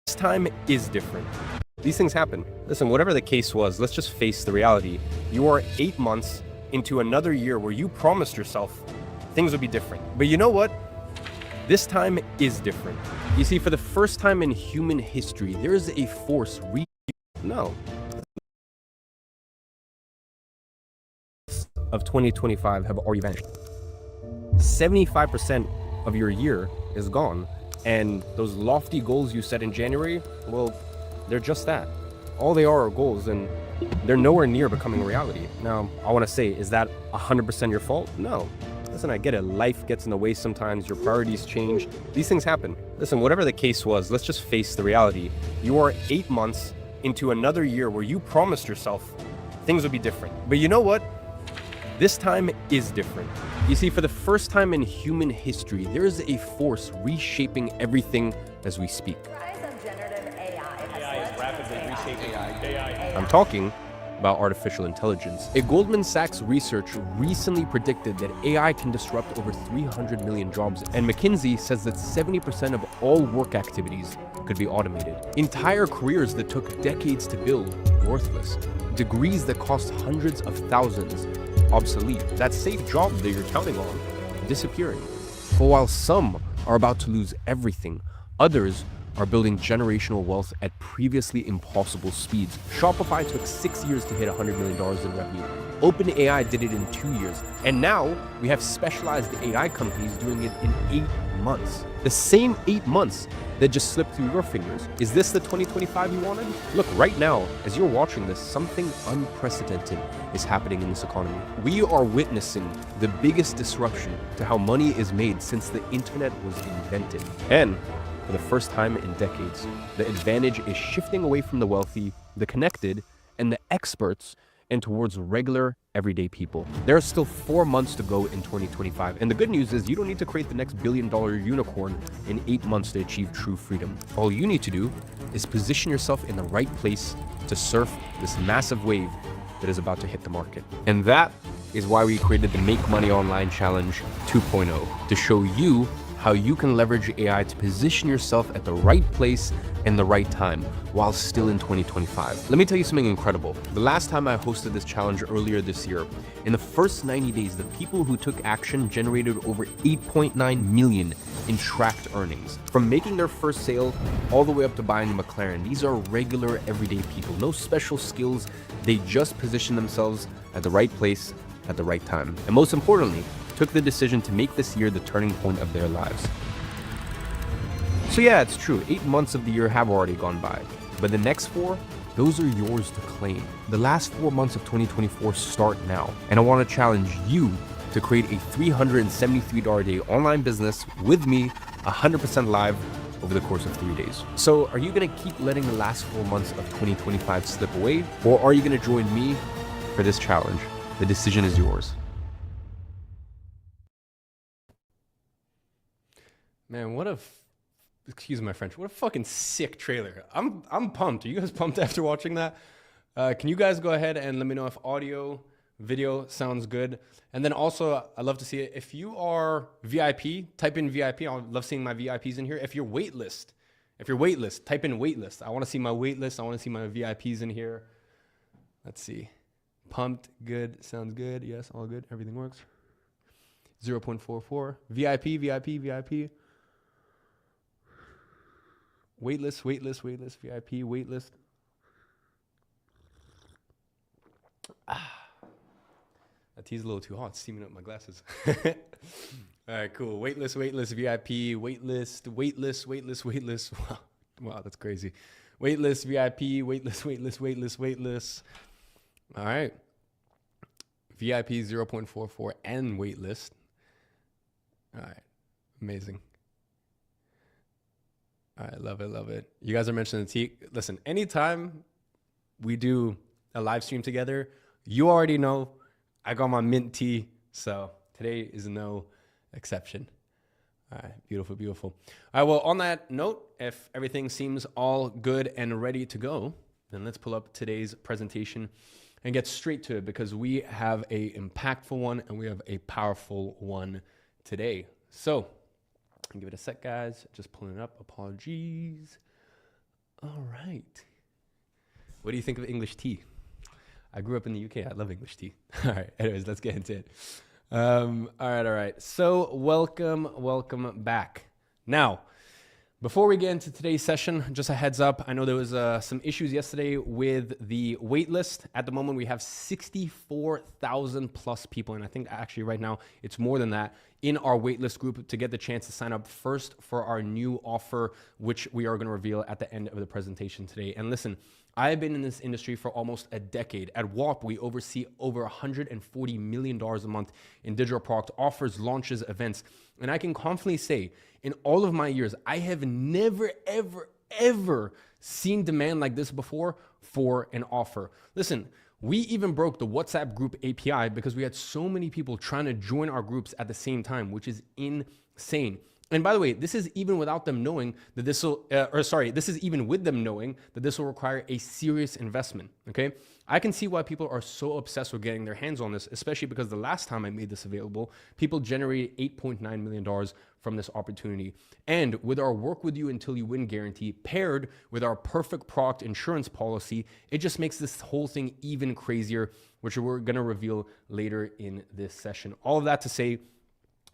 This time is different. These things happen. Listen, whatever the case was, let's just face the reality. You are 8 months into another year where you promised yourself things would be different. But you know what? This time is different. You see, for the first time in human history, there is a force of 2025 have already vanished. 75% of your year is gone. And those lofty goals you set in January, well, they're just that. All they are goals, and they're nowhere near becoming a reality. Now, I want to say, is that 100% your fault? No. Listen, I get it. Life gets in the way sometimes. Your priorities change. These things happen. Listen, whatever the case was, let's just face the reality. You are 8 months into another year where you promised yourself things would be different. But you know what? This time is different. You see, for the first time in human history, there is a force reshaping everything as we speak. Rise of generative AI AI is rapidly reshaping AI. I'm talking about artificial intelligence. A Goldman Sachs research recently predicted that AI can disrupt over 300 million jobs, and McKinsey says that 70% of all work activities could be automated. Entire careers that took decades to build, worthless. Degrees that cost hundreds of thousands, obsolete. That safe job that you're counting on, disappearing. But while some are about to lose everything, others are building generational wealth at previously impossible speeds. Shopify took 6 years to hit $100 million in revenue. OpenAI did it in 2 years. And now we have specialized AI companies doing it in 8 months. The same 8 months that just slipped through your fingers. Is this the 2025 you wanted? Look, right now, as you're watching this, something unprecedented is happening in this economy. We are witnessing the biggest disruption to how money is made since the internet was invented. And for the first time in decades, the advantage is shifting away from the wealthy, the connected, and the experts, and towards regular, everyday people. There are still 4 months to go in 2025, and the good news is you don't need to create the next billion-dollar unicorn in 8 months to achieve true freedom. All you need to do is position yourself in the right place to surf this massive wave that is about to hit the market. And that is why we created the Make Money Online Challenge 2.0, to show you how you can leverage AI to position yourself at the right place and the right time while still in 2025. Let me tell you something incredible. The last time I hosted this challenge earlier this year, in the first 90 days, the people who took action generated over 8.9 million in tracked earnings. From making their first sale all the way up to buying a McLaren, these are regular, everyday people. No special skills. They just position themselves at the right place at the right time. And most importantly, took the decision to make this year the turning point of their lives. So yeah, it's true, 8 months of the year have already gone by, but the next 4, those are yours to claim. The last 4 months of 2024 start now, and I want to challenge you to create a $373 a day online business with me, 100% live, over the course of 3 days. So are you gonna keep letting the last 4 months of 2025 slip away, or are you gonna join me for this challenge? The decision is yours. Man, excuse my French, what a fucking sick trailer. I'm pumped. Are you guys pumped after watching that? Can you guys go ahead and let me know if audio, video sounds good? And then also, I'd love to see it. If you are VIP, type in VIP. I love seeing my VIPs in here. If you're waitlist, type in waitlist. I want to see my waitlist. I want to see my VIPs in here. Let's see. Pumped, good, sounds good. Yes, all good. Everything works. 0.44. VIP. Waitlist, VIP, waitlist. That tea's a little too hot, steaming up my glasses. All right, cool. Waitlist, VIP, waitlist. Wow, that's crazy. Waitlist, VIP, waitlist. All right. VIP 0.44 and waitlist. All right, amazing. All right, love it. You guys are mentioning the tea. Listen, anytime we do a live stream together, you already know I got my mint tea, so today is no exception. All right, beautiful. All right, well, on that note, if everything seems all good and ready to go, then let's pull up today's presentation and get straight to it, because we have a impactful one and we have a powerful one today. So give it a sec, guys. Just pulling it up. Apologies. All right. What do you think of English tea? I grew up in the UK. I love English tea. All right. Anyways, let's get into it. All right. So welcome back. Now, before we get into today's session, just a heads up. I know there was some issues yesterday with the wait list. At the moment, we have 64,000 plus people. And I think actually right now it's more than that in our waitlist group to get the chance to sign up first for our new offer, which we are going to reveal at the end of the presentation today. And listen, I have been in this industry for almost a decade. At WAP, we oversee over $140 million a month in digital product offers, launches, events. And I can confidently say, in all of my years, I have never, ever seen demand like this before for an offer. Listen, we even broke the WhatsApp group API because we had so many people trying to join our groups at the same time, which is insane. And by the way, this is even without them knowing that this will, this is even with them knowing that this will require a serious investment, okay? I can see why people are so obsessed with getting their hands on this, especially because the last time I made this available, people generated $8.9 million from this opportunity. And with our work with you until you win guarantee, paired with our perfect product insurance policy, it just makes this whole thing even crazier, which we're gonna reveal later in this session. All of that to say,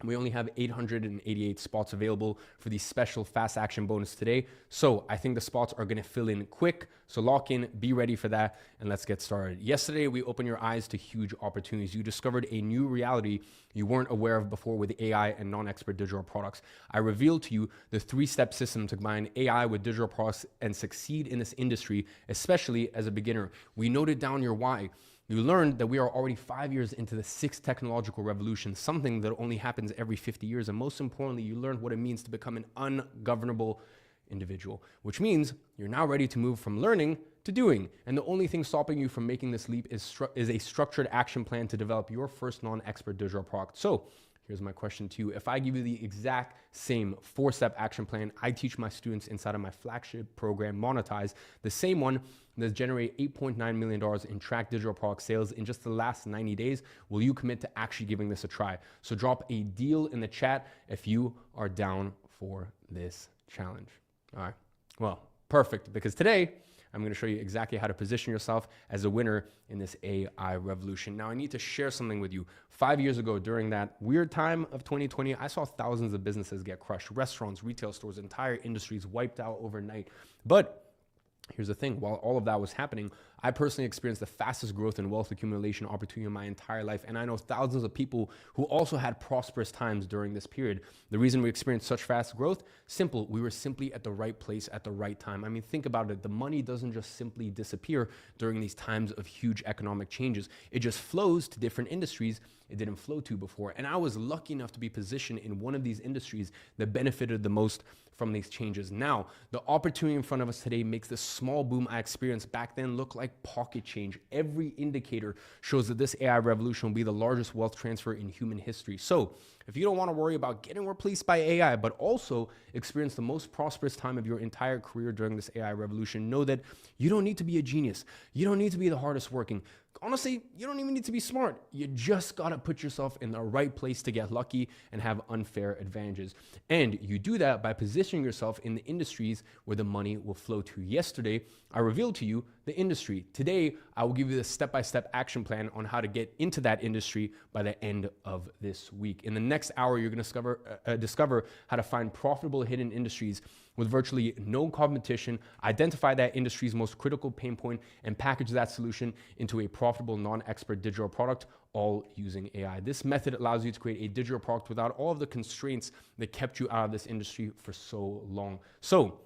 we only have 888 spots available for the special fast action bonus today. So I think the spots are going to fill in quick. So lock in, be ready for that, and let's get started. Yesterday, we opened your eyes to huge opportunities. You discovered a new reality you weren't aware of before with AI and non-expert digital products. I revealed to you the 3-step system to combine AI with digital products and succeed in this industry, especially as a beginner. We noted down your why. You learned that we are already 5 years into the 6th technological revolution, something that only happens every 50 years. And most importantly, you learned what it means to become an ungovernable individual, which means you're now ready to move from learning to doing. And the only thing stopping you from making this leap is a structured action plan to develop your first non-expert digital product. So here's my question to you. If I give you the exact same 4-step action plan I teach my students inside of my flagship program, Monetize, the same one that's generated $8.9 million in tracked digital product sales in just the last 90 days, will you commit to actually giving this a try? So drop a deal in the chat if you are down for this challenge. All right, well, perfect, because today, I'm going to show you exactly how to position yourself as a winner in this AI revolution. Now, I need to share something with you. 5 years ago, during that weird time of 2020, I saw thousands of businesses get crushed. Restaurants, retail stores, entire industries wiped out overnight. But here's the thing, while all of that was happening, I personally experienced the fastest growth and wealth accumulation opportunity in my entire life. And I know thousands of people who also had prosperous times during this period. The reason we experienced such fast growth, simple, we were simply at the right place at the right time. I mean, think about it. The money doesn't just simply disappear during these times of huge economic changes. It just flows to different industries it didn't flow to before. And I was lucky enough to be positioned in one of these industries that benefited the most from these changes. Now, the opportunity in front of us today makes the small boom I experienced back then look like pocket change. Every indicator shows that this AI revolution will be the largest wealth transfer in human history. So if you don't want to worry about getting replaced by AI, but also experience the most prosperous time of your entire career during this AI revolution, know that you don't need to be a genius. You don't need to be the hardest working. Honestly, you don't even need to be smart. You just got to put yourself in the right place to get lucky and have unfair advantages. And you do that by positioning yourself in the industries where the money will flow to. Yesterday, I revealed to you the industry. Today, I will give you the step-by-step action plan on how to get into that industry by the end of this week. In the next hour, you're going to discover how to find profitable hidden industries with virtually no competition, identify that industry's most critical pain point, and package that solution into a profitable non-expert digital product, all using AI. This method allows you to create a digital product without all of the constraints that kept you out of this industry for so long. So,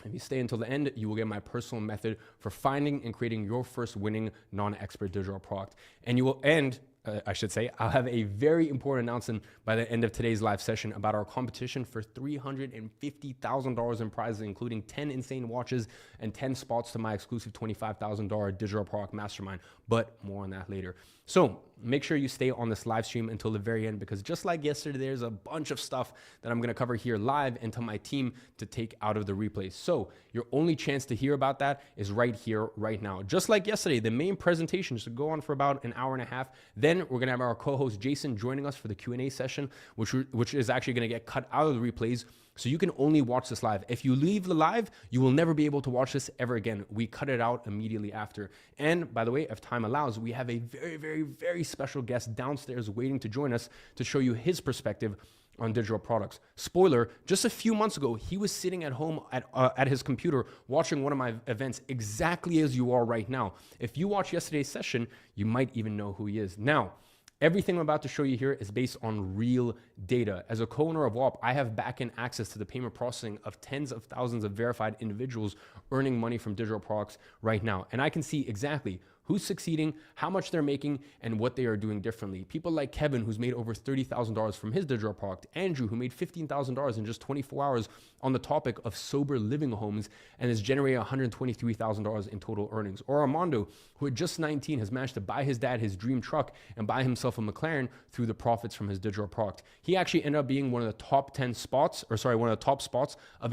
if you stay until the end, you will get my personal method for finding and creating your first winning non-expert digital product. And you will end, I'll have a very important announcement by the end of today's live session about our competition for $350,000 in prizes, including 10 insane watches and 10 spots to my exclusive $25,000 digital product mastermind. But more on that later. So make sure you stay on this live stream until the very end, because just like yesterday, there's a bunch of stuff that I'm going to cover here live and tell my team to take out of the replays. So your only chance to hear about that is right here, right now. Just like yesterday, the main presentation should go on for about an hour and a half. Then we're going to have our co-host Jason joining us for the Q&A session, which is actually going to get cut out of the replays So you can only watch this live. If you leave the live, you will never be able to watch this ever again. We cut it out immediately after. And by the way, if time allows, we have a very, very, very special guest downstairs waiting to join us to show you his perspective on digital products. Spoiler, just a few months ago, he was sitting at home at his computer watching one of my events exactly as you are right now. If you watch yesterday's session, you might even know who he is. Now, everything I'm about to show you here is based on real data. As a co-owner of WAP, I have back-end access to the payment processing of tens of thousands of verified individuals earning money from digital products right now. And I can see exactly who's succeeding, how much they're making, and what they are doing differently. People like Kevin, who's made over $30,000 from his digital product. Andrew, who made $15,000 in just 24 hours on the topic of sober living homes and is generating $123,000 in total earnings. Or Armando, who at just 19 has managed to buy his dad his dream truck and buy himself a McLaren through the profits from his digital product. He actually ended up being one of the top spots of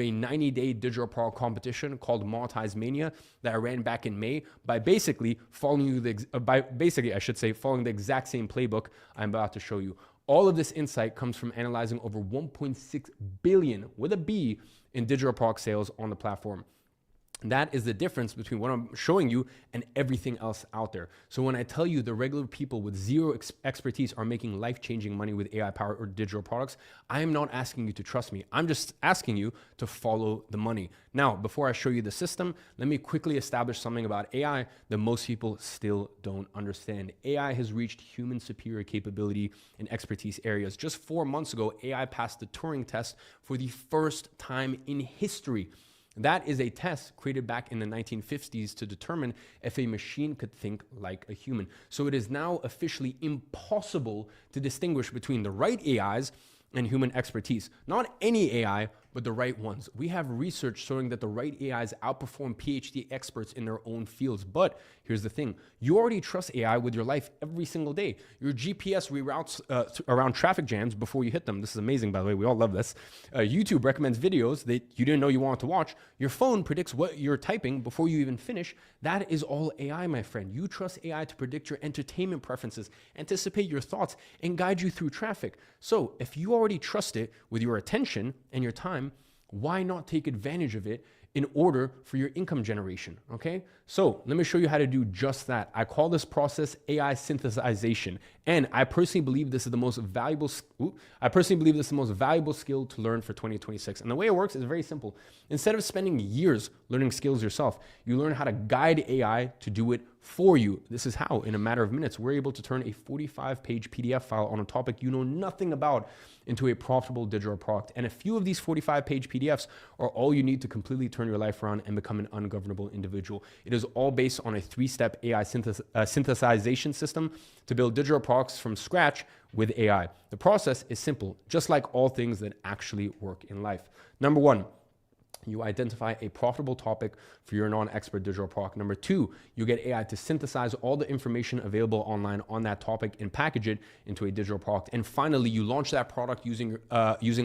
a 90-day digital product competition called Monetize Mania that I ran back in May by basically following the exact same playbook I'm about to show you. All of this insight comes from analyzing over 1.6 billion with a B in digital product sales on the platform. That is the difference between what I'm showing you and everything else out there. So when I tell you the regular people with zero expertise are making life-changing money with AI-powered or digital products, I am not asking you to trust me. I'm just asking you to follow the money. Now, before I show you the system, let me quickly establish something about AI that most people still don't understand. AI has reached human superior capability in expertise areas. Just 4 months ago, AI passed the Turing test for the first time in history. That is a test created back in the 1950s to determine if a machine could think like a human. So it is now officially impossible to distinguish between the right AIs and human expertise. Not any AI, but the right ones. We have research showing that the right AIs outperform PhD experts in their own fields. But here's the thing. You already trust AI with your life every single day. Your GPS reroutes around traffic jams before you hit them. This is amazing, by the way. We all love this. YouTube recommends videos that you didn't know you wanted to watch. Your phone predicts what you're typing before you even finish. That is all AI, my friend. You trust AI to predict your entertainment preferences, anticipate your thoughts, and guide you through traffic. So if you already trust it with your attention and your time, why not take advantage of it in order for your income generation, okay? So let me show you how to do just that. I call this process AI synthesization, and I personally believe this is the most valuable skill to learn for 2026. And the way it works is very simple. Instead of spending years learning skills yourself, you learn how to guide AI to do it for you. This is how, in a matter of minutes, we're able to turn a 45-page PDF file on a topic you know nothing about into a profitable digital product. And a few of these 45-page PDFs are all you need to completely turn your life around and become an ungovernable individual. It is all based on a 3-step AI synthesization system to build digital products from scratch with AI. The process is simple, just like all things that actually work in life. Number 1, you identify a profitable topic for your non-expert digital product. Number 2, you get AI to synthesize all the information available online on that topic and package it into a digital product. And finally, you launch that product using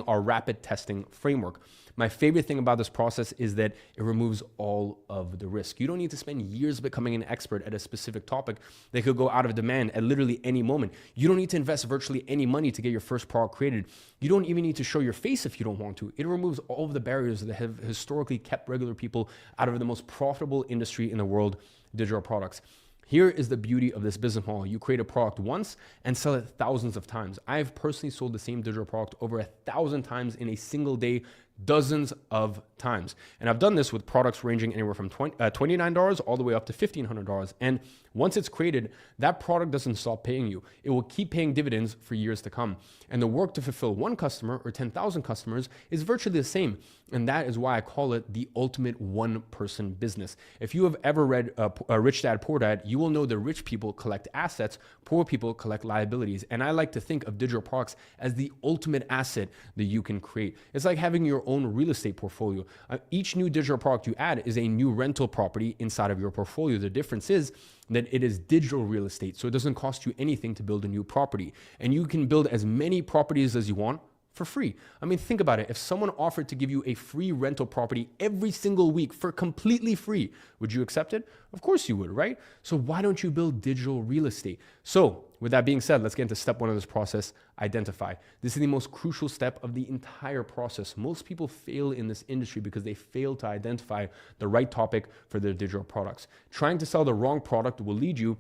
our rapid testing framework. My favorite thing about this process is that it removes all of the risk. You don't need to spend years becoming an expert at a specific topic that could go out of demand at literally any moment. You don't need to invest virtually any money to get your first product created. You don't even need to show your face if you don't want to. It removes all of the barriers that have historically kept regular people out of the most profitable industry in the world, digital products. Here is the beauty of this business model. You create a product once and sell it thousands of times. I've personally sold the same digital product over 1,000 times in a single day, dozens of times. And I've done this with products ranging anywhere from $29 all the way up to $1,500. And once it's created, that product doesn't stop paying you. It will keep paying dividends for years to come. And the work to fulfill one customer or 10,000 customers is virtually the same. And that is why I call it the ultimate one-person business. If you have ever read Rich Dad, Poor Dad, you will know that rich people collect assets, poor people collect liabilities. And I like to think of digital products as the ultimate asset that you can create. It's like having your own real estate portfolio. Each new digital product you add is a new rental property inside of your portfolio. The difference is that it is digital real estate, so it doesn't cost you anything to build a new property. And you can build as many properties as you want for free. I mean, think about it. If someone offered to give you a free rental property every single week for completely free, would you accept it? Of course you would, right? So why don't you build digital real estate? So with that being said, let's get into step one of this process, identify. This is the most crucial step of the entire process. Most people fail in this industry because they fail to identify the right topic for their digital products. Trying to sell the wrong product will lead you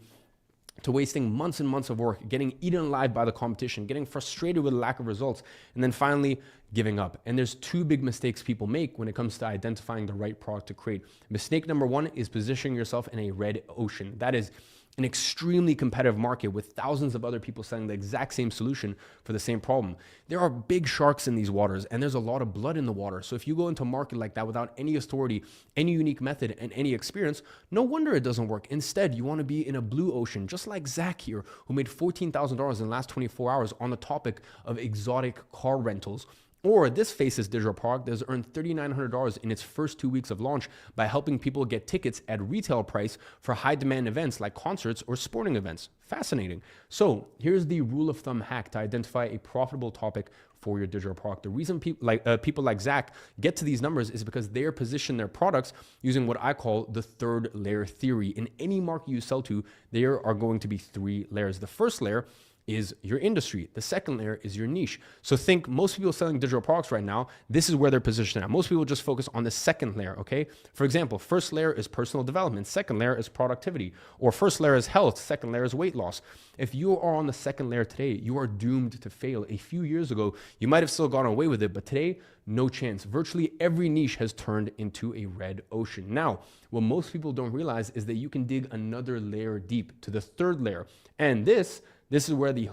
to wasting months and months of work, getting eaten alive by the competition, getting frustrated with the lack of results, and then finally giving up. And there's two big mistakes people make when it comes to identifying the right product to create. Mistake number one is positioning yourself in a red ocean. That is an extremely competitive market with thousands of other people selling the exact same solution for the same problem. There are big sharks in these waters and there's a lot of blood in the water. So if you go into a market like that without any authority, any unique method, and any experience, no wonder it doesn't work. Instead, you want to be in a blue ocean, just like Zach here, who made $14,000 in the last 24 hours on the topic of exotic car rentals. Or this Faces digital product has earned $3,900 in its first 2 weeks of launch by helping people get tickets at retail price for high demand events like concerts or sporting events. Fascinating. So here's the rule of thumb hack to identify a profitable topic for your digital product. The reason people like Zach get to these numbers is because they are positioning their products using what I call the third layer theory. In any market you sell to, there are going to be 3 layers. The first layer is your industry. The second layer is your niche. So think most people selling digital products right now, this is where they're positioned at. Most people just focus on the second layer, okay? For example, first layer is personal development, second layer is productivity, or first layer is health, second layer is weight loss. If you are on the second layer today, you are doomed to fail. A few years ago, you might have still gone away with it, but today, no chance. Virtually every niche has turned into a red ocean. Now, what most people don't realize is that you can dig another layer deep to the third layer. And this is where the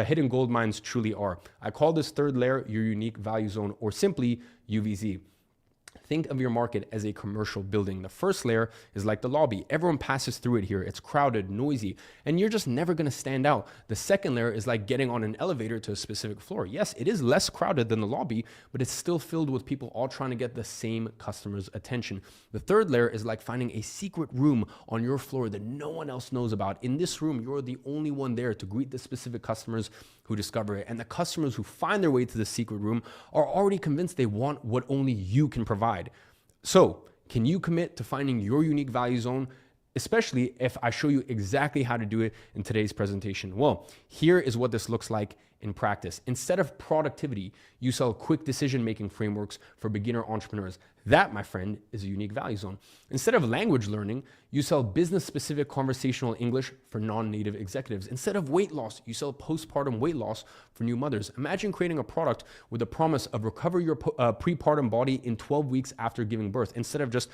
hidden gold mines truly are. I call this third layer your unique value zone, or simply UVZ. Think of your market as a commercial building. The first layer is like the lobby. Everyone passes through it here. It's crowded, noisy, and you're just never going to stand out. The second layer is like getting on an elevator to a specific floor. Yes, it is less crowded than the lobby, but it's still filled with people all trying to get the same customer's attention. The third layer is like finding a secret room on your floor that no one else knows about. In this room, you're the only one there to greet the specific customers who discover it. And the customers who find their way to the secret room are already convinced they want what only you can provide. So, can you commit to finding your unique value zone, especially if I show you exactly how to do it in today's presentation? Well, here is what this looks like in practice. Instead of productivity, you sell quick decision-making frameworks for beginner entrepreneurs. That, my friend, is a unique value zone. Instead of language learning, you sell business-specific conversational English for non-native executives. Instead of weight loss, you sell postpartum weight loss for new mothers. Imagine creating a product with the promise of recover your prepartum body in 12 weeks after giving birth, instead of just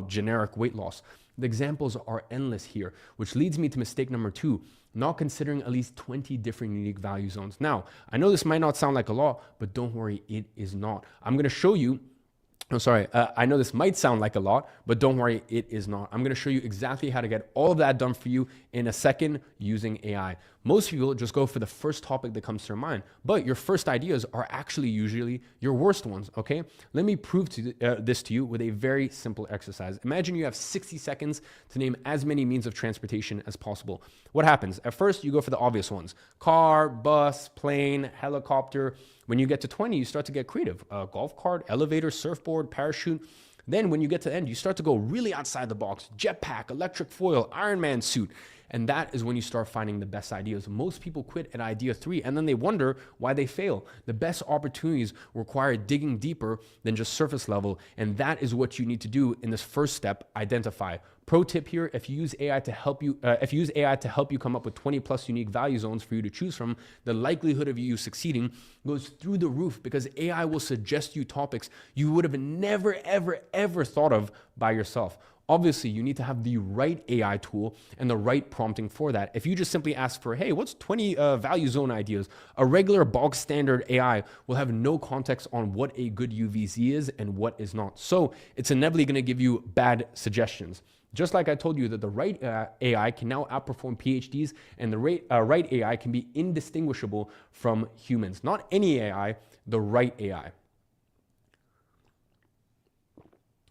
generic weight loss. The examples are endless here, which leads me to mistake number 2, not considering at least 20 different unique value zones. Now, I know this might not sound like a lot, but don't worry, it is not. I'm going to show you I know this might sound like a lot, but don't worry, it is not. I'm going to show you exactly how to get all of that done for you in a second using AI. Most people just go for the first topic that comes to their mind, but your first ideas are actually usually your worst ones, okay? Let me prove this to you with a very simple exercise. Imagine you have 60 seconds to name as many means of transportation as possible. What happens? At first, you go for the obvious ones. Car, bus, plane, helicopter. When you get to 20, you start to get creative. Golf cart, elevator, surfboard, parachute. Then when you get to the end, you start to go really outside the box. Jetpack, electric foil, Iron Man suit. And that is when you start finding the best ideas. Most people quit at idea 3 and then they wonder why they fail. The best opportunities require digging deeper than just surface level. And that is what you need to do in this first step, identify. Pro tip here, if you use AI to help you come up with 20 plus unique value zones for you to choose from, the likelihood of you succeeding goes through the roof because AI will suggest you topics you would have never, ever, ever thought of by yourself. Obviously, you need to have the right AI tool and the right prompting for that. If you just simply ask for, hey, what's 20 value zone ideas? A regular bog standard AI will have no context on what a good UVZ is and what is not. So it's inevitably going to give you bad suggestions. Just like I told you that the right AI can now outperform PhDs and the right AI can be indistinguishable from humans. Not any AI, the right AI.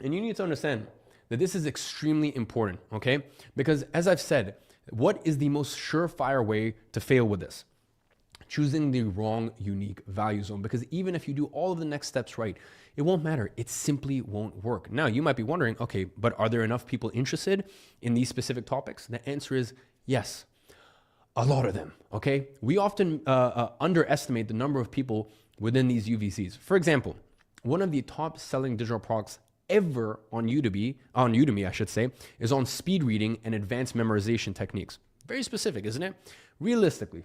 And you need to understand that this is extremely important, okay? Because as I've said, what is the most surefire way to fail with this? choosing the wrong unique value zone, because even if you do all of the next steps right, it won't matter. It simply won't work. Now, you might be wondering, okay, but are there enough people interested in these specific topics? The answer is yes. A lot of them, okay? We often underestimate the number of people within these UVCs. For example, one of the top selling digital products ever on Udemy, I should say, is on speed reading and advanced memorization techniques. Very specific, isn't it? Realistically,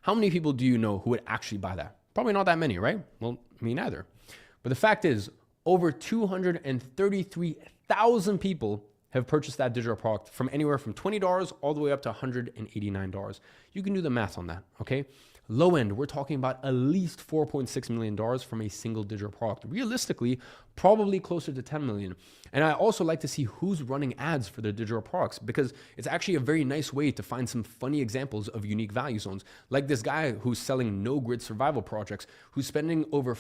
how many people do you know who would actually buy that? Probably not that many, right? Well, me neither. But the fact is, over 233,000 people have purchased that digital product from anywhere from $20 all the way up to $189. You can do the math on that, okay? Low end, we're talking about at least $4.6 million from a single digital product. Realistically, probably closer to 10 million. And I also like to see who's running ads for their digital products, because it's actually a very nice way to find some funny examples of unique value zones. Like this guy who's selling no-grid survival projects, who's spending has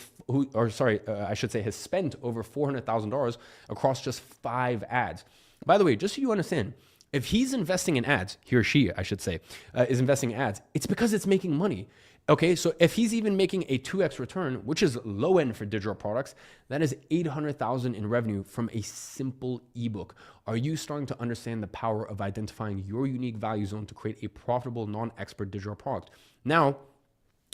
spent over $400,000 across just 5 ads. By the way, just so you understand, if he's investing in ads, he or she, I should say, is investing in ads, it's because it's making money. Okay, so if he's even making a 2x return, which is low end for digital products, that is $800,000 in revenue from a simple ebook. Are you starting to understand the power of identifying your unique value zone to create a profitable non-expert digital product? Now,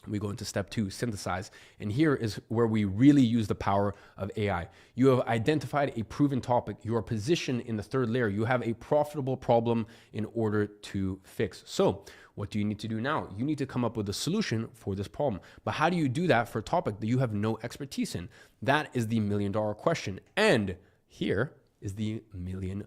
we go into step 2, synthesize. And here is where we really use the power of AI. You have identified a proven topic. You are positioned in the 3rd layer. You have a profitable problem in order to fix. So what do you need to do now? You need to come up with a solution for this problem. But how do you do that for a topic that you have no expertise in? That is the $1 million question. And here is the $1 million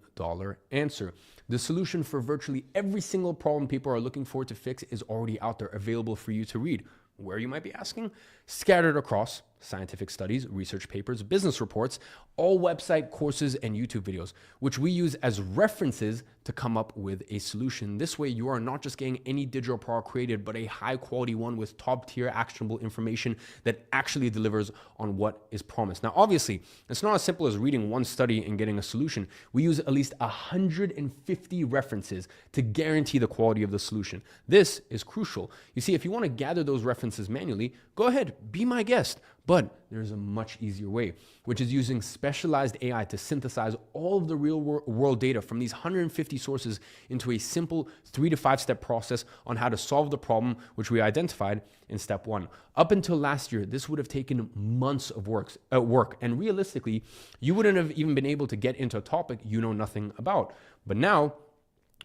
answer. The solution for virtually every single problem people are looking for to fix is already out there, available for you to read. Where, you might be asking? Scattered across scientific studies, research papers, business reports, all website courses and YouTube videos, which we use as references to come up with a solution. This way, you are not just getting any digital product created, but a high quality one with top tier actionable information that actually delivers on what is promised. Now, obviously, it's not as simple as reading one study and getting a solution. We use at least 150 references to guarantee the quality of the solution. This is crucial. You see, if you want to gather those references manually, go ahead, be my guest. But there's a much easier way, which is using specialized AI to synthesize all of the real world data from these 150 sources into a simple 3 to 5 step process on how to solve the problem, which we identified in step 1. Up until last year, this would have taken months of work. And realistically, you wouldn't have even been able to get into a topic you know nothing about. But now,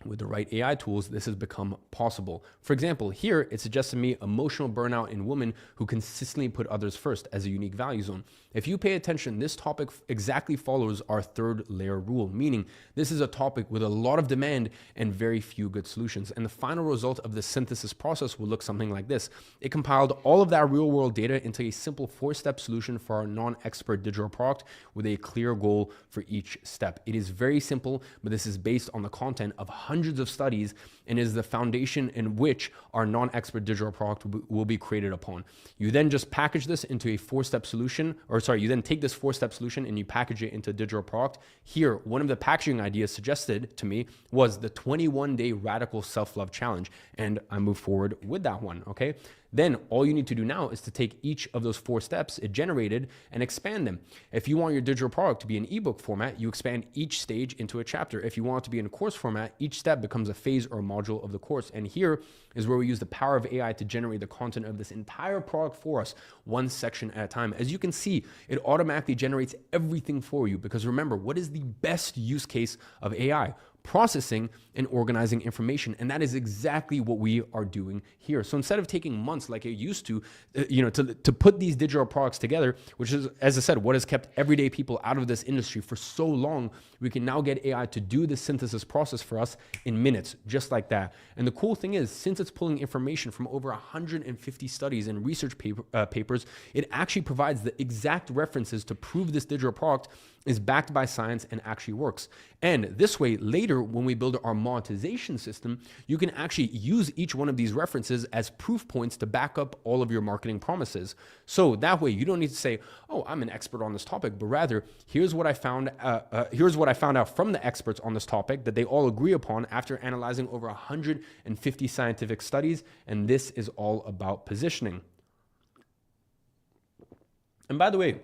with the right AI tools, this has become possible. For example, here it suggests to me emotional burnout in women who consistently put others first as a unique value zone. If you pay attention, this topic exactly follows our 3rd layer rule, meaning this is a topic with a lot of demand and very few good solutions. And the final result of the synthesis process will look something like this. It compiled all of that real world data into a simple 4-step solution for our non-expert digital product with a clear goal for each step. It is very simple, but this is based on the content of hundreds of studies and is the foundation in which our non-expert digital product will be created upon. You then just package this into a 4-step solution, you then take this 4-step solution and you package it into a digital product. Here, one of the packaging ideas suggested to me was the 21-day radical self-love challenge, and I moved forward with that one, okay? Then all you need to do now is to take each of those 4 steps it generated and expand them. If you want your digital product to be an ebook format, you expand each stage into a chapter. If you want it to be in a course format, each step becomes a phase or a module of the course. And here is where we use the power of AI to generate the content of this entire product for us, one section at a time. As you can see, it automatically generates everything for you, because remember, what is the best use case of AI? Processing and organizing information. And that is exactly what we are doing here. So instead of taking months like it used to, to put these digital products together, which is, as I said, what has kept everyday people out of this industry for so long, we can now get AI to do the synthesis process for us in minutes, just like that. And the cool thing is, since it's pulling information from over 150 studies and research papers, it actually provides the exact references to prove this digital product is backed by science and actually works. And this way, later later, when we build our monetization system, you can actually use each one of these references as proof points to back up all of your marketing promises. So that way you don't need to say, oh, I'm an expert on this topic, but rather here's what I found out from the experts on this topic that they all agree upon after analyzing over 150 scientific studies. And this is all about positioning. And by the way,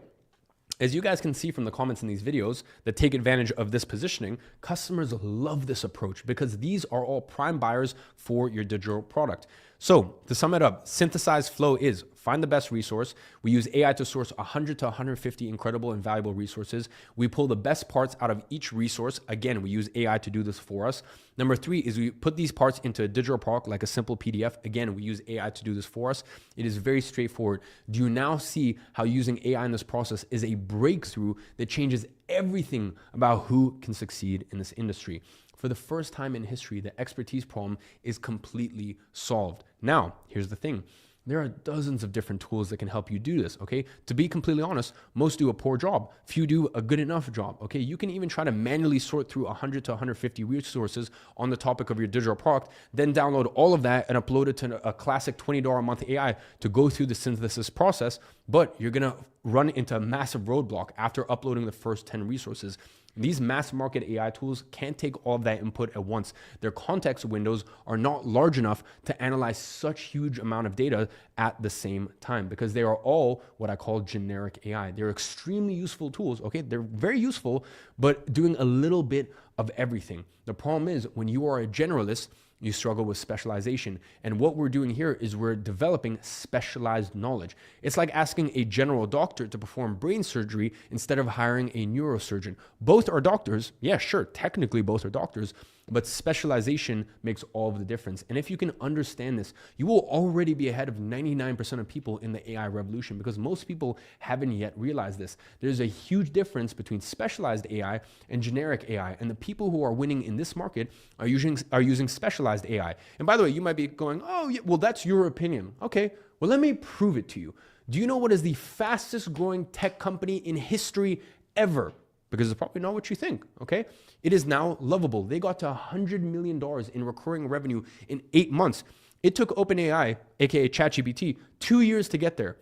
as you guys can see from the comments in these videos that take advantage of this positioning, customers love this approach because these are all prime buyers for your digital product. So to sum it up, Synthesize Flow is find the best resource. We use AI to source 100 to 150 incredible and valuable resources. We pull the best parts out of each resource. Again, we use AI to do this for us. Number 3 is we put these parts into a digital product like a simple PDF. Again, we use AI to do this for us. It is very straightforward. Do you now see how using AI in this process is a breakthrough that changes everything about who can succeed in this industry? For the first time in history, the expertise problem is completely solved. Now, here's the thing. There are dozens of different tools that can help you do this, okay? To be completely honest, most do a poor job. Few do a good enough job, okay? You can even try to manually sort through 100 to 150 resources on the topic of your digital product, then download all of that and upload it to a classic $20 a month AI to go through the synthesis process, but you're gonna run into a massive roadblock after uploading the first 10 resources. These mass market AI tools can't take all of that input at once. Their context windows are not large enough to analyze such huge amount of data at the same time because they are all what I call generic AI. They're extremely useful tools, okay? They're very useful, but doing a little bit of everything. The problem is when you are a generalist, you struggle with specialization. And what we're doing here is we're developing specialized knowledge. It's like asking a general doctor to perform brain surgery instead of hiring a neurosurgeon. Both are doctors. Yeah, sure, technically both are doctors, but specialization makes all of the difference. And if you can understand this, you will already be ahead of 99% of people in the AI revolution because most people haven't yet realized this. There's a huge difference between specialized AI and generic AI. And the people who are winning in this market are using specialized AI. And by the way, you might be going, oh, yeah, well, that's your opinion. Okay, well, let me prove it to you. Do you know what is the fastest growing tech company in history ever? Because it's probably not what you think, okay? It is now Lovable. They got to $100 million in recurring revenue in 8 months. It took OpenAI, aka ChatGPT, 2 years to get there.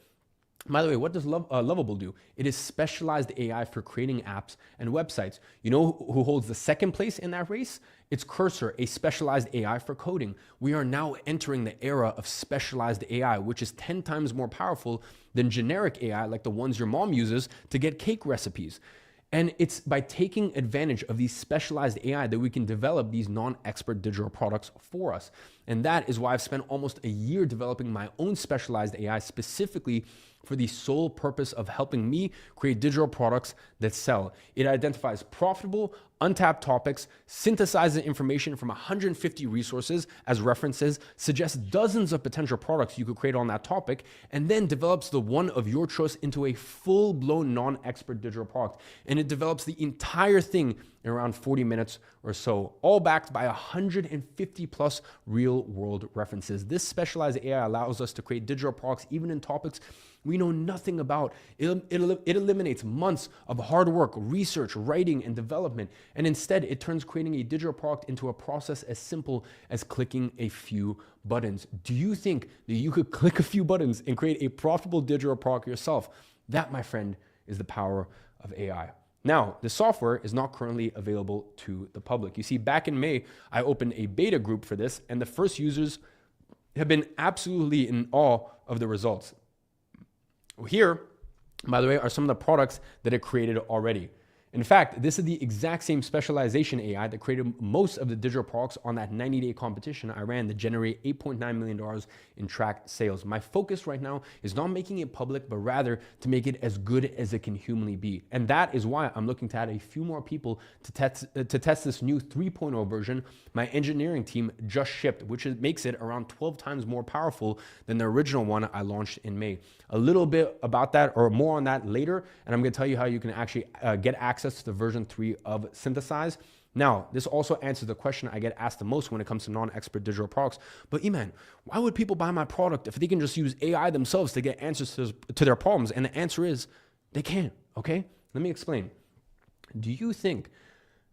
By the way, what does Lovable do? It is specialized AI for creating apps and websites. You know who holds the second place in that race? It's Cursor, a specialized AI for coding. We are now entering the era of specialized AI, which is 10 times more powerful than generic AI like the ones your mom uses to get cake recipes. And it's by taking advantage of these specialized AI that we can develop these non-expert digital products for us. And that is why I've spent almost a year developing my own specialized AI specifically for the sole purpose of helping me create digital products that sell. It identifies profitable, untapped topics, synthesizes information from 150 resources as references, suggests dozens of potential products you could create on that topic, and then develops the one of your choice into a full-blown non-expert digital product. And it develops the entire thing in around 40 minutes or so, all backed by 150 plus real-world references. This specialized AI allows us to create digital products even in topics we know nothing about. It eliminates months of hard work, research, writing, and development. And instead, it turns creating a digital product into a process as simple as clicking a few buttons. Do you think that you could click a few buttons and create a profitable digital product yourself? That, my friend, is the power of AI. Now, the software is not currently available to the public. You see, back in May, I opened a beta group for this, and the first users have been absolutely in awe of the results. Here, by the way, are some of the products that it created already. In fact, this is the exact same specialization AI that created most of the digital products on that 90-day competition I ran that generated $8.9 million in tracked sales. My focus right now is not making it public, but rather to make it as good as it can humanly be. And that is why I'm looking to add a few more people to test this new 3.0 version my engineering team just shipped, which makes it around 12 times more powerful than the original one I launched in May. A little bit about that or more on that later, and I'm going to tell you how you can actually get access to the version 3 of Synthesize. Now, this also answers the question I get asked the most when it comes to non-expert digital products. But Iman, why would people buy my product if they can just use AI themselves to get answers to their problems? And the answer is they can't, okay? Let me explain. Do you think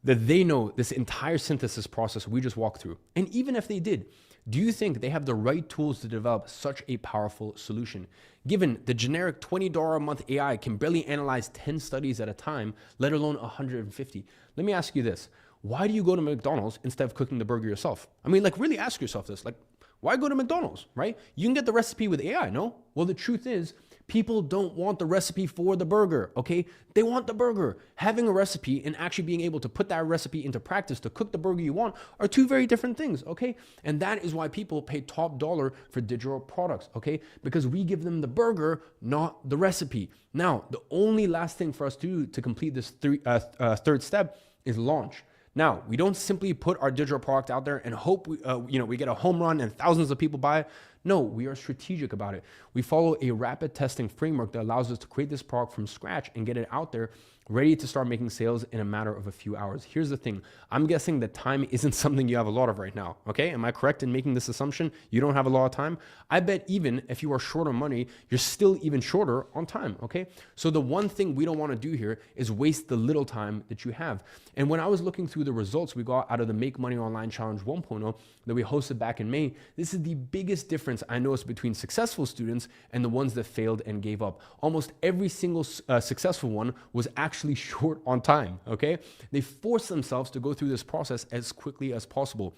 that they know this entire synthesis process we just walked through? And even if they did, do you think they have the right tools to develop such a powerful solution? Given the generic $20 a month AI can barely analyze 10 studies at a time, let alone 150. Let me ask you this. Why do you go to McDonald's instead of cooking the burger yourself? I mean, like, really ask yourself this. Like, why go to McDonald's, right? You can get the recipe with AI, no? Well, the truth is, people don't want the recipe for the burger, okay? They want the burger. Having a recipe and actually being able to put that recipe into practice to cook the burger you want are two very different things, okay? And that is why people pay top dollar for digital products, okay? Because we give them the burger, not the recipe. Now, the only last thing for us to do to complete this third step is launch. Now, we don't simply put our digital product out there and hope we get a home run and thousands of people buy it. No, we are strategic about it. We follow a rapid testing framework that allows us to create this product from scratch and get it out there ready to start making sales in a matter of a few hours. Here's the thing. I'm guessing that time isn't something you have a lot of right now. Okay. Am I correct in making this assumption? You don't have a lot of time. I bet even if you are short on money, you're still even shorter on time. Okay. So the one thing we don't want to do here is waste the little time that you have. And when I was looking through the results we got out of the Make Money Online Challenge 1.0 that we hosted back in May, this is the biggest difference I noticed between successful students and the ones that failed and gave up. Almost every single successful one was actually short on time, okay? They forced themselves to go through this process as quickly as possible.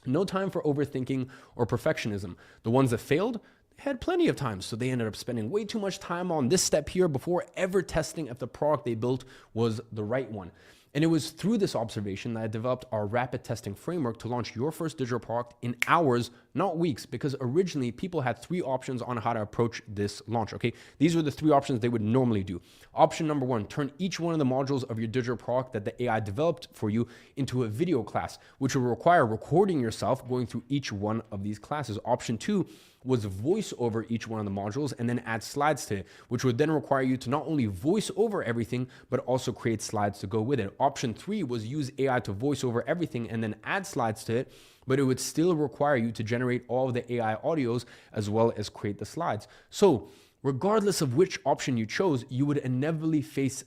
No time for overthinking or perfectionism. The ones that failed had plenty of time, so they ended up spending way too much time on this step here before ever testing if the product they built was the right one. And it was through this observation that I developed our rapid testing framework to launch your first digital product in hours, not weeks, because originally people had 3 options on how to approach this launch, okay? These were the 3 options they would normally do. Option number 1, turn each one of the modules of your digital product that the AI developed for you into a video class, which will require recording yourself going through each one of these classes. Option 2 was voice over each one of the modules and then add slides to it, which would then require you to not only voice over everything, but also create slides to go with it. Option 3 was use AI to voice over everything and then add slides to it, but it would still require you to generate all of the AI audios as well as create the slides. So regardless of which option you chose, you would inevitably face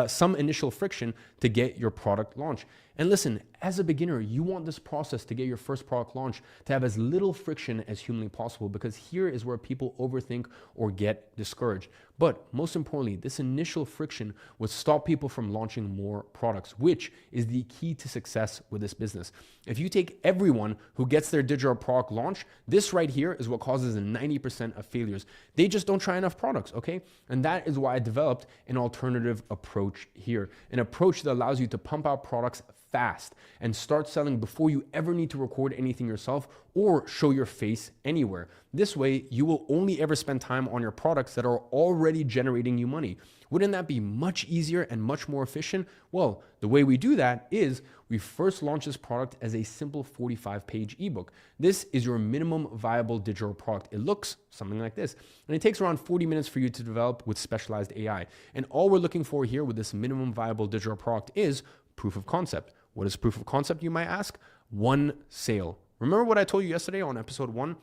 some initial friction to get your product launched. And listen, as a beginner, you want this process to get your first product launch to have as little friction as humanly possible, because here is where people overthink or get discouraged. But most importantly, this initial friction would stop people from launching more products, which is the key to success with this business. If you take everyone who gets their digital product launched, this right here is what causes 90% of failures. They just don't try enough products, okay? And that is why I developed an alternative approach here, an approach that allows you to pump out products fast and start selling before you ever need to record anything yourself or show your face anywhere. This way, you will only ever spend time on your products that are already generating you money. Wouldn't that be much easier and much more efficient? Well, the way we do that is we first launch this product as a simple 45-page ebook. This is your minimum viable digital product. It looks something like this, and it takes around 40 minutes for you to develop with specialized AI. And all we're looking for here with this minimum viable digital product is proof of concept. What is proof of concept, you might ask? 1 sale. Remember what I told you yesterday on episode 1?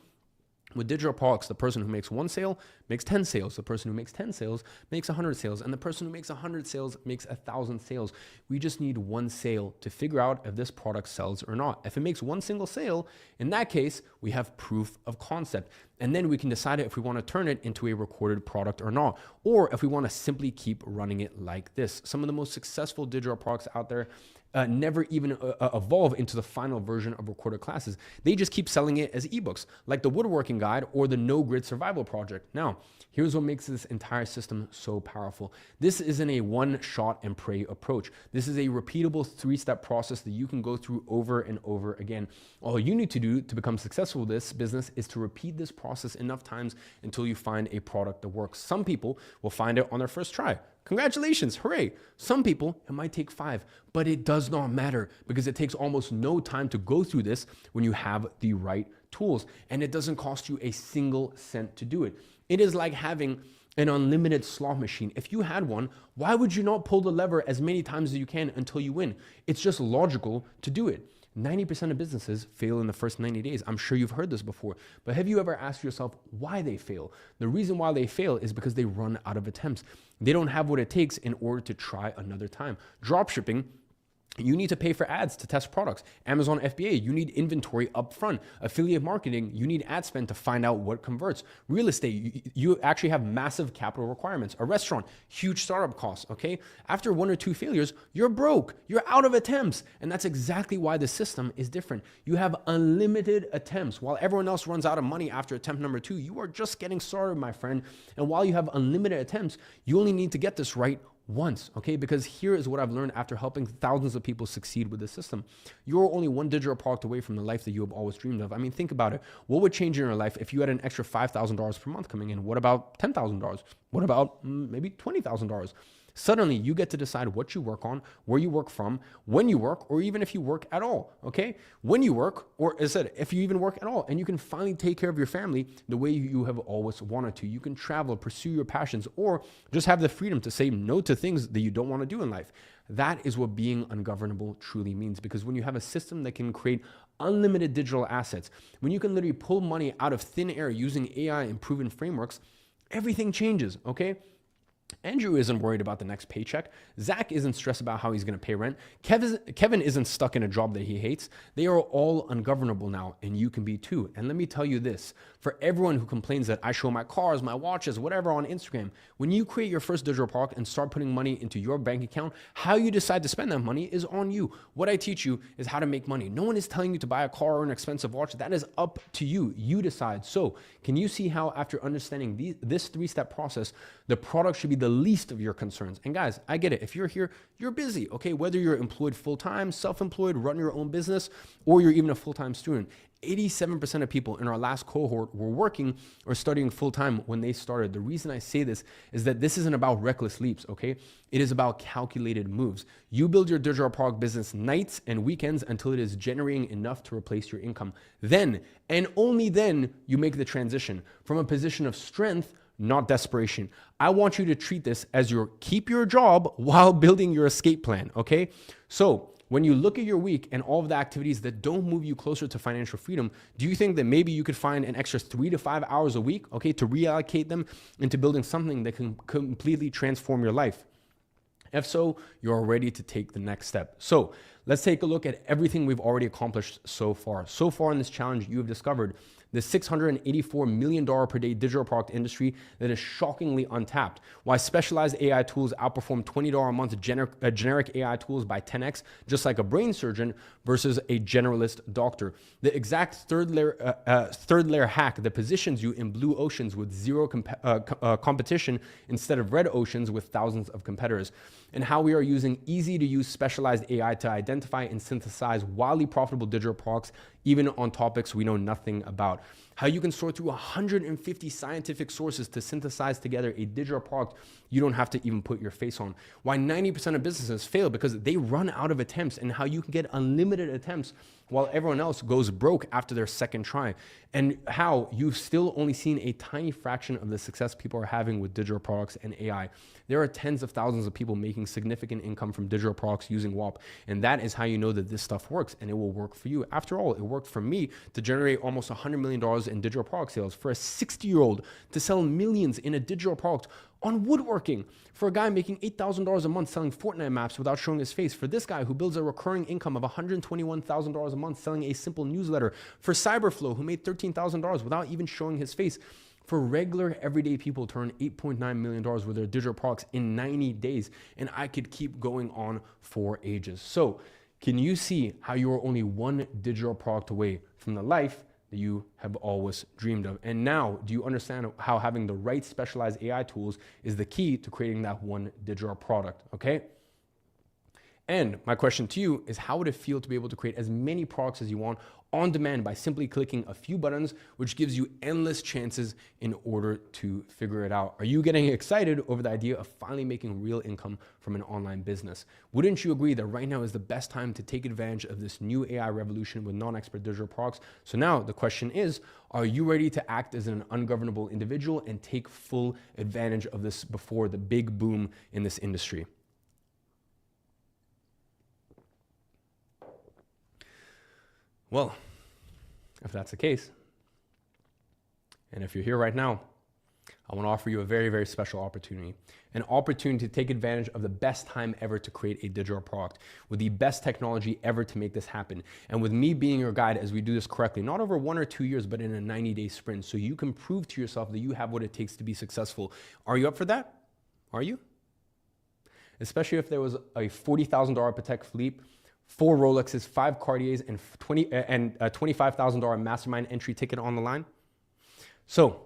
With digital products, the person who makes 1 sale makes 10 sales. The person who makes 10 sales makes 100 sales. And the person who makes 100 sales makes 1,000 sales. We just need 1 sale to figure out if this product sells or not. If it makes 1 single sale, in that case, we have proof of concept. And then we can decide if we want to turn it into a recorded product or not, or if we want to simply keep running it like this. Some of the most successful digital products out there never even evolve into the final version of recorded classes. They just keep selling it as ebooks, like the woodworking guide or the No Grid Survival Project. Now, here's what makes this entire system so powerful. This isn't a one shot and pray approach. This is a repeatable 3-step process that you can go through over and over again. All you need to do to become successful with this business is to repeat this process enough times until you find a product that works. Some people will find it on their first try. Congratulations, hooray. Some people, it might take 5, but it does not matter because it takes almost no time to go through this when you have the right tools, and it doesn't cost you a single cent to do it. It is like having an unlimited slot machine. If you had one, why would you not pull the lever as many times as you can until you win? It's just logical to do it. 90% of businesses fail in the first 90 days. I'm sure you've heard this before, but have you ever asked yourself why they fail? The reason why they fail is because they run out of attempts. They don't have what it takes in order to try another time. Dropshipping You need to pay for ads to test products. Amazon FBA, you need inventory upfront. Affiliate marketing, you need ad spend to find out what converts. Real estate, you actually have massive capital requirements. A restaurant, huge startup costs, okay? After 1 or 2 failures, you're broke. You're out of attempts. And that's exactly why the system is different. You have unlimited attempts. While everyone else runs out of money after attempt number 2, you are just getting started, my friend. And while you have unlimited attempts, you only need to get this right once, okay? Because here is what I've learned after helping thousands of people succeed with the system. You're only one digital product away from the life that you have always dreamed of. I mean, think about it. What would change in your life if you had an extra $5,000 per month coming in? What about $10,000? What about maybe $20,000? Suddenly, you get to decide what you work on, where you work from, when you work, or even if you work at all, okay? When you work, or as I said, if you even work at all, and you can finally take care of your family the way you have always wanted to. You can travel, pursue your passions, or just have the freedom to say no to things that you don't want to do in life. That is what being ungovernable truly means, because when you have a system that can create unlimited digital assets, when you can literally pull money out of thin air using AI and proven frameworks, everything changes, okay? Andrew isn't worried about the next paycheck. Zach isn't stressed about how he's going to pay rent. Kevin isn't stuck in a job that he hates. They are all ungovernable now, and you can be too. And let me tell you this, for everyone who complains that I show my cars, my watches, whatever on Instagram, when you create your first digital product and start putting money into your bank account, how you decide to spend that money is on you. What I teach you is how to make money. No one is telling you to buy a car or an expensive watch. That is up to you. You decide. So can you see how after understanding this 3-step process, the product should be the least of your concerns? And guys, I get it. If you're here, you're busy, okay? Whether you're employed full-time, self-employed, run your own business, or you're even a full-time student. 87% of people in our last cohort were working or studying full-time when they started. The reason I say this is that this isn't about reckless leaps, okay? It is about calculated moves. You build your digital product business nights and weekends until it is generating enough to replace your income. Then, and only then, you make the transition from a position of strength, not desperation. I want you to treat this as your keep your job while building your escape plan, okay? So when you look at your week and all of the activities that don't move you closer to financial freedom, do you think that maybe you could find an extra 3 to 5 hours a week, okay, to reallocate them into building something that can completely transform your life? If so, you're ready to take the next step. So let's take a look at everything we've already accomplished so far. So far in this challenge, you have discovered the $684 million per day digital product industry that is shockingly untapped. Why specialized AI tools outperform $20 a month generic AI tools by 10x, just like a brain surgeon versus a generalist doctor. The exact third layer hack that positions you in blue oceans with zero competition instead of red oceans with thousands of competitors. And how we are using easy to use specialized AI to identify and synthesize wildly profitable digital products, even on topics we know nothing about. How you can sort through 150 scientific sources to synthesize together a digital product you don't have to even put your face on. Why 90% of businesses fail because they run out of attempts, and how you can get unlimited attempts while everyone else goes broke after their second try. And how you've still only seen a tiny fraction of the success people are having with digital products and AI. There are tens of thousands of people making significant income from digital products using WAP. And that is how you know that this stuff works, and it will work for you. After all, it worked for me to generate almost $100 million in digital product sales, for a 60-year-old to sell millions in a digital product on woodworking, for a guy making $8,000 a month selling Fortnite maps without showing his face, for this guy who builds a recurring income of $121,000 a month selling a simple newsletter, for Cyberflow who made $13,000 without even showing his face, for regular everyday people to earn $8.9 million with their digital products in 90 days. And I could keep going on for ages. So can you see how you are only one digital product away from the life that you have always dreamed of? And now, do you understand how having the right specialized AI tools is the key to creating that one digital product, okay? And my question to you is, how would it feel to be able to create as many products as you want on demand by simply clicking a few buttons, which gives you endless chances in order to figure it out? Are you getting excited over the idea of finally making real income from an online business? Wouldn't you agree that right now is the best time to take advantage of this new AI revolution with non-expert digital products? So now the question is, are you ready to act as an ungovernable individual and take full advantage of this before the big boom in this industry? Well, if that's the case, and if you're here right now, I want to offer you a very, very special opportunity. An opportunity to take advantage of the best time ever to create a digital product, with the best technology ever to make this happen. And with me being your guide as we do this correctly, not over 1 or 2 years, but in a 90-day sprint, so you can prove to yourself that you have what it takes to be successful. Are you up for that? Are you? Especially if there was a $40,000 Patek Philippe, 4 Rolexes, 5 Cartiers, and a $25,000 mastermind entry ticket on the line. So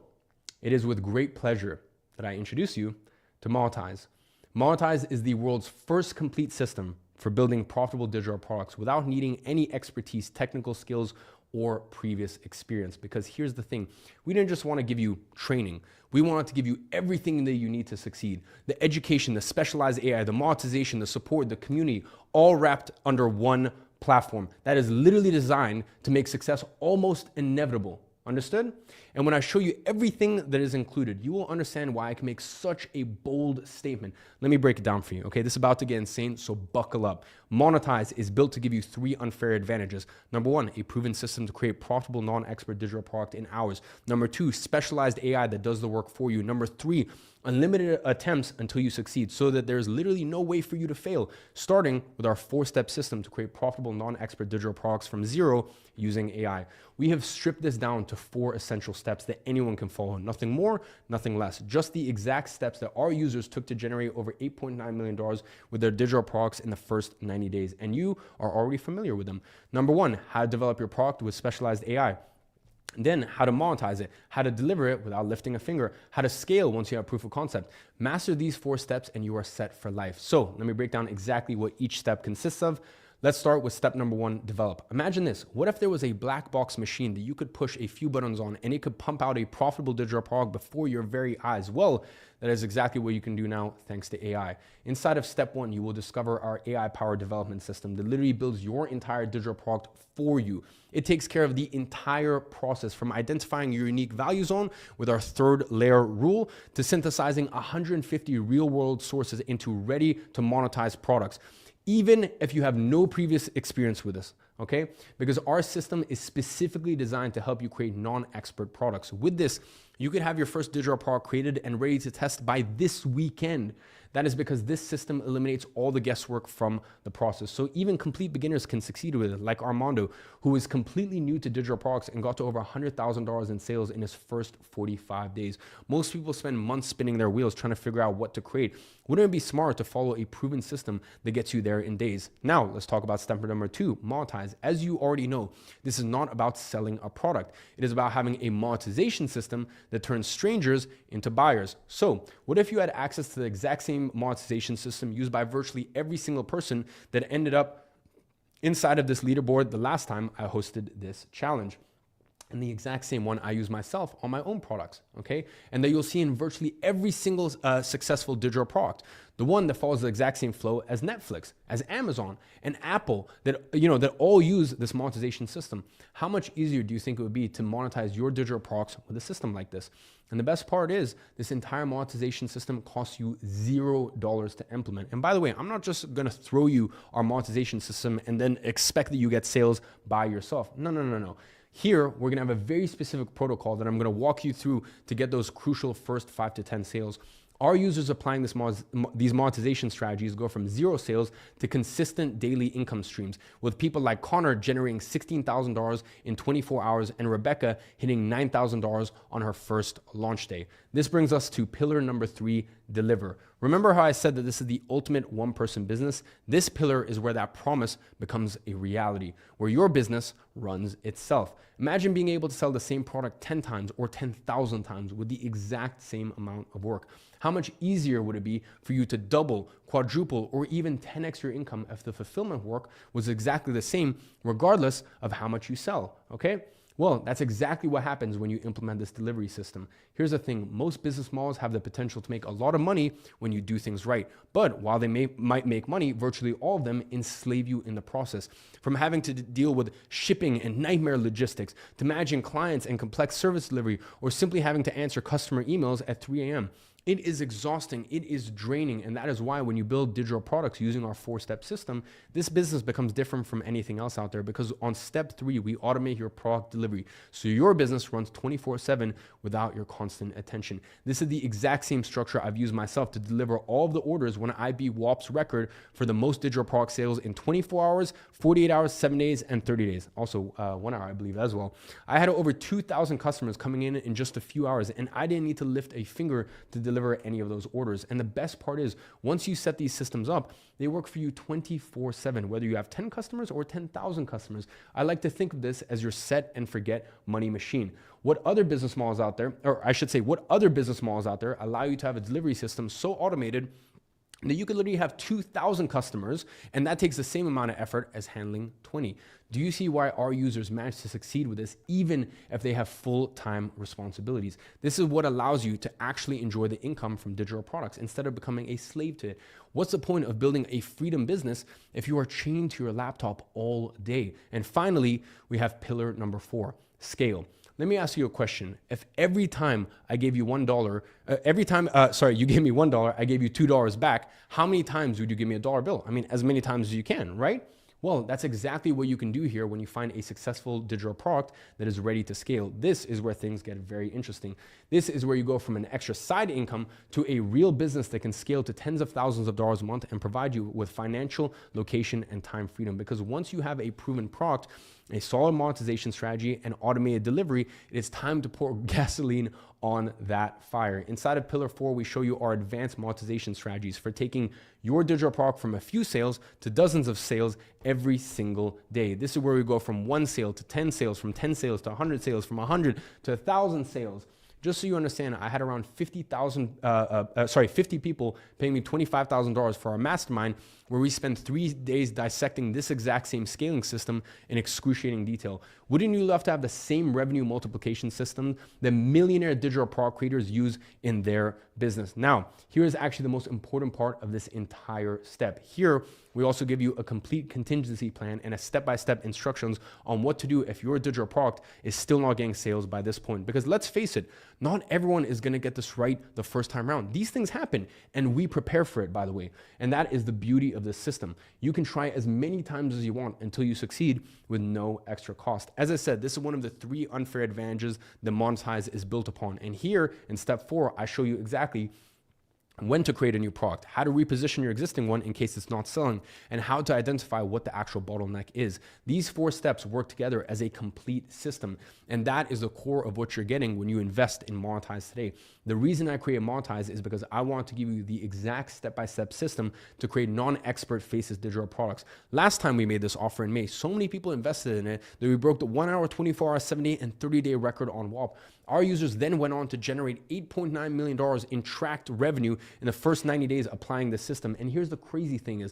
it is with great pleasure that I introduce you to Monetize. Monetize is the world's first complete system for building profitable digital products without needing any expertise, technical skills, or previous experience. Because here's the thing, we didn't just want to give you training. We wanted to give you everything that you need to succeed. The education, the specialized AI, the monetization, the support, the community, all wrapped under one platform that is literally designed to make success almost inevitable. Understood? And when I show you everything that is included, you will understand why I can make such a bold statement. Let me break it down for you, okay? This is about to get insane, so buckle up. Monetize is built to give you 3 unfair advantages. Number 1, a proven system to create profitable non-expert digital product in hours. Number 2, specialized AI that does the work for you. Number 3, unlimited attempts until you succeed, so that there's literally no way for you to fail, starting with our 4-step system to create profitable non-expert digital products from zero using AI. We have stripped this down to 4 essential steps that anyone can follow. Nothing more, nothing less. Just the exact steps that our users took to generate over $8.9 million with their digital products in the first 90 days. And you are already familiar with them. Number 1, how to develop your product with specialized AI. Then how to monetize it, how to deliver it without lifting a finger, how to scale once you have proof of concept. Master these 4 steps and you are set for life. So let me break down exactly what each step consists of. Let's start with step number 1, develop. Imagine this. What if there was a black box machine that you could push a few buttons on and it could pump out a profitable digital product before your very eyes? Well, that is exactly what you can do now thanks to AI. Inside of step 1, you will discover our AI-powered development system that literally builds your entire digital product for you. It takes care of the entire process, from identifying your unique value zone with our 3rd layer rule to synthesizing 150 real-world sources into ready to monetize products, even if you have no previous experience with this, okay? Because our system is specifically designed to help you create non-expert products. With this, you could have your first digital product created and ready to test by this weekend. That is because this system eliminates all the guesswork from the process. So even complete beginners can succeed with it, like Armando, who is completely new to digital products and got to over $100,000 in sales in his first 45 days. Most people spend months spinning their wheels trying to figure out what to create. Wouldn't it be smart to follow a proven system that gets you there in days? Now, let's talk about step number 2, monetize. As you already know, this is not about selling a product. It is about having a monetization system that turns strangers into buyers. So what if you had access to the exact same monetization system used by virtually every single person that ended up inside of this leaderboard the last time I hosted this challenge? And the exact same one I use myself on my own products, okay? And that you'll see in virtually every single successful digital product. The one that follows the exact same flow as Netflix, as Amazon, and Apple, that all use this monetization system. How much easier do you think it would be to monetize your digital products with a system like this? And the best part is, this entire monetization system costs you $0 to implement. And by the way, I'm not just gonna throw you our monetization system and then expect that you get sales by yourself. No. Here, we're gonna have a very specific protocol that I'm gonna walk you through to get those crucial first 5 to 10 sales. Our users applying these monetization strategies go from 0 sales to consistent daily income streams, with people like Connor generating $16,000 in 24 hours and Rebecca hitting $9,000 on her first launch day. This brings us to pillar number 3, deliver. Remember how I said that this is the ultimate one-person business? This pillar is where that promise becomes a reality, where your business runs itself. Imagine being able to sell the same product 10 times or 10,000 times with the exact same amount of work. How much easier would it be for you to double, quadruple, or even 10x your income if the fulfillment work was exactly the same, regardless of how much you sell, okay? Well, that's exactly what happens when you implement this delivery system. Here's the thing, most business models have the potential to make a lot of money when you do things right. But while they might make money, virtually all of them enslave you in the process. From having to deal with shipping and nightmare logistics, to managing clients and complex service delivery, or simply having to answer customer emails at 3 a.m. It is exhausting, it is draining, and that is why when you build digital products using our 4-step system, this business becomes different from anything else out there, because on step 3, we automate your product delivery. So your business runs 24/7 without your constant attention. This is the exact same structure I've used myself to deliver all of the orders when I beat WAP's record for the most digital product sales in 24 hours, 48 hours, 7 days, and 30 days. Also 1 hour, I believe, as well. I had over 2,000 customers coming in just a few hours, and I didn't need to lift a finger to deliver any of those orders. And the best part is, once you set these systems up, they work for you 24/7, whether you have 10 customers or 10,000 customers. I like to think of this as your set and forget money machine. What other business models out there, or I should say, what other business models out there allow you to have a delivery system so automated that you could literally have 2,000 customers, and that takes the same amount of effort as handling 20. Do you see why our users manage to succeed with this, even if they have full-time responsibilities? This is what allows you to actually enjoy the income from digital products instead of becoming a slave to it. What's the point of building a freedom business if you are chained to your laptop all day? And finally, we have pillar number 4, scale. Let me ask you a question. If every time I gave you $1, you gave me $1, I gave you $2 back, how many times would you give me a dollar bill? I mean, as many times as you can, right? Well, that's exactly what you can do here when you find a successful digital product that is ready to scale. This is where things get very interesting. This is where you go from an extra side income to a real business that can scale to tens of thousands of dollars a month and provide you with financial, location, and time freedom. Because once you have a proven product, a solid monetization strategy, and automated delivery, it is time to pour gasoline on that fire. Inside of Pillar 4, we show you our advanced monetization strategies for taking your digital product from a few sales to dozens of sales every single day. This is where we go from 1 sale to 10 sales, from 10 sales to 100 sales, from 100 to 1,000 sales. Just so you understand, I had around 50 people paying me $25,000 for our mastermind, where we spent 3 days dissecting this exact same scaling system in excruciating detail. Wouldn't you love to have the same revenue multiplication system that millionaire digital product creators use in their business? Now, here is actually the most important part of this entire step. Here, we also give you a complete contingency plan and a step-by-step instructions on what to do if your digital product is still not getting sales by this point. Because let's face it, not everyone is gonna get this right the first time around. These things happen, and we prepare for it, by the way. And that is the beauty of this system. You can try as many times as you want until you succeed with no extra cost. As I said, this is one of the 3 unfair advantages that Monetize is built upon. And here in step 4, I show you exactly when to create a new product, how to reposition your existing one in case it's not selling, and how to identify what the actual bottleneck is. These 4 steps work together as a complete system, and that is the core of what you're getting when you invest in Monetize today. The reason I created Monetize is because I want to give you the exact step-by-step system to create non-expert faces digital products. Last time we made this offer in May, so many people invested in it that we broke the 1 hour, 24 hour, 7-day, and 30-day record on WAP. Our users then went on to generate $8.9 million in tracked revenue in the first 90 days applying the system. And here's the crazy thing.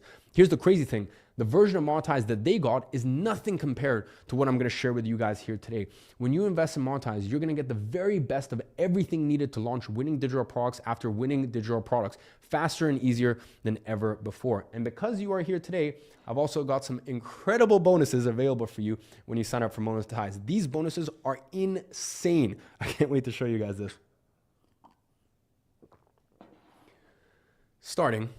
The version of Monetize that they got is nothing compared to what I'm going to share with you guys here today. When you invest in Monetize, you're going to get the very best of everything needed to launch winning digital products after winning digital products, faster and easier than ever before. And because you are here today, I've also got some incredible bonuses available for you when you sign up for Monetize. These bonuses are insane. I can't wait to show you guys this. Starting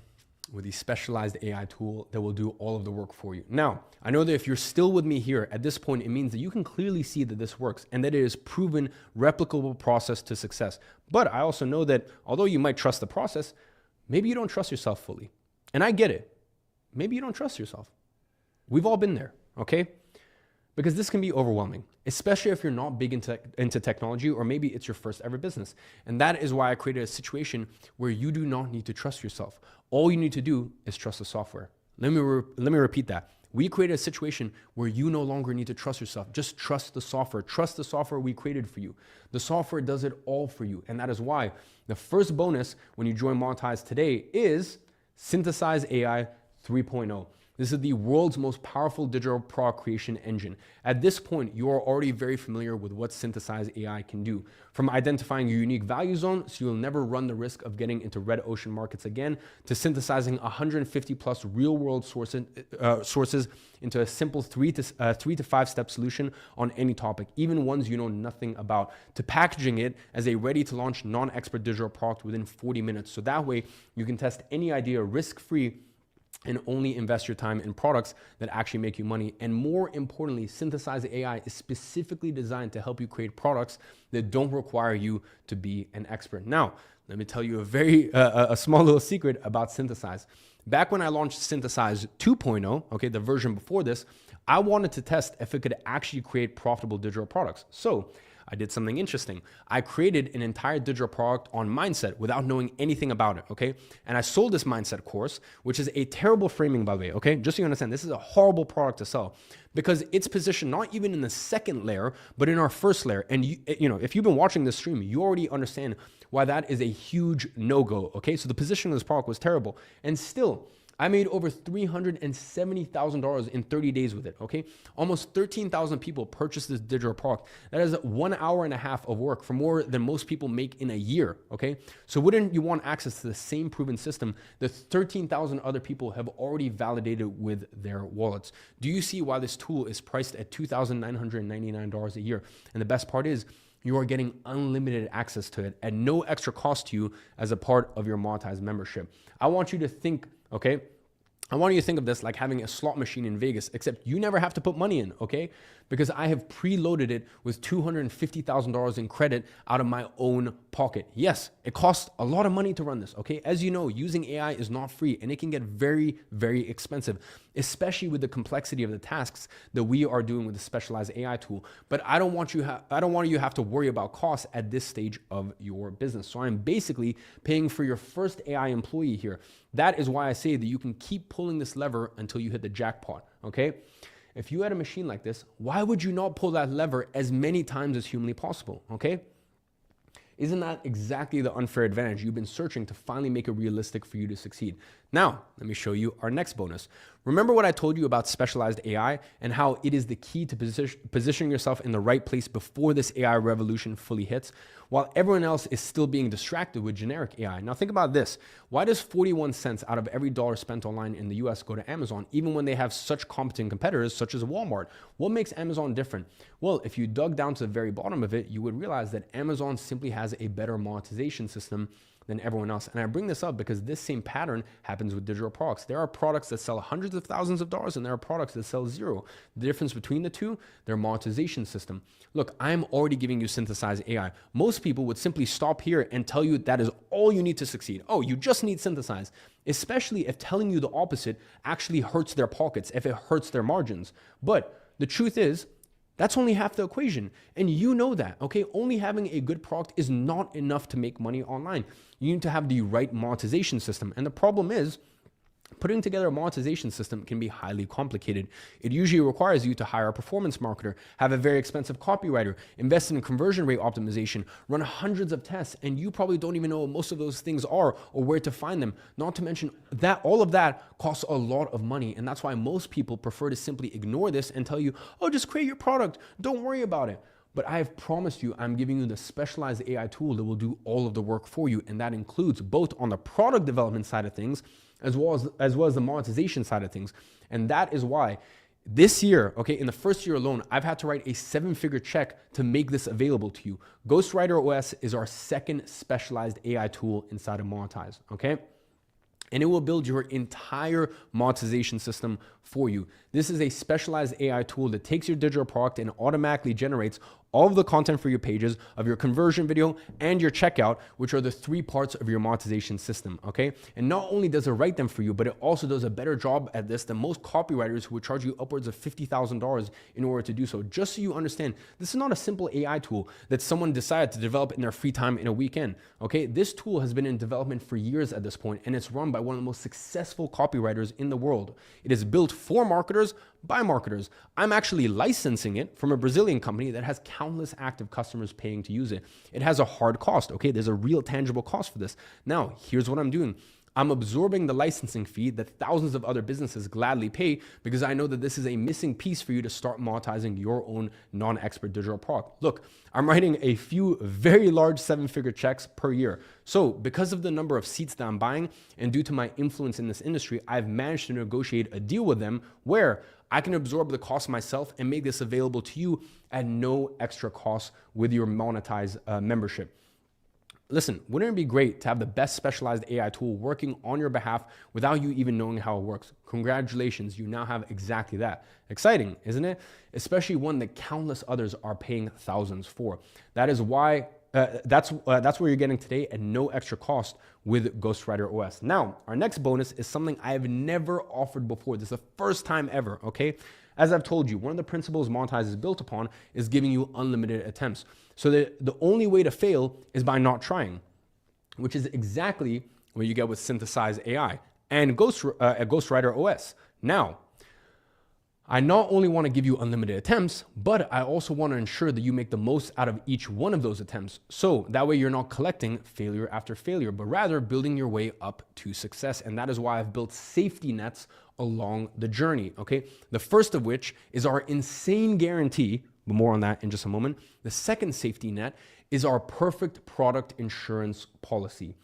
with the specialized AI tool that will do all of the work for you. Now, I know that if you're still with me here at this point, it means that you can clearly see that this works and that it is proven replicable process to success. But I also know that although you might trust the process, maybe you don't trust yourself fully. And I get it. Maybe you don't trust yourself. We've all been there, okay? Because this can be overwhelming, especially if you're not big into technology, or maybe it's your first ever business. And that is why I created a situation where you do not need to trust yourself. All you need to do is trust the software. Let me repeat that. We created a situation where you no longer need to trust yourself. Just trust the software. Trust the software we created for you. The software does it all for you. And that is why the first bonus when you join Monetize today is Synthesize AI 3.0. This is the world's most powerful digital product creation engine. At this point, you are already very familiar with what Synthesize AI can do. From identifying your unique value zone, so you'll never run the risk of getting into red ocean markets again, to synthesizing 150 plus real world sources into a simple 3 to 5 step solution on any topic, even ones you know nothing about, to packaging it as a ready to launch non-expert digital product within 40 minutes. So that way you can test any idea risk-free and only invest your time in products that actually make you money. And more importantly, Synthesize AI is specifically designed to help you create products that don't require you to be an expert. Now, let me tell you a small little secret about Synthesize. Back when I launched Synthesize 2.0, okay, the version before this, I wanted to test if it could actually create profitable digital products. So I did something interesting. I created an entire digital product on mindset without knowing anything about it, okay? And I sold this mindset course, which is a terrible framing, by the way, okay? Just so you understand, this is a horrible product to sell because it's positioned not even in the second layer, but in our first layer. And you know, if you've been watching this stream, you already understand why that is a huge no-go, okay? So the position of this product was terrible. And still, I made over $370,000 in 30 days with it, okay? Almost 13,000 people purchased this digital product. That is 1.5 hours of work for more than most people make in a year, okay? So wouldn't you want access to the same proven system that 13,000 other people have already validated with their wallets? Do you see why this tool is priced at $2,999 a year? And the best part is, you are getting unlimited access to it at no extra cost to you as a part of your monetized membership. I want you to think, okay? I want you to think of this like having a slot machine in Vegas, except you never have to put money in, okay? Because I have preloaded it with $250,000 in credit out of my own pocket. Yes, it costs a lot of money to run this, okay? As you know, using AI is not free and it can get very, very expensive, especially with the complexity of the tasks that we are doing with the specialized AI tool. But I don't want you to have to worry about costs at this stage of your business. So I'm basically paying for your first AI employee here. That is why I say that you can keep pulling this lever until you hit the jackpot, okay? If you had a machine like this, why would you not pull that lever as many times as humanly possible, okay? Isn't that exactly the unfair advantage you've been searching to finally make it realistic for you to succeed? Now, let me show you our next bonus. Remember what I told you about specialized AI and how it is the key to positioning yourself in the right place before this AI revolution fully hits, while everyone else is still being distracted with generic AI. Now think about this. Why does 41 cents out of every dollar spent online in the US go to Amazon, even when they have such competent competitors such as Walmart? What makes Amazon different? Well, if you dug down to the very bottom of it, you would realize that Amazon simply has a better monetization system than everyone else. And I bring this up because this same pattern happens with digital products. There are products that sell hundreds of thousands of dollars and there are products that sell zero. The difference between the two, their monetization system. Look, I'm already giving you Synthesize AI. Most people would simply stop here and tell you that is all you need to succeed. Oh, you just need Synthesize, especially if telling you the opposite actually hurts their pockets, if it hurts their margins. But the truth is, that's only half the equation. And you know that, okay? Only having a good product is not enough to make money online. You need to have the right monetization system. And the problem is, putting together a monetization system can be highly complicated. It usually requires you to hire a performance marketer, have a very expensive copywriter, invest in conversion rate optimization, run hundreds of tests, and you probably don't even know what most of those things are or where to find them. Not to mention that all of that costs a lot of money, and that's why most people prefer to simply ignore this and tell you, oh, just create your product, don't worry about it. But I have promised you, I'm giving you the specialized AI tool that will do all of the work for you, and that includes both on the product development side of things, as well as the monetization side of things. And that is why this year, okay, in the first year alone, I've had to write a 7-figure check to make this available to you. Ghostwriter OS is our second specialized AI tool inside of Monetize, okay? And it will build your entire monetization system for you. This is a specialized AI tool that takes your digital product and automatically generates all of the content for your pages, of your conversion video, and your checkout, which are the 3 parts of your monetization system, okay? And not only does it write them for you, but it also does a better job at this than most copywriters who would charge you upwards of $50,000 in order to do so. Just so you understand, this is not a simple AI tool that someone decided to develop in their free time in a weekend, okay? This tool has been in development for years at this point, and it's run by one of the most successful copywriters in the world. It is built for marketers, by marketers. I'm actually licensing it from a Brazilian company that has countless active customers paying to use it. It has a hard cost, okay? There's a real tangible cost for this. Now, here's what I'm doing. I'm absorbing the licensing fee that thousands of other businesses gladly pay because I know that this is a missing piece for you to start monetizing your own non-expert digital product. Look, I'm writing a few very large 7-figure checks per year. So because of the number of seats that I'm buying and due to my influence in this industry, I've managed to negotiate a deal with them where I can absorb the cost myself and make this available to you at no extra cost with your monetized membership. Listen, wouldn't it be great to have the best specialized AI tool working on your behalf without you even knowing how it works? Congratulations, you now have exactly that. Exciting, isn't it? Especially one that countless others are paying thousands for. That is why that's where you're getting today at no extra cost with Ghostwriter OS. Now, our next bonus is something I have never offered before. This is the first time ever, okay? As I've told you, one of the principles Monetize is built upon is giving you unlimited attempts. So the only way to fail is by not trying, which is exactly what you get with Synthesize AI and Ghostwriter OS. Now, I not only want to give you unlimited attempts, but I also want to ensure that you make the most out of each one of those attempts. So that way you're not collecting failure after failure, but rather building your way up to success. And that is why I've built safety nets along the journey, okay? The first of which is our insane guarantee, but more on that in just a moment. The second safety net is our perfect product insurance policy.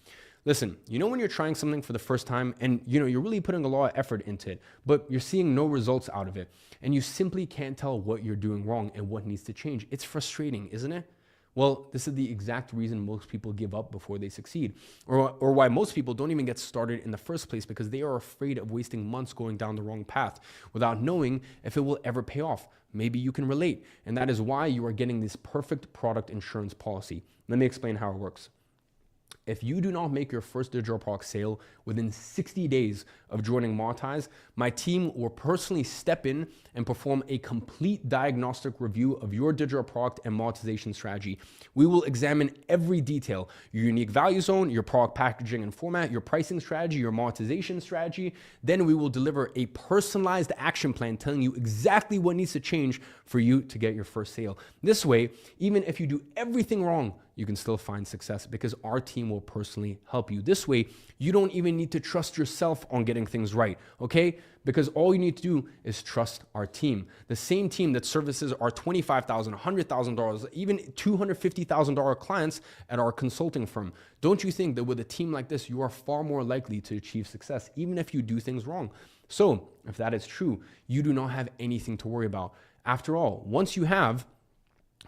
Listen, you know when you're trying something for the first time and you're really putting a lot of effort into it, but you're seeing no results out of it, and you simply can't tell what you're doing wrong and what needs to change. It's frustrating, isn't it? Well, this is the exact reason most people give up before they succeed, or why most people don't even get started in the first place, because they are afraid of wasting months going down the wrong path without knowing if it will ever pay off. Maybe you can relate, and that is why you are getting this perfect product insurance policy. Let me explain how it works. If you do not make your first digital product sale within 60 days of joining Monetize, my team will personally step in and perform a complete diagnostic review of your digital product and monetization strategy. We will examine every detail: your unique value zone, your product packaging and format, your pricing strategy, your monetization strategy. Then we will deliver a personalized action plan telling you exactly what needs to change for you to get your first sale. This way, even if you do everything wrong, you can still find success because our team will personally help you. This way, you don't even need to trust yourself on getting things right, okay? Because all you need to do is trust our team. The same team that services our $25,000, $100,000, even $250,000 clients at our consulting firm. Don't you think that with a team like this, you are far more likely to achieve success, even if you do things wrong? So if that is true, you do not have anything to worry about. After all, once you have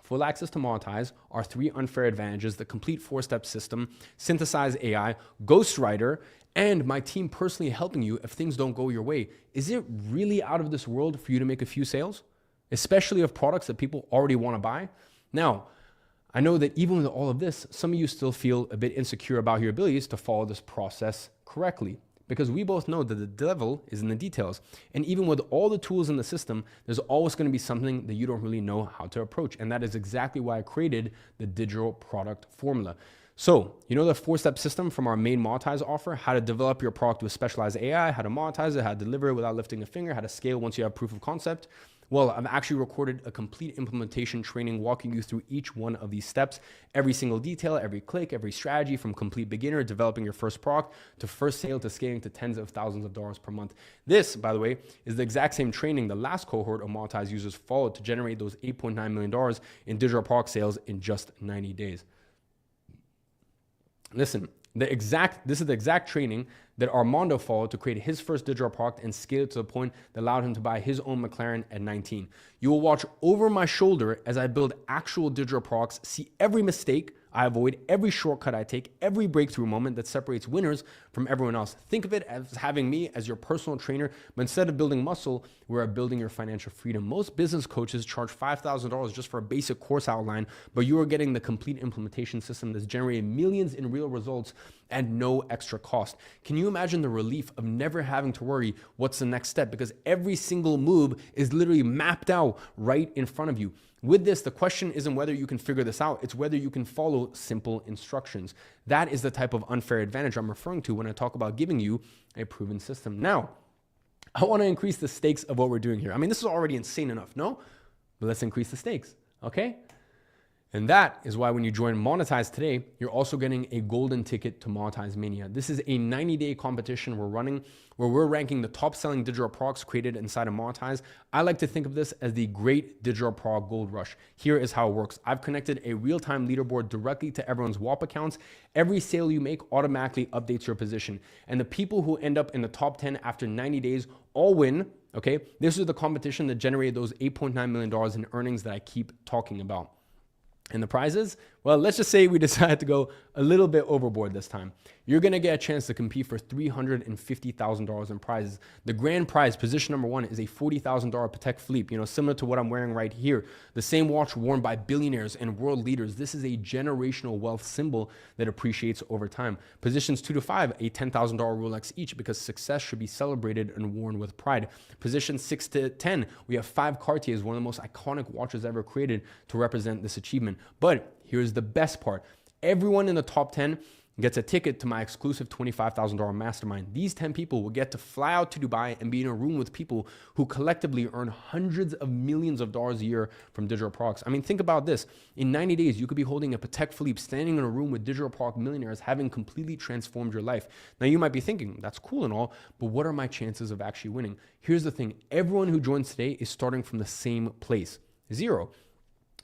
full access to Monetize, our 3 unfair advantages, the complete 4-step system, Synthesize AI, Ghostwriter, and my team personally helping you if things don't go your way, is it really out of this world for you to make a few sales, especially of products that people already want to buy? Now, I know that even with all of this, some of you still feel a bit insecure about your abilities to follow this process correctly, because we both know that the devil is in the details. And even with all the tools in the system, there's always going to be something that you don't really know how to approach. And that is exactly why I created the digital product formula. So, you know the 4-step system from our main Monetize offer: how to develop your product with specialized AI, how to monetize it, how to deliver it without lifting a finger, how to scale once you have proof of concept. Well, I've actually recorded a complete implementation training walking you through each one of these steps, every single detail, every click, every strategy, from complete beginner, developing your first product, to first sale, to scaling to tens of thousands of dollars per month. This, by the way, is the exact same training the last cohort of Monetize users followed to generate those $8.9 million in digital product sales in just 90 days. Listen, this is the exact training that Armando followed to create his first digital product and scale it to the point that allowed him to buy his own McLaren at 19. You will watch over my shoulder as I build actual digital products, see every mistake I avoid, every shortcut I take, every breakthrough moment that separates winners from everyone else. Think of it as having me as your personal trainer, but instead of building muscle, we're building your financial freedom. Most business coaches charge $5,000 just for a basic course outline, but you are getting the complete implementation system that's generating millions in real results at no extra cost. Can you imagine the relief of never having to worry what's the next step? Because every single move is literally mapped out right in front of you. With this, the question isn't whether you can figure this out, it's whether you can follow simple instructions. That is the type of unfair advantage I'm referring to when I talk about giving you a proven system. Now, I want to increase the stakes of what we're doing here. I mean, this is already insane enough, no? But let's increase the stakes, okay? And that is why when you join Monetize today, you're also getting a golden ticket to Monetize Mania. This is a 90-day competition we're running where we're ranking the top selling digital products created inside of Monetize. I like to think of this as the great digital product gold rush. Here is how it works. I've connected a real-time leaderboard directly to everyone's WAP accounts. Every sale you make automatically updates your position. And the people who end up in the top 10 after 90 days all win. Okay, this is the competition that generated those $8.9 million in earnings that I keep talking about. And the prizes? Well, let's just say we decide to go a little bit overboard this time. You're going to get a chance to compete for $350,000 in prizes. The grand prize, position number one, is a $40,000 Patek Philippe, similar to what I'm wearing right here. The same watch worn by billionaires and world leaders. This is a generational wealth symbol that appreciates over time. Positions 2 to 5, a $10,000 Rolex each, because success should be celebrated and worn with pride. Positions 6 to 10, we have 5 Cartiers, one of the most iconic watches ever created, to represent this achievement. But here's the best part. Everyone in the top 10 gets a ticket to my exclusive $25,000 mastermind. These 10 people will get to fly out to Dubai and be in a room with people who collectively earn hundreds of millions of dollars a year from digital products. I mean, think about this. In 90 days, you could be holding a Patek Philippe, standing in a room with digital product millionaires, having completely transformed your life. Now, you might be thinking, that's cool and all, but what are my chances of actually winning? Here's the thing. Everyone who joins today is starting from the same place, 0.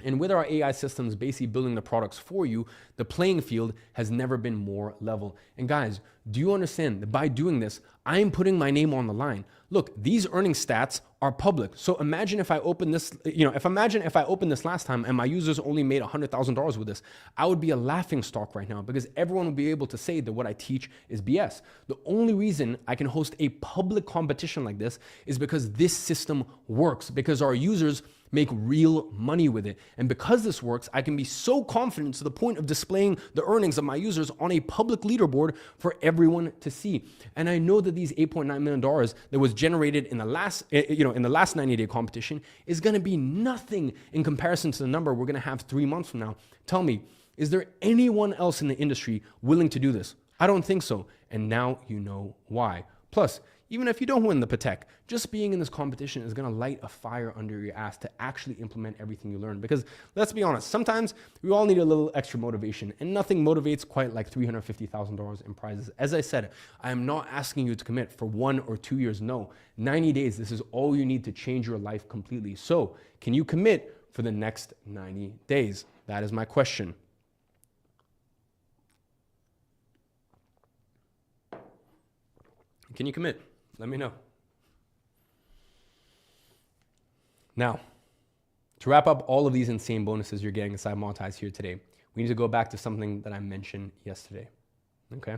And with our AI systems basically building the products for you, the playing field has never been more level. And guys, do you understand that by doing this, I am putting my name on the line? Look, these earnings stats are public. So imagine if I open this, if I opened this last time and my users only made $100,000 with this, I would be a laughing stock right now because everyone would be able to say that what I teach is BS. The only reason I can host a public competition like this is because this system works, because our users make real money with it. And because this works, I can be so confident to the point of displaying the earnings of my users on a public leaderboard for everyone to see. And I know that these $8.9 million that was generated in the last 90-day competition is going to be nothing in comparison to the number we're going to have 3 months from now. Tell me, is there anyone else in the industry willing to do this? I don't think so. And now you know why. Plus, even if you don't win the Patek, just being in this competition is going to light a fire under your ass to actually implement everything you learn. Because let's be honest, sometimes we all need a little extra motivation, and nothing motivates quite like $350,000 in prizes. As I said, I am not asking you to commit for 1 or 2 years. No, 90 days. This is all you need to change your life completely. So can you commit for the next 90 days? That is my question. Can you commit? Let me know. Now, to wrap up all of these insane bonuses you're getting inside Monetize here today, we need to go back to something that I mentioned yesterday, okay?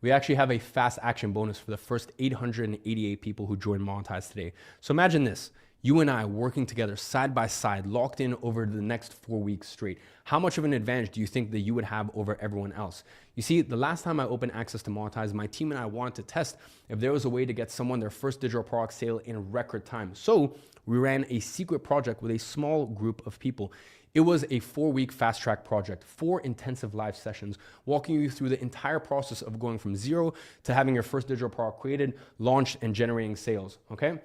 We actually have a fast action bonus for the first 888 people who join Monetize today. So imagine this. You and I working together side by side, locked in over the next 4 weeks straight. How much of an advantage do you think that you would have over everyone else? You see, the last time I opened access to Monetize, my team and I wanted to test if there was a way to get someone their first digital product sale in record time. So we ran a secret project with a small group of people. It was a 4-week fast track project, 4 intensive live sessions, walking you through the entire process of going from 0 to having your first digital product created, launched, and generating sales, okay?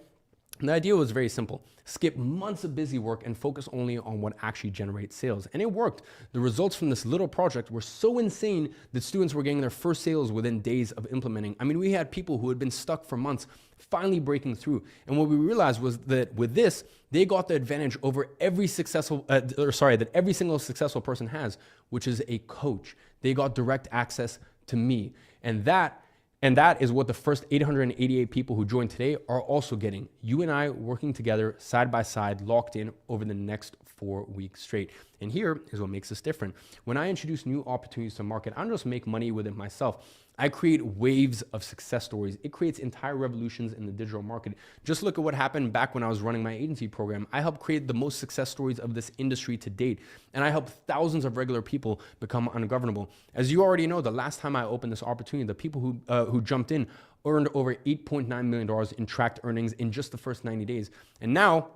And the idea was very simple. Skip months of busy work and focus only on what actually generates sales. And it worked. The results from this little project were so insane that students were getting their first sales within days of implementing. I mean, we had people who had been stuck for months finally breaking through. And what we realized was that with this, they got the advantage over that every single successful person has, which is a coach. They got direct access to me. And that is what the first 888 people who joined today are also getting. You and I working together side by side, locked in over the next 4 weeks straight. And here is what makes us different. When I introduce new opportunities to market, I don't just make money with it myself. I create waves of success stories. It creates entire revolutions in the digital market. Just look at what happened back when I was running my agency program. I helped create the most success stories of this industry to date. And I helped thousands of regular people become ungovernable. As you already know, the last time I opened this opportunity, the people who jumped in earned over $8.9 million in tracked earnings in just the first 90 days. And now,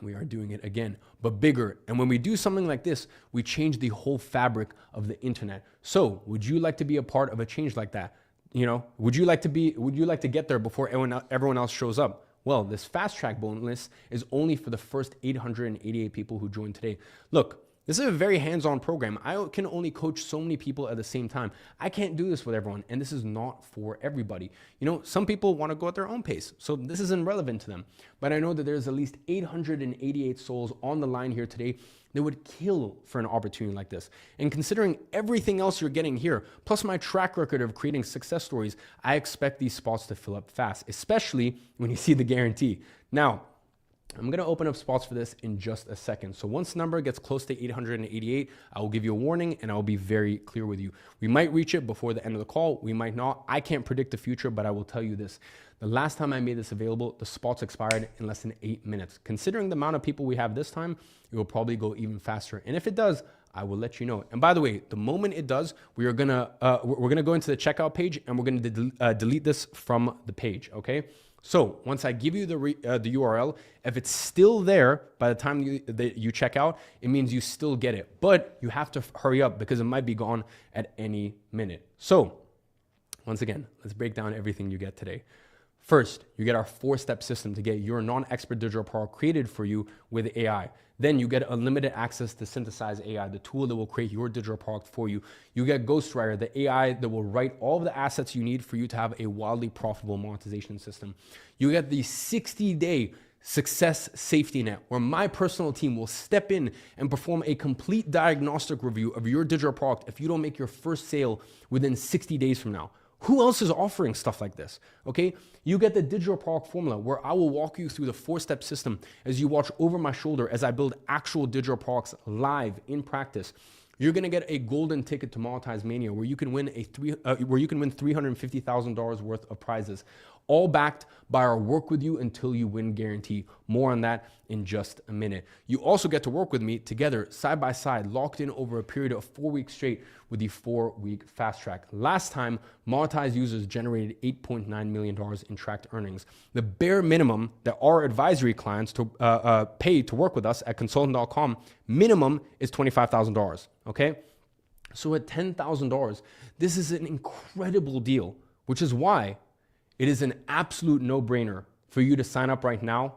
we are doing it again, but bigger. And when we do something like this, we change the whole fabric of the internet. So would you like to be a part of a change like that? Would you like to get there before everyone else shows up? Well, this fast track bonus is only for the first 888 people who joined today. Look, This is a very hands-on program. I can only coach so many people at the same time. I can't do this with everyone, and this is not for everybody. You know, some people want to go at their own pace, so this isn't relevant to them. But I know that there's at least 888 souls on the line here today that would kill for an opportunity like this. And considering everything else you're getting here, plus my track record of creating success stories, I expect these spots to fill up fast, especially when you see the guarantee. Now, I'm going to open up spots for this in just a second. So once the number gets close to 888, I will give you a warning and I will be very clear with you. We might reach it before the end of the call. We might not. I can't predict the future, but I will tell you this. The last time I made this available, the spots expired in less than 8 minutes. Considering the amount of people we have this time, it will probably go even faster. And if it does, I will let you know. And by the way, the moment it does, we're gonna go into the checkout page and we're gonna delete this from the page. Okay. So once I give you the URL, if it's still there by the time you check out, it means you still get it. But you have to hurry up because it might be gone at any minute. So once again, let's break down everything you get today. First, you get our 4-step system to get your non-expert digital product created for you with AI. Then you get unlimited access to Synthesize AI, the tool that will create your digital product for you. You get Ghostwriter, the AI that will write all of the assets you need for you to have a wildly profitable monetization system. You get the 60-day success safety net, where my personal team will step in and perform a complete diagnostic review of your digital product if you don't make your first sale within 60 days from now. Who else is offering stuff like this? Okay, you get the digital product formula where I will walk you through the 4-step system as you watch over my shoulder as I build actual digital products live in practice. You're gonna get a golden ticket to Monetize Mania where you can win $350,000 worth of prizes, all backed by our work with you until you win guarantee. More on that in just a minute. You also get to work with me together side by side, locked in over a period of 4 weeks straight with the 4-week fast track. Last time, Monetize users generated $8.9 million in tracked earnings. The bare minimum that our advisory clients to pay to work with us at consultant.com minimum is $25,000. Okay, so at $10,000, this is an incredible deal, which is why it is an absolute no-brainer for you to sign up right now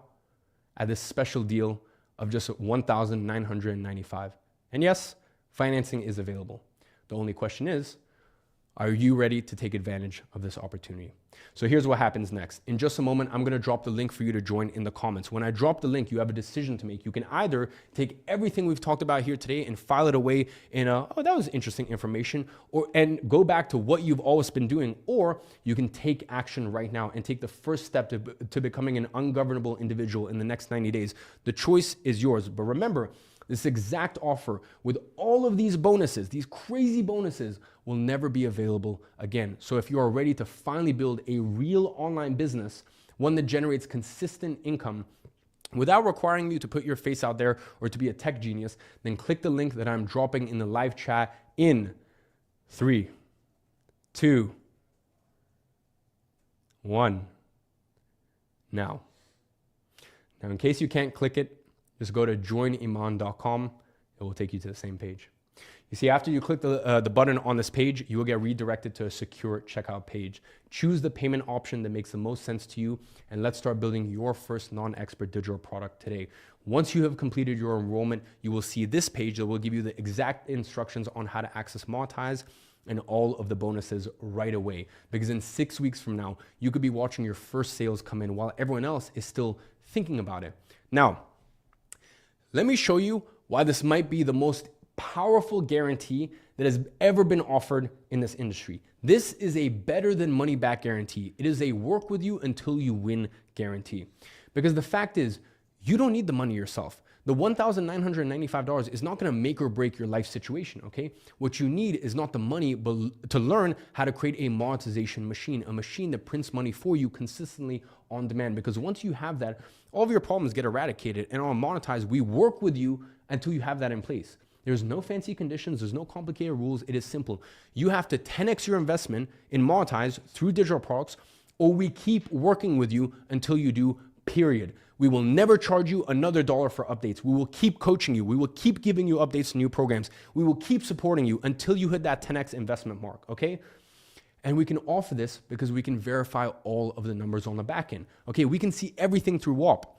at this special deal of just $1,995. And yes, financing is available. The only question is, are you ready to take advantage of this opportunity? So here's what happens next. In just a moment, I'm gonna drop the link for you to join in the comments. When I drop the link, you have a decision to make. You can either take everything we've talked about here today and file it away in a, oh, that was interesting information, and go back to what you've always been doing, or you can take action right now and take the first step to becoming an ungovernable individual in the next 90 days. The choice is yours. But remember, this exact offer with all of these bonuses, these crazy bonuses, will never be available again. So if you are ready to finally build a real online business, one that generates consistent income without requiring you to put your face out there or to be a tech genius, then click the link that I'm dropping in the live chat in 3, 2, 1. Now, in case you can't click it, just go to joiniman.com. It will take you to the same page. You see, after you click the button on this page, you will get redirected to a secure checkout page. Choose the payment option that makes the most sense to you, and let's start building your first non-expert digital product today. Once you have completed your enrollment, you will see this page that will give you the exact instructions on how to access Monetize and all of the bonuses right away. Because in 6 weeks from now, you could be watching your first sales come in while everyone else is still thinking about it. Now, let me show you why this might be the most powerful guarantee that has ever been offered in this industry. This is a better than money back guarantee. It is a work with you until you win guarantee. Because the fact is, you don't need the money yourself. The $1,995 is not gonna make or break your life situation, okay? What you need is not the money, but to learn how to create a monetization machine, a machine that prints money for you consistently on demand. Because once you have that, all of your problems get eradicated. And on Monetize, we work with you until you have that in place. There's no fancy conditions. There's no complicated rules. It is simple. You have to 10x your investment in Monetize through digital products, or we keep working with you until you do, period. We will never charge you another dollar for updates. We will keep coaching you. We will keep giving you updates to new programs. We will keep supporting you until you hit that 10x investment mark, okay? And we can offer this because we can verify all of the numbers on the back end. Okay, we can see everything through WAP.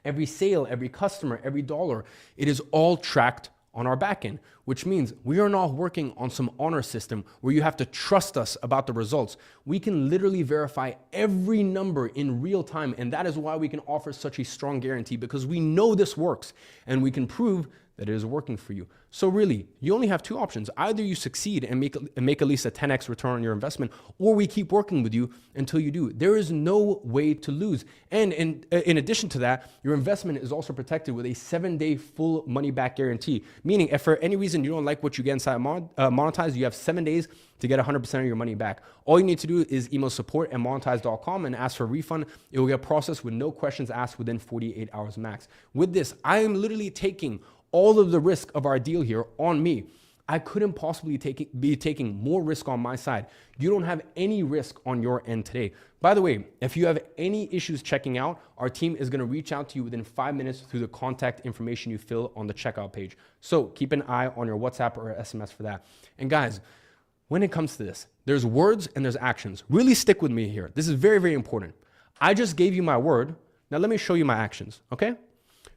Every sale, every customer, every dollar, it is all tracked on our back end, which means we are not working on some honor system where you have to trust us about the results. We can literally verify every number in real time, and that is why we can offer such a strong guarantee, because we know this works and we can prove that it is working for you. So really, you only have two options. Either you succeed and make at least a 10x return on your investment, or we keep working with you until you do. There is no way to lose. And in addition to that, your investment is also protected with a 7-day full money back guarantee. Meaning, if for any reason you don't like what you get inside Monetize, you have 7 days to get 100% of your money back. All you need to do is email support@monetize.com and ask for a refund. It will get processed with no questions asked within 48 hours max. With this, I am literally taking all of the risk of our deal here on me. I couldn't possibly be taking more risk on my side. You don't have any risk on your end today. By the way, if you have any issues checking out, our team is gonna reach out to you within 5 minutes through the contact information you fill on the checkout page. So keep an eye on your WhatsApp or SMS for that. And guys, when it comes to this, there's words and there's actions. Really stick with me here. This is very, very important. I just gave you my word. Now let me show you my actions, okay?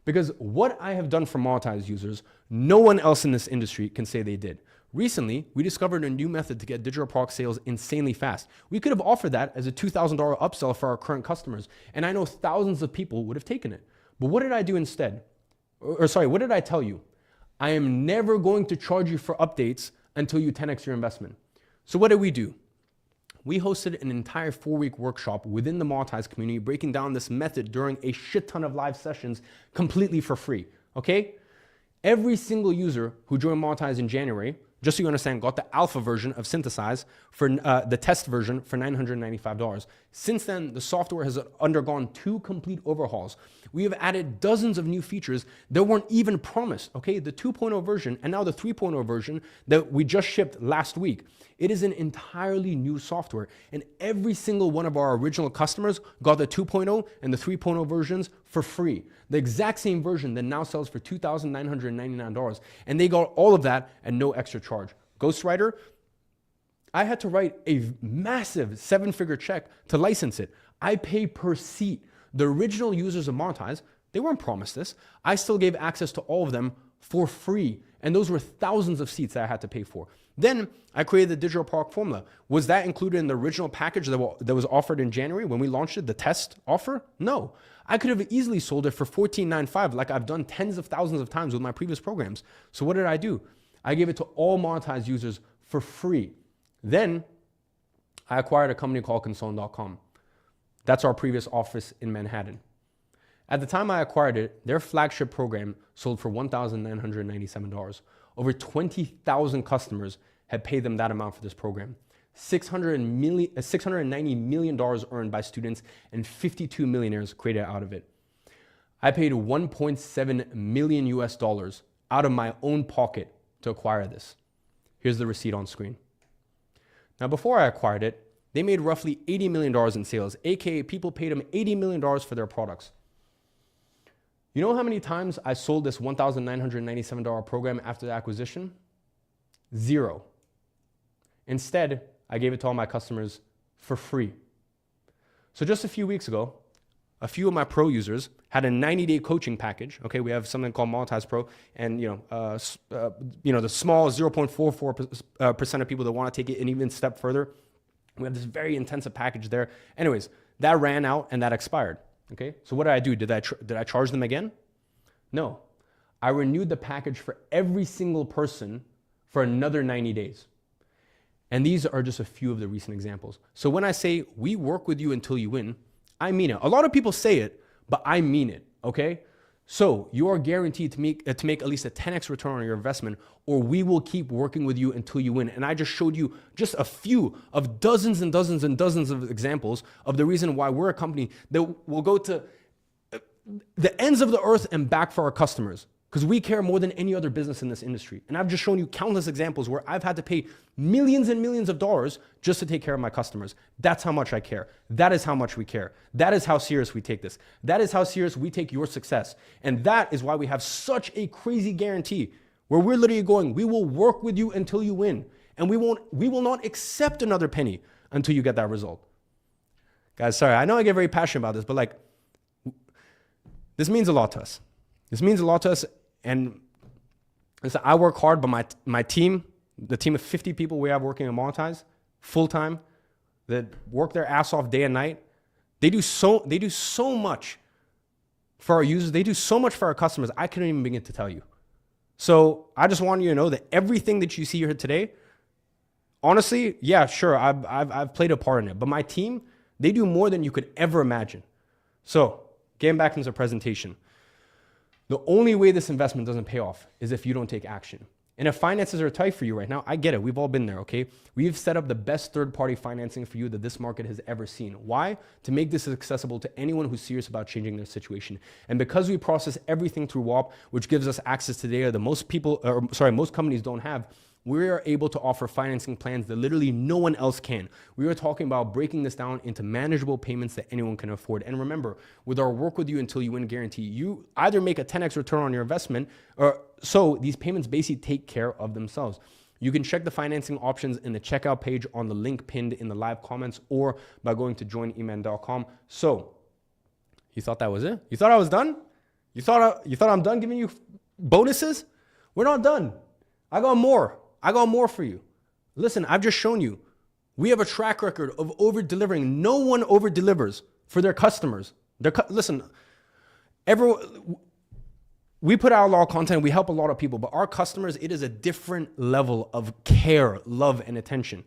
Because what I have done for Monetize users, no one else in this industry can say they did. Recently, we discovered a new method to get digital product sales insanely fast. We could have offered that as a $2,000 upsell for our current customers, and I know thousands of people would have taken it. But what did I do instead? What did I tell you? I am never going to charge you for updates until you 10x your investment. So what did we do? We hosted an entire 4-week workshop within the Monetize community, breaking down this method during a shit ton of live sessions completely for free, okay? Every single user who joined Monetize in January, just so you understand, got the alpha version of Synthesize for the test version for $995. Since then, the software has undergone 2 complete overhauls. We have added dozens of new features that weren't even promised, okay? The 2.0 version and now the 3.0 version that we just shipped last week. It is an entirely new software, and every single one of our original customers got the 2.0 and the 3.0 versions for free. The exact same version that now sells for $2,999, and they got all of that at no extra charge. Ghostwriter, I had to write a massive 7-figure check to license it. I pay per seat. The original users of Monetize, they weren't promised this. I still gave access to all of them for free, and those were thousands of seats that I had to pay for. Then I created the digital product formula. Was that included in the original package that was offered in January when we launched it, the test offer? No. I could have easily sold it for $14.95 like I've done tens of thousands of times with my previous programs. So what did I do? I gave it to all Monetize users for free. Then I acquired a company called Consultant.com. That's our previous office in Manhattan. At the time I acquired it, their flagship program sold for $1,997. Over 20,000 customers had paid them that amount for this program. $690 million earned by students and 52 millionaires created out of it. I paid $1.7 million US out of my own pocket to acquire this. Here's the receipt on screen. Now, before I acquired it, they made roughly $80 million in sales, aka people paid them $80 million for their products. You know how many times I sold this $1,997 program after the acquisition? 0. Instead, I gave it to all my customers for free. So just a few weeks ago, a few of my pro users had a 90-day coaching package. Okay, we have something called Monetize Pro, and the small 0.44% of people that want to take it an even step further. We have this very intensive package there. Anyways, that ran out and that expired. Okay, so what did I do? Did I charge them again? No. I renewed the package for every single person for another 90 days. And these are just a few of the recent examples. So when I say we work with you until you win, I mean it. A lot of people say it, but I mean it, okay? So you are guaranteed to make at least a 10x return on your investment, or we will keep working with you until you win. And I just showed you just a few of dozens and dozens and dozens of examples of the reason why we're a company that will go to the ends of the earth and back for our customers, because we care more than any other business in this industry. And I've just shown you countless examples where I've had to pay millions and millions of dollars just to take care of my customers. That's how much I care. That is how much we care. That is how serious we take this. That is how serious we take your success. And that is why we have such a crazy guarantee where we're literally going, we will work with you until you win. And we will not accept another penny until you get that result. Guys, sorry, I know I get very passionate about this, but this means a lot to us. This means a lot to us, and Listen, I work hard, but my team, the team of 50 people we have working at Monetize, full time, that work their ass off day and night, they do so much for our users. They do so much for our customers. I couldn't even begin to tell you. So I just want you to know that everything that you see here today, honestly, yeah, sure, I've played a part in it, but my team, they do more than you could ever imagine. So getting back into the presentation, the only way this investment doesn't pay off is if you don't take action. And if finances are tight for you right now, I get it. We've all been there, okay? We've set up the best third-party financing for you that this market has ever seen. Why? To make this accessible to anyone who's serious about changing their situation. And because we process everything through WAP, which gives us access to data that most companies don't have, we are able to offer financing plans that literally no one else can. We are talking about breaking this down into manageable payments that anyone can afford. And remember, with our work with you until you win guarantee, you either make a 10x return on your investment, or so these payments basically take care of themselves. You can check the financing options in the checkout page on the link pinned in the live comments or by going to joineman.com. So, you thought that was it? You thought I was done? You thought I'm done giving you bonuses? We're not done. I got more. I got more for you. Listen, I've just shown you. We have a track record of over-delivering. No one over-delivers for their customers. Listen, we put out a lot of content. We help a lot of people. But our customers, it is a different level of care, love, and attention.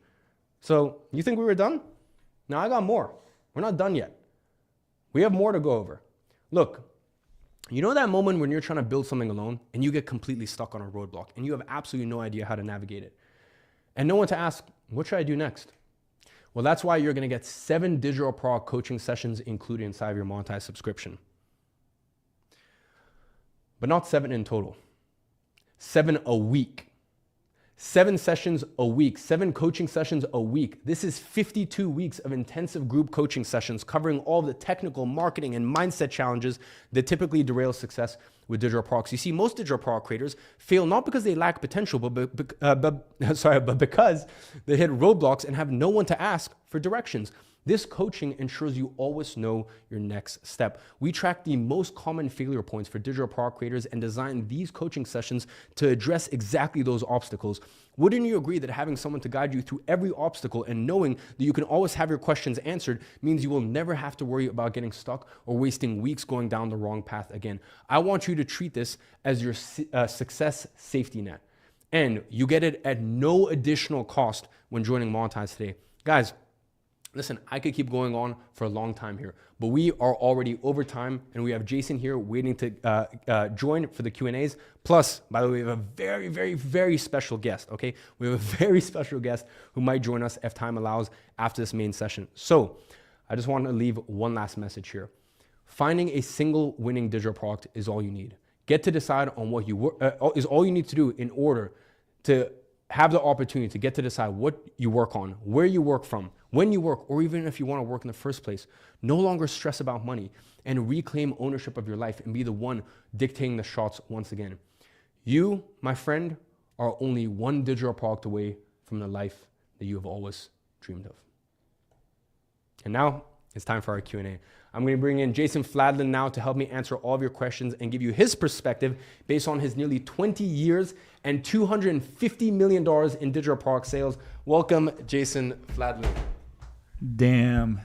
So you think we were done? No, I got more. We're not done yet. We have more to go over. Look, you know that moment when you're trying to build something alone and you get completely stuck on a roadblock and you have absolutely no idea how to navigate it and no one to ask, what should I do next? Well, that's why you're going to get 7 Digital Pro coaching sessions included inside of your Monetize subscription. But not 7 in total. 7 a week. 7 sessions a week, 7 coaching sessions a week. This is 52 weeks of intensive group coaching sessions covering all the technical, marketing, and mindset challenges that typically derail success with digital products. You see, most digital product creators fail not because they lack potential, but because they hit roadblocks and have no one to ask for directions. This coaching ensures you always know your next step. We track the most common failure points for digital product creators and design these coaching sessions to address exactly those obstacles. Wouldn't you agree that having someone to guide you through every obstacle and knowing that you can always have your questions answered means you will never have to worry about getting stuck or wasting weeks going down the wrong path again? I want you to treat this as your success safety net. And you get it at no additional cost when joining Monetize today. Guys, listen, I could keep going on for a long time here, but we are already over time and we have Jason here waiting to join for the Q&As. Plus, by the way, we have a very, very, very special guest, okay? We have a very special guest who might join us if time allows after this main session. So I just want to leave one last message here. Finding a single winning digital product is all you need. Get to decide on what is all you need to do in order to have the opportunity to get to decide what you work on, where you work from, when you work, or even if you want to work in the first place. No longer stress about money and reclaim ownership of your life and be the one dictating the shots once again. You, my friend, are only one digital product away from the life that you have always dreamed of. And now it's time for our Q&A. I'm going to bring in Jason Fladlien now to help me answer all of your questions and give you his perspective based on his nearly 20 years and $250 million in digital product sales. Welcome, Jason Fladlien. Damn.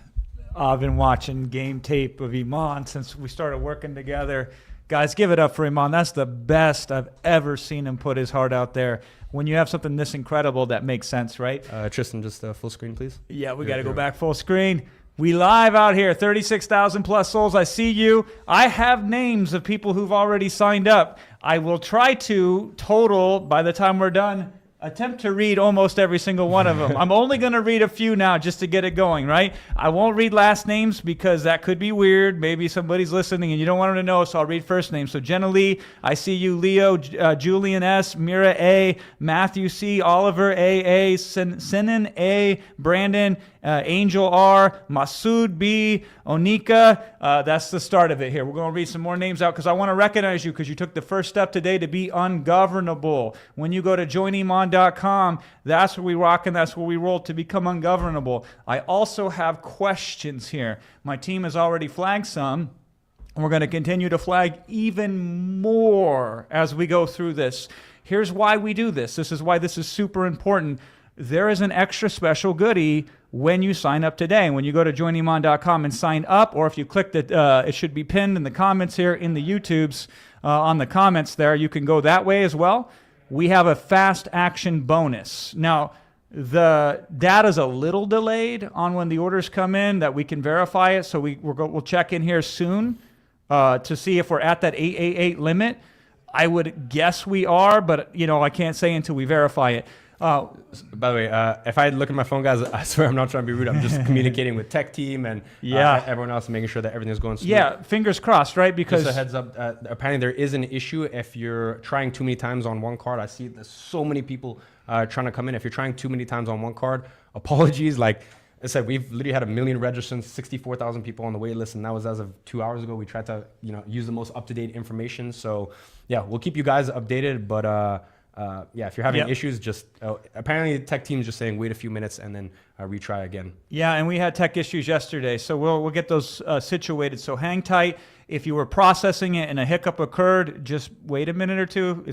I've been watching game tape of Iman since we started working together. Guys, give it up for Iman. That's the best I've ever seen him put his heart out there. When you have something this incredible, that makes sense, right? Tristan, just full screen, please. Yeah, we got to go back full screen. We live out here, 36,000 plus souls. I see you. I have names of people who've already signed up. I will try to total, by the time we're done, attempt to read almost every single one of them. I'm only going to read a few now just to get it going, right? I won't read last names because that could be weird. Maybe somebody's listening and you don't want them to know, so I'll read first names. So Jenna Lee, I see you. Leo, Julian S, Mira A, Matthew C, Oliver A, Sinan A, Brandon, Angel R, Masood B, Onika. That's the start of it here. We're going to read some more names out because I want to recognize you because you took the first step today to be ungovernable. When you go to joineman.com, that's where we rock and that's where we roll to become ungovernable. I also have questions here. My team has already flagged some. And we're going to continue to flag even more as we go through this. Here's why we do this. This is why this is super important. There is an extra special goodie when you sign up today. When you go to joiniman.com and sign up, or if you click that, it should be pinned in the comments here in the YouTubes, on the comments there. You can go that way as well. We have a fast action bonus. Now, the data's a little delayed on when the orders come in that we can verify it. So we'll check in here soon to see if we're at that 888 limit. I would guess we are, but I can't say until we verify it. By the way, if I look at my phone, guys, I swear I'm not trying to be rude. I'm just communicating with tech team and everyone else, making sure that everything's going smooth. Yeah, fingers crossed, right? Because just a heads up, apparently there is an issue if you're trying too many times on one card. I see there's so many people trying to come in. If you're trying too many times on one card, apologies. Like I said, we've literally had 1 million registrants, 64,000 people on the wait list, and that was as of 2 hours ago. We tried to use the most up-to-date information. So yeah, we'll keep you guys updated, but if you're having issues, just apparently the tech team is just saying wait a few minutes and then retry again. Yeah, and we had tech issues yesterday, so we'll get those situated. So hang tight. If you were processing it and a hiccup occurred, just wait a minute or two.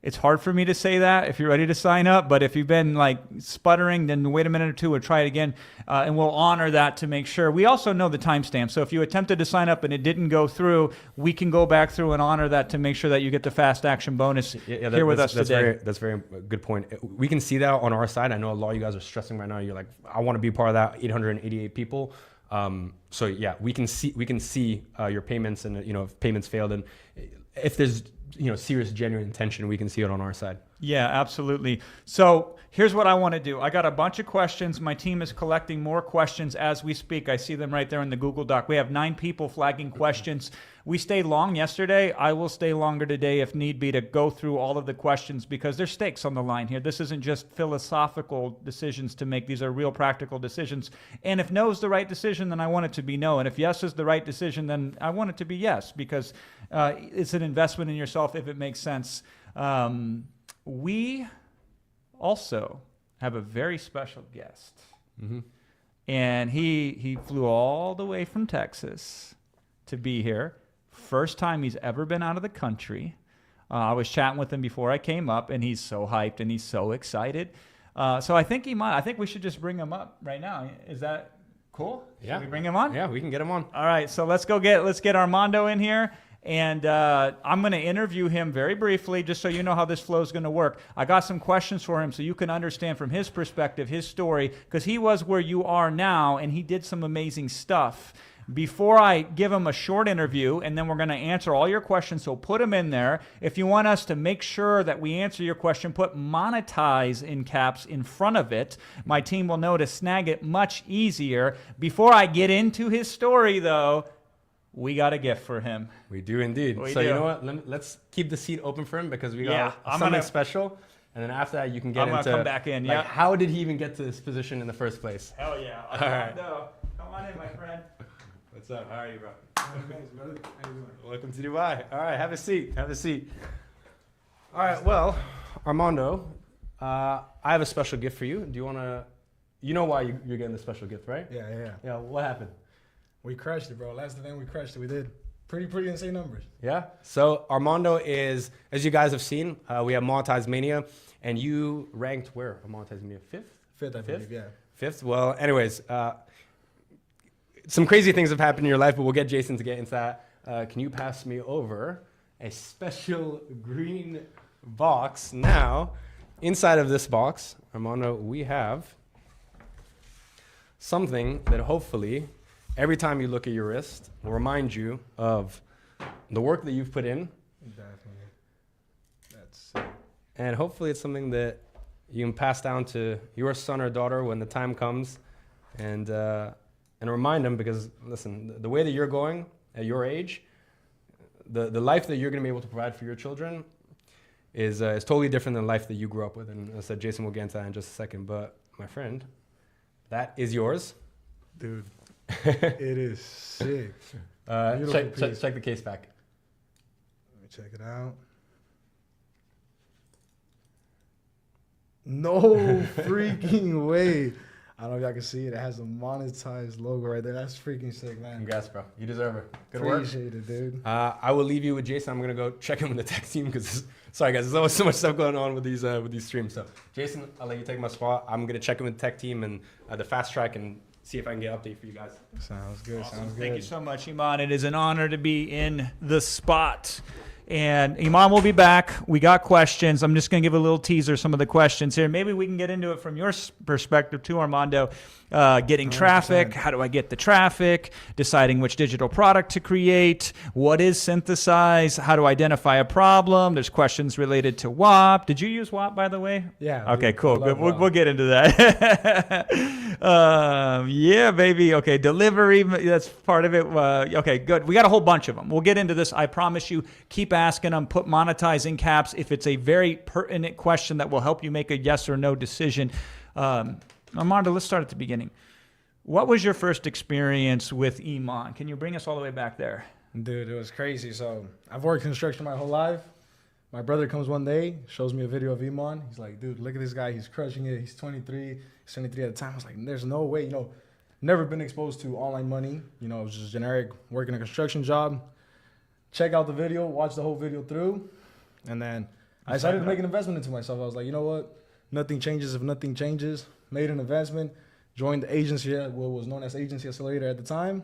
It's hard for me to say that if you're ready to sign up, but if you've been like sputtering, then wait a minute or two, we'll try it again, and we'll honor that to make sure. We also know the timestamp, so if you attempted to sign up and it didn't go through, we can go back through and honor that to make sure that you get the fast action bonus here with us today. That's very good point. We can see that on our side. I know a lot of you guys are stressing right now. You're like, I want to be part of that 888 people. So yeah, we can see your payments, and if payments failed, and if there's serious, genuine intention, we can see it on our side. Yeah, absolutely. So here's what I want to do. I got a bunch of questions. My team is collecting more questions as we speak. I see them right there in the Google Doc. We have 9 people flagging questions. We stayed long yesterday. I will stay longer today if need be to go through all of the questions because there's stakes on the line here. This isn't just philosophical decisions to make. These are real practical decisions. And if no is the right decision, then I want it to be no. And if yes is the right decision, then I want it to be yes because it's an investment in yourself if it makes sense. We also have a very special guest. Mm-hmm. And he flew all the way from Texas to be here. First time he's ever been out of the country. I was chatting with him before I came up, and he's so hyped and he's so excited. So I think we should just bring him up right now. Is that cool? Yeah. Should we bring him on? Yeah, we can get him on. All right, so let's get Armando in here. And I'm going to interview him very briefly just so you know how this flow is going to work. I got some questions for him so you can understand from his perspective, his story, because he was where you are now, and he did some amazing stuff. Before I give him a short interview, and then we're going to answer all your questions, so put them in there. If you want us to make sure that we answer your question, put monetize in caps in front of it. My team will know to snag it much easier. Before I get into his story, though, we got a gift for him. We do indeed. We so do. You know what? Let's keep the seat open for him because we got something special. And then after that, you can get into... I'm going to come back in, like, how did he even get to this position in the first place? Hell yeah. All right. Come on in, my friend. What's up? How are you, bro? Thanks, brother. How you doing? Welcome to Dubai. All right, have a seat. Have a seat. All right, well, Armando, I have a special gift for you. Do you want to... You know why you're getting the special gift, right? Yeah. Yeah, what happened? We crushed it, bro. Last event we crushed it. We did pretty insane numbers. Yeah. So Armando is, as you guys have seen, we have Monetize Mania, and you ranked where on Monetize Mania? Fifth, I believe, yeah. Fifth. Well, anyways, some crazy things have happened in your life, but we'll get Jason to get into that. Can you pass me over a special green box? Now, inside of this box, Armando, we have something that hopefully every time you look at your wrist, will remind you of the work that you've put in. Definitely. That's sick. And hopefully it's something that you can pass down to your son or daughter when the time comes and remind them because, listen, the way that you're going at your age, the life that you're going to be able to provide for your children is totally different than the life that you grew up with. And as I said, Jason will get into that in just a second. But, my friend, that is yours. Dude. It is sick. Check the case back. Let me check it out. No freaking way. I don't know if y'all can see it. It has a monetized logo right there. That's freaking sick, man. Congrats, bro. You deserve it. Good work. Appreciate it, dude. I will leave you with Jason. I'm gonna go check in with the tech team because, sorry guys, there's always so much stuff going on with these streams. So, Jason, I'll let you take my spot. I'm gonna check in with the tech team and the fast track and see if I can get an update for you guys. Sounds good. Sounds good. Thank you so much, Iman. It is an honor to be in the spot. And Iman will be back. We got questions. I'm just going to give a little teaser, some of the questions here. Maybe we can get into it from your perspective too, Armando. Getting 100%. traffic. How do I get the traffic? Deciding which digital product to create. What is Synthesize? How to identify a problem? There's questions related to WAP. Did you use WAP, by the way? Yeah. Okay, dude, cool. I love Good. We'll WAP. get into that. Yeah, baby. Okay, delivery. That's part of it. Okay, good. We got a whole bunch of them. We'll get into this. I promise you. Keep asking them. Put monetizing caps if it's a very pertinent question that will help you make a yes or no decision. Armando, let's start at the beginning. What was your first experience with Iman? Can you bring us all the way back there? Dude, it was crazy. So I've worked construction my whole life. My brother comes one day, shows me a video of Iman. He's like, dude, look at this guy. He's crushing it. He's 23. He's 23 at the time. I was like, there's no way. You know, never been exposed to online money. You know, it was just generic working a construction job. Check out the video, watch the whole video through. And then I decided to make an investment into myself. I was like, you know what? Nothing changes if nothing changes. Made an investment, joined the agency, what was known as Agency Accelerator at the time.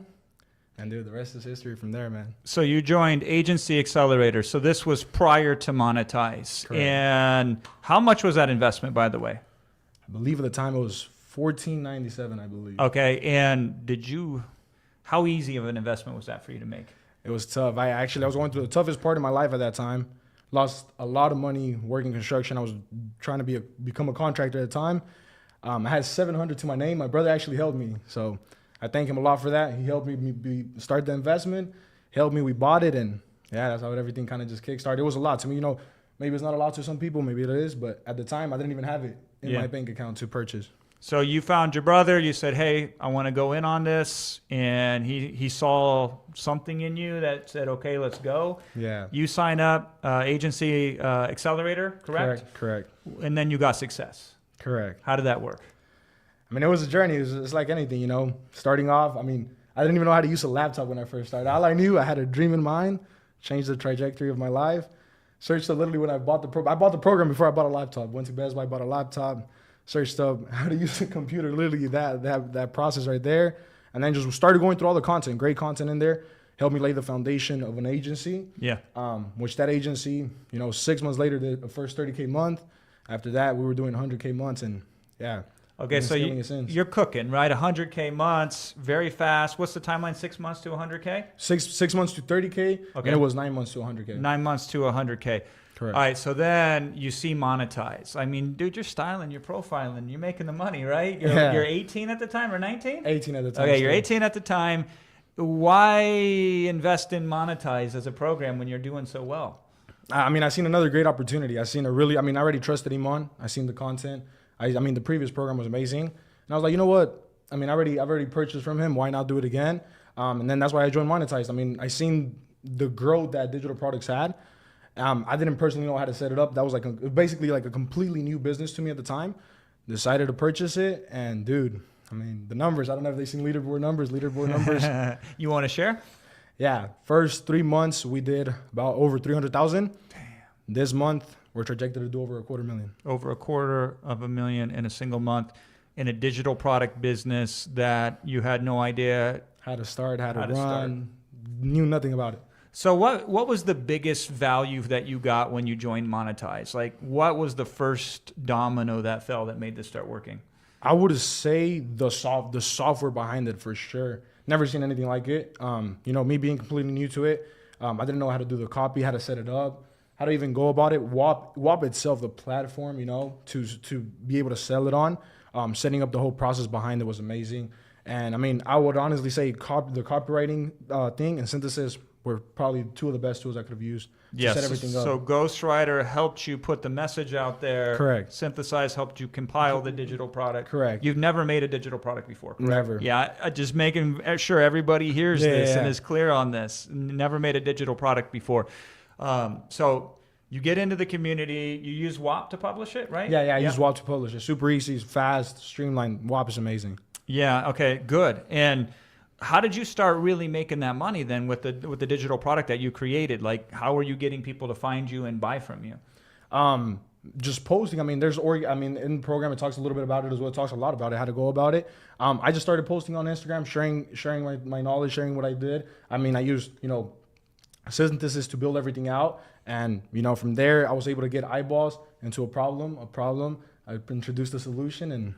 And dude, the rest is history from there, man. So you joined Agency Accelerator. So this was prior to Monetize. Correct. And how much was that investment, by the way? I believe at the time it was $14.97, I believe. Okay. And how easy of an investment was that for you to make? It was tough. I was going through the toughest part of my life at that time. Lost a lot of money working construction. I was trying to become a contractor at the time. I had $700 to my name. My brother actually helped me. So I thank him a lot for that. He helped me start the investment, helped me. We bought it. And yeah, that's how everything kind of just kickstarted. It was a lot to me. You know, maybe it's not a lot to some people. Maybe it is. But at the time, I didn't even have it in my bank account to purchase. So you found your brother, you said, hey, I want to go in on this. And he saw something in you that said, okay, let's go. Yeah. You sign up, Agency Accelerator, correct? Correct. And then you got success. Correct. How did that work? I mean, it was a journey. It's like anything, you know, starting off. I mean, I didn't even know how to use a laptop when I first started. All I knew, I had a dream in mind, changed the trajectory of my life. Searched up literally when I bought the program before I bought a laptop. Went to Best Buy, bought a laptop, searched up how to use a computer, literally that process right there. And then just started going through all the content, great content in there. Helped me lay the foundation of an agency. Yeah. Which that agency, you know, 6 months later, the first 30K month. After that, we were doing 100K months, and yeah. Okay, so you're cooking, right? 100K months, very fast. What's the timeline? 6 months to 100K? Six months to 30K, Okay. and it was 9 months to 100K. 9 months to 100K. Correct. All right, so then you see Monetize. I mean, dude, you're styling, you're profiling, you're making the money, right? You're 18 at the time or 19? 18 at the time. Okay, you're still. 18 at the time. Why invest in Monetize as a program when you're doing so well? I mean, I seen another great opportunity. I already trusted Iman. I seen the content. I mean, the previous program was amazing. And I was like, you know what? I mean, I've already purchased from him. Why not do it again? And then that's why I joined Monetize. I mean, I seen the growth that digital products had. I didn't personally know how to set it up. That was basically like a completely new business to me at the time. Decided to purchase it. And dude, I mean, the numbers, I don't know if they've seen leaderboard numbers. You want to share? Yeah, first 3 months we did about over 300,000. Damn. This month we're projected to do over $250,000. Over $250,000 in a single month in a digital product business that you had no idea How to start, how to run, knew nothing about it. So what was the biggest value that you got when you joined Monetize? Like, what was the first domino that fell that made this start working? I would say the software behind it for sure. Never seen anything like it. You know, me being completely new to it, I didn't know how to do the copy, how to set it up, how to even go about it. WAP itself, the platform, you know, to be able to sell it on, setting up the whole process behind it was amazing. And I mean, I would honestly say the copywriting thing and synthesis were probably two of the best tools I could have used to set everything up. So Ghostwriter helped you put the message out there. Correct. Synthesize helped you compile the digital product. Correct. You've never made a digital product before. Correct? Never. Yeah, just making sure everybody hears this and Yeah. is clear on this. Never made a digital product before. So You get into the community. You use WAP to publish it, right? Yeah, I use WAP to publish it. Super easy, fast, streamlined. WAP is amazing. Yeah. Okay. Good. And how did you start really making that money then with the digital product that you created? Like, how are you getting people to find you and buy from you? Just posting. I mean, in the program it talks a little bit about it as well. It talks a lot about it, how to go about it. I just started posting on Instagram, sharing my knowledge, sharing what I did. I mean, I used, synthesis to build everything out. And, from there I was able to get eyeballs into a problem. I introduced a solution and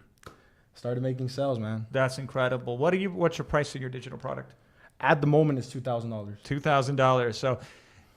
started making sales, man. That's incredible. What's your price of your digital product? At the moment it's $2,000. $2,000. So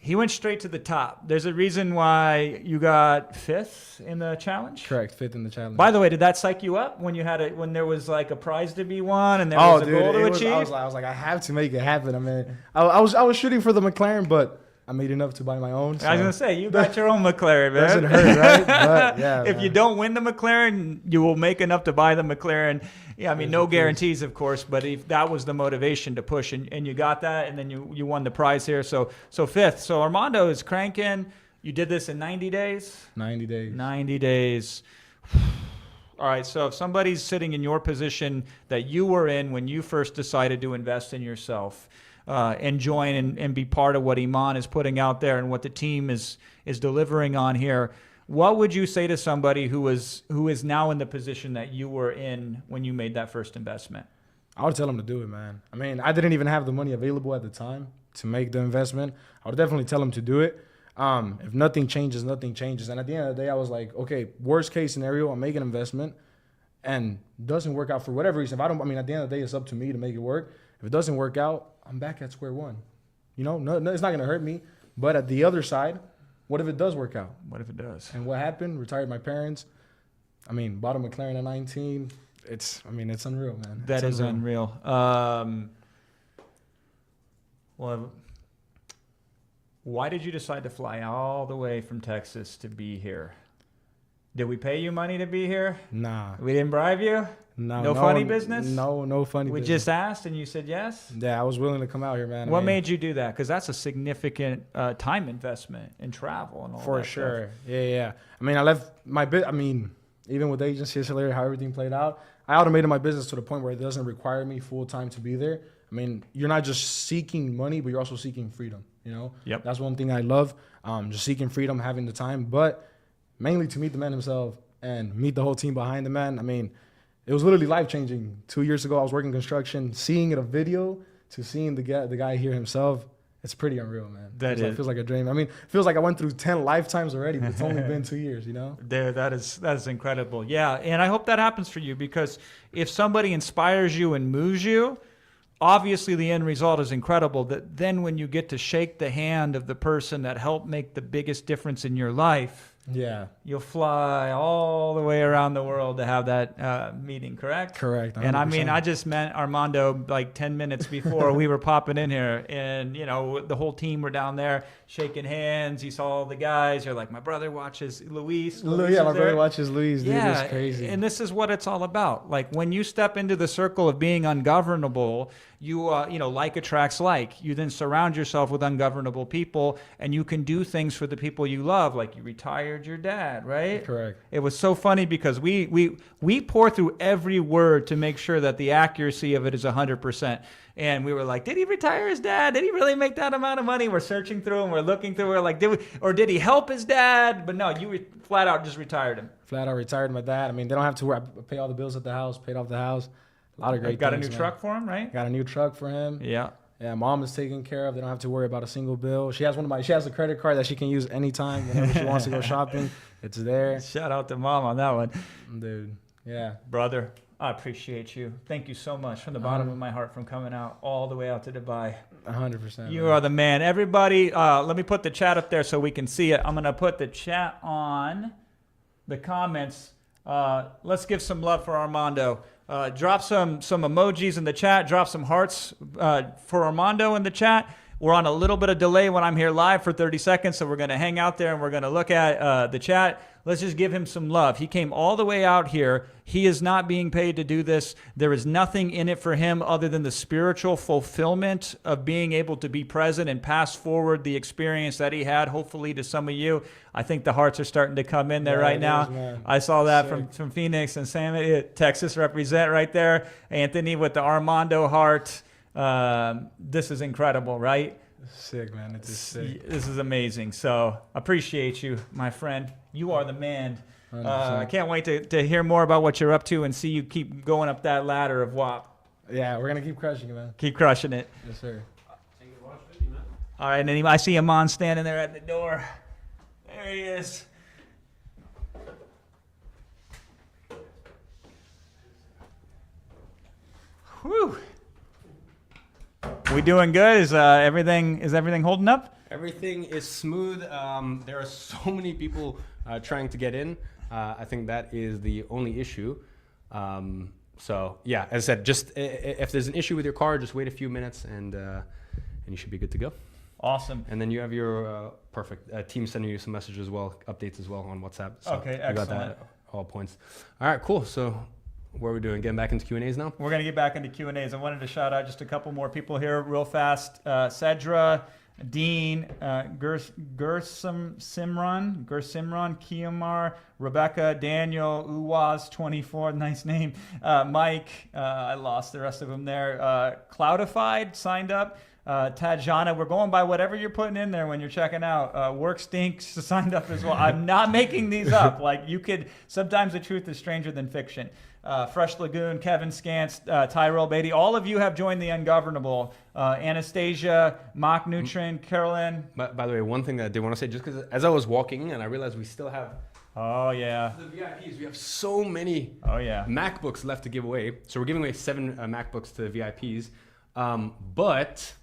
he went straight to the top. There's a reason why you got 5th in the challenge? Correct, 5th in the challenge. By the way, did that psych you up when when there was like a prize to be won and there was a goal to achieve? I was like, I have to make it happen. I mean, I was shooting for the McLaren, but I made enough to buy my own. So. I was gonna say you got your own McLaren, man. Doesn't hurt, right? But yeah. If you don't win the McLaren, you will make enough to buy the McLaren. Yeah, I mean, no guarantees, of course, but if that was the motivation to push, and you got that, and then you won the prize here. So 5th. So Armando is cranking. You did this in 90 days. 90 days. 90 days. All right. So if somebody's sitting in your position that you were in when you first decided to invest in yourself. And join and be part of what Iman is putting out there and what the team is delivering on here. What would you say to somebody who is now in the position that you were in when you made that first investment? I would tell them to do it, man. I mean, I didn't even have the money available at the time to make the investment. I would definitely tell them to do it. If nothing changes, nothing changes. And at the end of the day, I was like, okay, worst case scenario, I make an investment and doesn't work out for whatever reason. At the end of the day, it's up to me to make it work. If it doesn't work out, I'm back at square one. No, it's not going to hurt me. But at the other side, what if it does work out? What if it does? And what happened? Retired my parents. I mean, bought a McLaren at 19. It's unreal, man. That is unreal. Well, why did you decide to fly all the way from Texas to be here? Did we pay you money to be here? Nah. We didn't bribe you? No funny business? No funny business. We just asked and you said yes? Yeah, I was willing to come out here, man. What made you do that? Because that's a significant time investment in travel and all that. For sure. Stuff. Yeah. I mean, I left my even with the agency, it's hilarious how everything played out. I automated my business to the point where it doesn't require me full time to be there. I mean, you're not just seeking money, but you're also seeking freedom. Yep. That's one thing I love. Just seeking freedom, having the time, but mainly to meet the man himself and meet the whole team behind the man. I mean, it was literally life-changing. 2 years ago, I was working construction. Seeing a video to seeing the guy here himself, it's pretty unreal, man. It feels like a dream. I mean, it feels like I went through 10 lifetimes already, but it's only been 2 years, That is incredible. Yeah, and I hope that happens for you because if somebody inspires you and moves you, obviously the end result is incredible. That then when you get to shake the hand of the person that helped make the biggest difference in your life, yeah, you'll fly all the way around the world to have that meeting, correct? Correct. 100%. And I mean, I just met Armando like 10 minutes before we were popping in here, and the whole team were down there shaking hands. You saw all the guys. You're like, my brother watches Luis. Yeah, my brother watches Luis. Dude, yeah, it's crazy. And this is what it's all about. Like when you step into the circle of being ungovernable, you like attracts like. You then surround yourself with ungovernable people, and you can do things for the people you love. Like you retired your dad, right? Correct. It was so funny because we pour through every word to make sure that the accuracy of it is 100%. And we were like, did he retire his dad? Did he really make that amount of money? We're searching through and we're looking through. We're like, did he help his dad? But no, you flat out just retired him. Flat out retired my dad. I mean, they don't have to work. I pay all the bills at the house, paid off the house. A lot of great Got things, a new truck for him, right? Got a new truck for him. Yeah. Yeah, mom is taken care of. They don't have to worry about a single bill. She has a credit card that she can use anytime whenever she wants to go shopping. It's there. Shout out to mom on that one. Dude, yeah. Brother, I appreciate you. Thank you so much from the bottom of my heart from coming out all the way out to Dubai. 100%. You are the man. Everybody, let me put the chat up there so we can see it. I'm going to put the chat on the comments. Let's give some love for Armando. Drop some emojis in the chat. Drop some hearts for Armando in the chat. We're on a little bit of delay when I'm here live for 30 seconds, so we're going to hang out there and we're going to look at the chat. Let's just give him some love. He came all the way out here. He is not being paid to do this. There is nothing in it for him other than the spiritual fulfillment of being able to be present and pass forward the experience that he had, hopefully, to some of you. I think the hearts are starting to come in there Yeah, right it now. is, man. I saw that Sick. from Phoenix and Sam, Texas represent right there. Anthony with the Armando heart. This is incredible, right? Sick, man. It's just sick. This is amazing. So appreciate you, my friend. You are the man. I can't wait to hear more about what you're up to and see you keep going up that ladder of WAP. Yeah, we're gonna keep crushing it, man. Keep crushing it. Yes, sir. All right, and I see Iman standing there at the door. There he is. Whew. We doing good? Is everything holding up? Everything is smooth. There are so many people trying to get in. I think that is the only issue. So yeah, as I said, just if there's an issue with your car, just wait a few minutes and you should be good to go. Awesome. And then you have your perfect team sending you some messages as well, updates as well on WhatsApp. So Okay, you got excellent. that at all points. All right, cool. So what are we doing? Getting back into Q&As now? We're going to get back into Q&As. I wanted to shout out just a couple more people here real fast. Cedra, Dean, Gersimran, Kiamar, Rebecca, Daniel, Uwaz24, nice name. Mike, I lost the rest of them there. Cloudified signed up. Tajana, we're going by whatever you're putting in there when you're checking out. Work Stinks signed up as well. I'm not making these up. Like you could, sometimes the truth is stranger than fiction. Fresh Lagoon, Kevin Scantz, Tyrell Beatty, all of you have joined the Ungovernable. Anastasia, Mock Nutrin, Carolyn. By the way, one thing that I did want to say, just because as I was walking and I realized we still have Oh, yeah. the VIPs, we have so many Oh, yeah. MacBooks left to give away. So we're giving away 7 MacBooks to the VIPs. But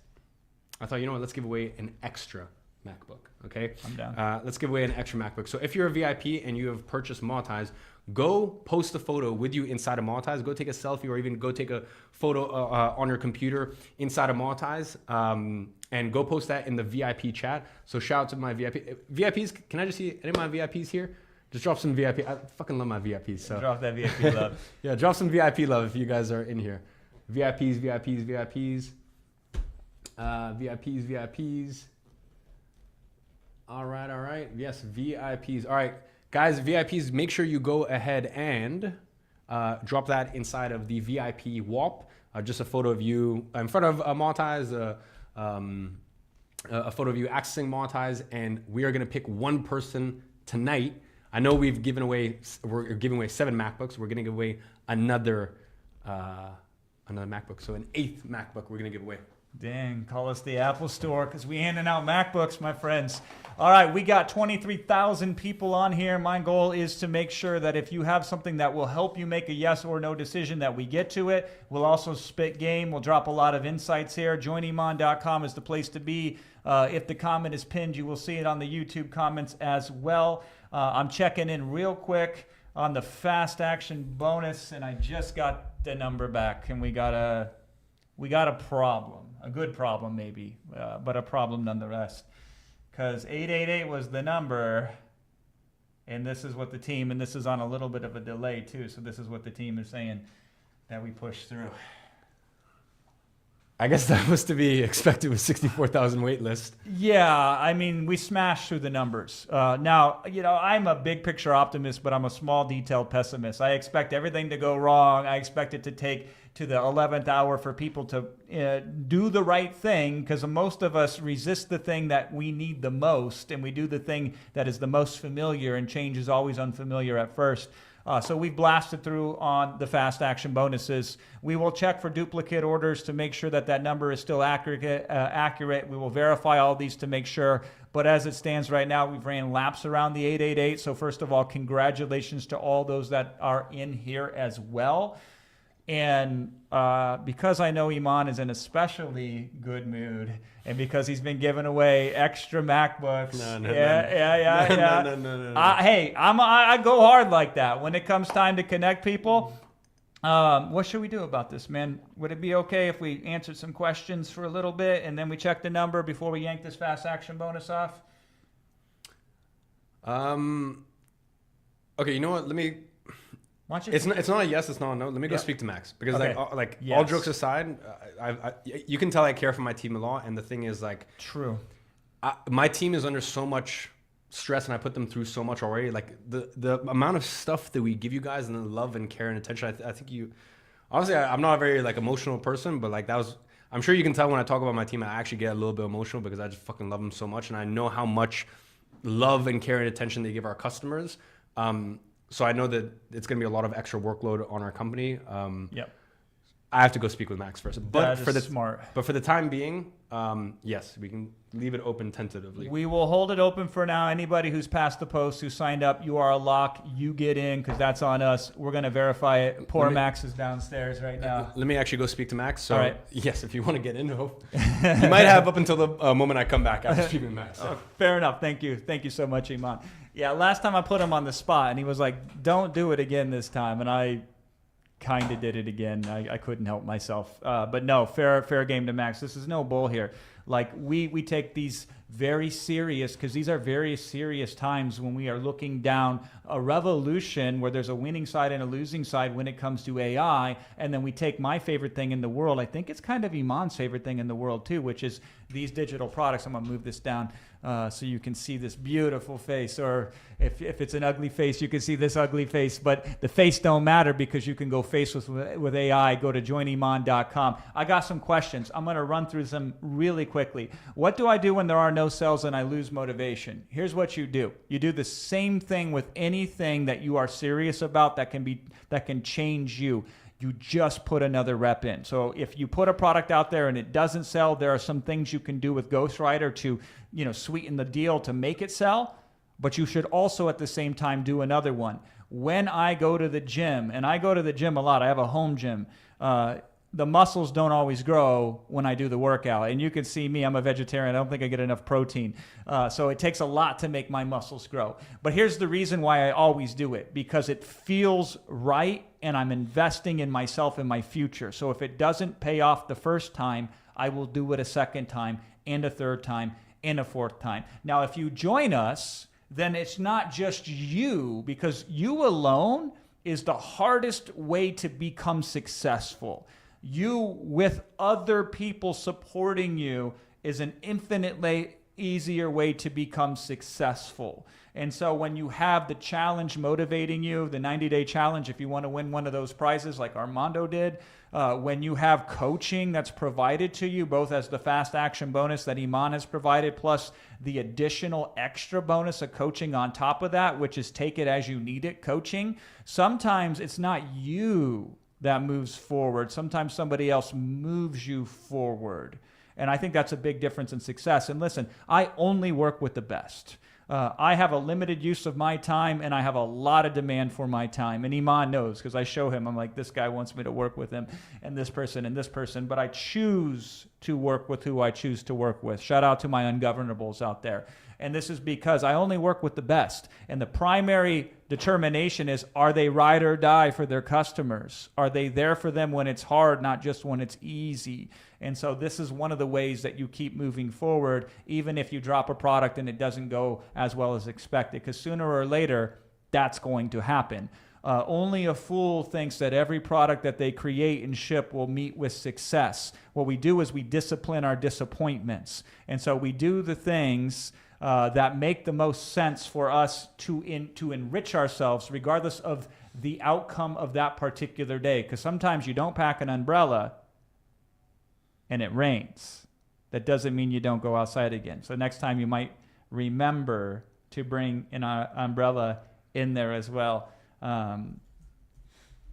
I thought, you know what, let's give away an extra MacBook, okay? I'm down. Let's give away an extra MacBook. So if you're a VIP and you have purchased Monetize, go post a photo with you inside of Monetize. Go take a selfie or even go take a photo on your computer inside of Monetize and go post that in the VIP chat. So shout out to my VIPs. Can I just see any of my VIPs here? Just drop some VIP. I fucking love my VIPs. So Drop that VIP love. yeah, drop some VIP love if you guys are in here. VIPs. All right. Yes, VIPs. All right, guys, VIPs, make sure you go ahead and drop that inside of the VIP WAP. Just a photo of you in front of Monetize, a photo of you accessing Monetize, and we are going to pick one person tonight. I know we're giving away 7 MacBooks. We're going to give away another MacBook. So an 8th MacBook we're going to give away. Dang, call us the Apple Store because we handing out MacBooks, my friends. All right, we got 23,000 people on here. My goal is to make sure that if you have something that will help you make a yes or no decision, that we get to it. We'll also spit game. We'll drop a lot of insights here. JoinEmon.com is the place to be. If the comment is pinned, you will see it on the YouTube comments as well. I'm checking in real quick on the fast action bonus, and I just got the number back, and we got a problem. A good problem maybe, but a problem nonetheless. Because 888 was the number, and this is what the team, and this is on a little bit of a delay too, so this is what the team is saying that we push through. I guess that was to be expected with 64,000 wait list. Yeah, I mean, we smashed through the numbers. Now, I'm a big picture optimist, but I'm a small detail pessimist. I expect everything to go wrong. I expect it to take to the 11th hour for people to do the right thing, because most of us resist the thing that we need the most, and we do the thing that is the most familiar, and change is always unfamiliar at first. So we've blasted through on the fast action bonuses. We will check for duplicate orders to make sure that that number is still accurate. We will verify all these to make sure. But as it stands right now, we've ran laps around the 888. So first of all, congratulations to all those that are in here as well. And because I know Iman is in especially good mood, and because he's been giving away extra MacBooks, No. Hey, I go hard like that. When it comes time to connect people, What should we do about this, man? Would it be okay if we answered some questions for a little bit and then we check the number before we yank this fast action bonus off? Okay, you know what? Let me. Why don't you? It's not a yes. It's not a no. Let me go Yeah. speak to Max because Okay. all Yes. jokes aside, you can tell I care for my team a lot. And the thing is, like, True. my team is under so much stress, and I put them through so much already. Like the amount of stuff that we give you guys, and the love and care and attention. I think you. Honestly, I'm not a very like emotional person, but like that was. I'm sure you can tell when I talk about my team, I actually get a little bit emotional because I just fucking love them so much, and I know how much love and care and attention they give our customers. So I know that it's going to be a lot of extra workload on our company. Yep. I have to go speak with Max first. But That is smart. But for the time being, yes, we can leave it open tentatively. We will hold it open for now. Anybody who's passed the post, who signed up, you are a lock. You get in because that's on us. We're going to verify it. Poor Max is downstairs right now. Let me actually go speak to Max. So All right. yes, if you want to get in, you might have up until the moment I come back after speaking with Max. So. Fair enough. Thank you. Thank you so much, Iman. Yeah, last time I put him on the spot and he was like, don't do it again this time. And I kind of did it again. I couldn't help myself. But no, fair game to Max. This is no bull here. Like we take these very serious because these are very serious times when we are looking down a revolution where there's a winning side and a losing side when it comes to AI. And then we take my favorite thing in the world. I think it's kind of Iman's favorite thing in the world too, which is these digital products. I'm going to move this down so you can see this beautiful face. Or if it's an ugly face, you can see this ugly face. But the face don't matter because you can go face with AI. Go to joiniman.com. I got some questions. I'm going to run through them really quickly. What do I do when there are no sales and I lose motivation? Here's what you do. You do the same thing with anything that you are serious about that can change you. You just put another rep in. So if you put a product out there and it doesn't sell, there are some things you can do with Ghostwriter to, sweeten the deal to make it sell. But you should also at the same time do another one. When I go to the gym, and I go to the gym a lot, I have a home gym. The muscles don't always grow when I do the workout. And you can see me, I'm a vegetarian. I don't think I get enough protein. So it takes a lot to make my muscles grow. But here's the reason why I always do it. Because it feels right and I'm investing in myself and my future. So if it doesn't pay off the first time, I will do it a second time and a third time and a fourth time. Now, if you join us, then it's not just you, because you alone is the hardest way to become successful. You with other people supporting you is an infinitely easier way to become successful. And so when you have the challenge motivating you, the 90-day challenge, if you want to win one of those prizes like Armando did, when you have coaching that's provided to you, both as the fast action bonus that Iman has provided, plus the additional extra bonus of coaching on top of that, which is take it as you need it coaching, sometimes it's not you that moves forward. Sometimes somebody else moves you forward. And I think that's a big difference in success. And listen, I only work with the best. I have a limited use of my time, and I have a lot of demand for my time. And Iman knows, because I show him, I'm like, this guy wants me to work with him, and this person, but I choose to work with who I choose to work with. Shout out to my ungovernables out there. And this is because I only work with the best. And the primary determination is, are they ride or die for their customers? Are they there for them when it's hard, not just when it's easy? And so this is one of the ways that you keep moving forward, even if you drop a product and it doesn't go as well as expected, because sooner or later, that's going to happen. Only a fool thinks that every product that they create and ship will meet with success. What we do is we discipline our disappointments. And so we do the things that make the most sense for us to enrich ourselves, regardless of the outcome of that particular day. Because sometimes you don't pack an umbrella and it rains. That doesn't mean you don't go outside again. So next time you might remember to bring an umbrella in there as well.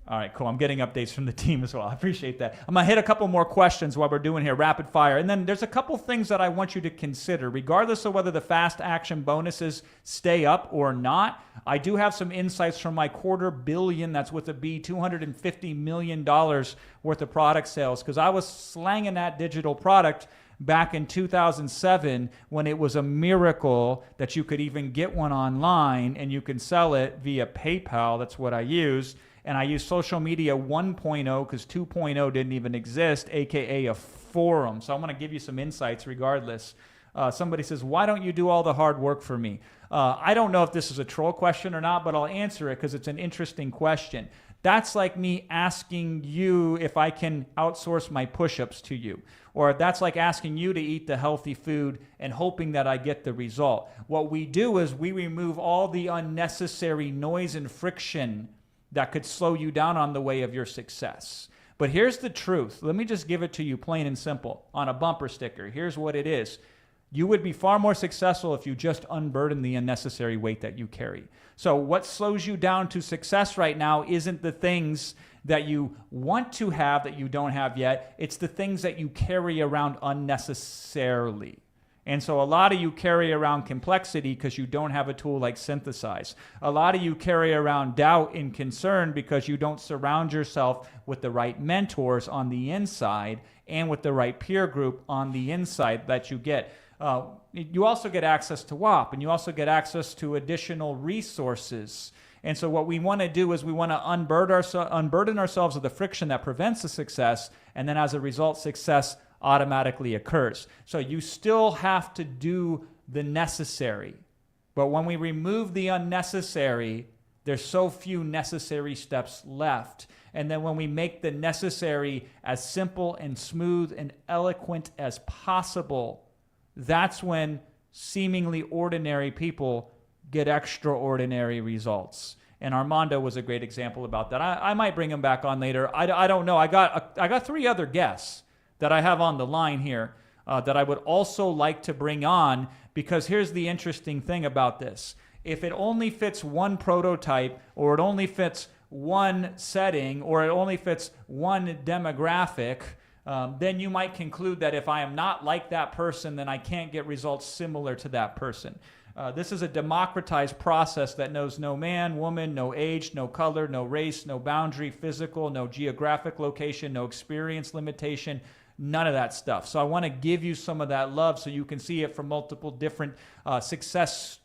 All right, cool. I'm getting updates from the team as well. I appreciate that. I'm going to hit a couple more questions while we're doing here, rapid fire. And then there's a couple things that I want you to consider, regardless of whether the fast action bonuses stay up or not. I do have some insights from my $250 million, that's with a B, $250 million worth of product sales, because I was slanging that digital product back in 2007 when it was a miracle that you could even get one online and you can sell it via PayPal. That's what I used. And I use social media 1.0 because 2.0 didn't even exist, aka a forum. So I'm going to give you some insights regardless. Somebody says, why don't you do all the hard work for me? I don't know if this is a troll question or not, but I'll answer it because it's an interesting question. That's like me asking you if I can outsource my push-ups to you. Or that's like asking you to eat the healthy food and hoping that I get the result. What we do is we remove all the unnecessary noise and friction that could slow you down on the way of your success. But here's the truth. Let me just give it to you plain and simple on a bumper sticker. Here's what it is. You would be far more successful if you just unburden the unnecessary weight that you carry. So what slows you down to success right now isn't the things that you want to have that you don't have yet. It's the things that you carry around unnecessarily. And so a lot of you carry around complexity because you don't have a tool like Synthesize. A lot of you carry around doubt and concern because you don't surround yourself with the right mentors on the inside and with the right peer group on the inside that you get. You also get access to WAP, and you also get access to additional resources. And so what we want to do is we want to unburden ourselves of the friction that prevents the success, and then as a result, success automatically occurs. So you still have to do the necessary. But when we remove the unnecessary, there's so few necessary steps left. And then when we make the necessary as simple and smooth and eloquent as possible, that's when seemingly ordinary people get extraordinary results. And Armando was a great example about that. I might bring him back on later. I don't know. I got 3 other guests that I have on the line here that I would also like to bring on, because here's the interesting thing about this. If it only fits one prototype, or it only fits one setting, or it only fits one demographic, then you might conclude that if I am not like that person, then I can't get results similar to that person. This is a democratized process that knows no man, woman, no age, no color, no race, no boundary, physical, no geographic location, no experience limitation, none of that stuff. So I want to give you some of that love so you can see it from multiple different success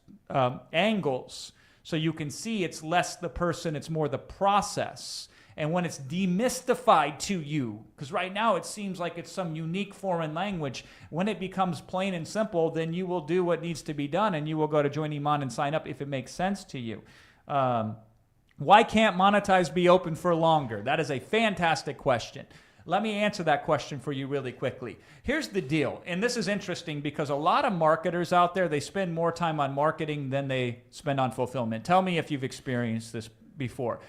angles. So you can see it's less the person, it's more the process. And when it's demystified to you, because right now it seems like it's some unique foreign language, when it becomes plain and simple, then you will do what needs to be done and you will go to Join Iman and sign up if it makes sense to you. Why can't Monetize be open for longer? That is a fantastic question. Let me answer that question for you really quickly. Here's the deal, and this is interesting because a lot of marketers out there, they spend more time on marketing than they spend on fulfillment. Tell me if you've experienced this before.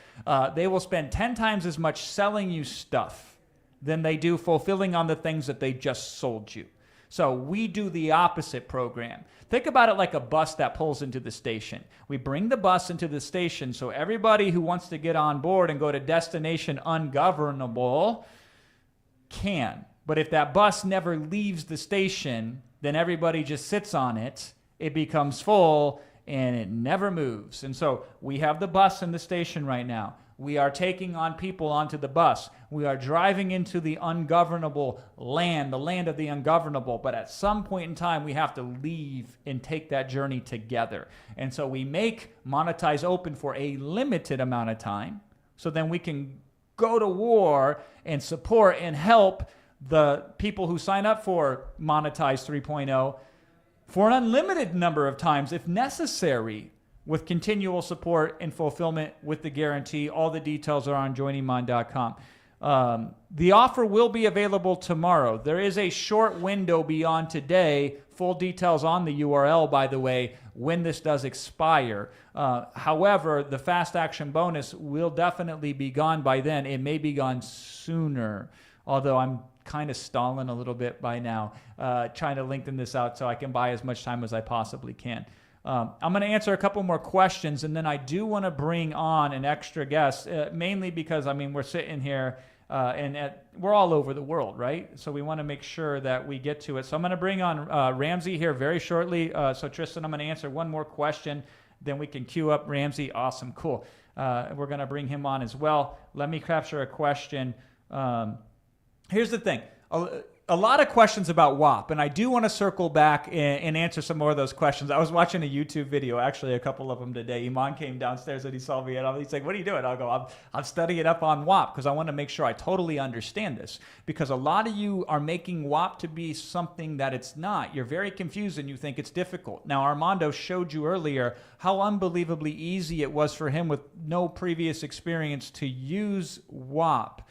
They will spend 10 times as much selling you stuff than they do fulfilling on the things that they just sold you. So we do the opposite program. Think about it like a bus that pulls into the station. We bring the bus into the station so everybody who wants to get on board and go to destination ungovernable can. But if that bus never leaves the station, then everybody just sits on it, it becomes full, and it never moves. And so we have the bus in the station right now. We are taking on people onto the bus. We are driving into the ungovernable land, the land of the ungovernable. But at some point in time, we have to leave and take that journey together. And so we make Monetize open for a limited amount of time. So then we can go to war and support and help the people who sign up for Monetize 3.0 for an unlimited number of times if necessary, with continual support and fulfillment with the guarantee. All the details are on joiniman.com. The offer will be available tomorrow. There is a short window beyond today. Full details on the URL, by the way, when this does expire. However, the fast action bonus will definitely be gone by then. It may be gone sooner, although I'm kind of stalling a little bit by now, trying to lengthen this out so I can buy as much time as I possibly can. I'm going to answer a couple more questions, and then I do want to bring on an extra guest, mainly because, I mean, we're sitting here we're all over the world, right? So we want to make sure that we get to it. So I'm going to bring on Ramsey here very shortly. So Tristan, I'm going to answer one more question, then we can queue up Ramsey. Awesome, cool. We're going to bring him on as well. Let me capture a question. Here's the thing. a lot of questions about WAP, and I do want to circle back and answer some more of those questions. I was watching a YouTube video, actually a couple of them today. Iman came downstairs and he saw me, and he's like, "What are you doing?" I'll go, I'm studying up on WAP because I want to make sure I totally understand this, because a lot of you are making WAP to be something that it's not. You're very confused and you think it's difficult. Now, Armando showed you earlier how unbelievably easy it was for him with no previous experience to use WAP.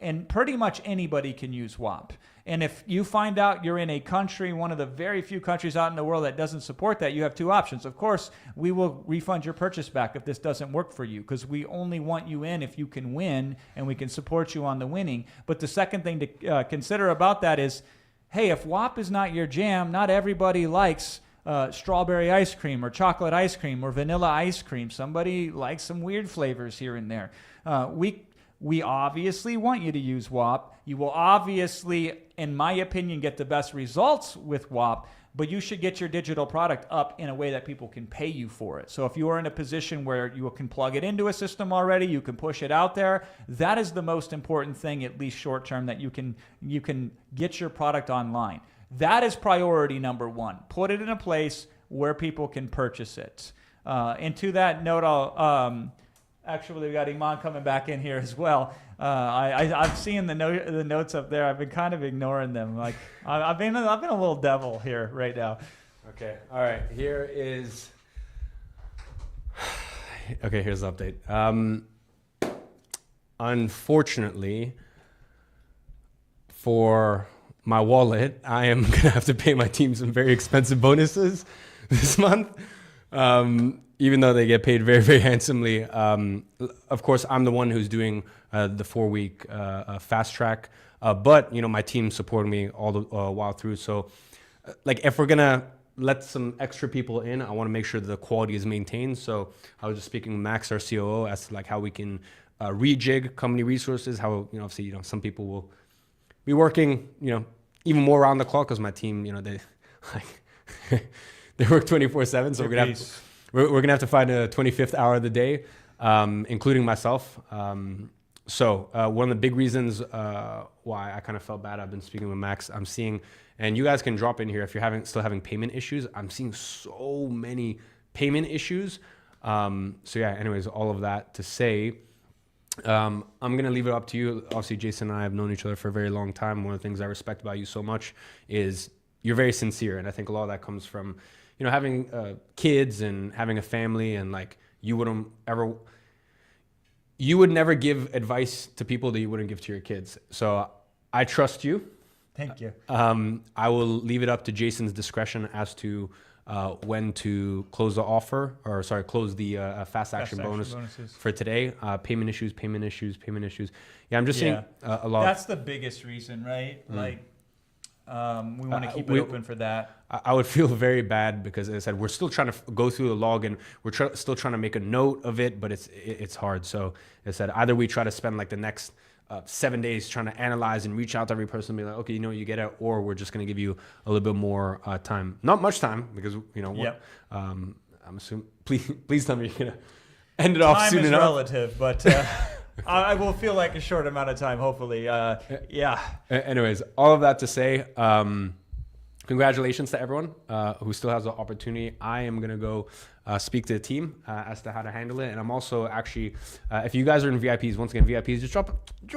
And pretty much anybody can use WAP. And if you find out you're in a country, one of the very few countries out in the world that doesn't support that, you have two options. Of course, we will refund your purchase back if this doesn't work for you, because we only want you in if you can win, and we can support you on the winning. But the second thing to consider about that is, hey, if WAP is not your jam, not everybody likes strawberry ice cream or chocolate ice cream or vanilla ice cream. Somebody likes some weird flavors here and there. We obviously want you to use WAP. You will obviously, in my opinion, get the best results with WAP, but you should get your digital product up in a way that people can pay you for it. So if you are in a position where you can plug it into a system already, you can push it out there, that is the most important thing, at least short term, that you can get your product online. That is priority number one. Put it in a place where people can purchase it. And to that note, actually, we got Iman coming back in here as well. I'm seeing the notes up there. I've been kind of ignoring them. Like I've been a little devil here right now. Okay. All right. Here's the update. Unfortunately, for my wallet, I am gonna have to pay my team some very expensive bonuses this month. Even though they get paid very, very handsomely. Of course, I'm the one who's doing the 4-week fast track, but my team supported me all the while through. So, if we're gonna let some extra people in, I want to make sure that the quality is maintained. So, I was just speaking with Max, our COO, as to how we can rejig company resources. How obviously some people will be working even more around the clock, because my team they they work 24/7. So we're gonna have to find a 25th hour of the day, including myself. So one of the big reasons why I kind of felt bad, I've been speaking with Max, I'm seeing, and you guys can drop in here if you're still having payment issues. I'm seeing so many payment issues. So yeah, anyways, all of that to say, I'm gonna leave it up to you. Obviously, Jason and I have known each other for a very long time. One of the things I respect about you so much is you're very sincere, and I think a lot of that comes from having kids and having a family, and you would never give advice to people that you wouldn't give to your kids. So I trust you. Thank you. I will leave it up to Jason's discretion as to when to close the offer, or close the fast action bonuses for today. Payment issues. Yeah, I'm just seeing a lot. That's the biggest reason, right? We want to keep it open for that. I would feel very bad because, as I said, we're still trying to go through the log, and we're still trying to make a note of it, but it's hard. So, as I said, either we try to spend the next 7 days trying to analyze and reach out to every person and be like, okay, you get it, or we're just going to give you a little bit more time. Not much time, because Yep. I'm assuming. Please tell me you're gonna end it off soon enough. Time is relative, but I will feel like a short amount of time, hopefully. Yeah. Anyways, all of that to say, congratulations to everyone who still has the opportunity. I am going to go speak to the team as to how to handle it. And I'm also actually, if you guys are in VIPs, once again, VIPs, just drop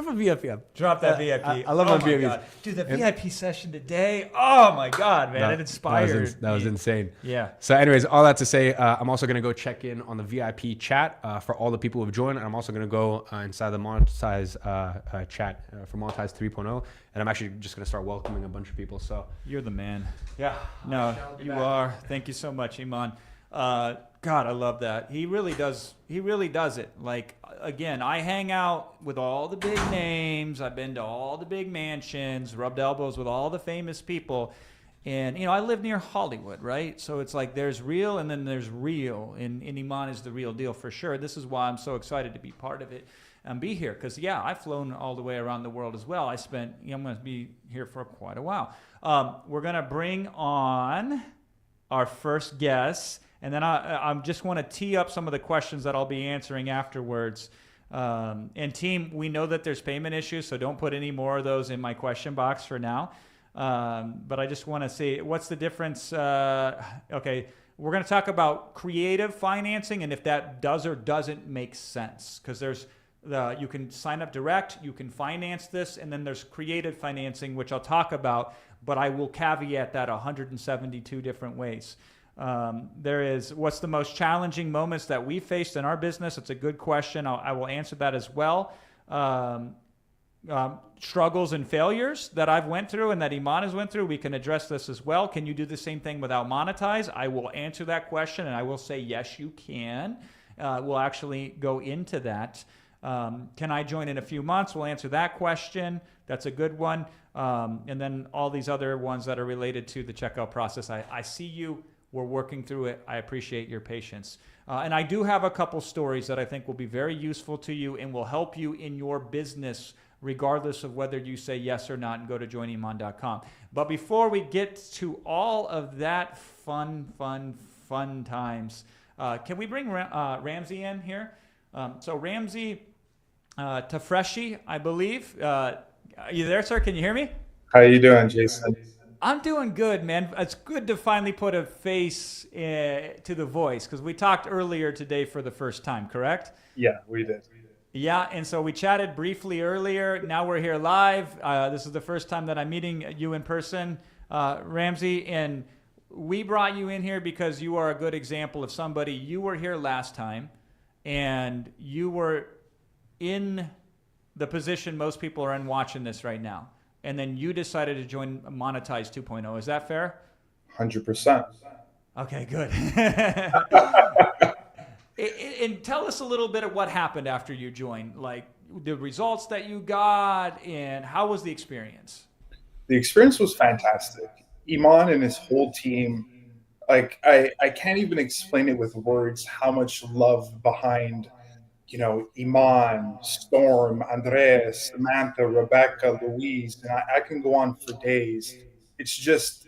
a VIP up. Drop that VIP. I love my VIPs. God. Dude, the VIP session today, oh my God, man, it inspired That was insane. Yeah. So anyways, all that to say, I'm also going to go check in on the VIP chat for all the people who have joined. And I'm also going to go inside the Monetize chat for Monetize 3.0. And I'm actually just going to start welcoming a bunch of people. So You're the man. yeah. No, you are. Thank you so much, Iman. God, I love that. He really does it. Again, I hang out with all the big names. I've been to all the big mansions, rubbed elbows with all the famous people. And, I live near Hollywood, right? So it's there's real and then there's real. And Iman is the real deal for sure. This is why I'm so excited to be part of it and be here. Because, yeah, I've flown all the way around the world as well. I'm going to be here for quite a while. We're going to bring on our first guest. And then I just want to tee up some of the questions that I'll be answering afterwards. And team, we know that there's payment issues, so don't put any more of those in my question box for now. But I just want to see what's the difference. Okay, we're going to talk about creative financing and if that does or doesn't make sense, because there's you can sign up direct, you can finance this, and then there's creative financing, which I'll talk about, but I will caveat that 172 different ways. There is what's the most challenging moments that we faced in our business. It's a good question. I will answer that as well. Struggles and failures that I've went through and that Iman has went through, we can address this as well. Can you do the same thing without monetize? I will answer that question, and I will say yes, you can. We'll actually go into that. Can I join in a few months? We'll answer that question. That's a good one. And then all these other ones that are related to the checkout process. I see you. We're working through it. I appreciate your patience. And I do have a couple stories that I think will be very useful to you and will help you in your business, regardless of whether you say yes or not, and go to joiniman.com. But before we get to all of that fun times, can we bring Ramsey in here? So Ramsey Tafreshi, I believe. Are you there, sir? Can you hear me? How you doing, Jason? I'm doing good, man. It's good to finally put a face to the voice, because we talked earlier today for the first time, correct? Yeah, we did. Yeah, and so we chatted briefly earlier. Now we're here live. This is the first time that I'm meeting you in person, Ramsey, and we brought you in here because you are a good example of somebody. You were here last time, and you were in the position most people are in watching this right now. And then you decided to join Monetize 2.0. Is that fair? 100%. Okay, good. And tell us a little bit of what happened after you joined, like the results that you got, and how was the experience? The experience was fantastic. Iman and his whole team, like I can't even explain it with words how much love behind, Iman, Storm, Andres, Samantha, Rebecca, Louise, and I can go on for days. It's just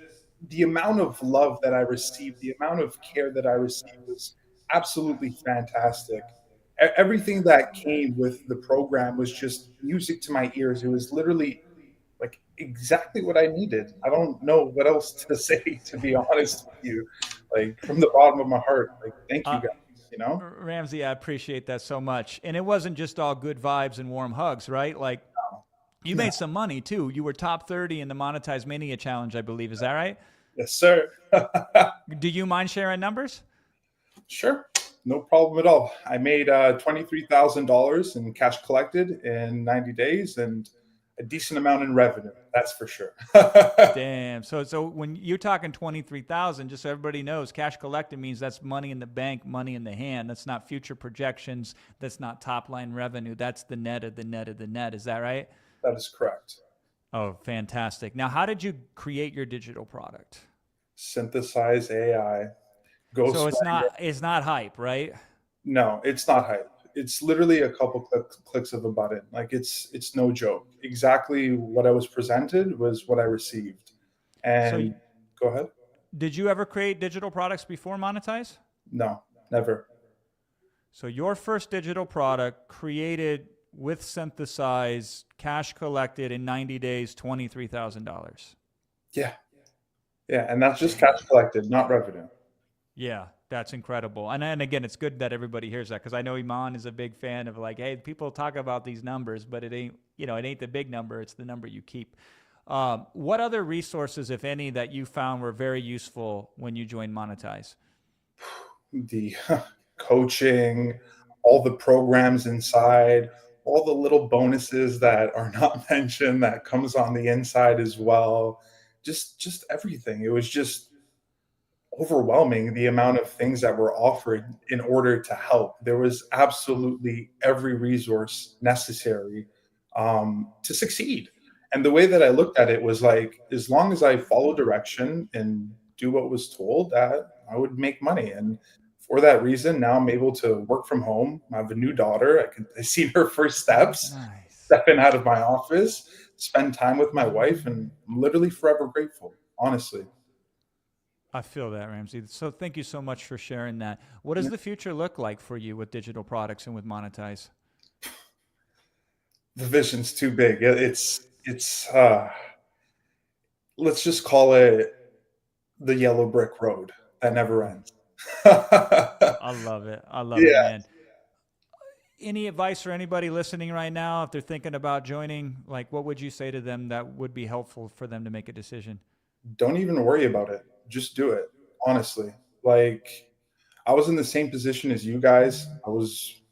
the amount of love that I received, the amount of care that I received was absolutely fantastic. Everything that came with the program was just music to my ears. It was literally like exactly what I needed. I don't know what else to say, to be honest with you. Like from the bottom of my heart, like thank you guys. Ramsey, I appreciate that so much. And it wasn't just all good vibes and warm hugs, right? Like you made some money too. You were top 30 in the Monetize Mania Challenge, I believe. Is that right? Yes, sir. Do you mind sharing numbers? Sure. No problem at all. I made $23,000 in cash collected in 90 days and a decent amount in revenue. That's for sure. Damn. So when you're talking 23,000, just so everybody knows, cash collected means that's money in the bank, money in the hand. That's not future projections. That's not top line revenue. That's the net of the net of the net. Is that right? That is correct. Oh, fantastic. Now, how did you create your digital product? Synthesize AI. So it's not hype, right? No, it's not hype. It's literally a couple clicks of a button. Like it's no joke. Exactly what I was presented was what I received. And go ahead. Did you ever create digital products before Monetize? No, never. So your first digital product created with Synthesize, cash collected in 90 days, $23,000. Yeah. Yeah, and that's just cash collected, not revenue. Yeah, that's incredible. And again, it's good that everybody hears that, because I know Iman is a big fan of like, hey, people talk about these numbers, but it ain't, it ain't the big number. It's the number you keep. What other resources, if any, that you found were very useful when you joined Monetize? The coaching, all the programs inside, all the little bonuses that are not mentioned that comes on the inside as well. Just everything. It was just overwhelming, the amount of things that were offered in order to help. There was absolutely every resource necessary to succeed. And the way that I looked at it was like, as long as I follow direction and do what was told, that I would make money. And for that reason, now I'm able to work from home. I have a new daughter. I see her first steps, stepping out of my office, spend time with my wife, and I'm literally forever grateful, honestly. I feel that, Ramsey. So thank you so much for sharing that. What does the future look like for you with digital products and with Monetize? The vision's too big. It's let's just call it the yellow brick road that never ends. I love it. I love it, Yeah. man. Any advice for anybody listening right now if they're thinking about joining? Like, what would you say to them that would be helpful for them to make a decision? Don't even worry about it. Just do it. Honestly. Like, I was in the same position as you guys. I was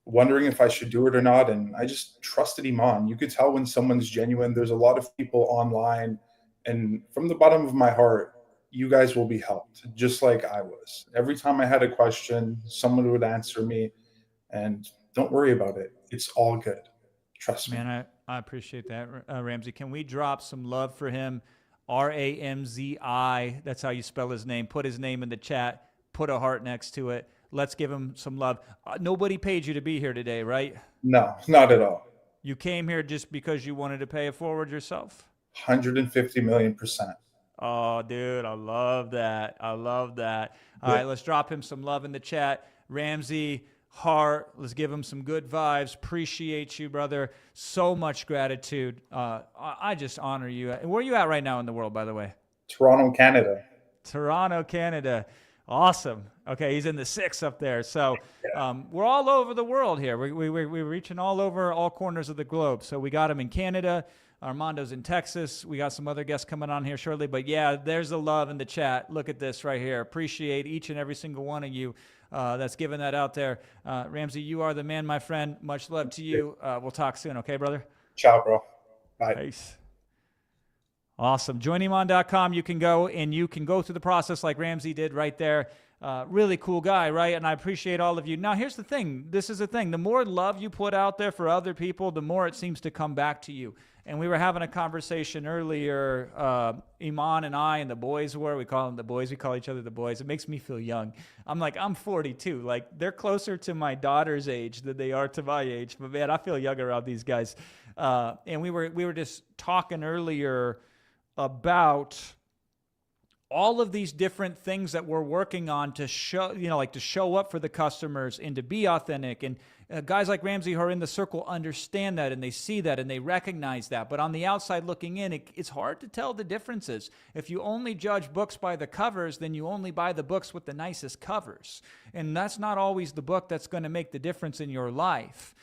wondering if I should do it or not. And I just trusted Iman. You could tell when someone's genuine. There's a lot of people online. And from the bottom of my heart, you guys will be helped, just like I was. Every time I had a question, someone would answer me. And don't worry about it. It's all good. Trust me. Man, I appreciate that, Ramzi. Can we drop some love for him? Ramzi. That's how you spell his name. Put his name in the chat. Put a heart next to it. Let's give him some love. Nobody paid you to be here today, right? No, not at all. You came here just because you wanted to pay it forward yourself? 150 million%. Oh, dude, I love that. I love that. All right, let's drop him some love in the chat. Ramzi, heart, let's give him some good vibes. Appreciate you, brother. So much gratitude. I just honor you. Where are you at right now in the world, by the way? Toronto, Canada. Toronto, Canada. Awesome. Okay, he's in the 6 up there. So we're all over the world here. We're reaching all over, all corners of the globe. So we got him in Canada. Armando's in Texas. We got some other guests coming on here shortly. But yeah, there's the love in the chat. Look at this right here. Appreciate each and every single one of you that's giving that out there. Ramzi, you are the man, my friend. Much love to you. We'll talk soon. Okay, brother? Ciao, bro. Bye. Peace. Awesome. JoinIman.com. You can go and you can go through the process like Ramzi did right there. Really cool guy, right? And I appreciate all of you. Now, here's the thing. This is the thing. The more love you put out there for other people, the more it seems to come back to you. And we were having a conversation earlier, Iman and I and the boys we call them the boys. We call each other the boys. It makes me feel young. I'm 42. Like, they're closer to my daughter's age than they are to my age. But, man, I feel young around these guys. And we were just talking earlier about all of these different things that we're working on to show, to show up for the customers and to be authentic. And guys like Ramzi who are in the circle understand that and they see that and they recognize that. But on the outside looking in, it's hard to tell the differences. If you only judge books by the covers, then you only buy the books with the nicest covers. And that's not always the book that's going to make the difference in your life.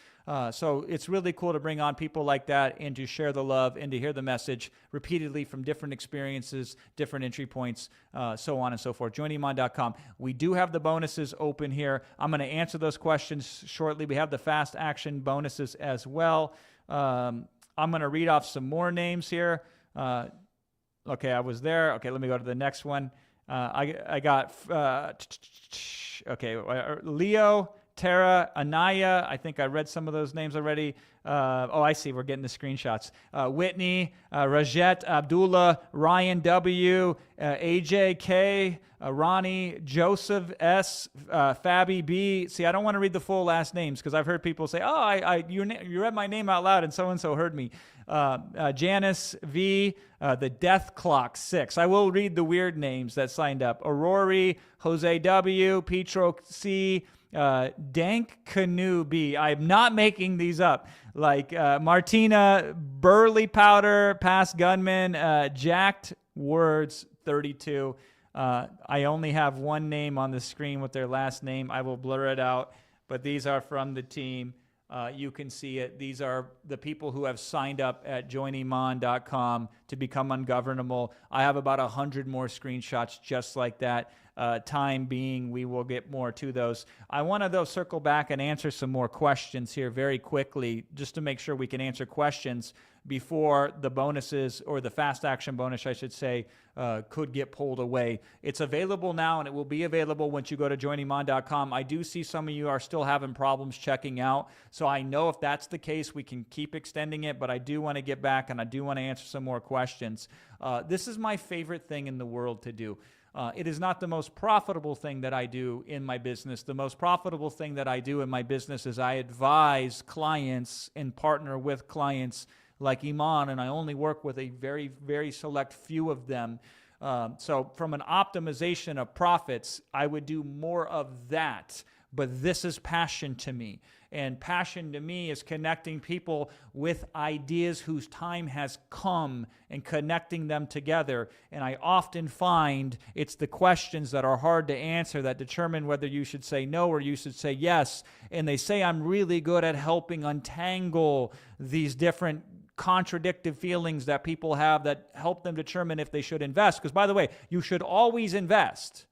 So it's really cool to bring on people like that and to share the love and to hear the message repeatedly from different experiences, different entry points, so on and so forth. JoinIman.com. We do have the bonuses open here. I'm going to answer those questions shortly. We have the fast action bonuses as well. I'm going to read off some more names here. Okay, I was there. Okay, let me go to the next one. I got, Leo, Tara, Anaya, I think I read some of those names already. I see. We're getting the screenshots. Whitney, Rajet, Abdullah, Ryan W., AJ K., Ronnie, Joseph S., Fabi B. See, I don't want to read the full last names because I've heard people say, you read my name out loud and so-and-so heard me. Janice V., the Death Clock 6. I will read the weird names that signed up. Aurori, Jose W., Petro C., Dank Canoe B. I'm not making these up. Like Martina, Burley Powder, Past Gunman, Jacked Words 32. I only have one name on the screen with their last name. I will blur it out, but these are from the team. You can see it. These are the people who have signed up at joiniman.com to become ungovernable. I have about 100 more screenshots just like that. Time being, we will get more to those. I want to, though, circle back and answer some more questions here very quickly, just to make sure we can answer questions before the bonuses, or the fast action bonus, I should say, could get pulled away. It's available now, and it will be available once you go to joiniman.com. I do see some of you are still having problems checking out, so I know if that's the case, we can keep extending it, but I do want to get back, and I do want to answer some more questions. This is my favorite thing in the world to do. It is not the most profitable thing that I do in my business. The most profitable thing that I do in my business is I advise clients and partner with clients like Iman, and I only work with a very, very select few of them. So from an optimization of profits, I would do more of that. but this is passion to me. And passion to me is connecting people with ideas whose time has come and connecting them together. And I often find it's the questions that are hard to answer that determine whether you should say no or you should say yes. And they say I'm really good at helping untangle these different contradictive feelings that people have that help them determine if they should invest. Because, by the way, you should always invest.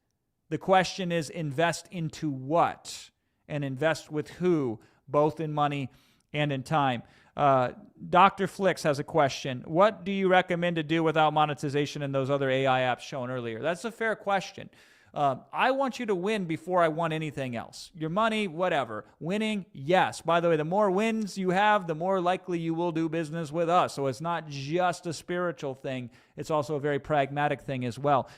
The question is, invest into what? And invest with who, both in money and in time. Dr. Flicks has a question. What do you recommend to do without monetization and those other AI apps shown earlier? That's a fair question. I want you to win before I want anything else. Your money, whatever. Winning, yes. By the way, the more wins you have, the more likely you will do business with us. So it's not just a spiritual thing. It's also a very pragmatic thing as well.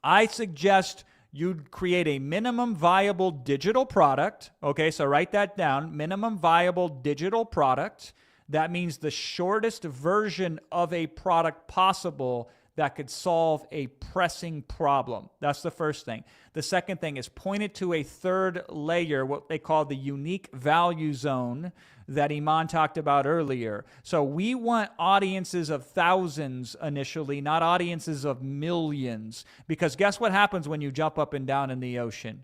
I suggest you create a minimum viable digital product. Okay, so write that down. Minimum viable digital product. That means the shortest version of a product possible that could solve a pressing problem. That's the first thing. The second thing is point it to a third layer, what they call the unique value zone that Iman talked about earlier. So we want audiences of thousands initially, not audiences of millions. Because guess what happens when you jump up and down in the ocean?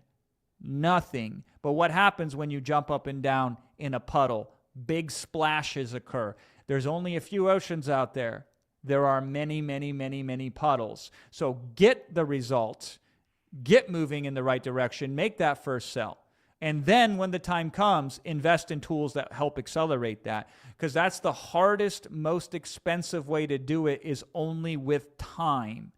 Nothing. But what happens when you jump up and down in a puddle? Big splashes occur. There's only a few oceans out there. There are many, many, many, many puddles. So get the result, get moving in the right direction, make that first sell. And then when the time comes, invest in tools that help accelerate that. Because that's the hardest, most expensive way to do it is only with time.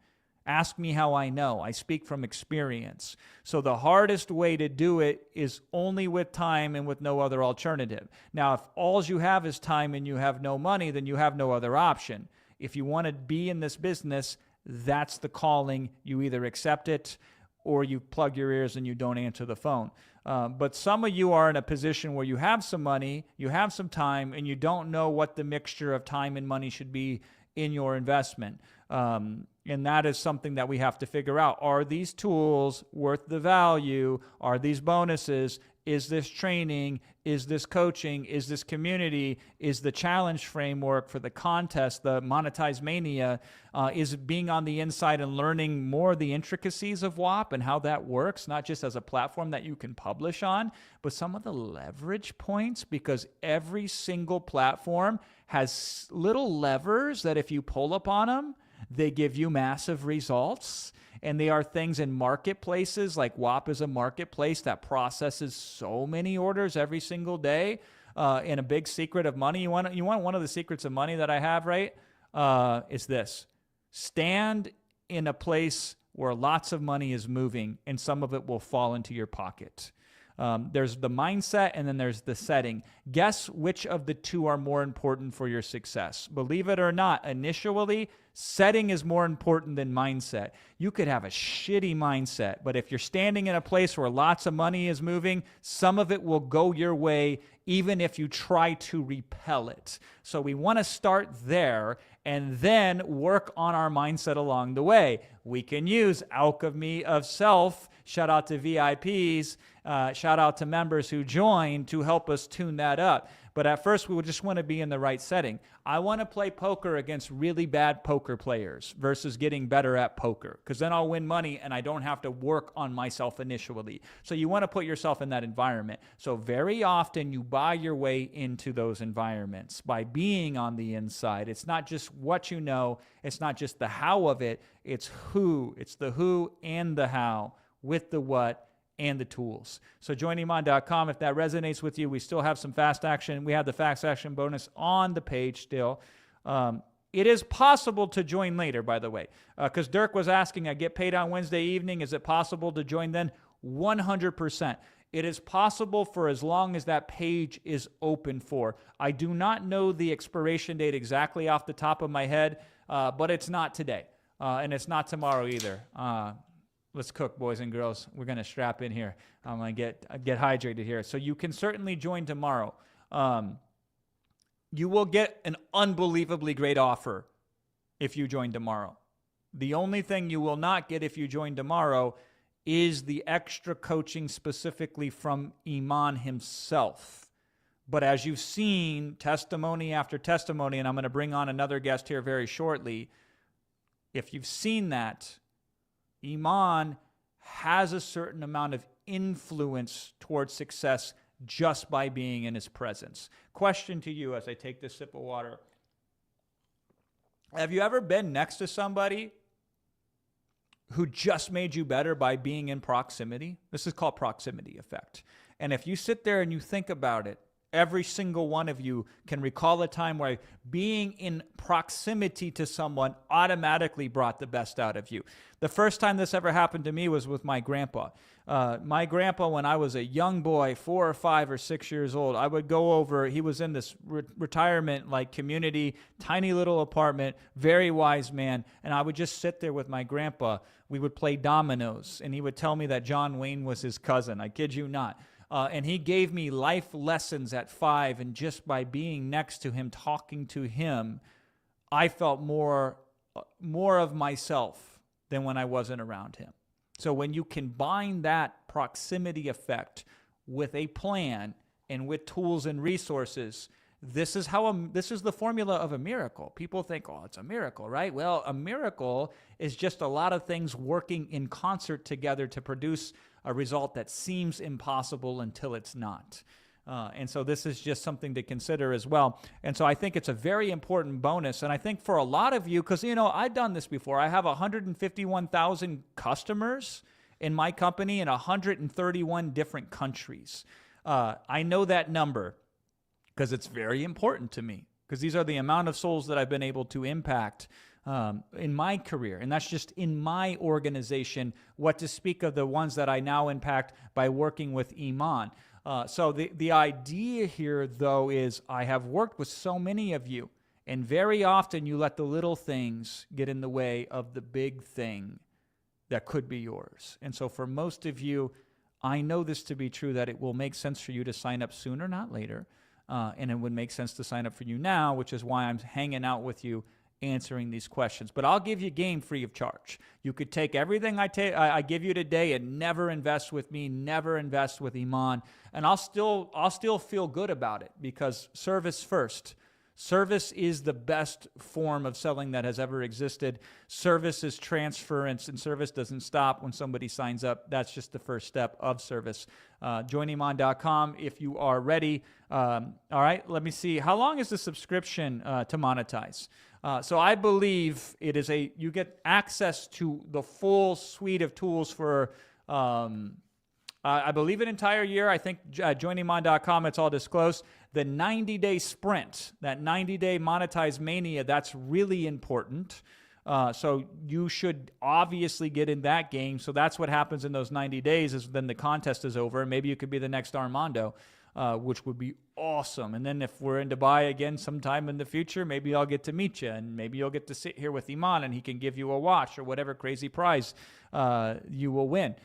Ask me how I know. I speak from experience. So the hardest way to do it is only with time and with no other alternative. Now, if all you have is time and you have no money, then you have no other option. If you want to be in this business, that's the calling. You either accept it or you plug your ears and you don't answer the phone. But some of you are in a position where you have some money, you have some time, and you don't know what the mixture of time and money should be in your investment. And that is something that we have to figure out. Are these tools worth the value? Are these bonuses? Is this training? Is this coaching? Is this community? Is the challenge framework for the contest, the Monetize Mania, is being on the inside and learning more of the intricacies of WAP and how that works, not just as a platform that you can publish on, but some of the leverage points, because every single platform has little levers that if you pull upon them, they give you massive results. And they are things in marketplaces, like WAP is a marketplace that processes so many orders every single day. And a big secret of money, you want one of the secrets of money that I have, right? Is this. Stand in a place where lots of money is moving and some of it will fall into your pocket. There's the mindset and then there's the setting. Guess which of the two are more important for your success. Believe it or not, initially, setting is more important than mindset. You could have a shitty mindset, but if you're standing in a place where lots of money is moving, some of it will go your way even if you try to repel it. So we want to start there and then work on our mindset along the way. We can use Alchemy of Self. Shout out to VIPs. Shout out to members who join to help us tune that up. But at first, we would just want to be in the right setting. I want to play poker against really bad poker players versus getting better at poker, because then I'll win money and I don't have to work on myself initially. So you want to put yourself in that environment. So very often you buy your way into those environments by being on the inside. It's not just what you know. It's not just the how of it. It's who. It's the who and the how with the what and the tools. So join Iman.com. If that resonates with you, we still have some fast action. We have the fast action bonus on the page still. It is possible to join later, by the way, because Dirk was asking, I get paid on Wednesday evening. Is it possible to join then? 100%. It is possible for as long as that page is open for. I do not know the expiration date exactly off the top of my head, but it's not today, and it's not tomorrow either. Let's cook, boys and girls. We're going to strap in here. I'm going to get hydrated here. So you can certainly join tomorrow. You will get an unbelievably great offer if you join tomorrow. The only thing you will not get if you join tomorrow is the extra coaching specifically from Iman himself. But as you've seen, testimony after testimony, and I'm going to bring on another guest here very shortly, if you've seen that, Iman has a certain amount of influence towards success just by being in his presence. Question to you as I take this sip of water. Have you ever been next to somebody who just made you better by being in proximity? This is called proximity effect. And if you sit there and you think about it, every single one of you can recall a time where being in proximity to someone automatically brought the best out of you. The first time this ever happened to me was with my grandpa. My grandpa, when I was a young boy, 4 or 5 or 6 years old, I would go over, he was in this retirement like community, tiny little apartment, very wise man, and I would just sit there with my grandpa. We would play dominoes, and he would tell me that John Wayne was his cousin. I kid you not. And he gave me life lessons at 5, and just by being next to him, talking to him, I felt more of myself than when I wasn't around him. So when you combine that proximity effect with a plan and with tools and resources, this is the formula of a miracle. People think, oh, it's a miracle, right? Well, a miracle is just a lot of things working in concert together to produce a result that seems impossible until it's not. And so this is just something to consider as well. And so I think it's a very important bonus. And I think for a lot of you, because, I've done this before. I have 151,000 customers in my company in 131 different countries. I know that number because it's very important to me, because these are the amount of souls that I've been able to impact in my career. And that's just in my organization, what to speak of the ones that I now impact by working with Iman. So the idea here, though, is I have worked with so many of you, and very often you let the little things get in the way of the big thing that could be yours. And so for most of you, I know this to be true, that it will make sense for you to sign up sooner, not later. And it would make sense to sign up for you now, which is why I'm hanging out with you answering these questions. But I'll give you game free of charge. You could take everything I give you today and never invest with me, never invest with Iman, and I'll still feel good about it, because service first. Service is the best form of selling that has ever existed. Service is transference, and service doesn't stop when somebody signs up. That's just the first step of service. JoinIman.com if you are ready. All right, let me see. How long is the subscription to monetize? So I believe it is you get access to the full suite of tools for, I believe, an entire year. I think joiniman.com, it's all disclosed. The 90-day sprint, that 90-day monetize mania, that's really important. So you should obviously get in that game. So that's what happens in those 90 days is then the contest is over. Maybe you could be the next Armando, which would be awesome. And then if we're in Dubai again sometime in the future, maybe I'll get to meet you, and maybe you'll get to sit here with Iman and he can give you a watch or whatever crazy prize you will win.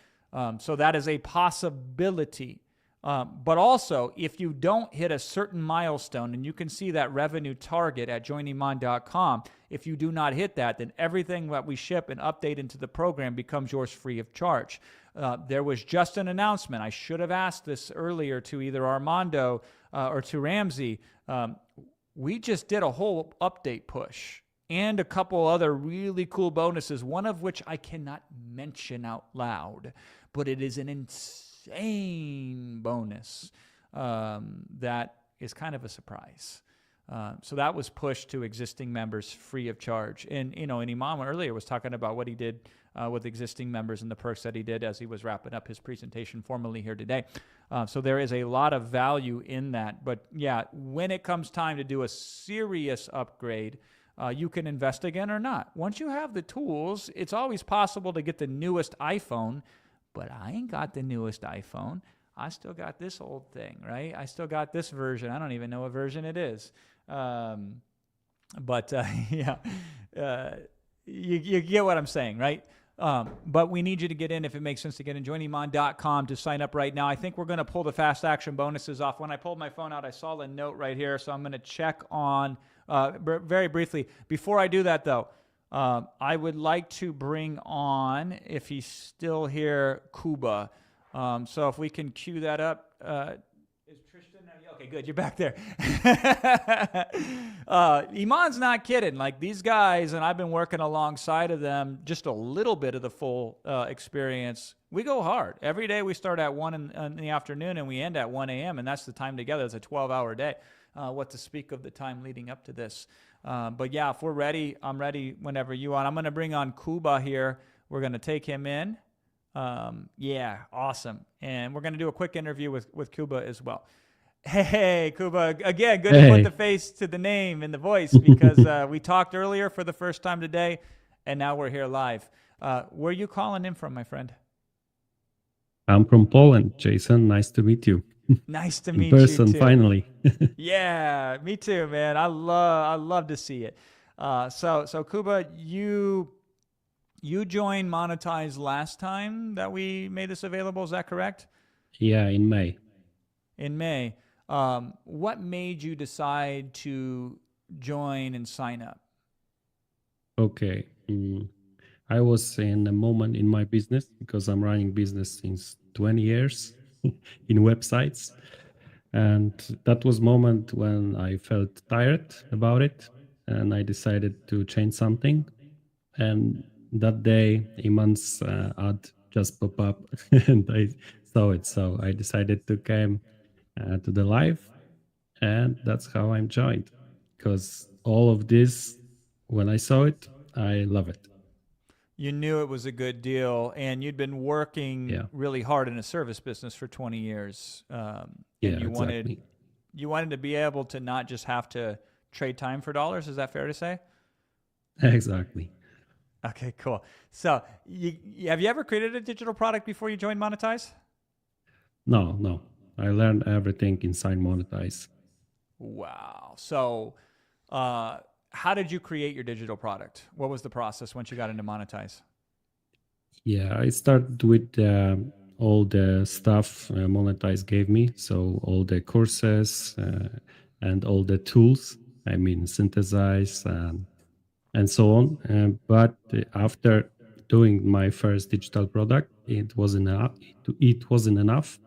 So that is a possibility. But also, if you don't hit a certain milestone, and you can see that revenue target at joiniman.com, if you do not hit that, then everything that we ship and update into the program becomes yours free of charge. There was just an announcement. I should have asked this earlier to either Armando or to Ramsey. We just did a whole update push and a couple other really cool bonuses, one of which I cannot mention out loud, but it is an insane bonus that is kind of a surprise. So that was pushed to existing members free of charge. And, and Iman earlier was talking about what he did with existing members and the perks that he did as he was wrapping up his presentation formally here today. So there is a lot of value in that. But yeah, when it comes time to do a serious upgrade, you can invest again or not. Once you have the tools, it's always possible to get the newest iPhone, but I ain't got the newest iPhone. I still got this old thing, right? I still got this version. I don't even know what version it is. Yeah, you get what I'm saying, right? But we need you to get in if it makes sense to get in. JoinIman.com to sign up right now. I think we're going to pull the fast action bonuses off. When I pulled my phone out, I saw the note right here, so I'm going to check on very briefly. Before I do that, though, I would like to bring on, if he's still here, Kuba. So if we can cue that up. Is Tristan there? Yeah, okay, good. You're back there. Iman's not kidding. Like these guys, and I've been working alongside of them just a little bit of the full experience. We go hard. Every day we start at 1 in the afternoon and we end at 1 a.m. And that's the time together. It's a 12-hour day. What to speak of the time leading up to this. But yeah, if we're ready, I'm ready whenever you are. I'm going to bring on Kuba here. We're going to take him in. Yeah, awesome. And we're going to do a quick interview with Kuba as well. Hey, Kuba, again, good to put the face to the name and the voice because we talked earlier for the first time today, and now we're here live. Where are you calling in from, my friend? I'm from Poland, Jason. Nice to meet you. Nice to meet in person, you too. Finally. Yeah, me too, man. I love to see it. So Kuba, you joined Monetize last time that we made this available. Is that correct? Yeah, in May. In May. What made you decide to join and sign up? Okay. I was in a moment in my business because I'm running business since 20 years in websites. And that was moment when I felt tired about it and I decided to change something. And that day, Iman's ad just popped up and I saw it. So I decided to come to the live, and that's how I'm joined. Because all of this, when I saw it, I love it. You knew it was a good deal, and you'd been working really hard in a service business for 20 years. And you exactly. wanted to be able to not just have to trade time for dollars. Is that fair to say? Exactly. Okay, cool. So have you ever created a digital product before you joined Monetize? No. I learned everything inside Monetize. Wow. So how did you create your digital product? What was the process once you got into Monetize? Yeah, I started with all the stuff Monetize gave me. So all the courses and all the tools, I mean, synthesize and so on. But after doing my first digital product, it wasn't enough.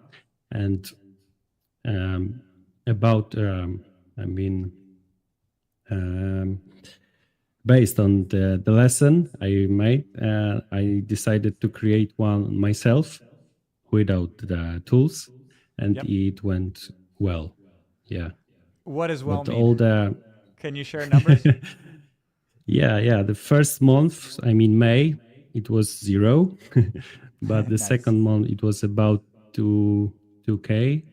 And based on the lesson I made, I decided to create one myself without the tools, and it went well. Yeah. What does well but mean? All the Can you share numbers? Yeah. The first month, May, it was 0, but the Nice. second month it was about $2K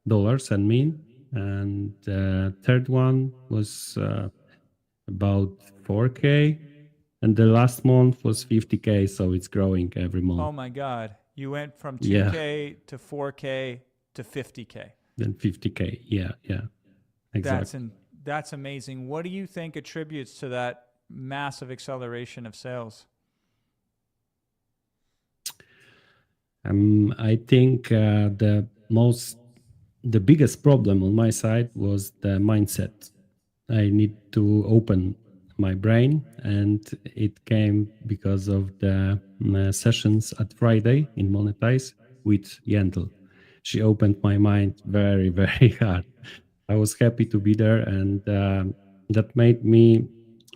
dollars, and the third one was about 4K, and the last month was 50K, so it's growing every month. Oh my God. You went from 2K to 4K to 50K. Then 50K, yeah, exactly. That's amazing. What do you think attributes to that massive acceleration of sales? I think the biggest problem on my side was the mindset. I need to open my brain, and it came because of the sessions at Friday in Monetize with Yandel. She opened my mind very, very hard. I was happy to be there, and that made me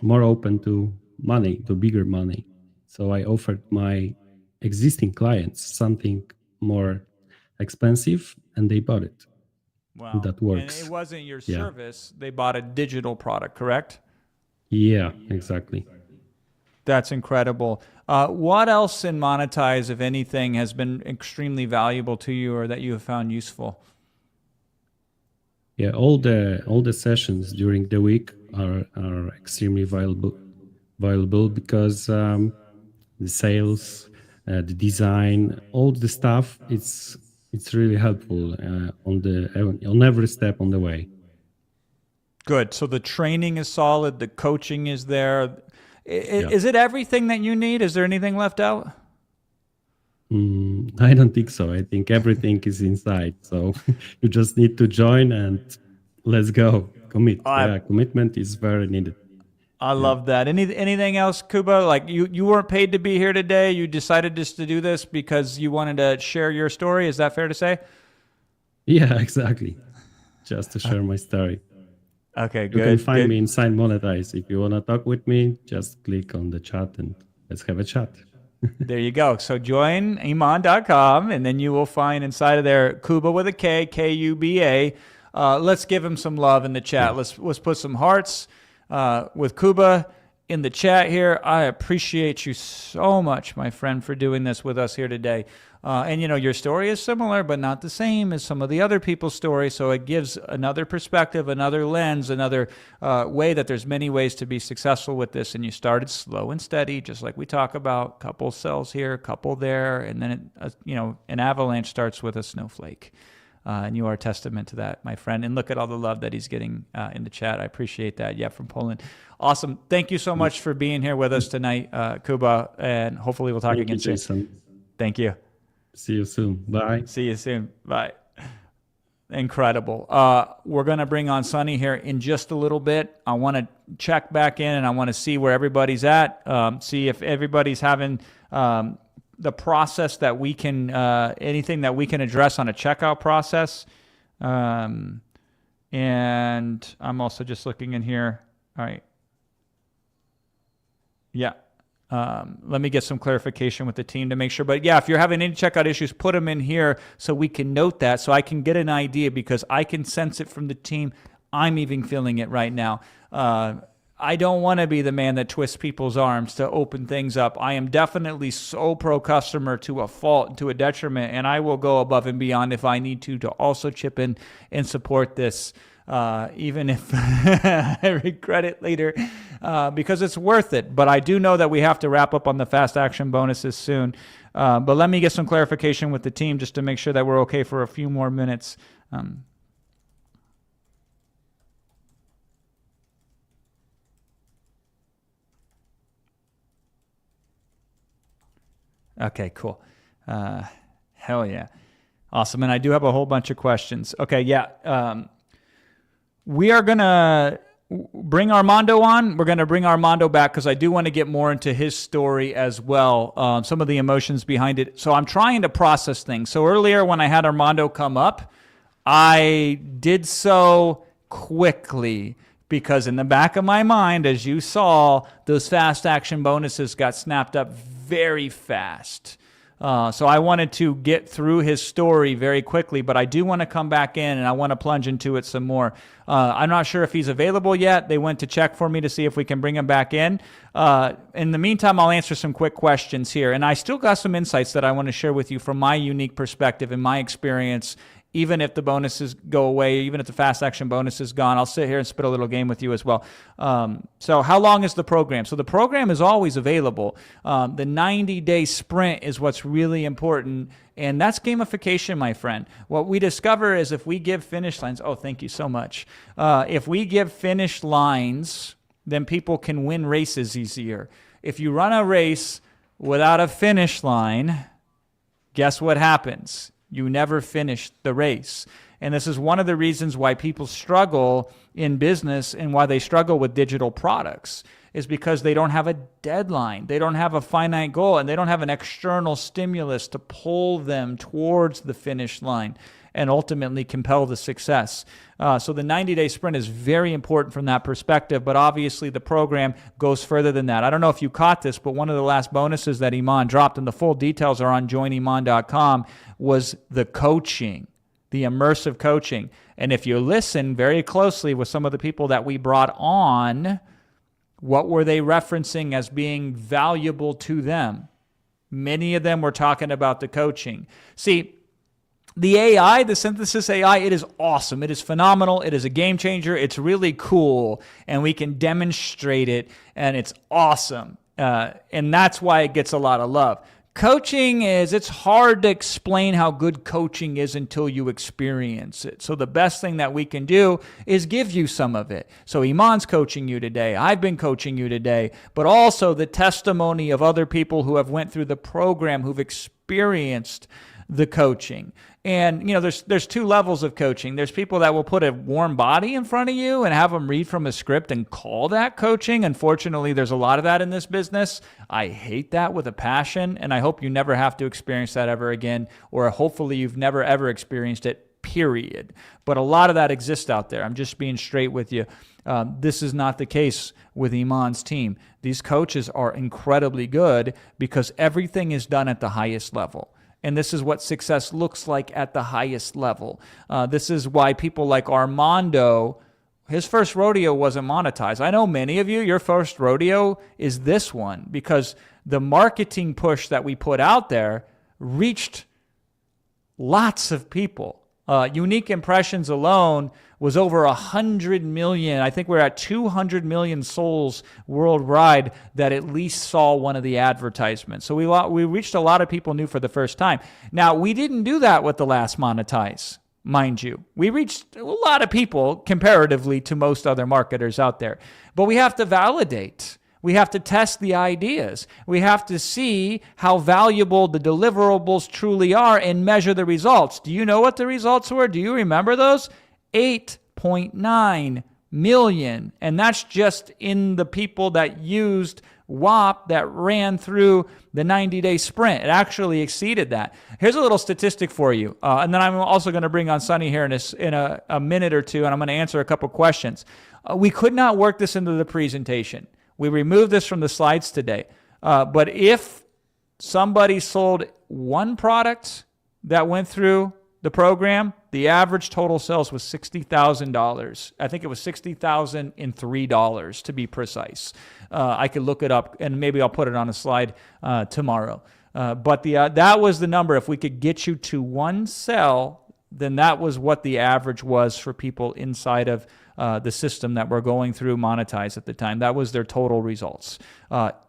more open to money, to bigger money. So I offered my existing clients something more expensive, and they bought it. Wow. That works. And it wasn't your service. They bought a digital product, correct? Yeah, exactly. That's incredible. What else in Monetize, if anything, has been extremely valuable to you or that you have found useful? Yeah, all the sessions during the week are extremely valuable because the sales, the design, all the stuff, it's really helpful on every step on the way. Good. So the training is solid. The coaching is there. Is it everything that you need? Is there anything left out? I don't think so. I think everything is inside. So you just need to join and let's go. Commitment is very needed. I love that. Anything else, Kuba? Like you weren't paid to be here today. You decided just to do this because you wanted to share your story. Is that fair to say? Yeah, exactly. Just to share my story. Okay, You good. can find good. me inside Monetize. If you want to talk with me, just click on the chat and let's have a chat. There you go. So join Iman.com, and then you will find inside of there Kuba with a K, Kuba. Let's give him some love in the chat. Let's put some hearts with Kuba in the chat here. I appreciate you so much, my friend, for doing this with us here today. And your story is similar, but not the same as some of the other people's stories. So it gives another perspective, another lens, another way that there's many ways to be successful with this. And you started slow and steady, just like we talk about. Couple cells here, couple there, and then an avalanche starts with a snowflake. And you are a testament to that, my friend. And look at all the love that he's getting in the chat. I appreciate that. Yeah, from Poland. Awesome. Thank you so much for being here with us tonight, Kuba. And hopefully we'll talk Thank you, again soon. Jason. Thank you. See you soon. Bye. See you soon. Bye. Incredible. We're going to bring on Sonny here in just a little bit. I want to check back in and I want to see where everybody's at, see if everybody's having the process that we can, anything that we can address on a checkout process. And I'm also just looking in here. All right. Yeah. Let me get some clarification with the team to make sure. But yeah, if you're having any checkout issues, put them in here so we can note that, so I can get an idea, because I can sense it from the team. I'm even feeling it right now. I don't want to be the man that twists people's arms to open things up. I am definitely so pro customer to a fault, to a detriment, and I will go above and beyond if I need to also chip in and support this. Even if I regret it later, because it's worth it. But I do know that we have to wrap up on the fast action bonuses soon. But let me get some clarification with the team just to make sure that we're okay for a few more minutes. Okay, cool. Hell yeah. Awesome. And I do have a whole bunch of questions. Okay, yeah. We are going to bring Armando on. We're going to bring Armando back because I do want to get more into his story as well, some of the emotions behind it. So I'm trying to process things. So earlier when I had Armando come up, I did so quickly because in the back of my mind, as you saw, those fast action bonuses got snapped up very fast. So I wanted to get through his story very quickly, but I do want to come back in and I want to plunge into it some more. I'm not sure if he's available yet. They went to check for me to see if we can bring him back in. In the meantime, I'll answer some quick questions here. And I still got some insights that I want to share with you from my unique perspective and my experience. Even if the bonuses go away, even if the fast action bonus is gone, I'll sit here and spit a little game with you as well. So how long is the program? So the program is always available. The 90-day sprint is what's really important, and that's gamification, my friend. What we discover is if we give finish lines, oh, thank you so much. If we give finish lines, then people can win races easier. If you run a race without a finish line, guess what happens? You never finish the race. And this is one of the reasons why people struggle in business and why they struggle with digital products is because they don't have a deadline. They don't have a finite goal, and they don't have an external stimulus to pull them towards the finish line and ultimately compel the success. So the 90-day sprint is very important from that perspective, but obviously the program goes further than that. I don't know if you caught this, but one of the last bonuses that Iman dropped, and the full details are on joiniman.com, was the coaching, the immersive coaching. And if you listen very closely with some of the people that we brought on, what were they referencing as being valuable to them? Many of them were talking about the coaching. See, the AI, the synthesis AI, it is awesome. It is phenomenal. It is a game changer. It's really cool, and we can demonstrate it, and it's awesome. And that's why it gets a lot of love. Coaching it's hard to explain how good coaching is until you experience it. So the best thing that we can do is give you some of it. So Iman's coaching you today. I've been coaching you today, but also the testimony of other people who have went through the program, who've experienced the coaching. And, there's two levels of coaching. There's people that will put a warm body in front of you and have them read from a script and call that coaching. Unfortunately, there's a lot of that in this business. I hate that with a passion, and I hope you never have to experience that ever again, or hopefully you've never, ever experienced it, period. But a lot of that exists out there. I'm just being straight with you. This is not the case with Iman's team. These coaches are incredibly good because everything is done at the highest level. And this is what success looks like at the highest level. This is why people like Armando, his first rodeo wasn't monetized. I know many of you, your first rodeo is this one because the marketing push that we put out there reached lots of people. Unique impressions alone was over 100 million. I think we're at 200 million souls worldwide that at least saw one of the advertisements. So we reached a lot of people new for the first time. Now, we didn't do that with the last Monetize, mind you. We reached a lot of people comparatively to most other marketers out there. But we have to validate. We have to test the ideas. We have to see how valuable the deliverables truly are and measure the results. Do you know what the results were? Do you remember those? 8.9 million. And that's just in the people that used WAP that ran through the 90-day sprint. It actually exceeded that. Here's a little statistic for you. And then I'm also going to bring on Sonny here in a minute or two, and I'm going to answer a couple questions. We could not work this into the presentation. We removed this from the slides today. But if somebody sold one product that went through the program, the average total sales was $60,000. I think it was $60,003 to be precise. I could look it up, and maybe I'll put it on a slide tomorrow. But that was the number. If we could get you to one sell, then that was what the average was for people inside of the system that were going through Monetize at the time. That was their total results.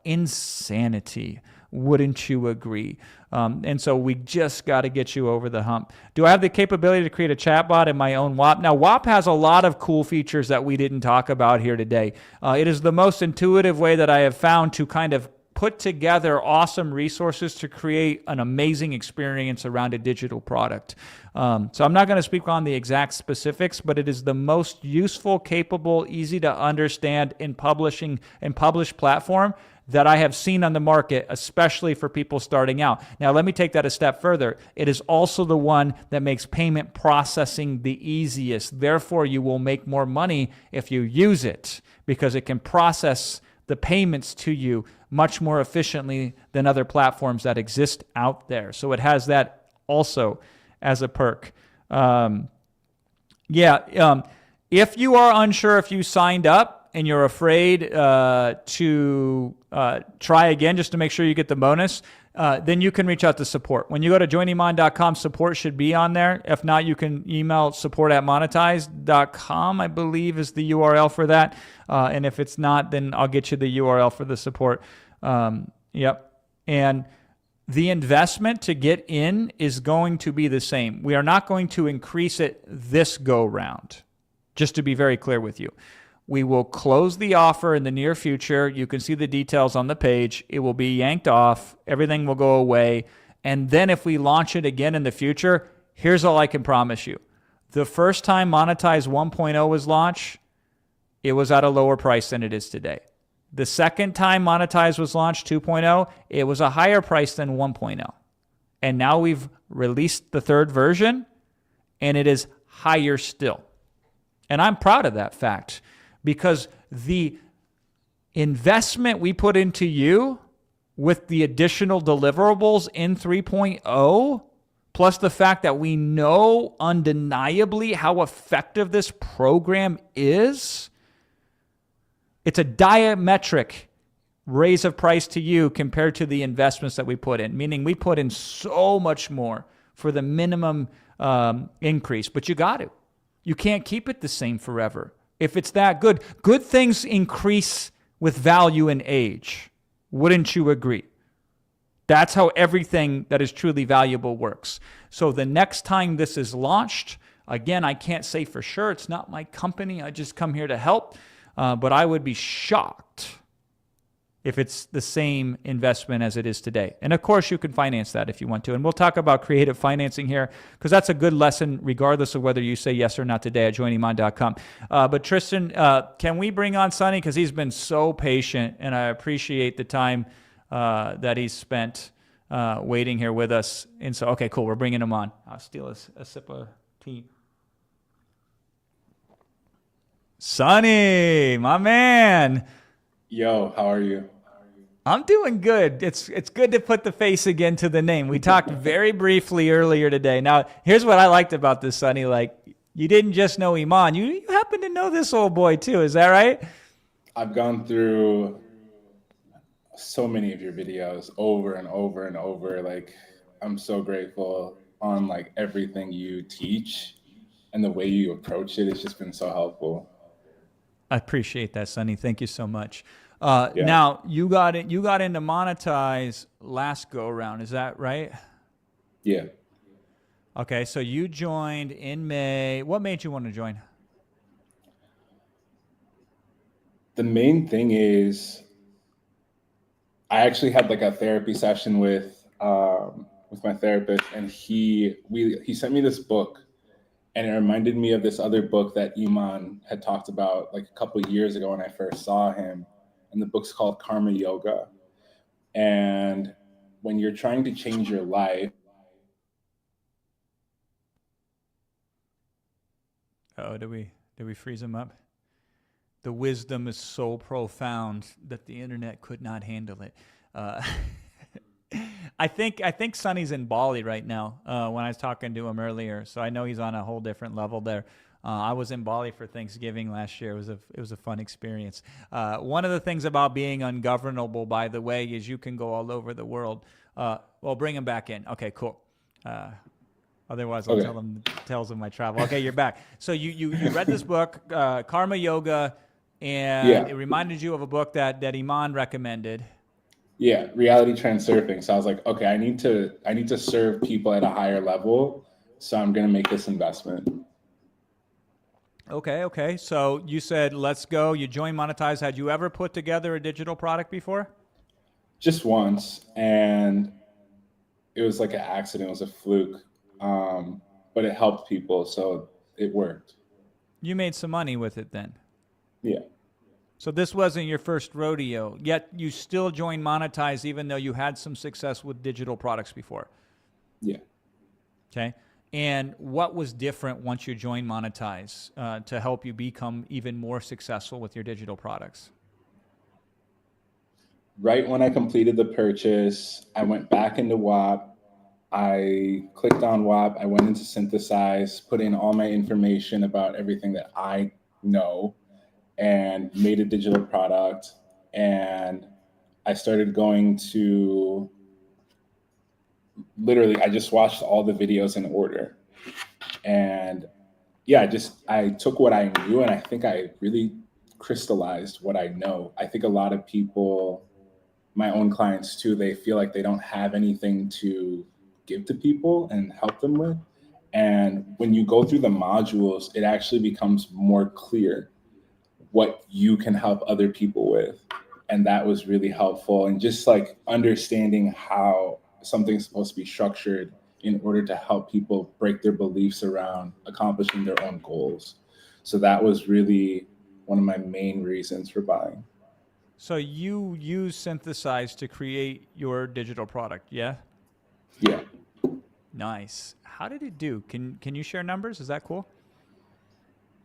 Insanity. Wouldn't you agree? And so we just got to get you over the hump. Do I have the capability to create a chatbot in my own WAP? Now, WAP has a lot of cool features that we didn't talk about here today. It is the most intuitive way that I have found to kind of put together awesome resources to create an amazing experience around a digital product. So I'm not going to speak on the exact specifics, but it is the most useful, capable, easy to understand and published platform that I have seen on the market, especially for people starting out. Now, let me take that a step further. It is also the one that makes payment processing the easiest. Therefore, you will make more money if you use it because it can process the payments to you much more efficiently than other platforms that exist out there. So it has that also as a perk. If you are unsure if you signed up and you're afraid to try again just to make sure you get the bonus, then you can reach out to support. When you go to joiniman.com, support should be on there. If not, you can email support@monetize.com, I believe is the URL for that. And if it's not, then I'll get you the URL for the support. Yep. And the investment to get in is going to be the same. We are not going to increase it this go round, just to be very clear with you. We will close the offer in the near future. You can see the details on the page. It will be yanked off. Everything will go away. And then if we launch it again in the future, here's all I can promise you. The first time Monetize 1.0 was launched, it was at a lower price than it is today. The second time Monetize was launched, 2.0, it was a higher price than 1.0. And now we've released the third version, and it is higher still. And I'm proud of that fact, because the investment we put into you with the additional deliverables in 3.0, plus the fact that we know undeniably how effective this program is, it's a diametric raise of price to you compared to the investments that we put in, meaning we put in so much more for the minimum increase, but you got to. You can't keep it the same forever. If it's that good, good things increase with value and age. Wouldn't you agree? That's how everything that is truly valuable works. So the next time this is launched, again, I can't say for sure. It's not my company. I just come here to help. But I would be shocked if it's the same investment as it is today. And of course, you can finance that if you want to. And we'll talk about creative financing here because that's a good lesson regardless of whether you say yes or not today at joiniman.com. But Tristan, can we bring on Sonny? Because he's been so patient, and I appreciate the time that he's spent waiting here with us. And so, okay, cool. We're bringing him on. I'll steal a sip of tea. Sonny, my man. Yo, how are you? I'm doing good. It's good to put the face again to the name. We talked very briefly earlier today. Now, here's what I liked about this, Sonny. Like, you didn't just know Iman. You happen to know this old boy too. Is that right? I've gone through so many of your videos over and over and over. Like, I'm so grateful on like everything you teach and the way you approach it. It's just been so helpful. I appreciate that, Sonny. Thank you so much. Now you got into Monetize last go around. Is that right? Yeah. Okay, so you joined in May. What made you want to join? The main thing is I actually had like a therapy session with my therapist, and he sent me this book, and it reminded me of this other book that Iman had talked about like a couple of years ago when I first saw him. And the book's called Karma Yoga. And when you're trying to change your life. Oh, did we freeze him up? The wisdom is so profound that the internet could not handle it. I think Sonny's in Bali right now. When I was talking to him earlier, so I know he's on a whole different level there. I was in Bali for Thanksgiving last year. It was a fun experience. One of the things about being ungovernable, by the way, is you can go all over the world. Well, bring him back in. Okay, cool. Otherwise, I'll tell him tells him my travel. Okay, you're back. So you read this book, Karma Yoga, and it reminded you of a book that Iman recommended. Yeah, reality transurfing. So I was like, okay, I need to serve people at a higher level. So I'm gonna make this investment. Okay. So you said, let's go. You joined Monetize. Had you ever put together a digital product before? Just once, and it was like an accident. It was a fluke, but it helped people, so it worked. You made some money with it then? Yeah. So this wasn't your first rodeo, yet you still joined Monetize even though you had some success with digital products before? Yeah. Okay. And what was different once you joined Monetize to help you become even more successful with your digital products? Right when I completed the purchase, I went back into WAP. I clicked on WAP. I went into Synthesize, put in all my information about everything that I know, and made a digital product. And I started going to literally, I just watched all the videos in order. And yeah, I took what I knew, and I think I really crystallized what I know. I think a lot of people, my own clients too, they feel like they don't have anything to give to people and help them with. And when you go through the modules, it actually becomes more clear what you can help other people with. And that was really helpful. And just like understanding how something's supposed to be structured in order to help people break their beliefs around accomplishing their own goals. So that was really one of my main reasons for buying. So you use Synthesize to create your digital product, yeah? Yeah. Nice. How did it do? Can you share numbers? Is that cool?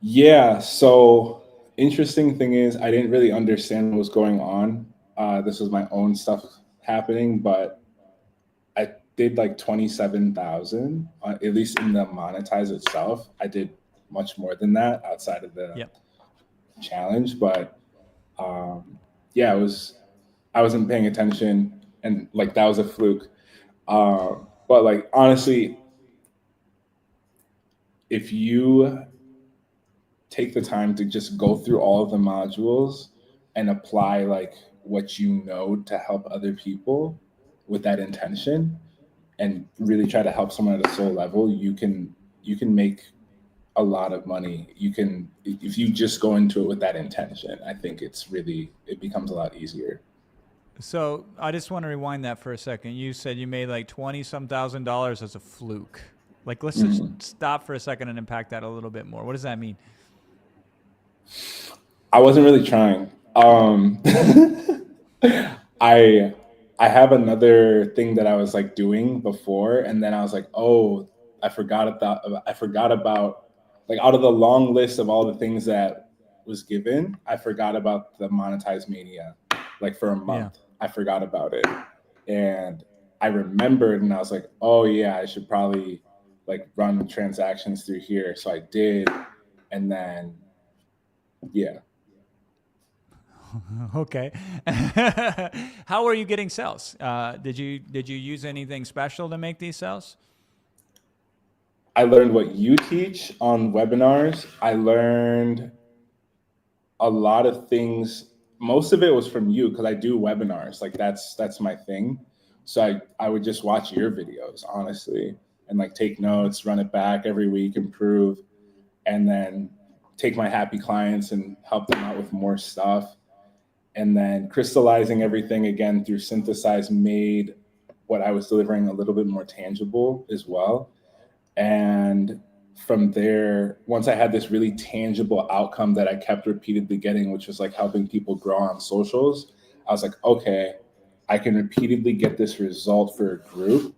Yeah. So interesting thing is I didn't really understand what was going on. This was my own stuff happening, but I did like 27,000, at least in the Monetize itself. I did much more than that outside of the challenge, but yeah, I wasn't paying attention, and like that was a fluke. But like honestly, if you take the time to just go through all of the modules and apply like what you know to help other people with that intention and really try to help someone at a soul level, you can make a lot of money. You can, if you just go into it with that intention, I think it becomes a lot easier. So I just want to rewind that for a second. You said you made like $20-some thousand as a fluke. Like, let's just stop for a second and unpack that a little bit more. What does that mean? I wasn't really trying. I have another thing that I was like doing before, and then I was like, oh, I forgot about like out of the long list of all the things that was given, I forgot about the Monetize Mania. Like for a month, I forgot about it, and I remembered, and I was like, oh yeah, I should probably like run transactions through here. So I did, and then yeah. Okay. How are you getting sales? Did you use anything special to make these sales? I learned what you teach on webinars. I learned a lot of things. Most of it was from you because I do webinars. Like that's my thing. So I would just watch your videos, honestly, and like take notes, run it back every week, improve, and then take my happy clients and help them out with more stuff. And then crystallizing everything again through Synthesize made what I was delivering a little bit more tangible as well. And from there, once I had this really tangible outcome that I kept repeatedly getting, which was like helping people grow on socials, I was like, okay, I can repeatedly get this result for a group.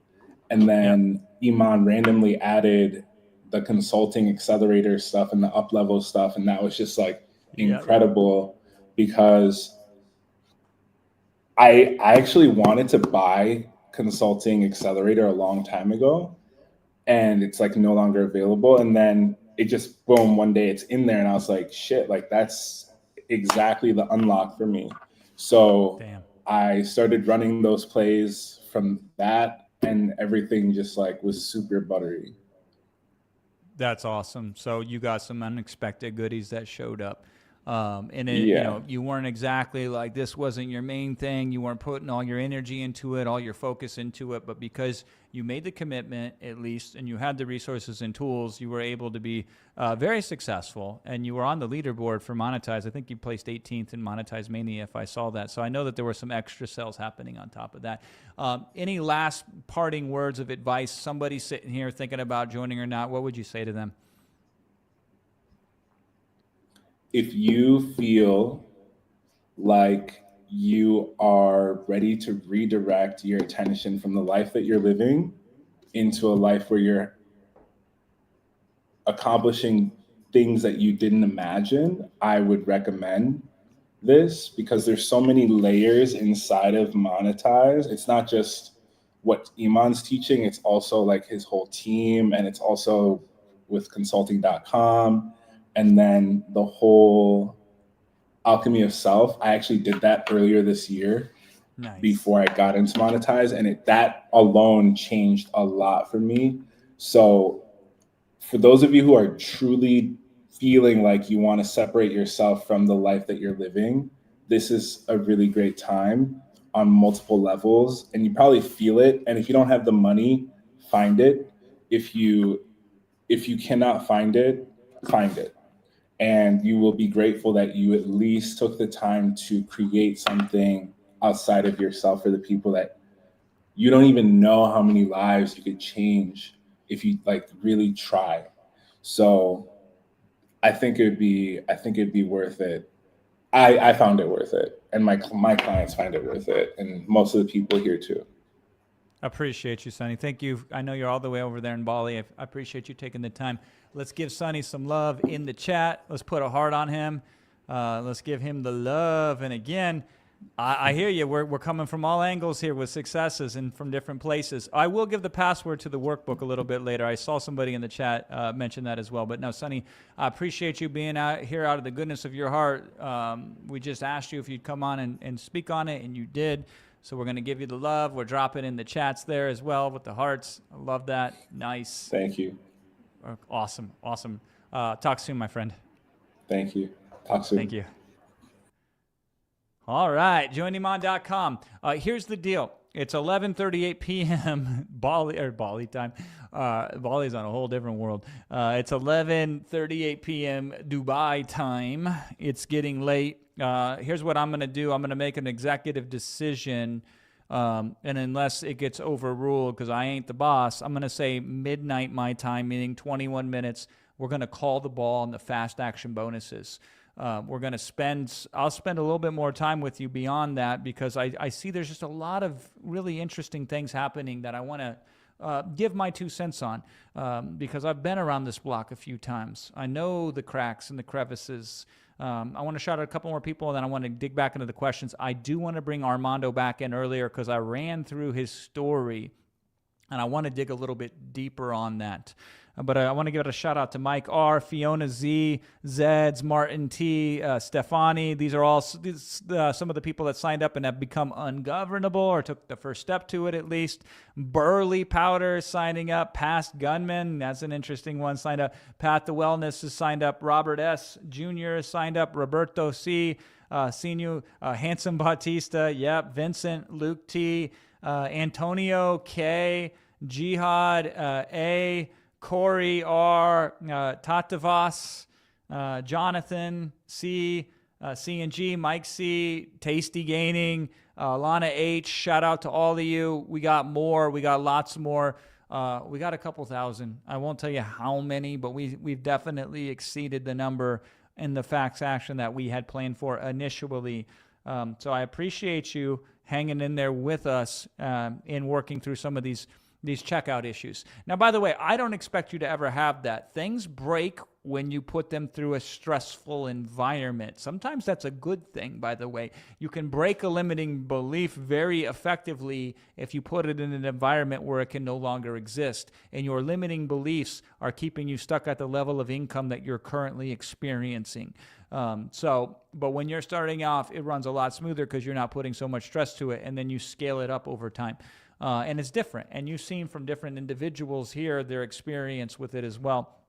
And then Iman randomly added the consulting accelerator stuff and the up level stuff. And that was just like incredible because I actually wanted to buy consulting accelerator a long time ago, and it's like no longer available. And then it just boom, one day it's in there, and I was like, shit, like that's exactly the unlock for me. So I started running those plays from that, and everything just like was super buttery. That's awesome. So you got some unexpected goodies that showed up. And it, you know, you weren't exactly like, this wasn't your main thing. You weren't putting all your energy into it, all your focus into it, but because you made the commitment at least, and you had the resources and tools, you were able to be very successful, and you were on the leaderboard for Monetize. I think you placed 18th in Monetize Mania if I saw that. So I know that there were some extra sales happening on top of that. Any last parting words of advice? Somebody sitting here thinking about joining or not, what would you say to them? If you feel like you are ready to redirect your attention from the life that you're living into a life where you're accomplishing things that you didn't imagine, I would recommend this because there's so many layers inside of Monetize. It's not just what Iman's teaching, it's also like his whole team, and it's also with consulting.com. And then the whole alchemy of self, I actually did that earlier this year before I got into Monetize. And that alone changed a lot for me. So for those of you who are truly feeling like you want to separate yourself from the life that you're living, this is a really great time on multiple levels. And you probably feel it. And if you don't have the money, find it. If you cannot find it, find it. And you will be grateful that you at least took the time to create something outside of yourself for the people that you don't even know how many lives you could change if you like really try. So I think it'd be worth it. I found it worth it, and my clients find it worth it, and most of the people here too. Appreciate you, Sonny. Thank you. I know you're all the way over there in Bali. I appreciate you taking the time. Let's give Sonny some love in the chat. Let's put a heart on him. Let's give him the love. And again, I hear you. We're coming from all angles here with successes and from different places. I will give the password to the workbook a little bit later. I saw somebody in the chat mention that as well. But no, Sonny, I appreciate you being out here out of the goodness of your heart. We just asked you if you'd come on and speak on it, and you did. So we're going to give you the love. We're dropping in the chats there as well with the hearts. I love that. Nice. Thank you. Awesome. Awesome. Talk soon, my friend. Thank you. Talk soon. Thank you. All right. JoinIman.com. Here's the deal. it's 11:38 p.m. Bali time. Bali's on a whole different world. It's 11:38 p.m. Dubai time. It's getting late. Here's what I'm going to do. I'm going to make an executive decision. And unless it gets overruled, because I ain't the boss, I'm going to say midnight my time, meaning 21 minutes. We're going to call the ball on the fast action bonuses. We're going to I'll spend a little bit more time with you beyond that, because I see there's just a lot of really interesting things happening that I want to give my 2 cents on, because I've been around this block a few times. I know the cracks and the crevices. I want to shout out a couple more people, and then I want to dig back into the questions. I do want to bring Armando back in earlier because I ran through his story, and I want to dig a little bit deeper on that. But I want to give it a shout out to Mike R, Fiona Z, Zeds, Martin T, Stefani. These are all some of the people that signed up and have become ungovernable, or took the first step to it at least. Burley Powder is signing up. Past Gunman, that's an interesting one, signed up. Path to Wellness is signed up. Robert S. Jr. is signed up. Roberto C. Sinu, Handsome Bautista, yep. Vincent, Luke T. Antonio K. Jihad A. Corey R, Tatavas, Jonathan C, C&G, Mike C, Tasty Gaining, Lana H, shout out to all of you. We got more. We got lots more. We got a couple thousand. I won't tell you how many, but we've definitely exceeded the number in the fax action that we had planned for initially. So I appreciate you hanging in there with us in working through some of these checkout issues. Now, by the way, I don't expect you to ever have that. Things break when you put them through a stressful environment. Sometimes that's a good thing, by the way. You can break a limiting belief very effectively if you put it in an environment where it can no longer exist, and your limiting beliefs are keeping you stuck at the level of income that you're currently experiencing. But when you're starting off, it runs a lot smoother because you're not putting so much stress to it, and then you scale it up over time. And it's different. And you've seen from different individuals here their experience with it as well.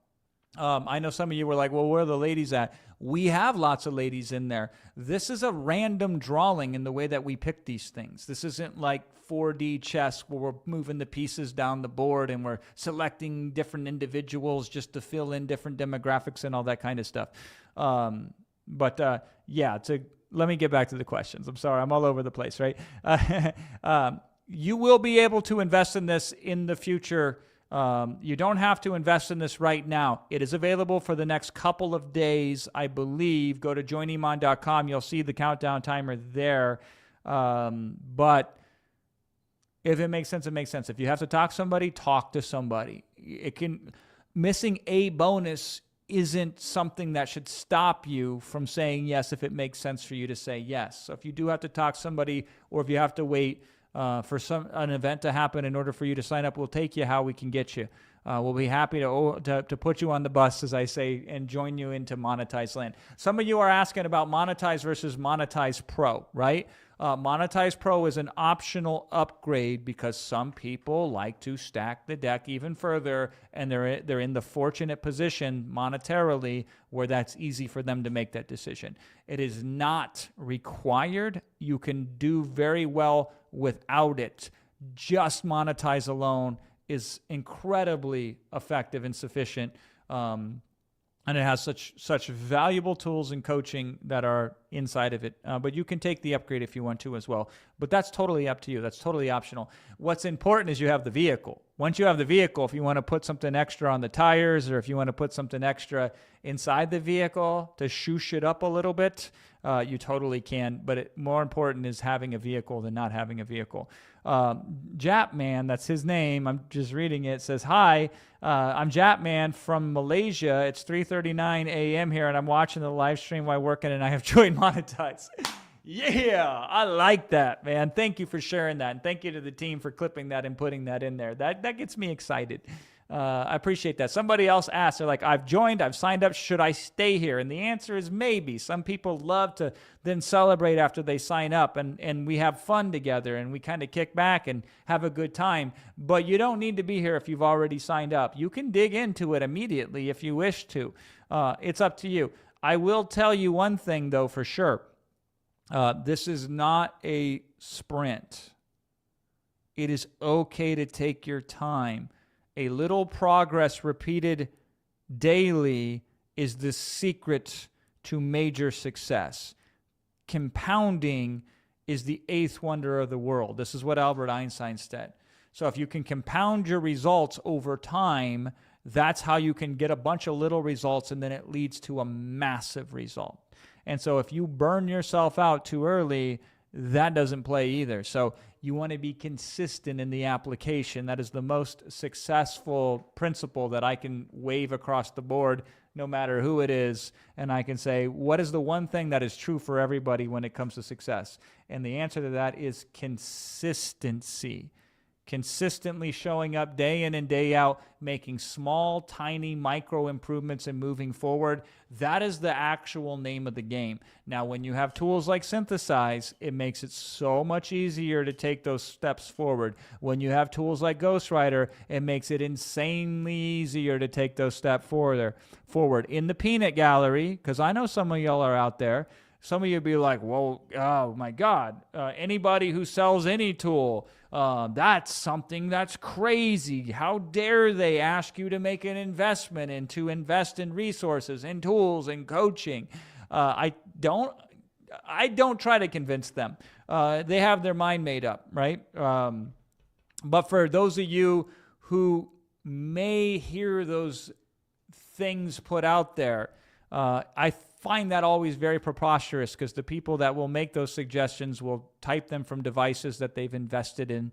I know some of you were like, well, where are the ladies at? We have lots of ladies in there. This is a random drawing in the way that we pick these things. This isn't like 4D chess where we're moving the pieces down the board and we're selecting different individuals just to fill in different demographics and all that kind of stuff. Let me get back to the questions. I'm sorry, I'm all over the place, right? You will be able to invest in this in the future. You don't have to invest in this right now. It is available for the next couple of days, I believe. Go to joineman.com. You'll see the countdown timer there. But if it makes sense, it makes sense. If you have to talk to somebody. Missing a bonus isn't something that should stop you from saying yes if it makes sense for you to say yes. So if you do have to talk to somebody, or if you have to wait for an event to happen in order for you to sign up, we'll take you how we can get you. We'll be happy to put you on the bus, as I say, and join you into Monetize Land. Some of you are asking about Monetize versus Monetize Pro, right? Monetize Pro is an optional upgrade because some people like to stack the deck even further, and they're in the fortunate position monetarily where that's easy for them to make that decision. It is not required. You can do very well without it. Just Monetize alone is incredibly effective and sufficient. And it has such valuable tools and coaching that are inside of it. But you can take the upgrade if you want to as well. But that's totally up to you. That's totally optional. What's important is you have the vehicle. Once you have the vehicle, if you want to put something extra on the tires, or if you want to put something extra inside the vehicle to shoosh it up a little bit, you totally can. But more important is having a vehicle than not having a vehicle. Japman, that's his name. I'm just reading it. It says, hi, I'm Japman from Malaysia. It's 3:39 a.m. here, and I'm watching the live stream while working, and I have joined Monetize. Yeah, I like that, man. Thank you for sharing that. And thank you to the team for clipping that and putting that in there. That gets me excited. I appreciate that. Somebody else asked, they're like, I've joined, I've signed up, should I stay here? And the answer is maybe. Some people love to then celebrate after they sign up, and we have fun together, and we kind of kick back and have a good time. But you don't need to be here if you've already signed up. You can dig into it immediately if you wish to. It's up to you. I will tell you one thing, though, for sure. This is not a sprint. It is okay to take your time. A little progress repeated daily is the secret to major success. Compounding is the eighth wonder of the world. This is what Albert Einstein said. So if you can compound your results over time, that's how you can get a bunch of little results, and then it leads to a massive result. And so if you burn yourself out too early, that doesn't play either. So you want to be consistent in the application. That is the most successful principle that I can wave across the board, no matter who it is. And I can say, what is the one thing that is true for everybody when it comes to success? And the answer to that is consistency. Consistently showing up day in and day out, making small, tiny, micro improvements and moving forward. That is the actual name of the game. Now, when you have tools like Synthesize, it makes it so much easier to take those steps forward. When you have tools like Ghostwriter, it makes it insanely easier to take those steps forward. In the peanut gallery, because I know some of y'all are out there, some of you be like, well, oh my God, anybody who sells any tool, that's something that's crazy. How dare they ask you to make an investment and to invest in resources, in tools, and coaching? I don't try to convince them. They have their mind made up, right? But for those of you who may hear those things put out there, I find that always very preposterous, because the people that will make those suggestions will type them from devices that they've invested in,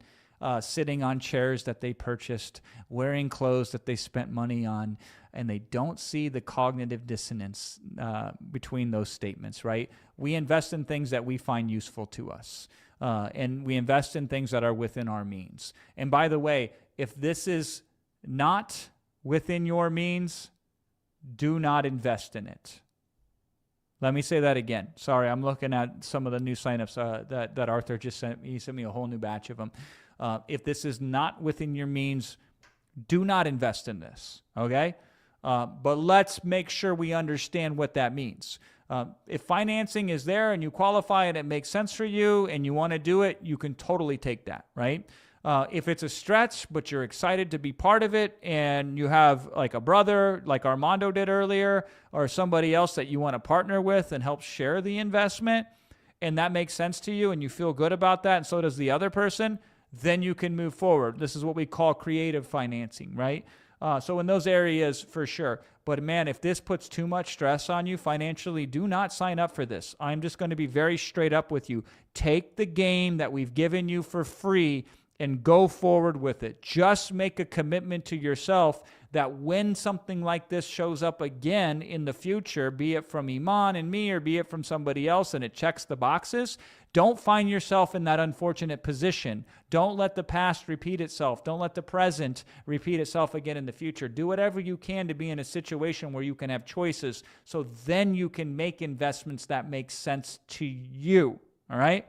sitting on chairs that they purchased, wearing clothes that they spent money on, and they don't see the cognitive dissonance between those statements, right? We invest in things that we find useful to us, and we invest in things that are within our means. And by the way, if this is not within your means, do not invest in it. Let me say that again. Sorry, I'm looking at some of the new signups that Arthur just sent me. He sent me a whole new batch of them. If this is not within your means, do not invest in this, okay? But let's make sure we understand what that means. If financing is there and you qualify and it makes sense for you and you want to do it, you can totally take that, right? If it's a stretch, but you're excited to be part of it, and you have like a brother, like Armando did earlier, or somebody else that you want to partner with and help share the investment, and that makes sense to you and you feel good about that, and so does the other person, then you can move forward. This is what we call creative financing, right? So in those areas, for sure. But man, if this puts too much stress on you financially, do not sign up for this. I'm just going to be very straight up with you. Take the game that we've given you for free and go forward with it. Just make a commitment to yourself that when something like this shows up again in the future, be it from Iman and me or be it from somebody else, and it checks the boxes, don't find yourself in that unfortunate position. Don't let the past repeat itself. Don't let the present repeat itself again in the future. Do whatever you can to be in a situation where you can have choices, so then you can make investments that make sense to you, all right?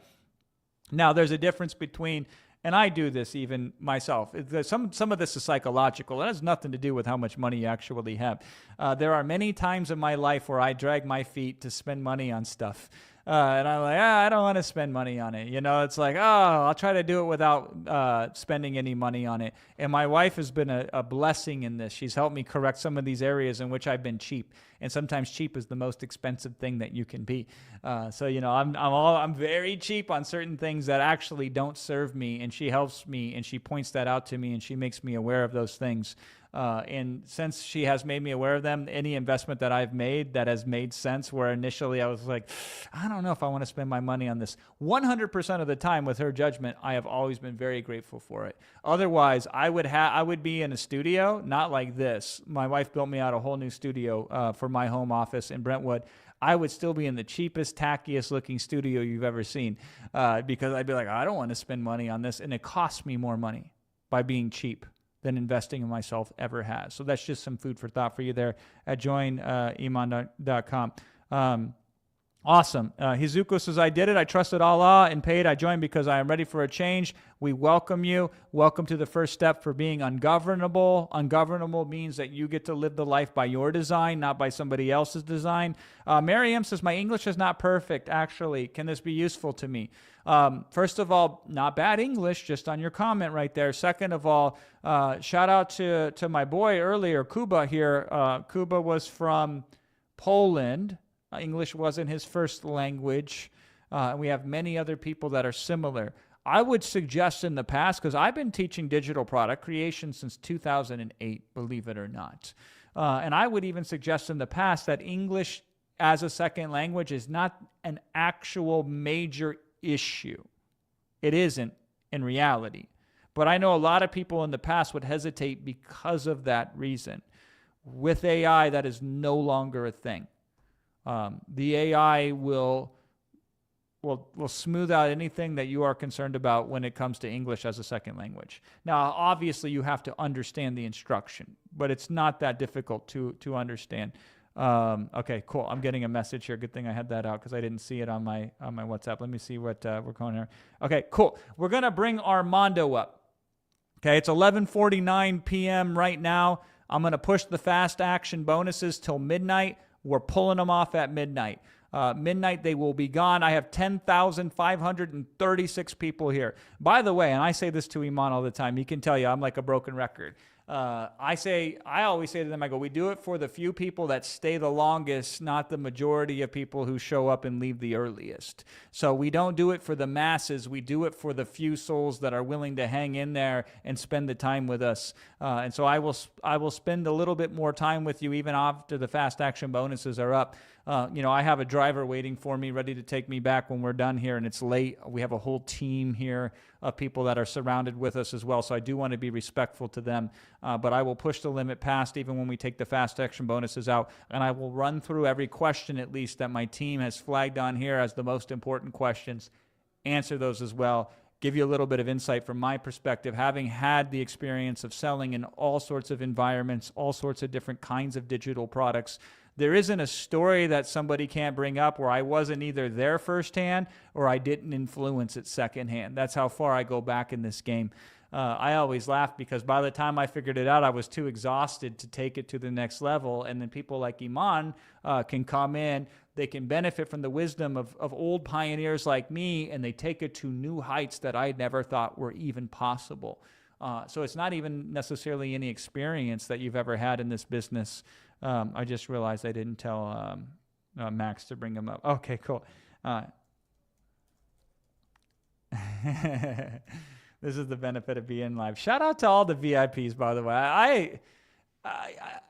Now, there's a difference between, and I do this even myself. Some of this is psychological. It has nothing to do with how much money you actually have. There are many times in my life where I drag my feet to spend money on stuff. And I'm like, I don't want to spend money on it. You know, it's like, I'll try to do it without spending any money on it. And my wife has been a blessing in this. She's helped me correct some of these areas in which I've been cheap. And sometimes cheap is the most expensive thing that you can be. So, you know, I'm very cheap on certain things that actually don't serve me. And she helps me and she points that out to me and she makes me aware of those things. And since she has made me aware of them, any investment that I've made that has made sense, where initially I was like, I don't know if I want to spend my money on this, 100% of the time with her judgment, I have always been very grateful for it. Otherwise, I would be in a studio, not like this. My wife built me out a whole new studio for my home office in Brentwood. I would still be in the cheapest, tackiest looking studio you've ever seen, because I'd be like, I don't want to spend money on this. And it costs me more money by being cheap than investing in myself ever has. So that's just some food for thought for you there at joiniman.com. Awesome. Hizuko says, I did it. I trusted Allah and paid. I joined because I am ready for a change. We welcome you. Welcome to the first step for being ungovernable. Ungovernable means that you get to live the life by your design, not by somebody else's design. Miriam says, my English is not perfect, actually. Can this be useful to me? First of all, not bad English, just on your comment right there. Second of all, shout out to my boy earlier, Kuba here. Kuba was from Poland. English wasn't his first language. We have many other people that are similar. I would suggest in the past, because I've been teaching digital product creation since 2008, believe it or not. And I would even suggest in the past that English as a second language is not an actual major issue. It isn't in reality. But I know a lot of people in the past would hesitate because of that reason. With AI, that is no longer a thing. The AI will smooth out anything that you are concerned about when it comes to English as a second language. Now, obviously, you have to understand the instruction, but it's not that difficult to understand. Okay, cool. I'm getting a message here. Good thing I had that out because I didn't see it on my WhatsApp. Let me see what we're going here. Okay, cool. We're gonna bring Armando up. Okay, it's 11:49 p.m. right now. I'm gonna push the fast action bonuses till midnight. We're pulling them off at midnight. Midnight, they will be gone. I have 10,536 people here. By the way, and I say this to Iman all the time, he can tell you I'm like a broken record. I always say to them, I go, we do it for the few people that stay the longest, not the majority of people who show up and leave the earliest. So we don't do it for the masses. We do it for the few souls that are willing to hang in there and spend the time with us. And so I will spend a little bit more time with you even after the fast action bonuses are up. I have a driver waiting for me, ready to take me back when we're done here, and it's late. We have a whole team here of people that are surrounded with us as well, so I do want to be respectful to them. But I will push the limit past even when we take the fast action bonuses out, and I will run through every question at least that my team has flagged on here as the most important questions, answer those as well, give you a little bit of insight from my perspective, having had the experience of selling in all sorts of environments, all sorts of different kinds of digital products. There isn't a story that somebody can't bring up where I wasn't either there firsthand or I didn't influence it secondhand. That's how far I go back in this game. I always laugh because by the time I figured it out, I was too exhausted to take it to the next level. And then people like Iman can come in. They can benefit from the wisdom of old pioneers like me, and they take it to new heights that I never thought were even possible. So it's not even necessarily any experience that you've ever had in this business. I just realized I didn't tell Max to bring him up. Okay, cool. This is the benefit of being live. Shout out to all the VIPs, by the way.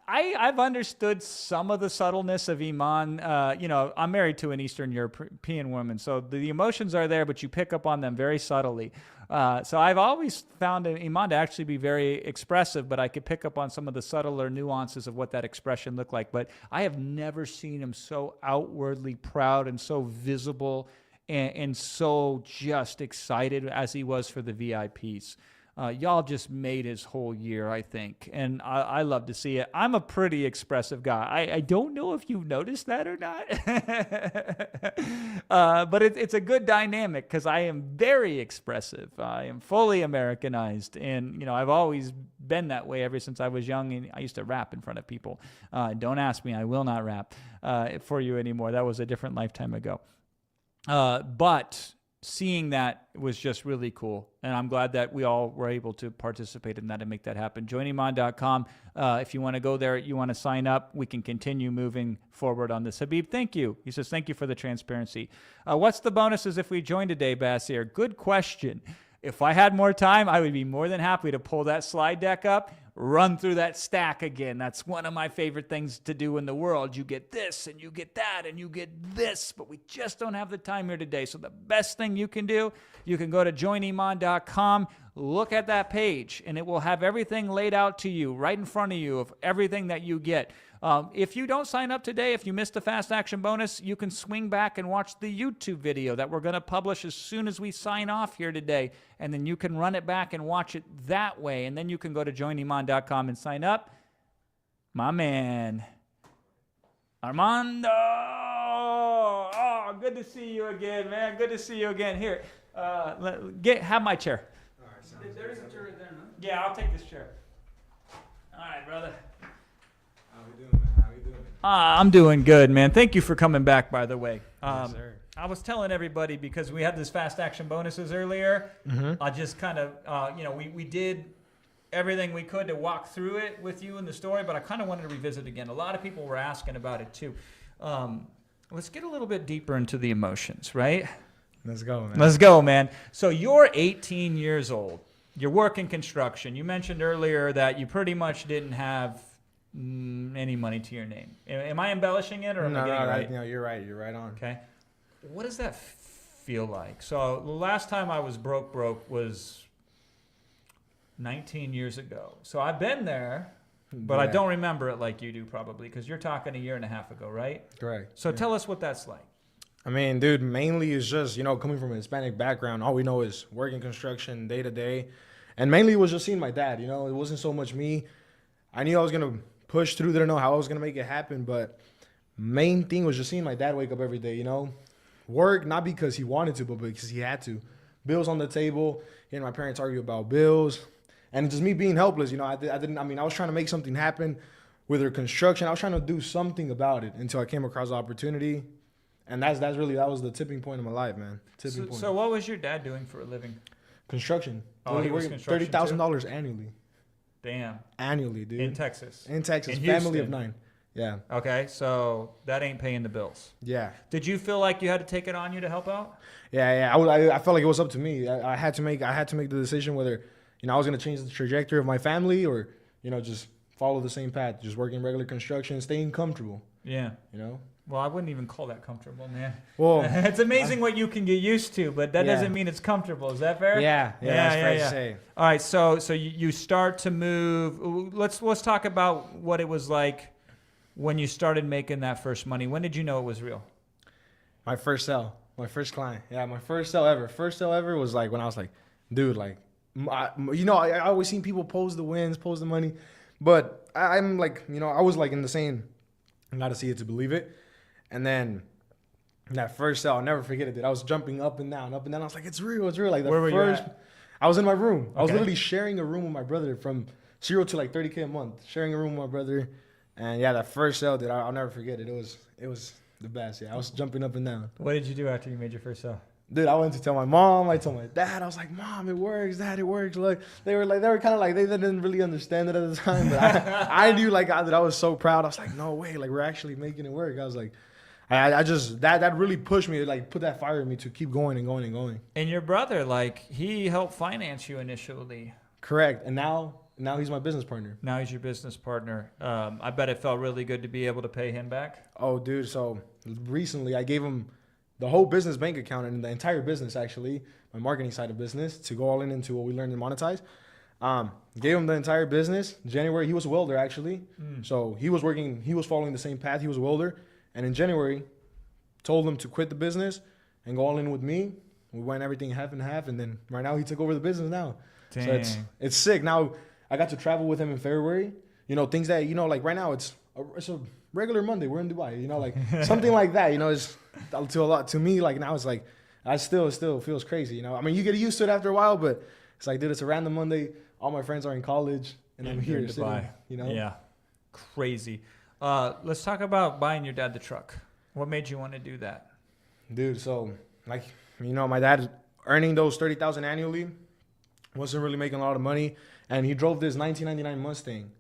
I've understood some of the subtleness of Iman. I'm married to an Eastern European woman, so the emotions are there, but you pick up on them very subtly. So I've always found Iman to actually be very expressive, but I could pick up on some of the subtler nuances of what that expression looked like. But I have never seen him so outwardly proud and so visible and so just excited as he was for the VIPs. Y'all just made his whole year, I think, and I love to see it. I'm a pretty expressive guy. I don't know if you've noticed that or not, but it's a good dynamic because I am very expressive. I am fully Americanized, and I've always been that way ever since I was young, and I used to rap in front of people. Don't ask me. I will not rap for you anymore. That was a different lifetime ago. But seeing that was just really cool. And I'm glad that we all were able to participate in that and make that happen. JoinIman.com. If you want to go there, you want to sign up, we can continue moving forward on this. Habib, thank you. He says, thank you for the transparency. What's the bonuses if we join today, Basir? Good question. If I had more time, I would be more than happy to pull that slide deck up, run through that stack again. That's one of my favorite things to do in the world. You get this, and you get that, and you get this, but we just don't have the time here today. So the best thing you can do, you can go to joiniman.com, look at that page, and it will have everything laid out to you, right in front of you, of everything that you get. If you don't sign up today, if you missed the fast action bonus, you can swing back and watch the YouTube video that we're going to publish as soon as we sign off here today. And then you can run it back and watch it that way. And then you can go to joiniman.com and sign up. My man, Armando. Oh, Oh, good to see you again, man. Good to see you again. Here, have my chair. All right, There is a chair right there, no? Yeah, I'll take this chair. All right, brother. How we doing, man? How we doing? I'm doing good, man. Thank you for coming back, by the way. Yes, sir. I was telling everybody because we had this fast action bonuses earlier. I just kind of, we did everything we could to walk through it with you in the story, but I kind of wanted to revisit again. A lot of people were asking about it too. Let's get a little bit deeper into the emotions, right? Let's go, man. Let's go, man. So you're 18 years old. You're working construction. You mentioned earlier that you pretty much didn't have any money to your name. Am I embellishing it or am I getting it right? No, you're right. You're right on. Okay. What does that feel like? So the last time I was broke was 19 years ago. So I've been there, but I don't remember it like you do probably because you're talking a year and a half ago, right? Correct. So tell us what that's like. I mean, dude, mainly it's just, coming from a Hispanic background, all we know is working construction day to day. And mainly it was just seeing my dad, it wasn't so much me. I knew I was going to push through, didn't know how I was going to make it happen, but main thing was just seeing my dad wake up every day, Work, not because he wanted to, but because he had to. Bills on the table, hearing my parents argue about bills, and just me being helpless, I was trying to make something happen with their construction. I was trying to do something about it until I came across the opportunity. And that was the tipping point of my life, man. Tipping point. So what was your dad doing for a living? Construction. Oh, he was construction $30,000 annually. Damn. Annually, dude. In Texas. In Texas. In Family Houston. of 9. Yeah. Okay, so that ain't paying the bills. Yeah. Did you feel like you had to take it on you to help out? Yeah. I felt like it was up to me. I had to make the decision whether, I was going to change the trajectory of my family or, just follow the same path, just working regular construction, staying comfortable. Yeah. Well, I wouldn't even call that comfortable, man. Well, it's amazing what you can get used to, but that doesn't mean it's comfortable. Is that fair? Yeah, that's fair to say. All right, so you start to move. Let's talk about what it was like when you started making that first money. When did you know it was real? My first sale, my first client. Yeah, my first sale ever. First sale ever was like when I was like, dude, like, I always seen people post the wins, post the money, but I'm like, I was like in the same, not to see it to believe it. And then that first sale, I'll never forget it, dude. I was jumping up and down. I was like, it's real. Like Where were you at? I was in my room. Okay. I was literally sharing a room with my brother from 0 to like 30K a month, sharing a room with my brother. And yeah, that first sale, dude, I'll never forget it. It was the best. Yeah, I was jumping up and down. What did you do after you made your first sale? Dude, I went to tell my mom. I told my dad. I was like, Mom, it works. Dad, it works. Look, they were kind of like, they didn't really understand it at the time. But I knew, like, that I was so proud. I was like, no way. Like, we're actually making it work. I was like, I just, that really pushed me, like, put that fire in me to keep going and going and going. And your brother, like, he helped finance you initially. Correct. And now he's my business partner. Now he's your business partner. I bet it felt really good to be able to pay him back. Oh, dude. So recently I gave him the whole business bank account and the entire business, actually, my marketing side of business, to go all into what we learned and monetize. Gave him the entire business. January, he was a welder, actually. So he was following the same path. He was a welder. And in January, told him to quit the business and go all in with me. We went everything half and half. And then right now he took over the business now. Dang. So it's sick. Now I got to travel with him in February. Things that, like right now it's a regular Monday. We're in Dubai, like something like that, it's to me, like now it's like, it still feels crazy, I mean, you get used to it after a while, but it's like, dude, it's a random Monday. All my friends are in college and I'm here sitting, Yeah. Crazy. Let's talk about buying your dad the truck. What made you want to do that? Dude, so like, my dad earning those $30,000 annually, wasn't really making a lot of money. And he drove this 1999 Mustang,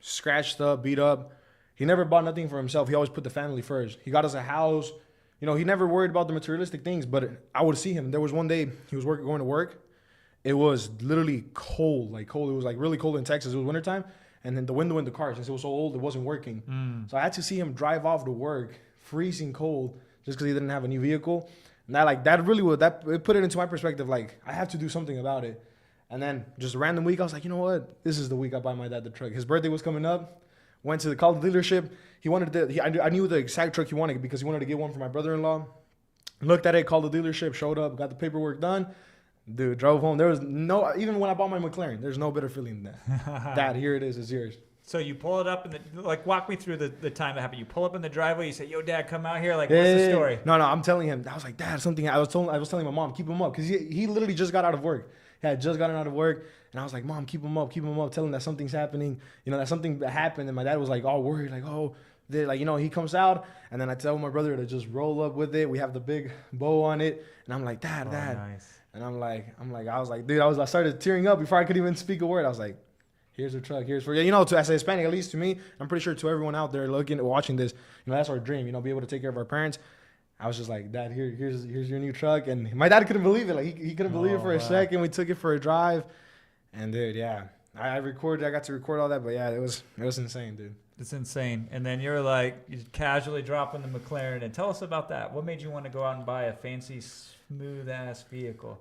scratched up, beat up. He never bought nothing for himself. He always put the family first. He got us a house. He never worried about the materialistic things, but I would see him. There was one day he was going to work. It was literally cold, like cold. It was like really cold in Texas. It was wintertime. And then the window in the car, since it was so old, it wasn't working. So I had to see him drive off to work, freezing cold, just because he didn't have a new vehicle. And it put it into my perspective, like, I have to do something about it. And then just a random week, I was like, you know what? This is the week I buy my dad the truck. His birthday was coming up. Went to the dealership. He wanted I knew the exact truck he wanted because he wanted to get one for my brother-in-law. Looked at it, called the dealership, showed up, got the paperwork done. Dude, drove home. There was even when I bought my McLaren, there's no better feeling than that. Dad, here it is, it's yours. So you pull it up like walk me through the time that happened. You pull up in the driveway. You say, "Yo, Dad, come out here." Like, Yeah, what's yeah, the yeah. story? No, I'm telling him. I was like, Dad, something. I was telling my mom, keep him up, because he literally just got out of work. He had just gotten out of work, and I was like, Mom, keep him up, tell him that something's happening. You know, that something happened, and my dad was like all worried, like, oh, like, you know, he comes out, and then I tell my brother to just roll up with it. We have the big bow on it, and I'm like, Dad. Nice. And I was like, dude, I started tearing up before I could even speak a word. I was like, here's a truck, here's for you. You know, as a Hispanic, at least to me, I'm pretty sure to everyone out there watching this, you know, that's our dream, you know, be able to take care of our parents. I was just like, Dad, here's your new truck. And my dad couldn't believe it. Like, he couldn't believe it for a second. We took it for a drive. And, dude, yeah. I got to record all that. But, yeah, it was insane, dude. It's insane. And then you're casually dropping the McLaren. And tell us about that. What made you want to go out and buy a fancy, smooth-ass vehicle?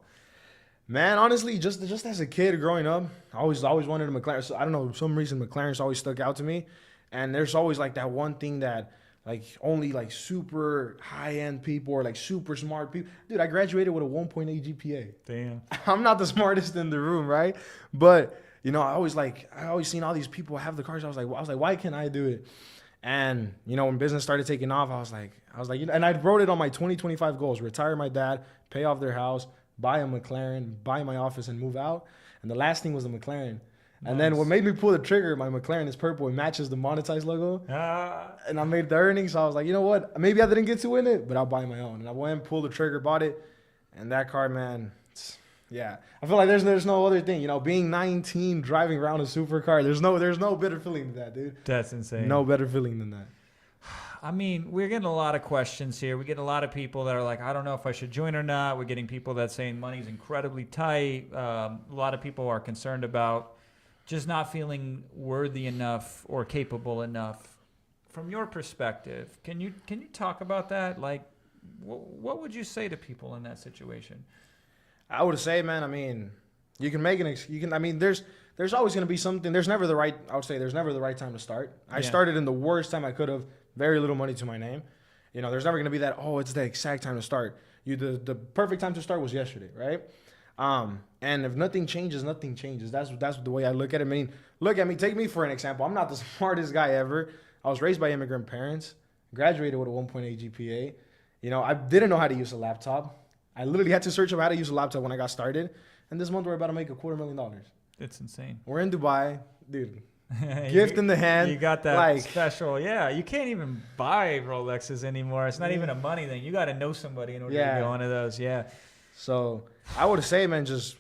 Man, honestly, just as a kid growing up, I always wanted a McLaren. So I don't know, for some reason McLaren's always stuck out to me. And there's always like that one thing that like only like super high-end people or like super smart people. Dude, I graduated with a 1.8 GPA. Damn. I'm not the smartest in the room, right? But you know, I always seen all these people have the cars. I was like, why can't I do it? And you know, when business started taking off, I was like, you know, and I wrote it on my 2025 goals: retire my dad, pay off their house, buy a McLaren, buy my office, and move out. And the last thing was the McLaren. And then what made me pull the trigger, my McLaren is purple. It matches the monetized logo. And I made the earnings. So I was like, you know what? Maybe I didn't get to win it, but I'll buy my own. And I went, pulled the trigger, bought it. And that car, man, yeah. I feel like there's no other thing. You know, being 19, driving around a supercar, there's no better feeling than that, dude. That's insane. No better feeling than that. I mean, we're getting a lot of questions here. We get a lot of people that are like, I don't know if I should join or not. We're getting people that saying money's incredibly tight. A lot of people are concerned about just not feeling worthy enough or capable enough. From your perspective, can you talk about that? Like, what would you say to people in that situation? I would say, man, I mean, you can make I mean, there's always going to be something. There's never the right time to start. I started in the worst time I could have, very little money to my name. You know, there's never going to be that, oh, it's the exact time to start. The perfect time to start was yesterday, right? And if nothing changes, nothing changes. That's the way I look at it. I mean, look at me. Take me for an example. I'm not the smartest guy ever. I was raised by immigrant parents, graduated with a 1.8 GPA. You know, I didn't know how to use a laptop. I literally had to search up how to use a laptop when I got started. And this month we're about to make $250,000. It's insane. We're in Dubai, dude. Gift in the hand. You got that like, special. Yeah, you can't even buy Rolexes anymore. It's not even a money thing. You got to know somebody in order to go into those. Yeah. So I would say, man, just,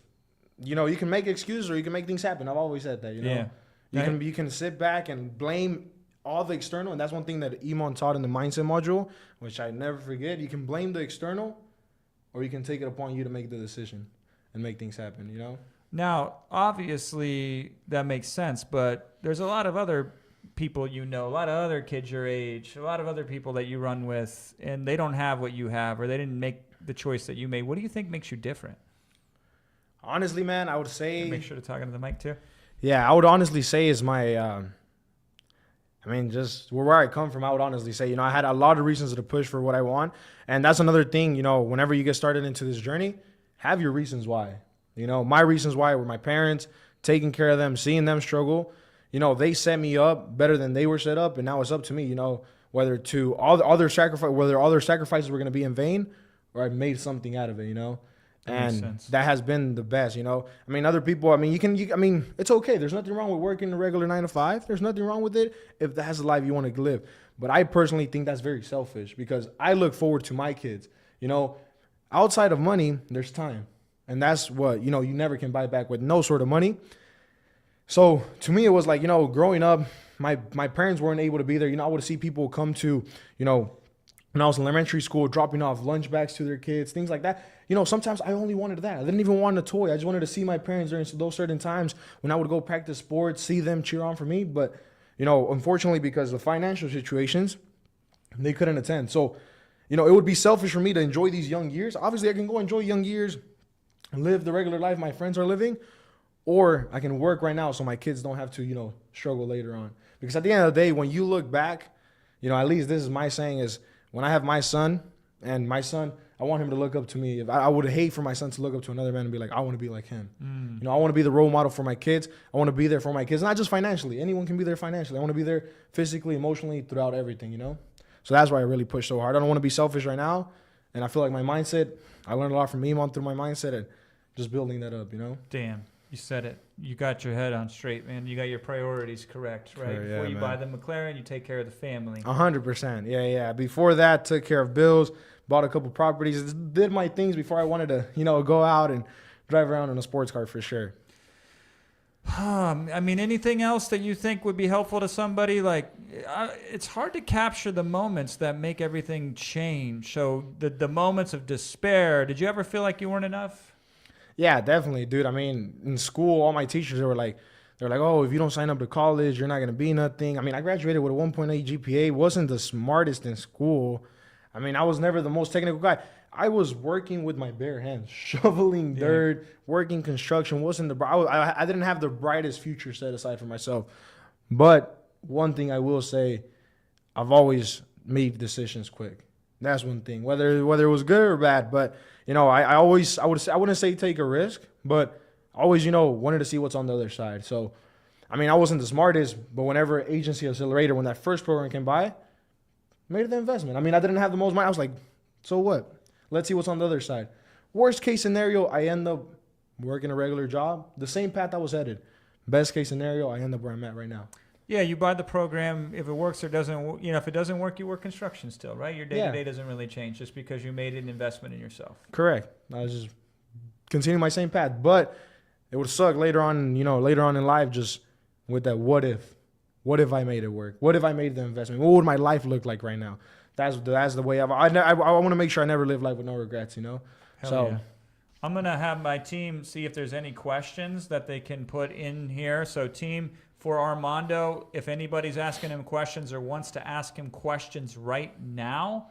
you know, you can make excuses or you can make things happen. I've always said that, you know. Yeah. You can sit back and blame all the external, and that's one thing that Iman taught in the mindset module, which I never forget. You can blame the external, or you can take it upon you to make the decision and make things happen, you know. Now, obviously, that makes sense, but there's a lot of other people you know, a lot of other kids your age, a lot of other people that you run with, and they don't have what you have, or they didn't make the choice that you made. What do you think makes you different? Honestly, man, I would say... And make sure to talk into the mic, too. Yeah, I would honestly say is my... I mean, just where I come from, I would honestly say, you know, I had a lot of reasons to push for what I want. And that's another thing, you know, whenever you get started into this journey, have your reasons why. You know, my reasons why were my parents, taking care of them, seeing them struggle. You know, they set me up better than they were set up. And now it's up to me, you know, whether all the other sacrifices were going to be in vain or I made something out of it, you know. And that has been the best, you know. I mean, other people, I mean, I mean, it's okay. There's nothing wrong with working a regular 9 to 5. There's nothing wrong with it if that's the life you want to live. But I personally think that's very selfish because I look forward to my kids. You know, outside of money, there's time. And that's what, you know, you never can buy back with no sort of money. So to me, it was like, you know, growing up, my parents weren't able to be there. You know, I would see people come to, you know, when I was in elementary school, dropping off lunch bags to their kids, things like that. You know, sometimes I only wanted that. I didn't even want a toy. I just wanted to see my parents during those certain times when I would go practice sports, see them cheer on for me. But, you know, unfortunately, because of financial situations, they couldn't attend. So, you know, it would be selfish for me to enjoy these young years. Obviously, I can go enjoy young years, live the regular life my friends are living, or I can work right now so my kids don't have to, you know, struggle later on. Because at the end of the day, when you look back, you know, at least this is my saying is, when I have my son, and my son, I want him to look up to me. If I would hate for my son to look up to another man and be like, I want to be like him. You know, I want to be the role model for my kids. I want to be there for my kids, not just financially. Anyone can be there financially. I want to be there physically, emotionally, throughout everything, you know? So that's why I really push so hard. I don't want to be selfish right now. And I feel like my mindset, I learned a lot from Iman through my mindset and just building that up, you know? Damn, you said it. You got your head on straight, man. You got your priorities correct, right? Sure, yeah, Before you man. buy the McLaren, you take care of the family. 100%. Yeah. Before that, took care of bills, bought a couple properties, did my things before I wanted to, you know, go out and drive around in a sports car for sure. I mean, anything else that you think would be helpful to somebody? Like, it's hard to capture the moments that make everything change. So the moments of despair, did you ever feel like you weren't enough? Yeah, definitely, dude. I mean, in school, all my teachers they're like, oh, if you don't sign up to college, you're not gonna be nothing. I mean, I graduated with a 1.8 GPA. Wasn't the smartest in school. I mean, I was never the most technical guy. I was working with my bare hands, shoveling dirt, working construction. I didn't have the brightest future set aside for myself. But one thing I will say, I've always made decisions quick. That's one thing, whether it was good or bad. But you know, I wouldn't say take a risk, but always, you know, wanted to see what's on the other side. So, I mean, I wasn't the smartest, but whenever Agency Accelerator, when that first program came by, made the investment. I mean, I didn't have the most money. I was like, so what? Let's see what's on the other side. Worst case scenario, I end up working a regular job, the same path I was headed. Best case scenario, I end up where I'm at right now. Yeah, you buy the program. If it works or doesn't, you know, if it doesn't work, you work construction still, right? Your day-to-day doesn't really change just because you made an investment in yourself. Correct. I was just continuing my same path. But it would suck later on, you know, later on in life, just with that what if. What if I made it work? What if I made the investment? What would my life look like right now? That's the way I want to make sure I never live life with no regrets, you know? Hell yeah. I'm going to have my team see if there's any questions that they can put in here. So team, for Armando, if anybody's asking him questions or wants to ask him questions right now,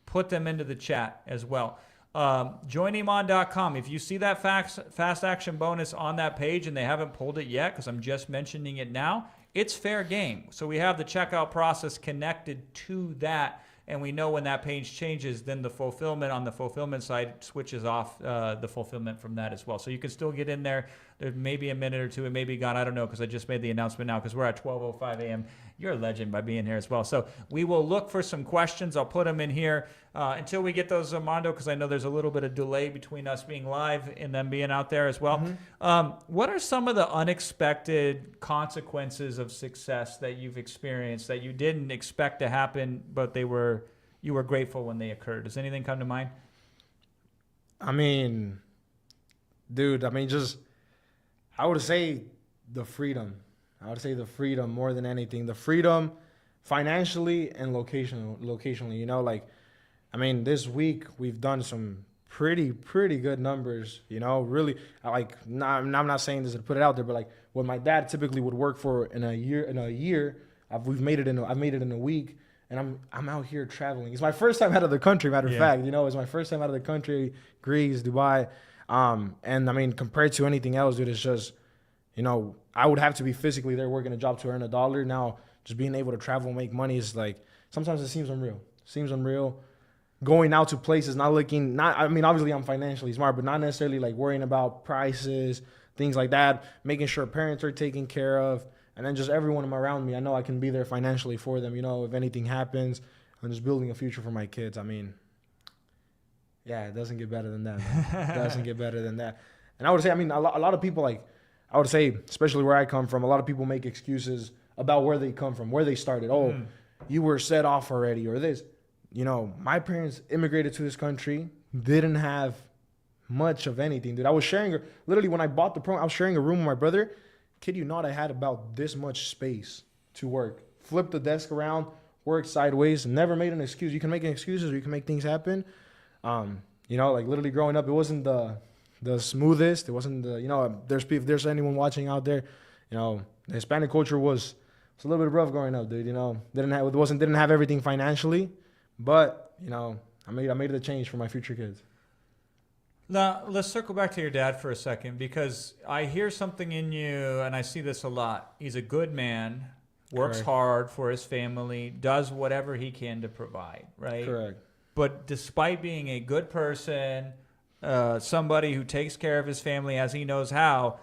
put them into the chat as well. JoinIman.com. If you see that fast action bonus on that page and they haven't pulled it yet, because I'm just mentioning it now, it's fair game. So we have the checkout process connected to that. And we know when that page changes, then the fulfillment on the fulfillment side switches off the fulfillment from that as well. So you can still get in there. There may be a minute or two. It may be gone. I don't know because I just made the announcement now because we're at 12:05 a.m. You're a legend by being here as well. So we will look for some questions. I'll put them in here until we get those, Armando, because I know there's a little bit of delay between us being live and them being out there as well. What are some of the unexpected consequences of success that you've experienced that you didn't expect to happen, but you were grateful when they occurred? Does anything come to mind? I mean, dude, I would say the freedom. I would say the freedom more than anything. The freedom financially and locationally, you know, like, I mean, this week we've done some pretty good numbers, you know, really. Like, I'm not saying this to put it out there, but like what my dad typically would work for in a year, I've made it in a week. And I'm out here traveling. It's my first time out of the country, matter of fact. You know, it's my first time out of the country, Greece, Dubai. And I mean, compared to anything else, dude, it's just, you know, I would have to be physically there working a job to earn $1. Now, just being able to travel and make money is like, sometimes it seems unreal. Going out to places, I mean, obviously I'm financially smart, but not necessarily like worrying about prices, things like that, making sure parents are taken care of. And then just everyone around me, I know I can be there financially for them. You know, if anything happens, I'm just building a future for my kids. I mean, yeah, it doesn't get better than that, man. It doesn't get better than that. And I would say, I mean, a lot of people, like, I would say, especially where I come from, a lot of people make excuses about where they come from, where they started. Oh, you were set off already, or this. You know, my parents immigrated to this country, didn't have much of anything, dude. I was literally when I bought the program, I was sharing a room with my brother. Kid you not, I had about this much space to work. Flip the desk around, work sideways, never made an excuse. You can make excuses or you can make things happen. You know, like literally growing up, it wasn't the smoothest. It wasn't the, you know, if there's anyone watching out there, you know, the Hispanic culture was a little bit rough growing up, dude. You know, didn't have everything financially, but you know, I made the change for my future kids. Now, let's circle back to your dad for a second, because I hear something in you, and I see this a lot. He's a good man, works Correct. hard for his family, does whatever he can to provide, right? Correct. but despite being a good person, somebody who takes care of his family as he knows how,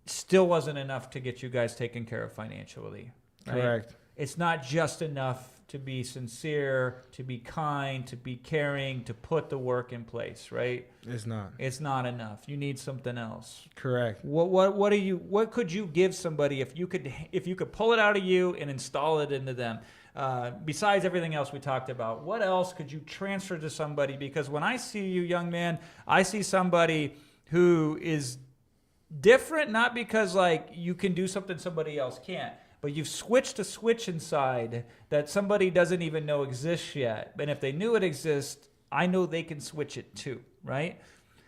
still wasn't enough to get you guys taken care of financially. Right? Correct. It's not just enough to be sincere, to be kind, to be caring, to put the work in place, right? It's not. It's not enough. You need something else. Correct. What could you give somebody if you could pull it out of you and install it into them? Besides everything else we talked about, what else could you transfer to somebody? Because when I see you, young man, I see somebody who is different, not because like you can do something somebody else can't, but you've switched a switch inside that somebody doesn't even know exists yet. And if they knew it exists, I know they can switch it too, right?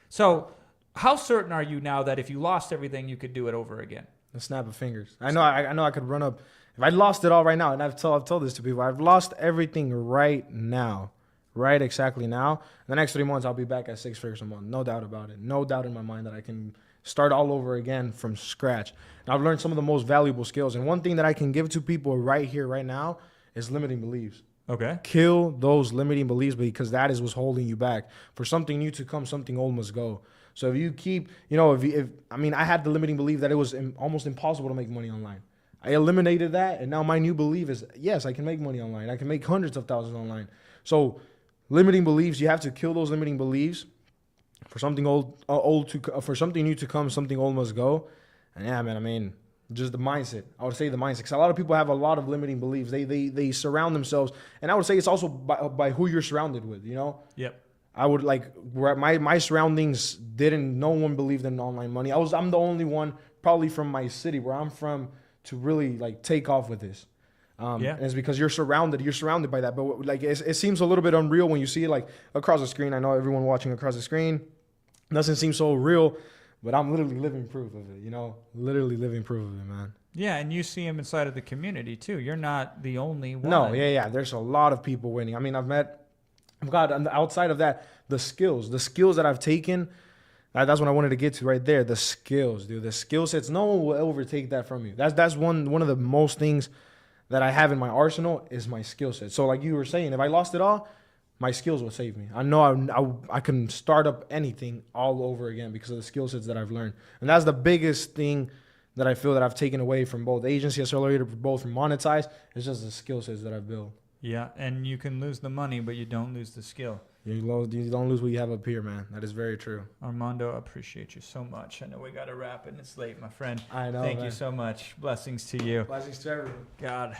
So how certain are you now that if you lost everything, you could do it over again? The snap of fingers. I know I could run up. If I lost it all right now, and I've told this to people, I've lost everything right now. Right exactly now. In the next 3 months, I'll be back at 6 figures a month. No doubt about it. No doubt in my mind that I can start all over again from scratch. And I've learned some of the most valuable skills. And one thing that I can give to people right here, right now, is limiting beliefs. Okay. Kill those limiting beliefs, because that is what's holding you back. For something new to come, something old must go. So if you keep, I had the limiting belief that it was almost impossible to make money online. I eliminated that, and now my new belief is, yes, I can make money online. I can make hundreds of thousands online. So limiting beliefs, you have to kill those limiting beliefs. For something for something new to come, something old must go. And yeah, man, just the mindset. I would say the mindset, because a lot of people have a lot of limiting beliefs. They surround themselves, and I would say it's also by who you're surrounded with. Yep. I would where my surroundings no one believed in online money. I'm the only one probably from my city where I'm from to really take off with this. And it's because you're surrounded by that. But it seems a little bit unreal when you see it across the screen. I know everyone watching across the screen doesn't seem so real, but I'm literally living proof of it. Literally living proof of it, man. Yeah, and you see him inside of the community too. You're not the only one. No, yeah. There's a lot of people winning. I mean, I've got outside of that, the skills that I've taken. That's what I wanted to get to right there. The skills, dude. The skill sets. No one will overtake that from you. That's one of the most things that I have in my arsenal is my skill set. So like you were saying, if I lost it all, my skills will save me. I know I can start up anything all over again because of the skill sets that I've learned. And that's the biggest thing that I feel that I've taken away from both Agency Accelerator, both from Monetize. It's just the skill sets that I've built. Yeah, and you can lose the money, but you don't lose the skill. You don't lose what you have up here, man. That is very true. Armando, I appreciate you so much. I know we got to wrap it, and it's late, my friend. I know, Thank man. you so much. Blessings to you. Blessings to everyone. God.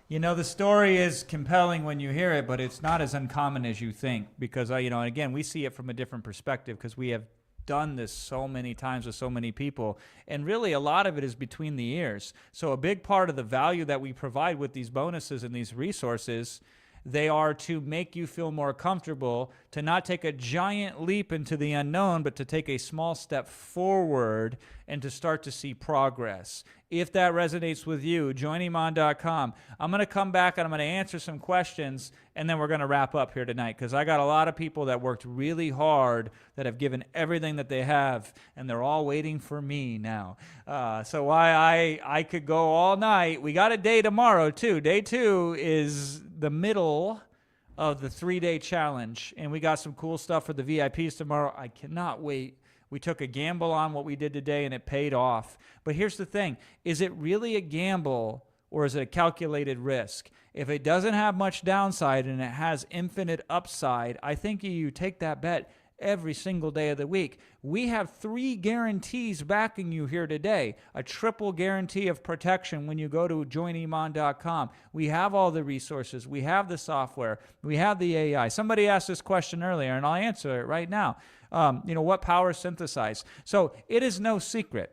The story is compelling when you hear it, but it's not as uncommon as you think because, again, we see it from a different perspective because we have done this so many times with so many people. And really, a lot of it is between the ears. So a big part of the value that we provide with these bonuses and these resources, they are to make you feel more comfortable, to not take a giant leap into the unknown, but to take a small step forward and to start to see progress. If that resonates with you, joiniman.com. I'm going to come back and I'm going to answer some questions, and then we're going to wrap up here tonight because I got a lot of people that worked really hard that have given everything that they have, and they're all waiting for me now. So why I could go all night. We got a day tomorrow, too. Day 2 is the middle of the 3-day challenge, and we got some cool stuff for the VIPs tomorrow. I cannot wait. We took a gamble on what we did today, and it paid off. But here's the thing. Is it really a gamble, or is it a calculated risk? If it doesn't have much downside and it has infinite upside, I think you take that bet every single day of the week. We have 3 guarantees backing you here today. A triple guarantee of protection when you go to joiniman.com. We have all the resources. We have the software. We have the AI. Somebody asked this question earlier, and I'll answer it right now. What power synthesize? So it is no secret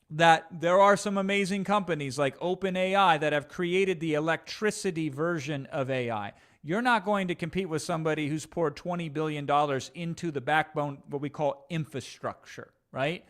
that there are some amazing companies like OpenAI that have created the electricity version of AI. You're not going to compete with somebody who's poured $20 billion into the backbone, what we call infrastructure, right?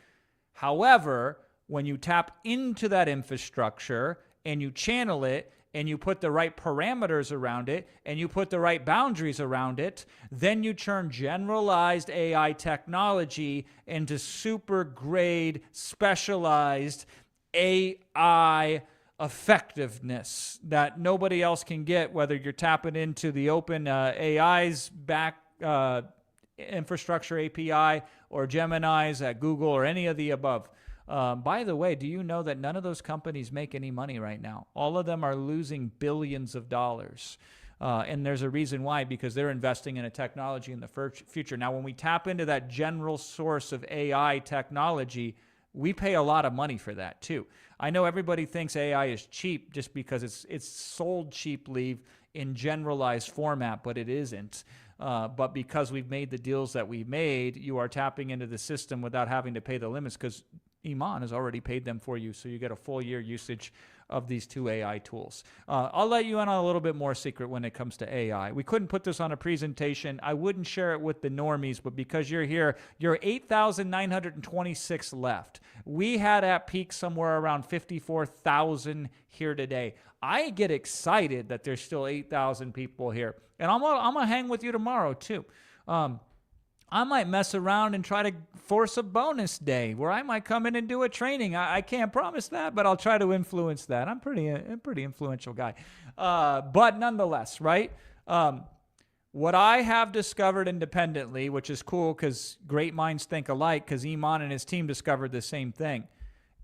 However, when you tap into that infrastructure and you channel it and you put the right parameters around it and you put the right boundaries around it, then you turn generalized AI technology into super grade, specialized AI effectiveness that nobody else can get, whether you're tapping into the open AI's back infrastructure API or Gemini's at Google or any of the above. By the way, do you know that none of those companies make any money right now? All of them are losing billions of dollars. And there's a reason why, because they're investing in a technology in the future. Now, when we tap into that general source of AI technology, we pay a lot of money for that too. I know everybody thinks AI is cheap just because it's sold cheaply in generalized format, but it isn't. But because we've made the deals that we made, you are tapping into the system without having to pay the limits, because Iman has already paid them for you, so you get a full year usage of these two AI tools. I'll let you in on a little bit more secret when it comes to AI. We couldn't put this on a presentation. I wouldn't share it with the normies, but because you're here, you're 8,926 left. We had at peak somewhere around 54,000 here today. I get excited that there's still 8,000 people here. And I'm gonna hang with you tomorrow too. I might mess around and try to force a bonus day where I might come in and do a training. I can't promise that, but I'll try to influence that. I'm a pretty influential guy. But nonetheless, right? What I have discovered independently, which is cool because great minds think alike, because Iman and his team discovered the same thing.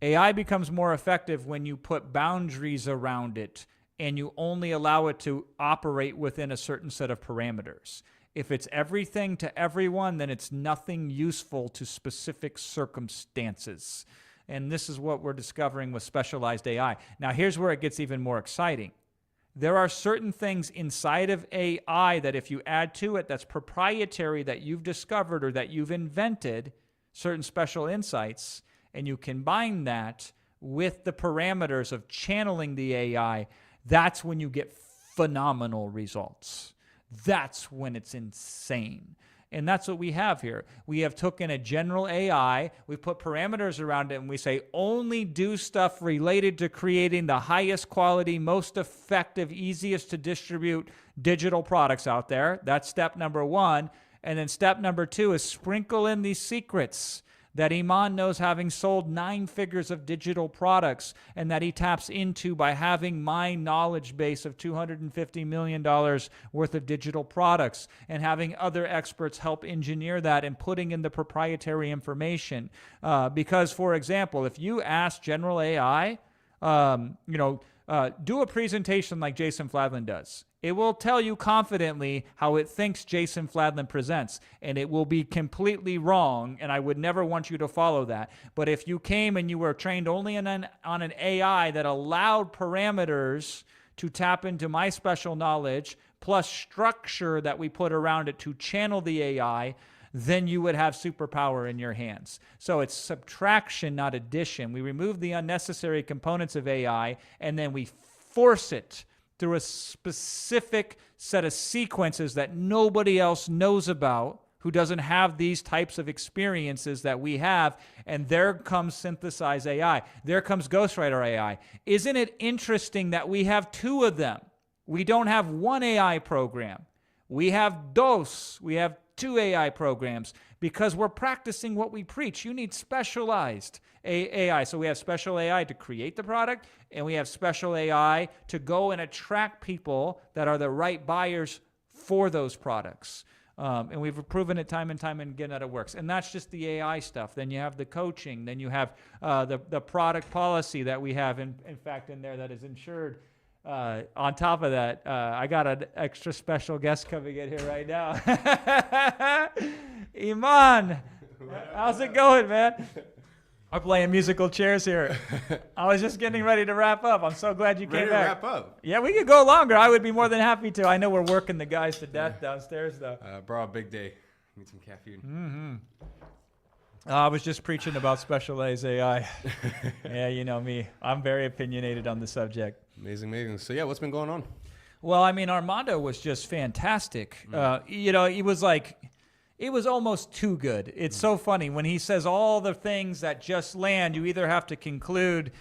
AI becomes more effective when you put boundaries around it and you only allow it to operate within a certain set of parameters. If it's everything to everyone, then it's nothing useful to specific circumstances. And this is what we're discovering with specialized AI. Now, here's where it gets even more exciting. There are certain things inside of AI that if you add to it that's proprietary, that you've discovered or that you've invented, certain special insights, and you combine that with the parameters of channeling the AI, that's when you get phenomenal results. That's when it's insane. And that's what we have here. We have taken a general AI, we put parameters around it, and we say only do stuff related to creating the highest quality, most effective, easiest to distribute digital products out there. That's step number one. And then step number two is sprinkle in these secrets that Iman knows, having sold 9 figures of digital products, and that he taps into by having my knowledge base of $250 million worth of digital products, and having other experts help engineer that and putting in the proprietary information. Because, for example, if you ask general AI, do a presentation like Jason Fladlin does. It will tell you confidently how it thinks Jason Fladlin presents, and it will be completely wrong, and I would never want you to follow that. But if you came and you were trained only on an AI that allowed parameters to tap into my special knowledge, plus structure that we put around it to channel the AI, then you would have superpower in your hands. So it's subtraction, not addition. We remove the unnecessary components of AI, and then we force it through a specific set of sequences that nobody else knows about, who doesn't have these types of experiences that we have, and there comes Synthesize AI. There comes Ghostwriter AI. Isn't it interesting that we have 2 of them? We don't have one AI program. We have dos. We have 2 AI programs because we're practicing what we preach. You need specialized AI. So we have special AI to create the product, and we have special AI to go and attract people that are the right buyers for those products. And we've proven it time and time again that it works. And that's just the AI stuff. Then you have the coaching. Then you have the product policy that we have, in fact, in there that is insured. On top of that, I got an extra special guest coming in here right now. Iman, how's it going, man? I'm playing musical chairs here. I was just getting ready to wrap up. I'm so glad you came back. Ready to wrap up? Yeah, we could go longer. I would be more than happy to. I know we're working the guys to death downstairs, though. Bro, big day. Need some caffeine. I was just preaching about specialized AI. Yeah, you know me. I'm very opinionated on the subject. Amazing. So, yeah, what's been going on? Well, I mean, Armando was just fantastic. It was almost too good. It's so funny. When he says all the things that just land, you either have to conclude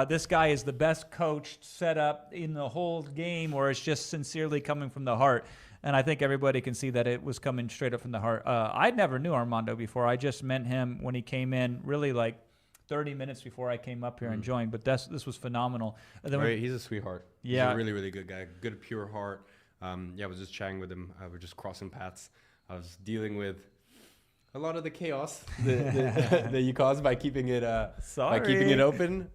this guy is the best coached setup in the whole game, or it's just sincerely coming from the heart. And I think everybody can see that it was coming straight up from the heart. I never knew Armando before. I just met him when he came in really like 30 minutes before I came up here and joined, but this was phenomenal. And then Right, he's a sweetheart. Yeah. He's a really, really good guy. Good, pure heart. Yeah, I was just chatting with him. We're just crossing paths. I was dealing with a lot of the chaos that you caused by keeping it open.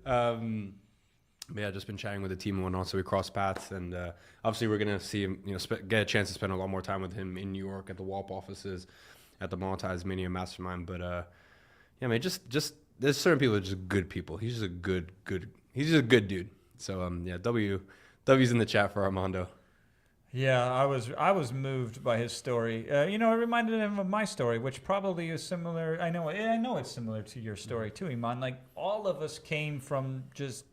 But yeah, just been chatting with the team and whatnot, so we crossed paths, and obviously we're gonna see him, get a chance to spend a lot more time with him in New York at the WAP offices, at the Monetize Mania Mastermind. But yeah, man, just there's certain people that are just good people. He's just a good. He's just a good dude. So yeah, W's in the chat for Armando. Yeah, I was moved by his story. It reminded him of my story, which probably is similar. I know it's similar to your story too, Iman. Like all of us came from just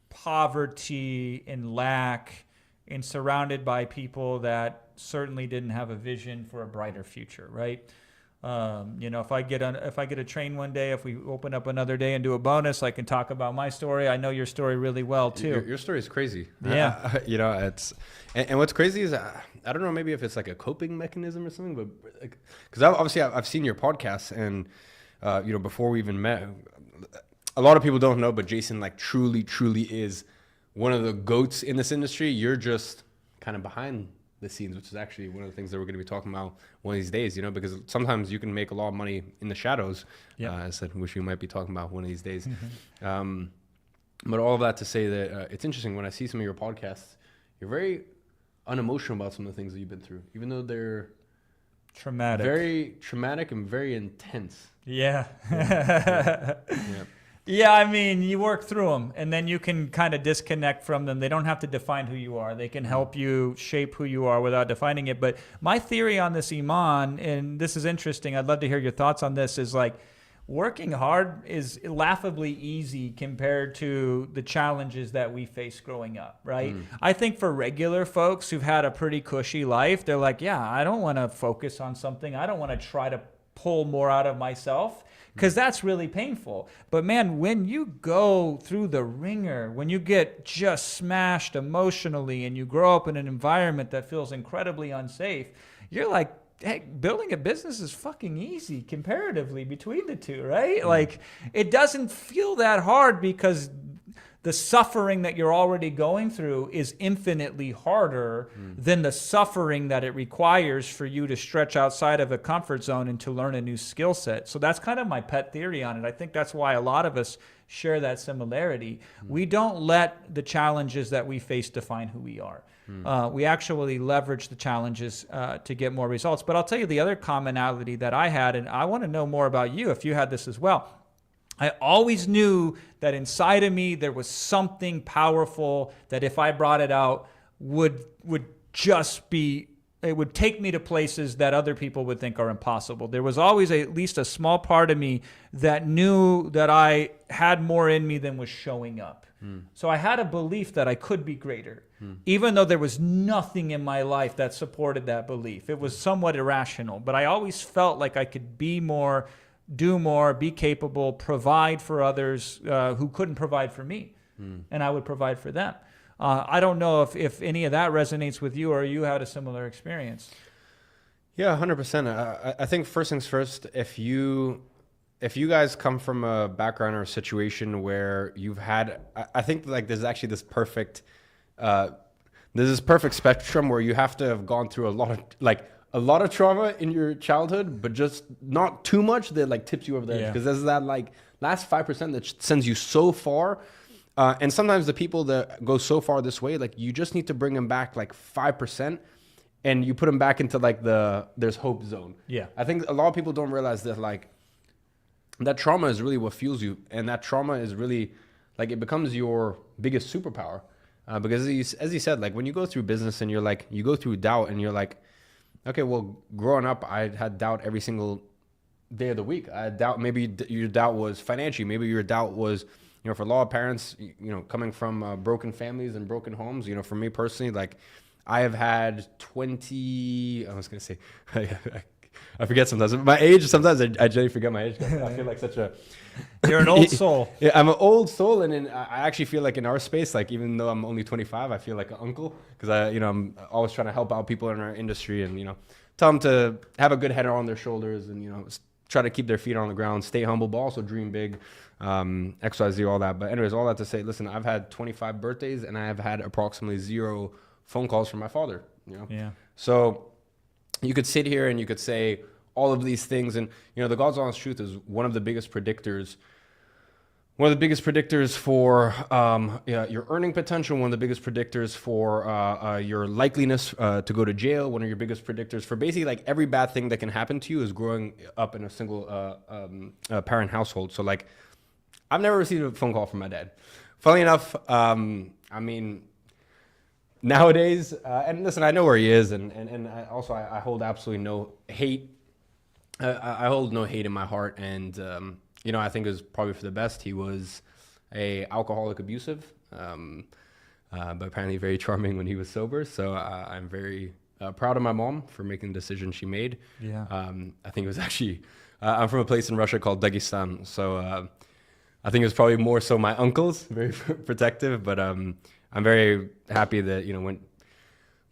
poverty and lack, and surrounded by people that certainly didn't have a vision for a brighter future, right? If I get a train one day, if we open up another day and do a bonus, I can talk about my story. I know your story really well too. Your story is crazy. Yeah. It's and what's crazy is I don't know, maybe if it's like a coping mechanism or something, but because I've seen your podcast, and before we even met, a lot of people don't know, but Jason like truly is one of the GOATs in this industry. You're just kind of behind the scenes, which is actually one of the things that we're going to be talking about one of these days, because sometimes you can make a lot of money in the shadows. I said, which we might be talking about one of these days. But all of that to say that it's interesting when I see some of your podcasts, you're very unemotional about some of the things that you've been through, even though they're Traumatic. very traumatic and very intense. Yeah. Yeah. Yeah, I mean, you work through them, and then you can kind of disconnect from them. They don't have to define who you are. They can help you shape who you are without defining it. But my theory on this, Iman, and this is interesting, I'd love to hear your thoughts on this, is like working hard is laughably easy compared to the challenges that we face growing up, right? I think for regular folks who've had a pretty cushy life, they're like, yeah, I don't want to focus on something. I don't want to try to pull more out of myself, because that's really painful. But man, when you go through the ringer, when you get just smashed emotionally and you grow up in an environment that feels incredibly unsafe, you're like, hey, building a business is fucking easy comparatively between the two, right? Like, it doesn't feel that hard because the suffering that you're already going through is infinitely harder than the suffering that it requires for you to stretch outside of a comfort zone and to learn a new skill set. So that's kind of my pet theory on it. I think that's why a lot of us share that similarity. We don't let the challenges that we face define who we are. We actually leverage the challenges to get more results. But I'll tell you the other commonality that I had, and I want to know more about you if you had this as well. I always knew that inside of me there was something powerful that if I brought it out would just be, it would take me to places that other people would think are impossible. There was always at least a small part of me that knew that I had more in me than was showing up. So I had a belief that I could be greater, even though there was nothing in my life that supported that belief. It was somewhat irrational, but I always felt like I could be more, do more, be capable, provide for others who couldn't provide for me, and I would provide for them. I don't know if any of that resonates with you, or you had a similar experience. Yeah, 100%. I think first things first, if you guys come from a background or a situation where you've had, I think like there's actually this perfect spectrum where you have to have gone through a lot of trauma in your childhood, but just not too much that like tips you over the edge. Because there's that like last 5% that sends you so far. And sometimes the people that go so far this way, like you just need to bring them back like 5%, and you put them back into like there's hope zone. Yeah. I think a lot of people don't realize that like that trauma is really what fuels you. And that trauma is really like, it becomes your biggest superpower. Because as you said, like when you go through business and you're like, you go through doubt and you're like, okay, well, growing up, I had doubt every single day of the week. I had doubt, maybe your doubt was financially, maybe your doubt was, for a lot of parents, coming from broken families and broken homes, for me personally, like I have had 20, I was going to say, I forget sometimes. My age, sometimes I generally forget my age. I feel like such a... You're an old soul. Yeah, I'm an old soul. And I actually feel like in our space, like even though I'm only 25, I feel like an uncle. Because I'm always trying to help out people in our industry and, tell them to have a good head on their shoulders and, try to keep their feet on the ground, stay humble, but also dream big, XYZ, all that. But anyways, all that to say, listen, I've had 25 birthdays and I have had approximately 0 phone calls from my father, you know? Yeah. So you could sit here and you could say all of these things. And, you know, the God's honest truth is one of the biggest predictors for your earning potential, one of the biggest predictors for your likeliness to go to jail, one of your biggest predictors for basically like every bad thing that can happen to you is growing up in a single parent household. So like, I've never received a phone call from my dad. Funnily enough, I mean, nowadays, and listen, I know where he is, and I hold absolutely no hate. I hold no hate in my heart, and you know, I think it was probably for the best. He was a alcoholic abusive, but apparently very charming when he was sober. So I'm very proud of my mom for making the decision she made. Yeah. I think it was actually, I'm from a place in Russia called Dagestan. So I think it was probably more so my uncles, very protective, but I'm very happy that, you know,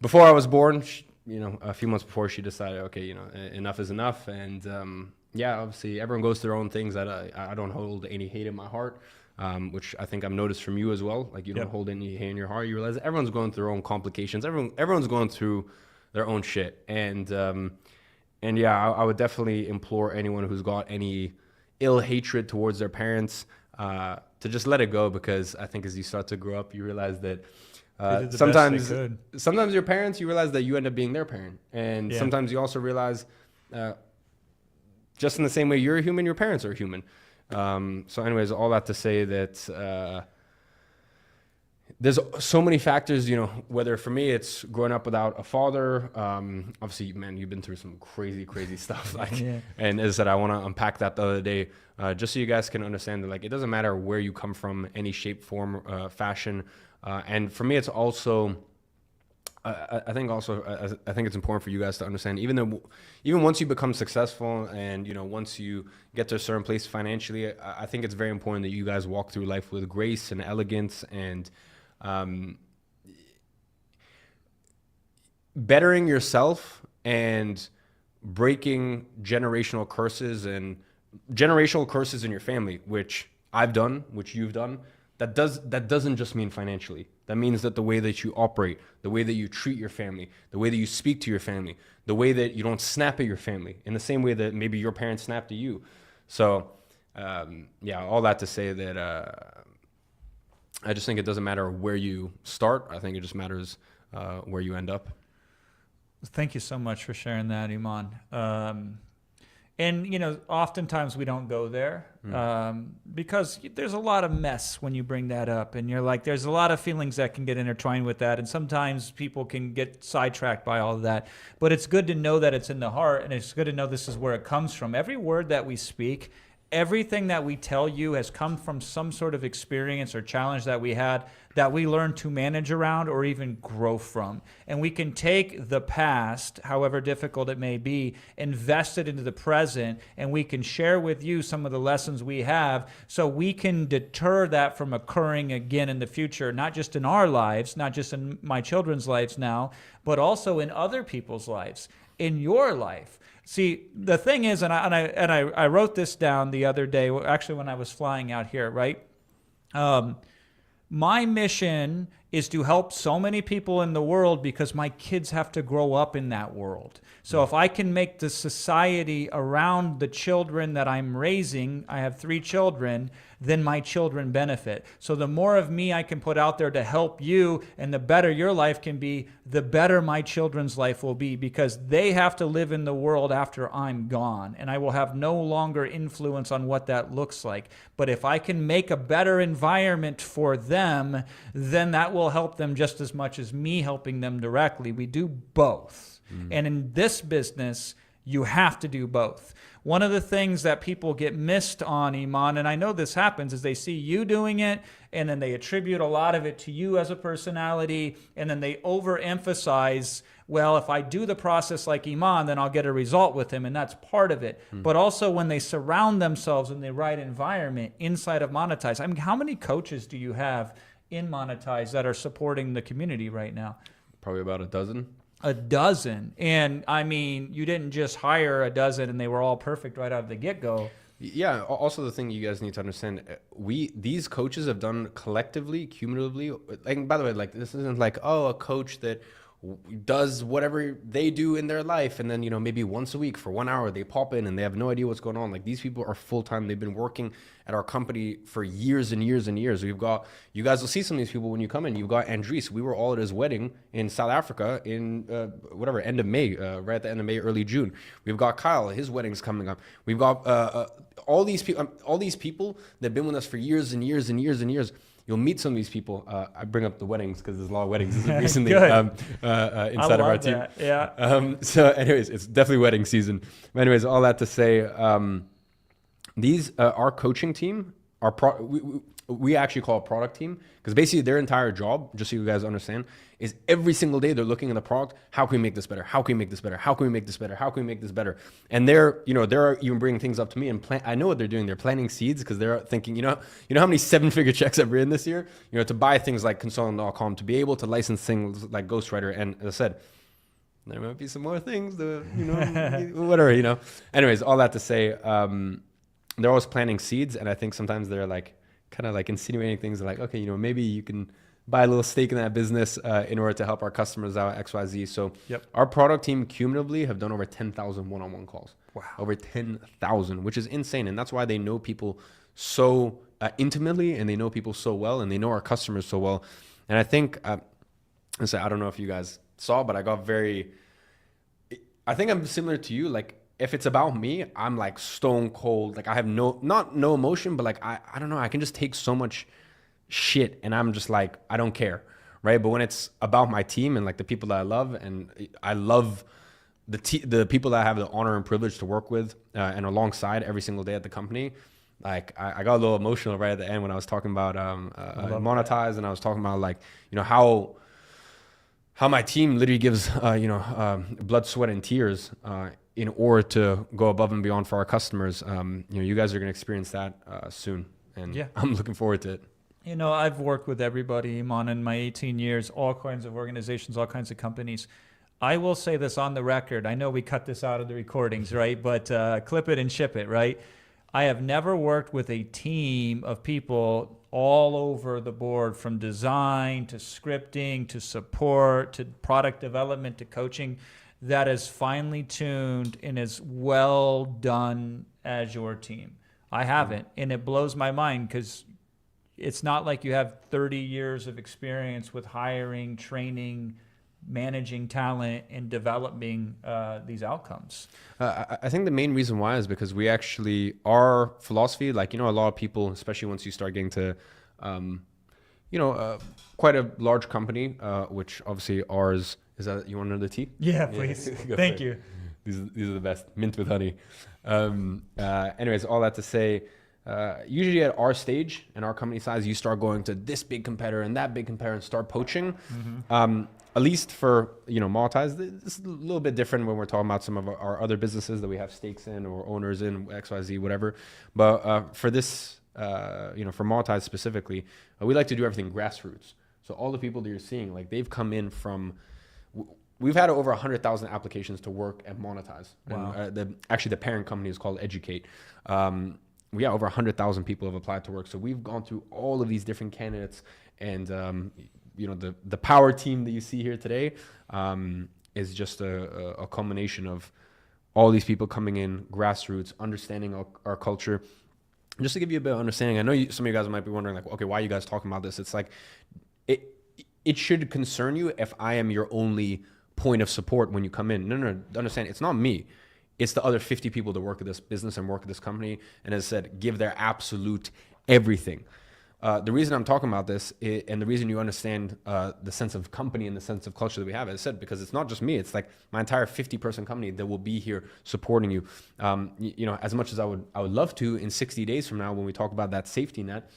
before I was born, you know, a few months before, she decided, okay, you know, enough is enough. And yeah, obviously everyone goes through their own things. That I don't hold any hate in my heart, which I think I've noticed from you as well. Like you don't hold any hate in your heart. You realize everyone's going through their own complications. Everyone's going through their own shit. And yeah, I would definitely implore anyone who's got any ill hatred towards their parents to just let it go, because I think as you start to grow up, you realize that sometimes your parents, you realize that you end up being their parent, and sometimes you also realize just in the same way you're a human, your parents are human. So anyways, all that to say that there's so many factors, you know, whether for me it's growing up without a father. Obviously, man, you've been through some crazy stuff. And as I said, I want to unpack that the other day, just so you guys can understand that, like, it doesn't matter where you come from, any shape, form, fashion. And for me, it's also, I think it's important for you guys to understand, even once you become successful and, you know, once you get to a certain place financially, I think it's very important that you guys walk through life with grace and elegance and bettering yourself and breaking generational curses in your family, which I've done, which you've done. That doesn't just mean financially. That means that the way that you operate, the way that you treat your family, the way that you speak to your family, the way that you don't snap at your family in the same way that maybe your parents snapped at you. So, yeah, all that to say that I just think it doesn't matter where you start. I think it just matters where you end up. Thank you so much for sharing that, Iman. And, you know, oftentimes we don't go there because there's a lot of mess when you bring that up. And you're like, there's a lot of feelings that can get intertwined with that. And sometimes people can get sidetracked by all of that. But it's good to know that it's in the heart, and it's good to know this is where it comes from. Every word that we speak, everything that we tell you has come from some sort of experience or challenge that we had that we learned to manage around or even grow from. And we can take the past, however difficult it may be, invest it into the present, and we can share with you some of the lessons we have so we can deter that from occurring again in the future, not just in our lives, not just in my children's lives now, but also in other people's lives, in your life. See, the thing is, and I wrote this down the other day, actually when I was flying out here, right? My mission is to help so many people in the world because my kids have to grow up in that world. So if I can make the society around the children that I'm raising, I have 3 children, then my children benefit. So the more of me I can put out there to help you, and the better your life can be, the better my children's life will be, because they have to live in the world after I'm gone, and I will have no longer influence on what that looks like. But if I can make a better environment for them, then that will help them just as much as me helping them directly. We do both. And in this business, you have to do both. One of the things that people get missed on, Iman, and I know this happens, is they see you doing it, and then they attribute a lot of it to you as a personality, and then they overemphasize, well, if I do the process like Iman, then I'll get a result with him, and that's part of it. But also when they surround themselves in the right environment inside of Monetize. I mean, how many coaches do you have in Monetize that are supporting the community right now? Probably about a dozen. a dozen. And I mean, you didn't just hire a dozen and they were all perfect right out of the get-go. Yeah. Also, the thing you guys need to understand, these coaches have done collectively, cumulatively. Like, by the way, like this isn't like, oh, a coach that does whatever they do in their life, and then, you know, maybe once a week for 1 hour they pop in and they have no idea what's going on. Like, these people are full-time. They've been working at our company for years and years and years. We've got, you guys will see some of these people when you come in. You've got Andres. We were all at his wedding in South Africa in end of May, right at the end of May, early June. We've got Kyle. His wedding's coming up. We've got all these people that have been with us for years and years and years and years. You'll meet some of these people. I bring up the weddings because there's a lot of weddings recently inside of our team. That. Yeah. So anyways, it's definitely wedding season. But anyways, all that to say, these our coaching team, we actually call a product team, because basically their entire job, just so you guys understand, is every single day they're looking at the product. How can we make this better? How can we make this better? How can we make this better? How can we make this better? And they're even bringing things up to me and I know what they're doing. They're planting seeds, because they're thinking, you know how many 7-figure checks I've written this year, to buy things like Consultant.com, to be able to license things like Ghostwriter. And as I said, there might be some more things that, whatever, Anyways, all that to say, they're always planting seeds. And I think sometimes they're like, kind of like insinuating things like, okay, maybe you can buy a little stake in that business in order to help our customers out, XYZ. So our product team cumulatively have done over 10,000 one-on-one calls. Wow. Over 10,000, which is insane. And that's why they know people so intimately, and they know people so well, and they know our customers so well. And I think, I don't know if you guys saw, but I think I'm similar to you. Like, if it's about me, I'm like stone cold. Like, I have no emotion, but like, I don't know. I can just take so much shit, and I'm just like, I don't care, right? But when it's about my team and like the people that I love, and I love the people that I have the honor and privilege to work with and alongside every single day at the company, like I got a little emotional right at the end when I was talking about Monetize, and I was talking about like, how my team literally gives blood, sweat, and tears in order to go above and beyond for our customers. You guys are going to experience that soon, and I'm looking forward to it. I've worked with everybody, Iman, in my 18 years, all kinds of organizations, all kinds of companies. I will say this on the record. I know we cut this out of the recordings, right? But clip it and ship it, right? I have never worked with a team of people all over the board, from design to scripting to support to product development to coaching, that is finely tuned and as well done as your team. I haven't, and it blows my mind, because it's not like you have 30 years of experience with hiring, training, managing talent, and developing these outcomes. I think the main reason why is because we actually, our philosophy, like, a lot of people, especially once you start getting to, quite a large company, which obviously ours, is that, you want another tea? Yeah, please. Thank you. These are the best, mint with honey. Anyways, all that to say, usually at our stage and our company size, you start going to this big competitor and that big competitor and start poaching. At least for, Monetize, it's a little bit different when we're talking about some of our other businesses that we have stakes in or owners in, XYZ, whatever. But for this, for Monetize specifically, we like to do everything grassroots. So all the people that you're seeing, like, they've come in from, we've had over 100,000 applications to work at Monetize. Wow. And actually the parent company is called Educate. Over 100,000 people have applied to work. So we've gone through all of these different candidates, and the power team that you see here today is just a culmination of all these people coming in, grassroots, understanding our culture. Just to give you a bit of understanding, I know some of you guys might be wondering, like, okay, why are you guys talking about this? It's like, it should concern you if I am your only point of support when you come in. No, understand, it's not me. It's the other 50 people that work at this business and work at this company, and as I said, give their absolute everything. The reason I'm talking about this, and the reason you understand the sense of company and the sense of culture that we have, as I said, because it's not just me, it's like my entire 50-person company that will be here supporting you. As much as I would love to, in 60 days from now, when we talk about that safety net,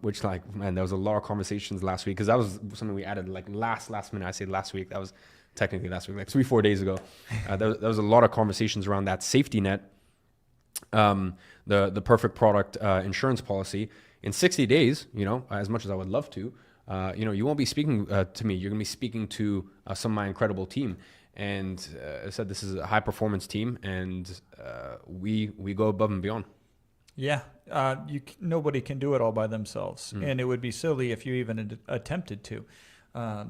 which, like, man, there was a lot of conversations last week, because that was something we added like last minute. I say last week, that was technically last week, like 3-4 days ago. There was a lot of conversations around that safety net, the perfect product insurance policy. In 60 days, as much as I would love to, you won't be speaking to me. You're going to be speaking to some of my incredible team. And I said, this is a high performance team, and we go above and beyond. Yeah, nobody can do it all by themselves, and it would be silly if you even attempted to.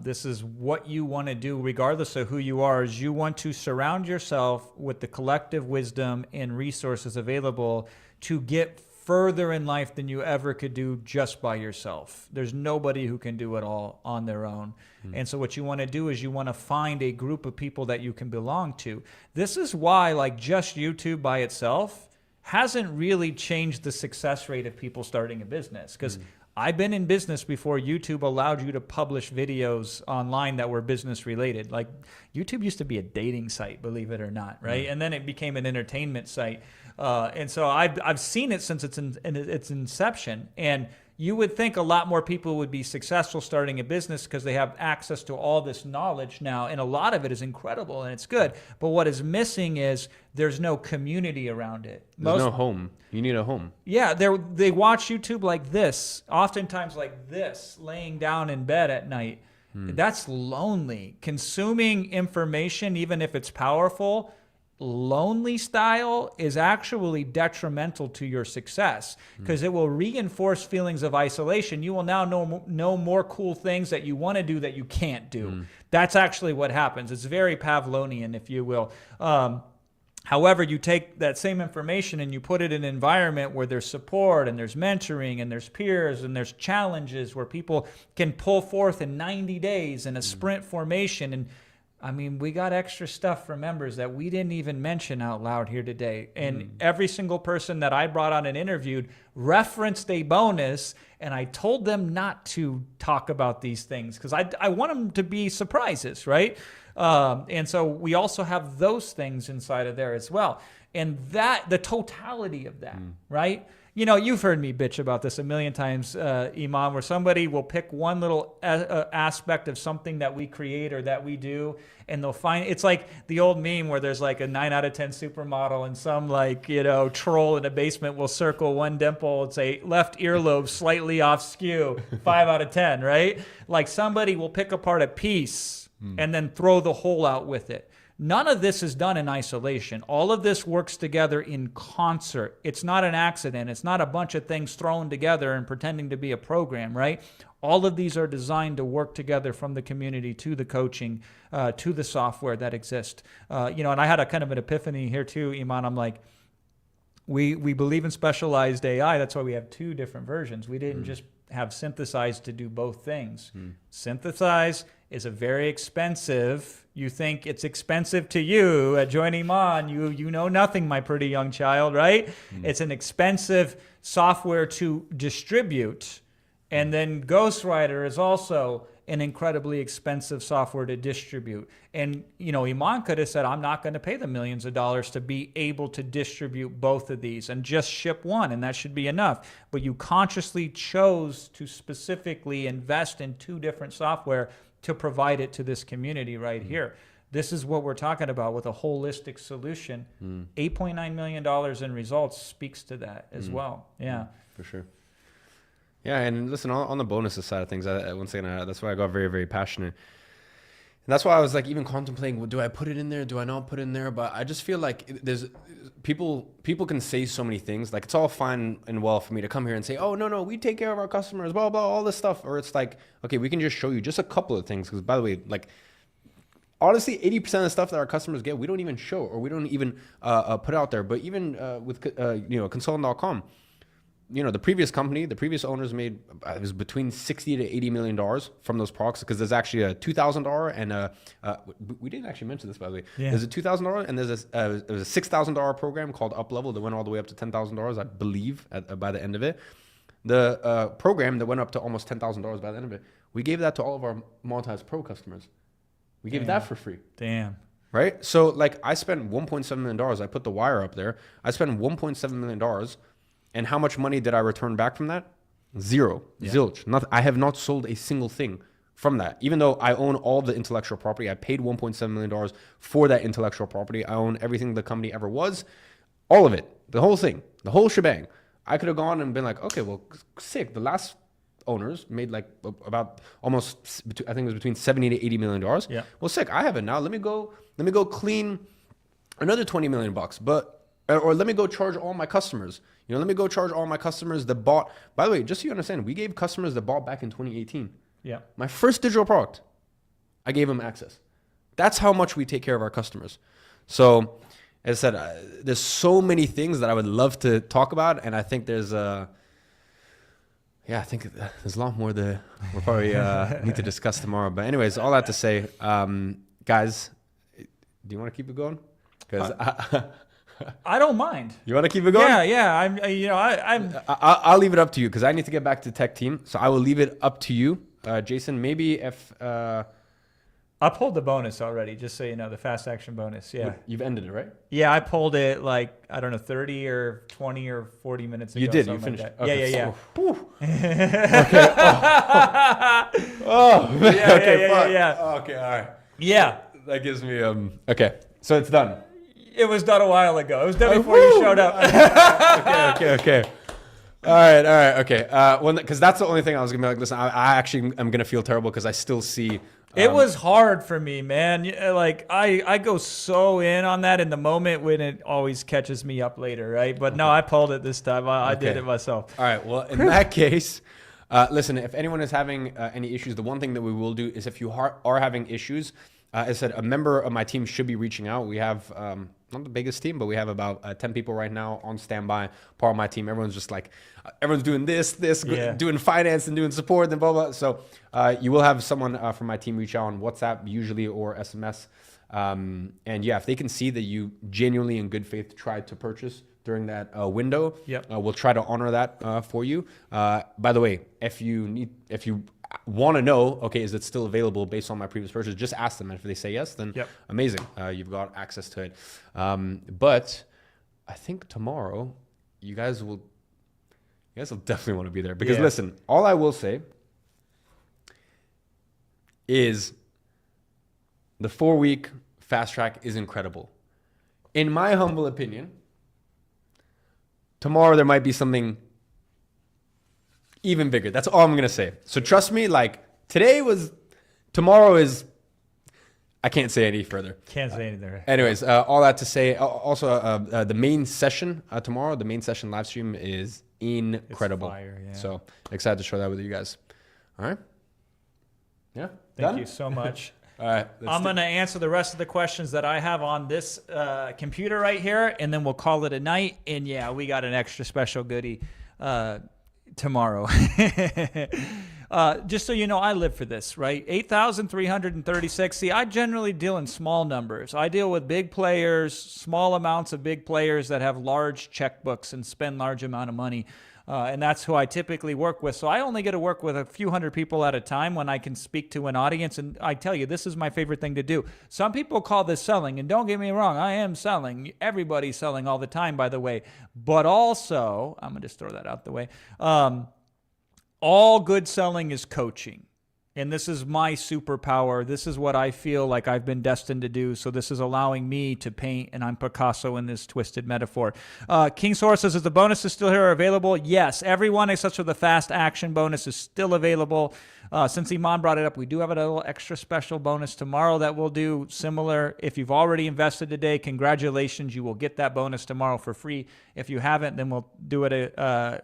This is what you want to do, regardless of who you are. Is you want to surround yourself with the collective wisdom and resources available to get further in life than you ever could do just by yourself. There's nobody who can do it all on their own. And so what you want to do is you want to find a group of people that you can belong to. This is why, like, just YouTube by itself hasn't really changed the success rate of people starting a business. Because I've been in business before YouTube allowed you to publish videos online that were business related. Like, YouTube used to be a dating site, believe it or not, right? And then it became an entertainment site. And so I've seen it since its inception. And you would think a lot more people would be successful starting a business because they have access to all this knowledge now. And a lot of it is incredible and it's good. But what is missing is there's no community around it. There's no home. You need a home. Yeah, they watch YouTube like this, oftentimes like this, laying down in bed at night. That's lonely. Consuming information, even if it's powerful, lonely style is actually detrimental to your success because it will reinforce feelings of isolation. You will now know more cool things that you want to do that you can't do. That's actually what happens. It's very Pavlovian, if you will. However, you take that same information and you put it in an environment where there's support and there's mentoring and there's peers and there's challenges where people can pull forth in 90 days in a sprint formation. And I mean, we got extra stuff for members that we didn't even mention out loud here today. And every single person that I brought on and interviewed referenced a bonus, and I told them not to talk about these things because I want them to be surprises, right? And so we also have those things inside of there as well. And that, the totality of that, right? You know, you've heard me bitch about this a million times, Iman, where somebody will pick one little aspect of something that we create or that we do, and they'll find, it's like the old meme where there's like a 9 out of 10 supermodel and some like, troll in a basement will circle one dimple and say left earlobe slightly off skew, 5 out of 10, right? Like somebody will pick apart a piece and then throw the whole out with it. None of this is done in isolation. All of this works together in concert. It's not an accident. It's not a bunch of things thrown together and pretending to be a program, right? All of these are designed to work together, from the community to the coaching, to the software that exists. And I had a kind of an epiphany here too, Iman. I'm like, we believe in specialized AI. That's why we have 2 different versions. We didn't just have Synthesize to do both things. Synthesize is a very expensive. You think it's expensive to you at Join Iman. You know nothing, my pretty young child, right? It's an expensive software to distribute. And then Ghostwriter is also an incredibly expensive software to distribute. And, Iman could have said, I'm not going to pay the millions of dollars to be able to distribute both of these and just ship one, and that should be enough. But you consciously chose to specifically invest in 2 different software to provide it to this community right here. This is what we're talking about with a holistic solution. $8.9 million in results speaks to that as well. Yeah. For sure. Yeah, and listen, on the bonuses side of things, once again, that's why I got very, very passionate. And that's why I was like even contemplating, well, do I put it in there? Do I not put it in there? But I just feel like there's people can say so many things. Like, it's all fine and well for me to come here and say, oh, no, we take care of our customers, blah, blah, all this stuff. Or it's like, okay, we can just show you just a couple of things. Because by the way, like, honestly, 80% of the stuff that our customers get, we don't even show, or we don't even put out there. But even with, consultant.com, the previous company, the previous owners made, it was between 60 to 80 million dollars from those products, because there's actually a $2,000 and we didn't actually mention this, by the way. Yeah. There's a $2,000 and there's a $6,000 program called Uplevel that went all the way up to $10,000, I believe, by the end of it. The program that went up to almost $10,000 by the end of it, we gave that to all of our Monetize Pro customers. We gave that for free. Damn. Right? So like, I spent $1.7 million. I put the wire up there. I spent $1.7 million. And how much money did I return back from that? 0. Yeah. Zilch. Nothing. I have not sold a single thing from that. Even though I own all the intellectual property, I paid $1.7 million for that intellectual property. I own everything the company ever was. All of it. The whole thing. The whole shebang. I could have gone and been like, okay, well, sick. The last owners made like about almost, I think it was between 70 to 80 million dollars. Yeah. Well, sick. I have it now. Let me go clean another 20 million bucks. Or let me go charge all my customers. Let me go charge all my customers that bought. By the way, just so you understand, we gave customers that bought back in 2018. Yeah. My first digital product, I gave them access. That's how much we take care of our customers. So, as I said, there's so many things that I would love to talk about, and I think there's I think there's a lot more that we'll probably need to discuss tomorrow. But anyways, all that to say, guys, do you want to keep it going? Because I don't mind. you want to keep it going? Yeah. I'll leave it up to you because I need to get back to the tech team. So I will leave it up to you, Jason. Maybe if I pulled the bonus already, just so you know, the fast action bonus. Yeah. you've ended it, right? Yeah, I pulled it like, I don't know, 30 or 20 or 40 minutes ago. You did. You something finished. like that. Okay, Yeah. Okay. Oh. Man. Yeah, Okay. Fuck. yeah. Okay. All right. Yeah. That gives me Okay. So it's done. It was done a while ago. It was done before you showed up. Okay. All right. Okay. Because that's the only thing I was gonna be like. Listen, I actually am gonna feel terrible because I still see. It was hard for me, man. Like I go so in on that in the moment when it always catches me up later, right? But no, I pulled it this time. I did it myself. All right. Well, in that case, listen. If anyone is having any issues, the one thing that we will do is if you are having issues, as I said, a member of my team should be reaching out. We have not the biggest team, but we have about 10 people right now on standby. Part of my team, everyone's just like, everyone's doing this, doing finance and doing support and blah, blah. So you will have someone from my team reach out on WhatsApp usually or SMS. And yeah, if they can see that you genuinely in good faith tried to purchase during that window, we'll try to honor that for you. By the way, if you want to know, okay, is it still available based on my previous purchase, just ask them. And if they say yes, then amazing. You've got access to it. But I think tomorrow you guys will definitely want to be there because listen, all I will say is the 4-week fast track is incredible. In my humble opinion, tomorrow there might be something even bigger. That's all I'm going to say. So trust me, like tomorrow is, I can't say any further. Can't say anything. Anyways, all that to say, also the main session tomorrow, the main session live stream is incredible. It's fire, yeah. So excited to share that with you guys. All right. Yeah. Thank you so much. All right. I'm going to answer the rest of the questions that I have on this computer right here, and then we'll call it a night. And yeah, we got an extra special goodie tomorrow. Just so you know, I live for this, right? 8,336. See, I generally deal in small numbers. I deal with big players, small amounts of big players that have large checkbooks and spend large amount of money. And that's who I typically work with. So I only get to work with a few hundred people at a time when I can speak to an audience. And I tell you, this is my favorite thing to do. Some people call this selling. And don't get me wrong, I am selling. Everybody's selling all the time, by the way. But also, I'm going to just throw that out the way. All good selling is coaching. And this is my superpower. This is what I feel like I've been destined to do. So this is allowing me to paint, and I'm Picasso in this twisted metaphor. King Source says, is the bonuses still here available? Yes, everyone except for the fast action bonus is still available. Since Iman brought it up, we do have a little extra special bonus tomorrow that we'll do similar. If you've already invested today, congratulations. You will get that bonus tomorrow for free. If you haven't, then we'll do it.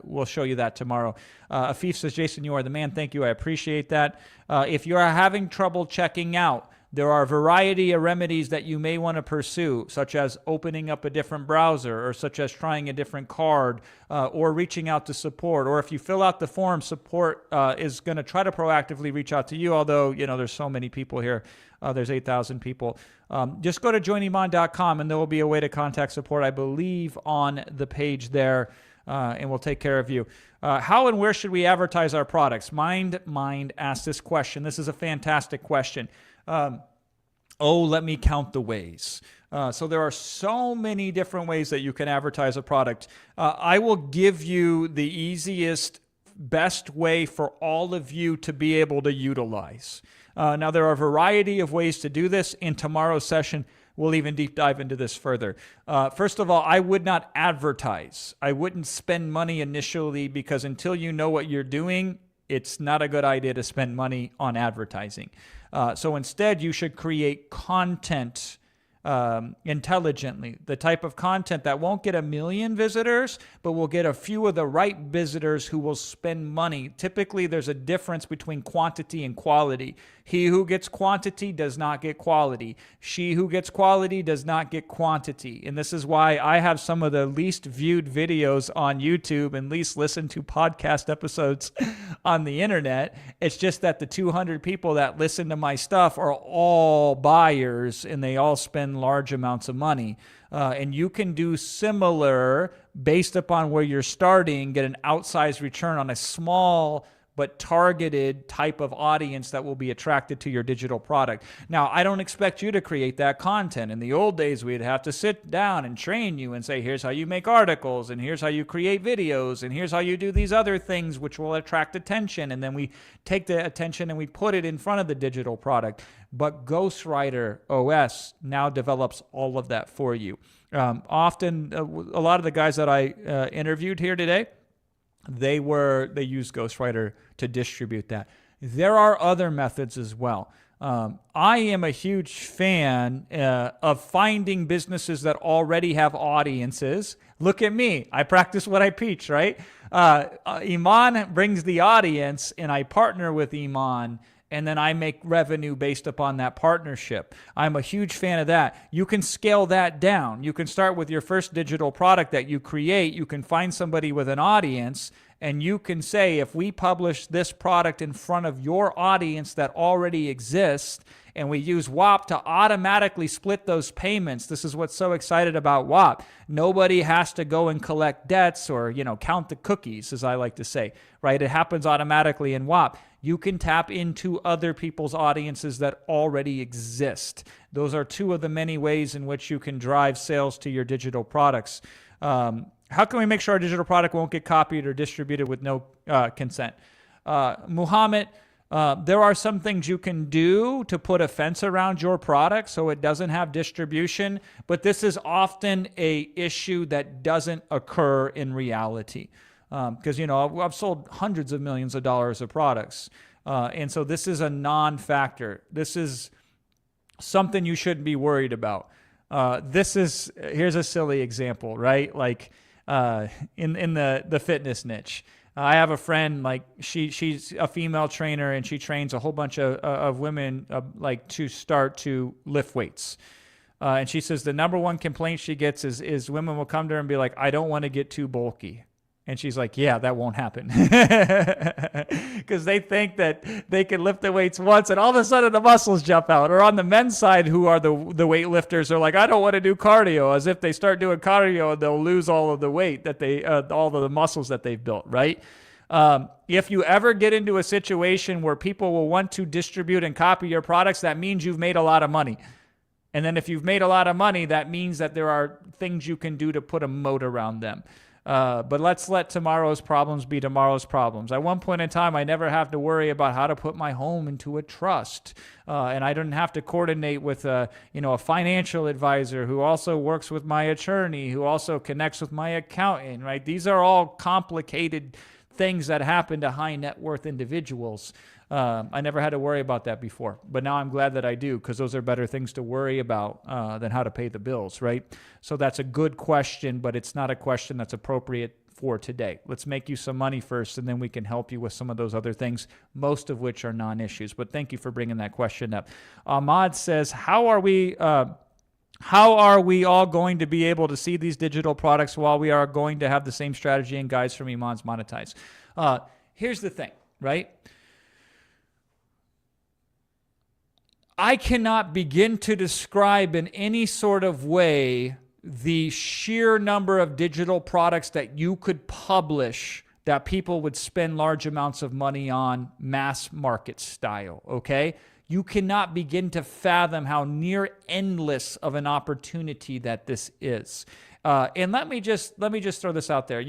We'll show you that tomorrow. Afif says, Jason, you are the man. Thank you. I appreciate that. If you are having trouble checking out, there are a variety of remedies that you may want to pursue, such as opening up a different browser, or such as trying a different card, or reaching out to support. Or if you fill out the form, support is going to try to proactively reach out to you, although, you know, there's so many people here. There's 8,000 people. Just go to joiniman.com, and there will be a way to contact support, I believe, on the page there. And we'll take care of you. How and where should we advertise our products? Mind asked this question. This is a fantastic question. Let me count the ways. So there are so many different ways that you can advertise a product. I will give you the easiest, best way for all of you to be able to utilize. Now, there are a variety of ways to do this. In tomorrow's session, we'll even deep dive into this further. First of all, I would not advertise. I wouldn't spend money initially, because until you know what you're doing, it's not a good idea to spend money on advertising. So instead, you should create content intelligently, the type of content that won't get 1 million visitors, but will get a few of the right visitors who will spend money. Typically, there's a difference between quantity and quality. He who gets quantity does not get quality. She who gets quality does not get quantity. And this is why I have some of the least viewed videos on YouTube and least listened to podcast episodes on the internet. It's just that the 200 people that listen to my stuff are all buyers and they all spend large amounts of money. And you can do similar based upon where you're starting, get an outsized return on a small but targeted type of audience that will be attracted to your digital product. Now, I don't expect you to create that content. In the old days, we'd have to sit down and train you and say, here's how you make articles, and here's how you create videos, and here's how you do these other things which will attract attention. And then we take the attention and we put it in front of the digital product. But Ghostwriter OS now develops all of that for you. Often, a lot of the guys that I interviewed here today, they use Ghostwriter to distribute that. There are other methods as well. I am a huge fan of finding businesses that already have audiences. Look at me. I practice what I preach, right? Iman brings the audience, and I partner with Iman, and then I make revenue based upon that partnership. I'm a huge fan of that. You can scale that down. You can start with your first digital product that you create. You can find somebody with an audience, and you can say, if we publish this product in front of your audience that already exists, and we use WAP to automatically split those payments. This is what's so excited about WAP. Nobody has to go and collect debts or, count the cookies, as I like to say, right? It happens automatically in WAP. You can tap into other people's audiences that already exist. Those are two of the many ways in which you can drive sales to your digital products. How can we make sure our digital product won't get copied or distributed with no consent? Muhammad, there are some things you can do to put a fence around your product so it doesn't have distribution, but this is often an issue that doesn't occur in reality. Because, I've sold hundreds of millions of dollars of products. And so this is a non-factor. This is something you shouldn't be worried about. Here's a silly example, right? Like in the fitness niche. I have a friend, like she's a female trainer, and she trains a whole bunch of women to start to lift weights. And she says the number one complaint she gets is women will come to her and be like, I don't want to get too bulky. And she's like, yeah, that won't happen. Because they think that they can lift the weights once and all of a sudden the muscles jump out. Or on the men's side, who are the weightlifters, are like, I don't want to do cardio, as if they start doing cardio and they'll lose all of the weight that all of the muscles that they've built, right? If you ever get into a situation where people will want to distribute and copy your products, that means you've made a lot of money. And then if you've made a lot of money, that means that there are things you can do to put a moat around them. But let's let tomorrow's problems be tomorrow's problems. At one point in time, I never have to worry about how to put my home into a trust. And I didn't have to coordinate with a financial advisor who also works with my attorney, who also connects with my accountant, right? These are all complicated things that happen to high net worth individuals. I never had to worry about that before, but now I'm glad that I do, because those are better things to worry about than how to pay the bills, right? So that's a good question, but it's not a question that's appropriate for today. Let's make you some money first, and then we can help you with some of those other things, most of which are non-issues. But thank you for bringing that question up. Ahmad says, how are we all going to be able to see these digital products while we are going to have the same strategy and guides from Iman's Monetize? Here's the thing, right? I cannot begin to describe in any sort of way the sheer number of digital products that you could publish that people would spend large amounts of money on, mass market style, okay? You cannot begin to fathom how near endless of an opportunity that this is. And let me just throw this out there.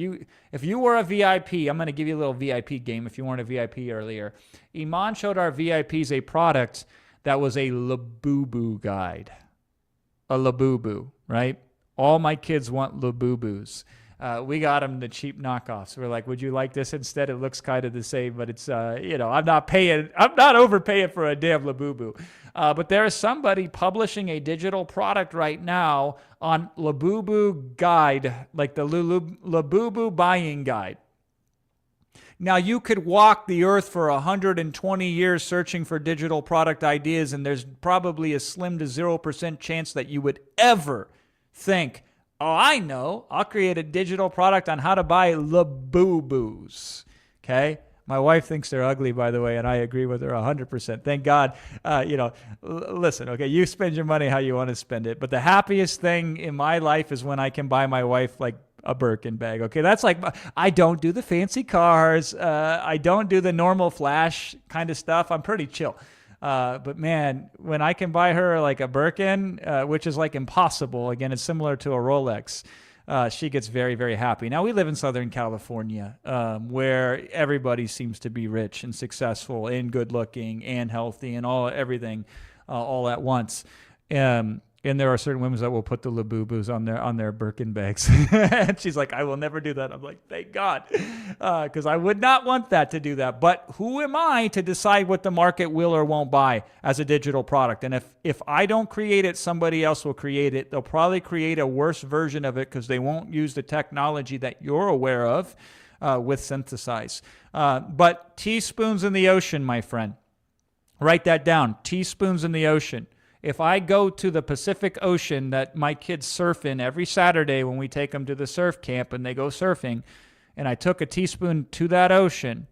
If you were a VIP, I'm going to give you a little VIP game if you weren't a VIP earlier. Iman showed our VIPs a product that was a Labubu guide. A Labubu, right? All my kids want Labubus. We got them the cheap knockoffs. We're like, would you like this instead? It looks kind of the same, but it's, I'm not overpaying for a damn Labubu. But there is somebody publishing a digital product right now on Labubu Guide, like the Labubu buying guide. Now, you could walk the earth for 120 years searching for digital product ideas, and there's probably a slim to 0% chance that you would ever think, oh, I know, I'll create a digital product on how to buy Labubus. Okay? My wife thinks they're ugly, by the way, and I agree with her 100%. Thank God. Listen, okay, you spend your money how you want to spend it, but the happiest thing in my life is when I can buy my wife, like, a Birkin bag. Okay, that's like, I don't do the fancy cars. I don't do the normal flash kind of stuff. I'm pretty chill. But man, when I can buy her like a Birkin, which is like impossible, again, it's similar to a Rolex, she gets very, very happy. Now, we live in Southern California, where everybody seems to be rich and successful and good looking and healthy and everything all at once. And there are certain women that will put the Labubus on their Birkin bags. And she's like, I will never do that. I'm like, thank God. Because I would not want that to do that. But who am I to decide what the market will or won't buy as a digital product? And if I don't create it, somebody else will create it. They'll probably create a worse version of it because they won't use the technology that you're aware of with Synthesize. But teaspoons in the ocean, my friend. Write that down. Teaspoons in the ocean. If I go to the Pacific Ocean that my kids surf in every Saturday when we take them to the surf camp and they go surfing, and I took a teaspoon to that ocean,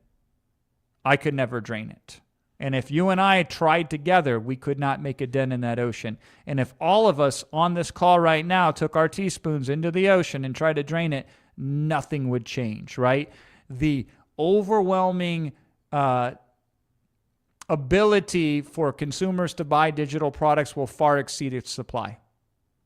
I could never drain it. And if you and I tried together, we could not make a dent in that ocean. And if all of us on this call right now took our teaspoons into the ocean and tried to drain it, nothing would change, right? The overwhelming ability for consumers to buy digital products will far exceed its supply.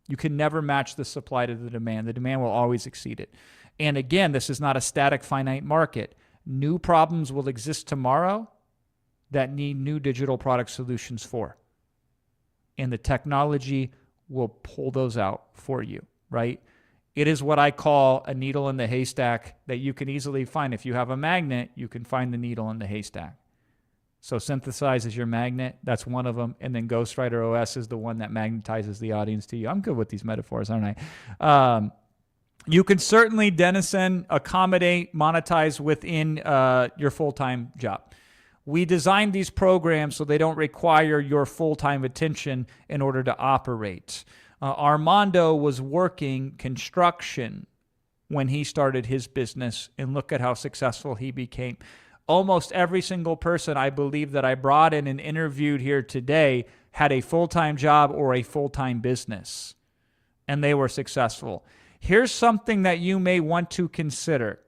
You can never match the supply to the demand. The demand will always exceed it. And again, this is not a static, finite market. New problems will exist tomorrow that need new digital product solutions for. And the technology will pull those out for you, right? It is what I call a needle in the haystack that you can easily find. If you have a magnet, you can find the needle in the haystack. So Synthesize is your magnet. That's one of them. And then Ghostwriter OS is the one that magnetizes the audience to you. I'm good with these metaphors, aren't I? You can certainly, Denison, accommodate, monetize within your full-time job. We designed these programs so they don't require your full-time attention in order to operate. Armando was working construction when he started his business, and look at how successful he became. Almost every single person I believe that I brought in and interviewed here today had a full-time job or a full-time business, and they were successful. Here's something that you may want to consider.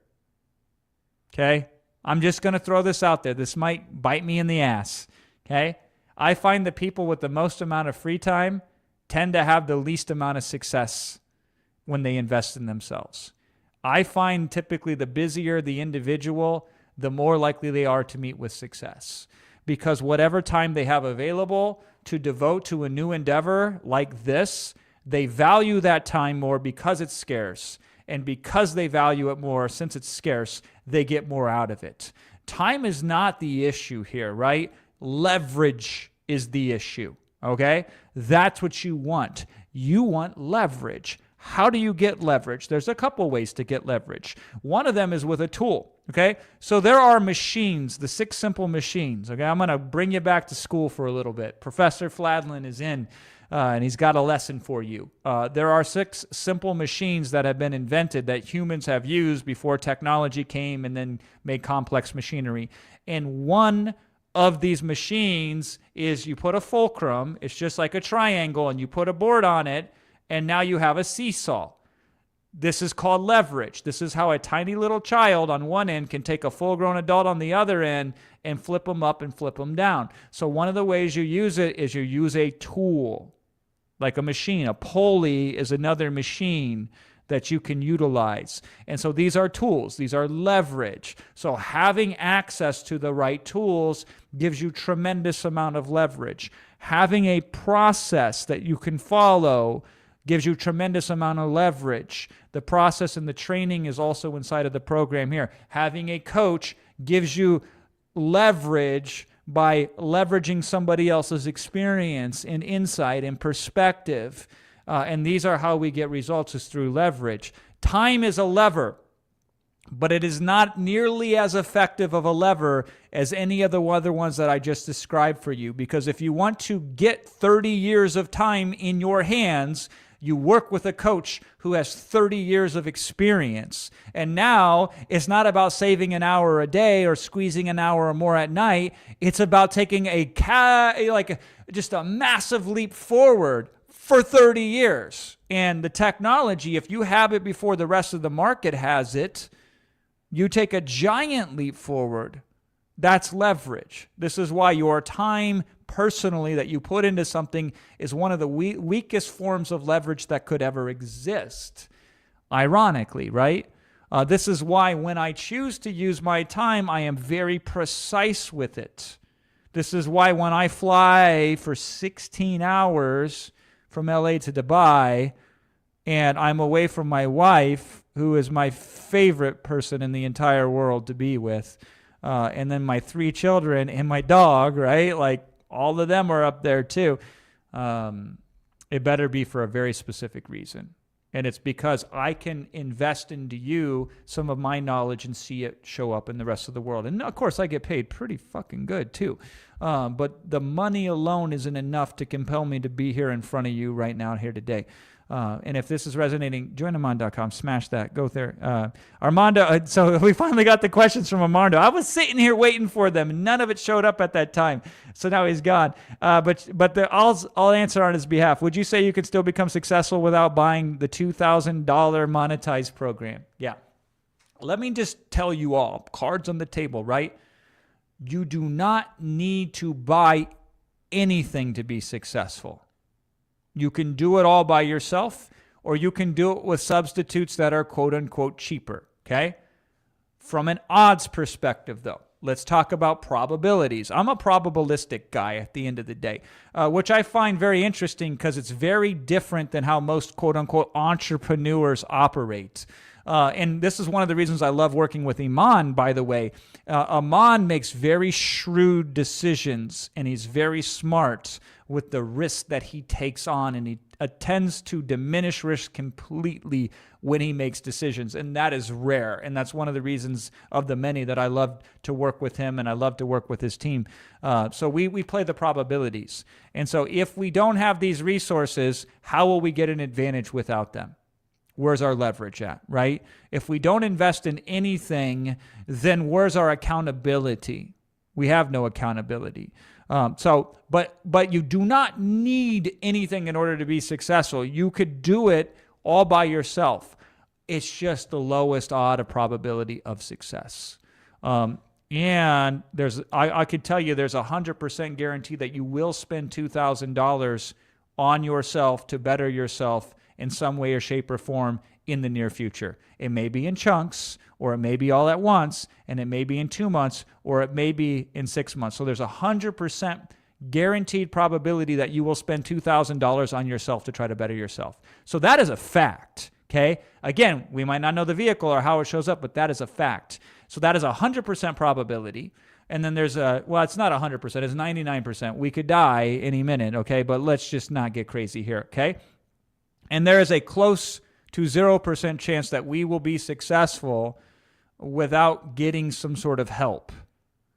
Okay? I'm just going to throw this out there. This might bite me in the ass. Okay? I find the people with the most amount of free time tend to have the least amount of success when they invest in themselves. I find typically the busier the individual, the more likely they are to meet with success. Because whatever time they have available to devote to a new endeavor like this, they value that time more because it's scarce. And because they value it more, since it's scarce, they get more out of it. Time is not the issue here, right? Leverage is the issue, okay? That's what you want. You want leverage. How do you get leverage? There's a couple ways to get leverage. One of them is with a tool. Okay, so there are machines, the 6 simple machines. Okay, I'm going to bring you back to school for a little bit. Professor Fladlin is in, and he's got a lesson for you. There are 6 simple machines that have been invented that humans have used before technology came and then made complex machinery. And one of these machines is you put a fulcrum, it's just like a triangle, and you put a board on it, and now you have a seesaw. This is called leverage. This is how a tiny little child on one end can take a full-grown adult on the other end and flip them up and flip them down. So one of the ways you use it is you use a tool, like a machine. A pulley is another machine that you can utilize. And so these are tools. These are leverage. So having access to the right tools gives you tremendous amount of leverage. Having a process that you can follow gives you tremendous amount of leverage. The process and the training is also inside of the program here. Having a coach gives you leverage by leveraging somebody else's experience and insight and perspective. And these are how we get results, is through leverage. Time is a lever, but it is not nearly as effective of a lever as any of the other ones that I just described for you. Because if you want to get 30 years of time in your hands, you work with a coach who has 30 years of experience. And now it's not about saving an hour a day or squeezing an hour or more at night. It's about taking just a massive leap forward for 30 years. And the technology, if you have it before the rest of the market has it, you take a giant leap forward. That's leverage. This is why your time personally that you put into something is one of the weakest forms of leverage that could ever exist. Ironically, right? This is why when I choose to use my time, I am very precise with it. This is why when I fly for 16 hours from LA to Dubai and I'm away from my wife, who is my favorite person in the entire world to be with, and then my 3 children and my dog, right? Like all of them are up there too. It better be for a very specific reason. And it's because I can invest into you some of my knowledge and see it show up in the rest of the world. And of course, I get paid pretty fucking good too. But the money alone isn't enough to compel me to be here in front of you right now, here today. And if this is resonating, joinamon.com, smash that, go there. Armando, so we finally got the questions from Armando. I was sitting here waiting for them, and none of it showed up at that time. So now he's gone. But I'll answer on his behalf. Would you say you could still become successful without buying the $2,000 monetized program? Yeah. Let me just tell you all, cards on the table, right? You do not need to buy anything to be successful. You can do it all by yourself, or you can do it with substitutes that are quote unquote cheaper, okay? From an odds perspective though, let's talk about probabilities. I'm a probabilistic guy at the end of the day, which I find very interesting because it's very different than how most quote unquote entrepreneurs operate. And this is one of the reasons I love working with Iman, by the way. Iman makes very shrewd decisions, and he's very smart with the risk that he takes on, and he tends to diminish risk completely when he makes decisions, and that is rare. And that's one of the reasons of the many that I love to work with him, and I love to work with his team. So we play the probabilities. And so if we don't have these resources, how will we get an advantage without them? Where's our leverage at, right? If we don't invest in anything, then where's our accountability? We have no accountability. But you do not need anything in order to be successful. You could do it all by yourself. It's just the lowest odd of probability of success. And I could tell you there's 100% guarantee that you will spend $2,000 on yourself to better yourself in some way or shape or form in the near future. It may be in chunks, or it may be all at once, and it may be in 2 months, or it may be in 6 months. So there's 100% guaranteed probability that you will spend $2,000 on yourself to try to better yourself. So that is a fact, okay? Again, we might not know the vehicle or how it shows up, but that is a fact. So that is 100% probability. And then there's it's not 100%, it's 99%. We could die any minute, okay? But let's just not get crazy here, okay? And there is a close to 0% chance that we will be successful without getting some sort of help.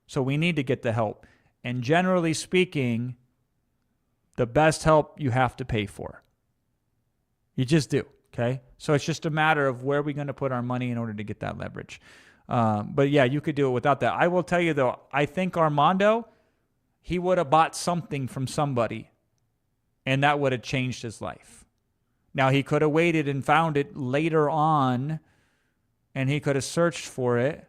So we need to get the help. And generally speaking, the best help you have to pay for. You just do, okay? So it's just a matter of where we're going to put our money in order to get that leverage. But yeah, you could do it without that. I will tell you though, I think Armando, he would have bought something from somebody, and that would have changed his life. Now, he could have waited and found it later on, and he could have searched for it,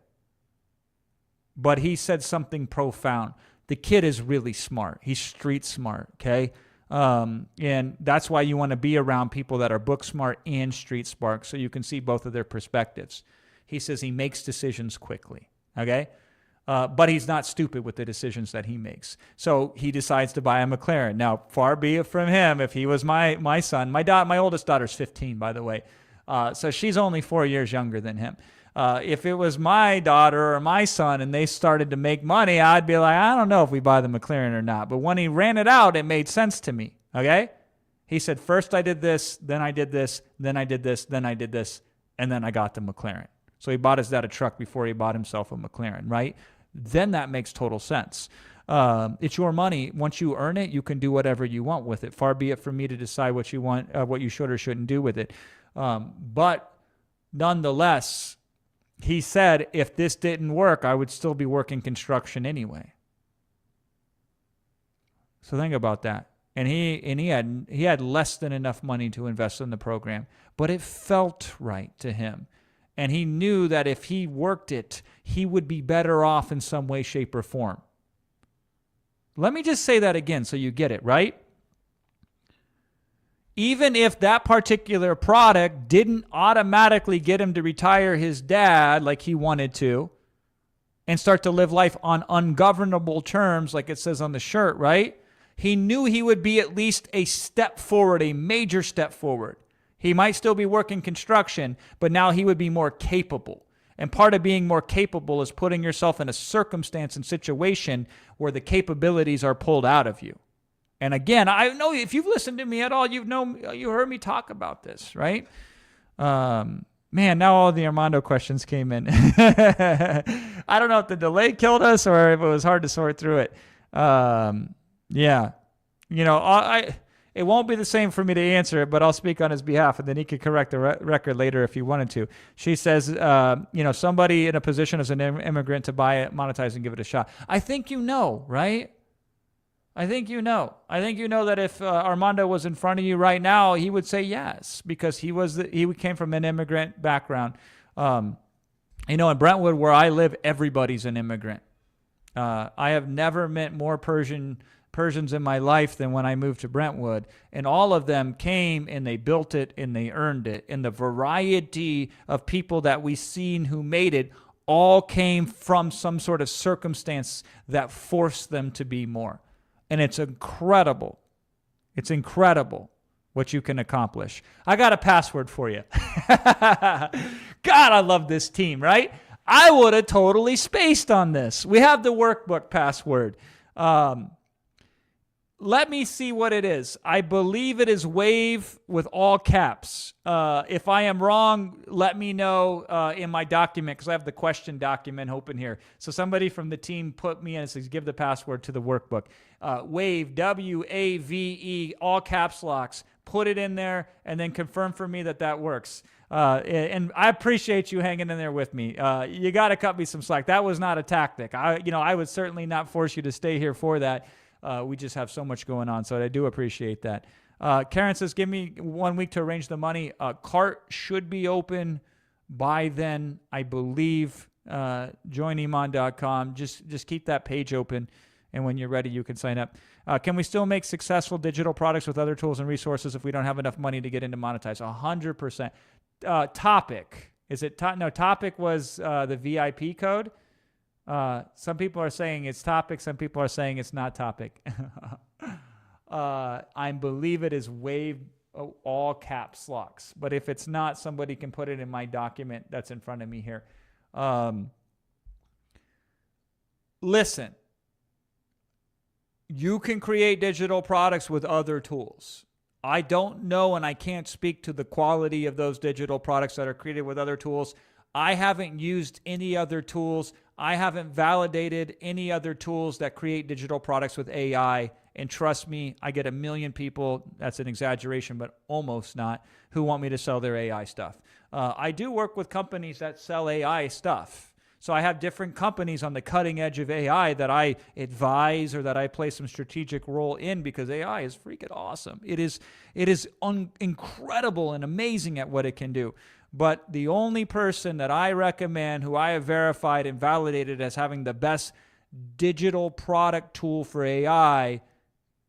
but he said something profound. The kid is really smart. He's street smart, okay? And that's why you want to be around people that are book smart and street smart, so you can see both of their perspectives. He says he makes decisions quickly, okay? But he's not stupid with the decisions that he makes. So he decides to buy a McLaren. Now, far be it from him. If he was my son, my oldest daughter's 15, by the way. So she's only 4 years younger than him. If it was my daughter or my son and they started to make money, I'd be like, I don't know if we buy the McLaren or not. But when he ran it out, it made sense to me. Okay? He said, first I did this, then I did this, then I did this, then I did this, and then I got the McLaren. So he bought his dad a truck before he bought himself a McLaren, right? Then that makes total sense. It's your money. Once you earn it, you can do whatever you want with it. Far be it from me to decide what you want, what you should or shouldn't do with it. But nonetheless, he said, if this didn't work, I would still be working construction anyway. So think about that. And he had less than enough money to invest in the program, but it felt right to him. And he knew that if he worked it, he would be better off in some way, shape, or form. Let me just say that again so you get it, right? Even if that particular product didn't automatically get him to retire his dad like he wanted to and start to live life on ungovernable terms like it says on the shirt, right? He knew he would be at least a step forward, a major step forward. He might still be working construction, but now he would be more capable. And part of being more capable is putting yourself in a circumstance and situation where the capabilities are pulled out of you. And again, I know if you've listened to me at all, you heard me talk about this, right? Man, now all the Armando questions came in. I don't know if the delay killed us or if it was hard to sort through it. Yeah, it won't be the same for me to answer it, but I'll speak on his behalf, and then he could correct the record later if he wanted to. She says, somebody in a position as an immigrant to buy it, monetize, and give it a shot. I think you know, right? I think you know that if Armando was in front of you right now, he would say yes, because he came from an immigrant background. In Brentwood, where I live, everybody's an immigrant. I have never met more Persians in my life than when I moved to Brentwood, and all of them came and they built it and they earned it. And the variety of people that we've seen who made it all came from some sort of circumstance that forced them to be more. And it's incredible. It's incredible what you can accomplish. I got a password for you. God, I love this team, right? I would have totally spaced on this. We have the workbook password. Let me see what it is. I believe it is WAVE with all caps. If I am wrong, let me know in my document, because I have the question document open here. So somebody from the team put me in and says, give the password to the workbook. WAVE, W-A-V-E, all caps locks. Put it in there and then confirm for me that works. And I appreciate you hanging in there with me. You got to cut me some slack. That was not a tactic. I would certainly not force you to stay here for that. We just have so much going on, so I do appreciate that. Karen says, give me 1 week to arrange the money. Cart should be open by then, I believe. JoinEmon.com. Just keep that page open, and when you're ready, you can sign up. Can we still make successful digital products with other tools and resources if we don't have enough money to get into monetize? 100%. Topic. Is it no, Topic was the VIP code. Some people are saying it's Topic. Some people are saying it's not Topic. I believe it is WAVE, all caps locks. But if it's not, somebody can put it in my document that's in front of me here. Listen, you can create digital products with other tools. I don't know, and I can't speak to the quality of those digital products that are created with other tools. I haven't used any other tools. I haven't validated any other tools that create digital products with AI. And trust me, I get 1 million people, that's an exaggeration, but almost not, who want me to sell their AI stuff. I do work with companies that sell AI stuff. So I have different companies on the cutting edge of AI that I advise or that I play some strategic role in, because AI is freaking awesome. It is incredible and amazing at what it can do. But the only person that I recommend, who I have verified and validated as having the best digital product tool for AI,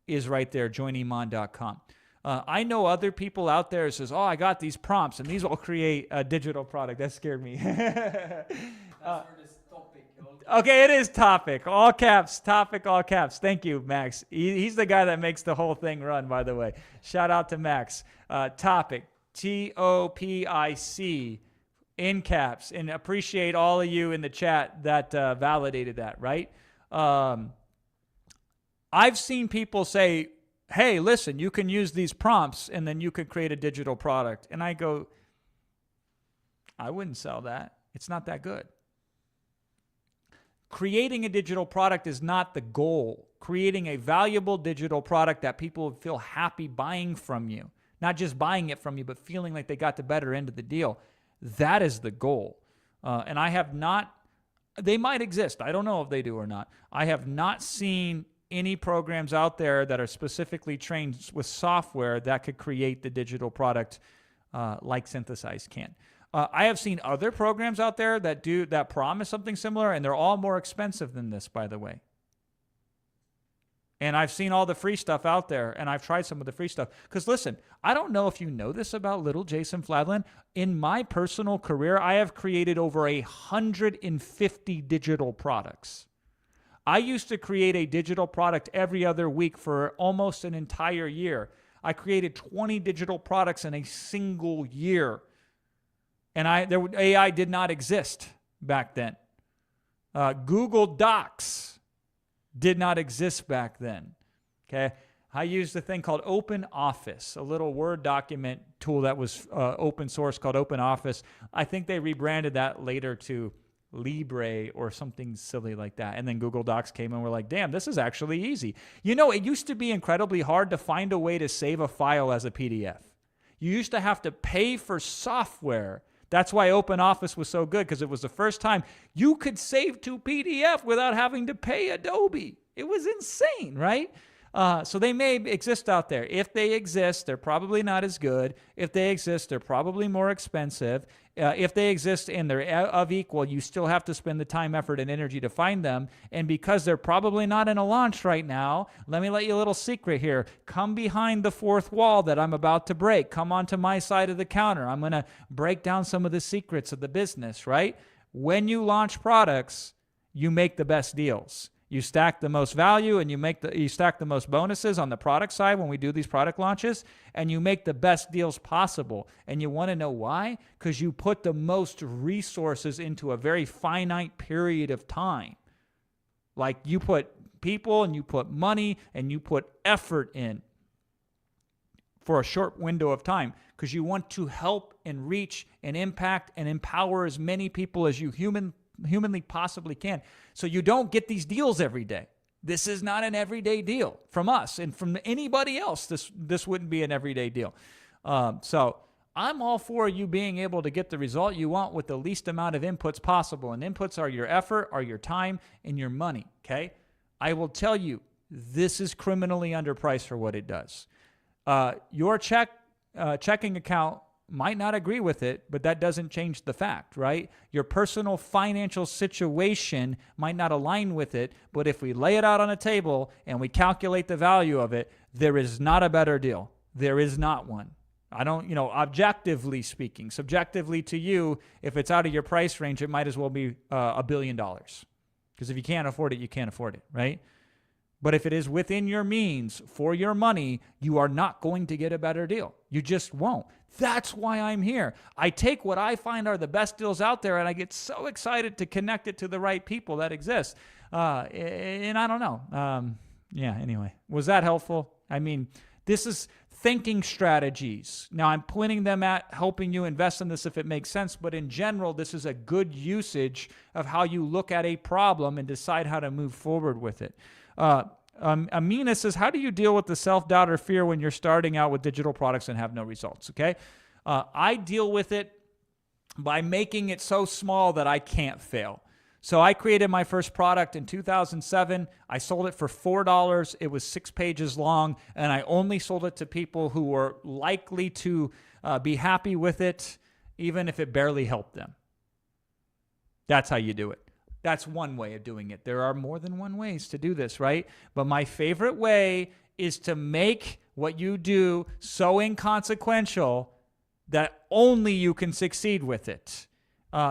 is right there, joinemon.com. I know other people out there who says, I got these prompts and these will create a digital product. That scared me. Okay, it is topic. All caps, topic, all caps. Thank you, Max. He's the guy that makes the whole thing run, by the way. Shout out to Max. Topic, TOPIC, in caps. And appreciate all of you in the chat that validated that, right? I've seen people say, hey, listen, you can use these prompts and then you could create a digital product. And I go, I wouldn't sell that. It's not that good. Creating a digital product is not the goal. Creating a valuable digital product that people would feel happy buying from you, not just buying it from you, but feeling like they got the better end of the deal. That is the goal. And I have not, they might exist. I don't know if they do or not. I have not seen any programs out there that are specifically trained with software that could create the digital product like Synthesize can. I have seen other programs out there that promise something similar, and they're all more expensive than this, by the way. And I've seen all the free stuff out there, and I've tried some of the free stuff. Because listen, I don't know if you know this about little Jason Fladlien. In my personal career, I have created over 150 digital products. I used to create a digital product every other week for almost an entire year. I created 20 digital products in a single year. And AI did not exist back then. Google Docs did not exist back then. Okay, I used a thing called Open Office, a little Word document tool that was open source called Open Office. I think they rebranded that later to Libre or something silly like that. And then Google Docs came and we're like, damn, this is actually easy. You know, it used to be incredibly hard to find a way to save a file as a PDF. You used to have to pay for software. That's why Open Office was so good, because it was the first time you could save to PDF without having to pay Adobe. It was insane, right? So they may exist out there. If they exist, they're probably not as good. If they exist, they're probably more expensive. If they exist and they're of equal, you still have to spend the time, effort, and energy to find them. And because they're probably not in a launch right now, let me let you a little secret here. Come behind the fourth wall that I'm about to break. Come onto my side of the counter. I'm going to break down some of the secrets of the business, right? When you launch products, you make the best deals. You stack the most value and you stack the most bonuses on the product side when we do these product launches, and you make the best deals possible. And you want to know why? Because you put the most resources into a very finite period of time. Like you put people and you put money and you put effort in for a short window of time, because you want to help and reach and impact and empower as many people as you humanly possibly can. So you don't get these deals every day. This is not an everyday deal from us, and from anybody else. This wouldn't be an everyday deal. So I'm all for you being able to get the result you want with the least amount of inputs possible. And inputs are your effort, are your time, and your money. Okay, I will tell you, this is criminally underpriced for what it does. Your checking account might not agree with it, but that doesn't change the fact, right? Your personal financial situation might not align with it, but if we lay it out on a table and we calculate the value of it, there is not a better deal. There is not one. I don't, objectively speaking, subjectively to you, if it's out of your price range, it might as well be $1 billion. Because if you can't afford it, you can't afford it, right? But if it is within your means for your money, you are not going to get a better deal. You just won't. That's why I'm here. I take what I find are the best deals out there, and I get so excited to connect it to the right people that exist. And I don't know. Anyway, was that helpful? I mean, this is thinking strategies. Now, I'm pointing them at helping you invest in this if it makes sense, but in general, this is a good usage of how you look at a problem and decide how to move forward with it. Amina says, how do you deal with the self-doubt or fear when you're starting out with digital products and have no results? Okay. I deal with it by making it so small that I can't fail. So I created my first product in 2007. I sold it for $4. It was 6 pages long, and I only sold it to people who were likely to be happy with it, even if it barely helped them. That's how you do it. That's one way of doing it. There are more than one ways to do this, right? But my favorite way is to make what you do so inconsequential that only you can succeed with it.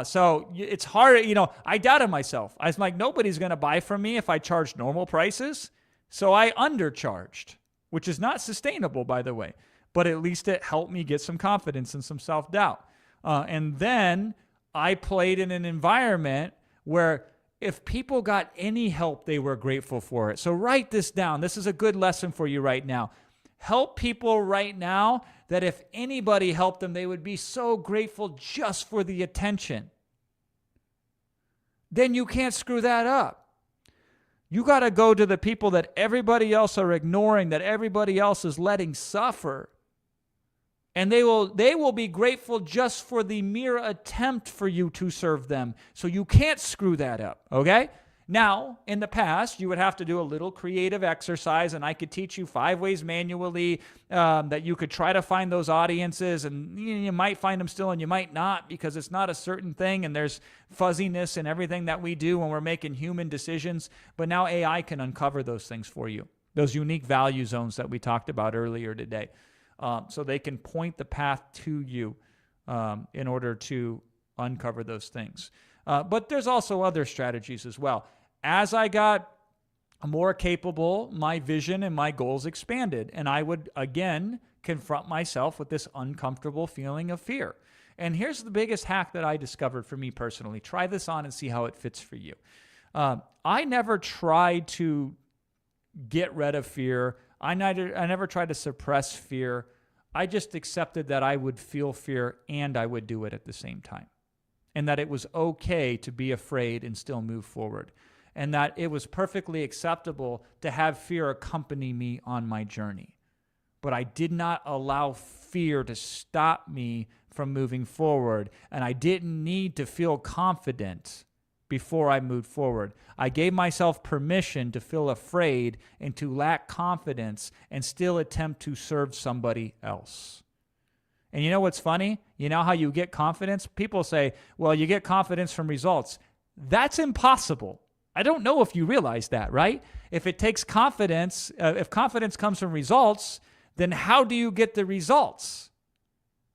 So it's hard, I doubted myself. I was like, nobody's going to buy from me if I charge normal prices. So I undercharged, which is not sustainable, by the way. But at least it helped me get some confidence and some self-doubt. And then I played in an environment where if people got any help, they were grateful for it. So write this down. This is a good lesson for you right now. Help people right now that if anybody helped them, they would be so grateful just for the attention. Then you can't screw that up. You got to go to the people that everybody else are ignoring, that everybody else is letting suffer. And they will be grateful just for the mere attempt for you to serve them. So you can't screw that up, okay? Now, in the past, you would have to do a little creative exercise, and I could teach you 5 ways manually that you could try to find those audiences, and you might find them still, and you might not, because it's not a certain thing, and there's fuzziness in everything that we do when we're making human decisions. But now AI can uncover those things for you, those unique value zones that we talked about earlier today. So they can point the path to you in order to uncover those things. But there's also other strategies as well. As I got more capable, my vision and my goals expanded. And I would, again, confront myself with this uncomfortable feeling of fear. And here's the biggest hack that I discovered for me personally. Try this on and see how it fits for you. I never tried to get rid of fear. I never tried to suppress fear. I just accepted that I would feel fear and I would do it at the same time. And that it was okay to be afraid and still move forward. And that it was perfectly acceptable to have fear accompany me on my journey. But I did not allow fear to stop me from moving forward. And I didn't need to feel confident before I moved forward. I gave myself permission to feel afraid and to lack confidence and still attempt to serve somebody else. And you know what's funny? You know how you get confidence? People say, well, you get confidence from results. That's impossible. I don't know if you realize that, right? If it takes confidence, if confidence comes from results, then how do you get the results?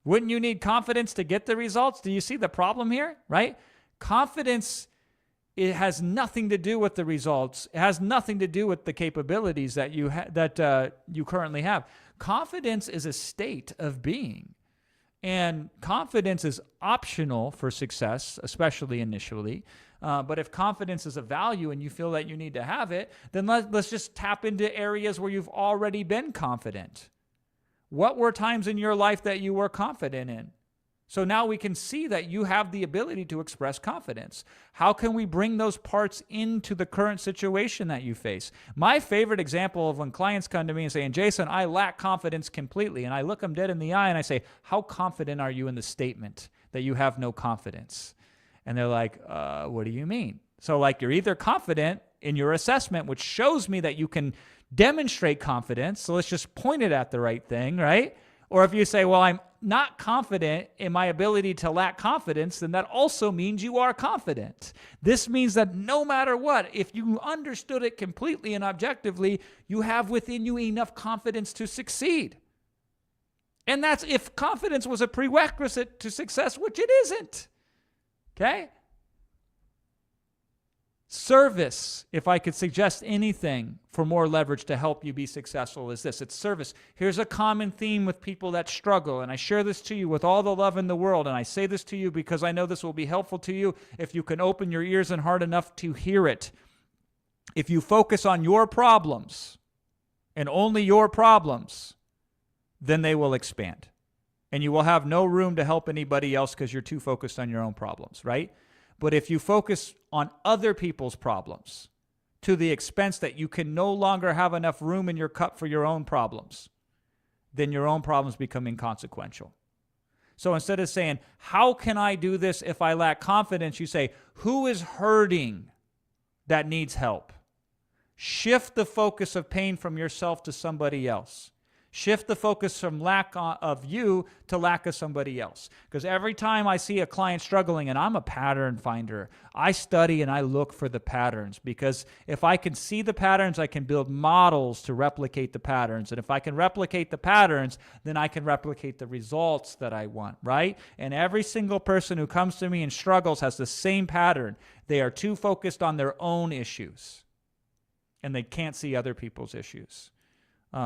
Wouldn't you need confidence to get the results? Do you see the problem here, right? Confidence, it has nothing to do with the results. It has nothing to do with the capabilities that you currently have. Confidence is a state of being. And confidence is optional for success, especially initially. But if confidence is a value and you feel that you need to have it, then let's just tap into areas where you've already been confident. What were times in your life that you were confident in? So now we can see that you have the ability to express confidence. How can we bring those parts into the current situation that you face? My favorite example of when clients come to me and say, Jason, I lack confidence completely. And I look them dead in the eye and I say, how confident are you in the statement that you have no confidence? And they're like, what do you mean? So like you're either confident in your assessment, which shows me that you can demonstrate confidence. So let's just point it at the right thing, right? Or if you say, well, I'm not confident in my ability to lack confidence, then that also means you are confident. This means that no matter what, if you understood it completely and objectively, you have within you enough confidence to succeed. And that's if confidence was a prerequisite to success, which it isn't. Okay? Service, if I could suggest anything for more leverage to help you be successful, is this. It's service. Here's a common theme with people that struggle, and I share this to you with all the love in the world, and I say this to you because I know this will be helpful to you if you can open your ears and heart enough to hear it. If you focus on your problems and only your problems, then they will expand. And you will have no room to help anybody else because you're too focused on your own problems, right? But if you focus on other people's problems to the expense that you can no longer have enough room in your cup for your own problems, then your own problems become inconsequential. So instead of saying, how can I do this if I lack confidence, you say, who is hurting that needs help? Shift the focus of pain from yourself to somebody else. Shift the focus from lack of you to lack of somebody else. Because every time I see a client struggling, and I'm a pattern finder, I study and I look for the patterns, because if I can see the patterns, I can build models to replicate the patterns. And if I can replicate the patterns, then I can replicate the results that I want, right? And every single person who comes to me and struggles has the same pattern. They are too focused on their own issues, and they can't see other people's issues.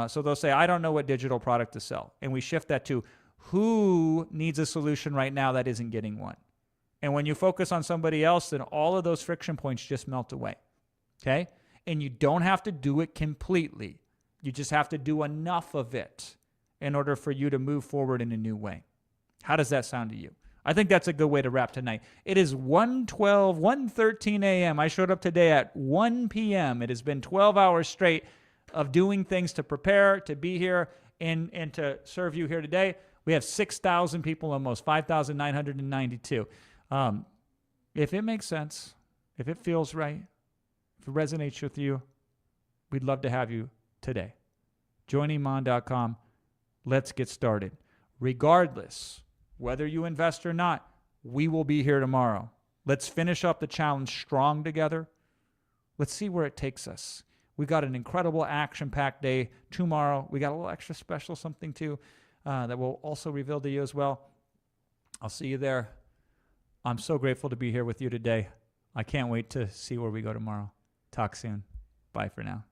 So they'll say, I don't know what digital product to sell. And we shift that to who needs a solution right now that isn't getting one. And when you focus on somebody else, then all of those friction points just melt away. Okay? And you don't have to do it completely. You just have to do enough of it in order for you to move forward in a new way. How does that sound to you? I think that's a good way to wrap tonight. It is 1:13 a.m. I showed up today at 1 p.m. It has been 12 hours straight of doing things to prepare, to be here, and to serve you here today. We have 6,000 people, almost 5,992. If it makes sense, if it feels right, if it resonates with you, we'd love to have you today. JoinIman.com. Let's get started. Regardless, whether you invest or not, we will be here tomorrow. Let's finish up the challenge strong together. Let's see where it takes us. We got an incredible action-packed day tomorrow. We got a little extra special something too that we'll also reveal to you as well. I'll see you there. I'm so grateful to be here with you today. I can't wait to see where we go tomorrow. Talk soon. Bye for now.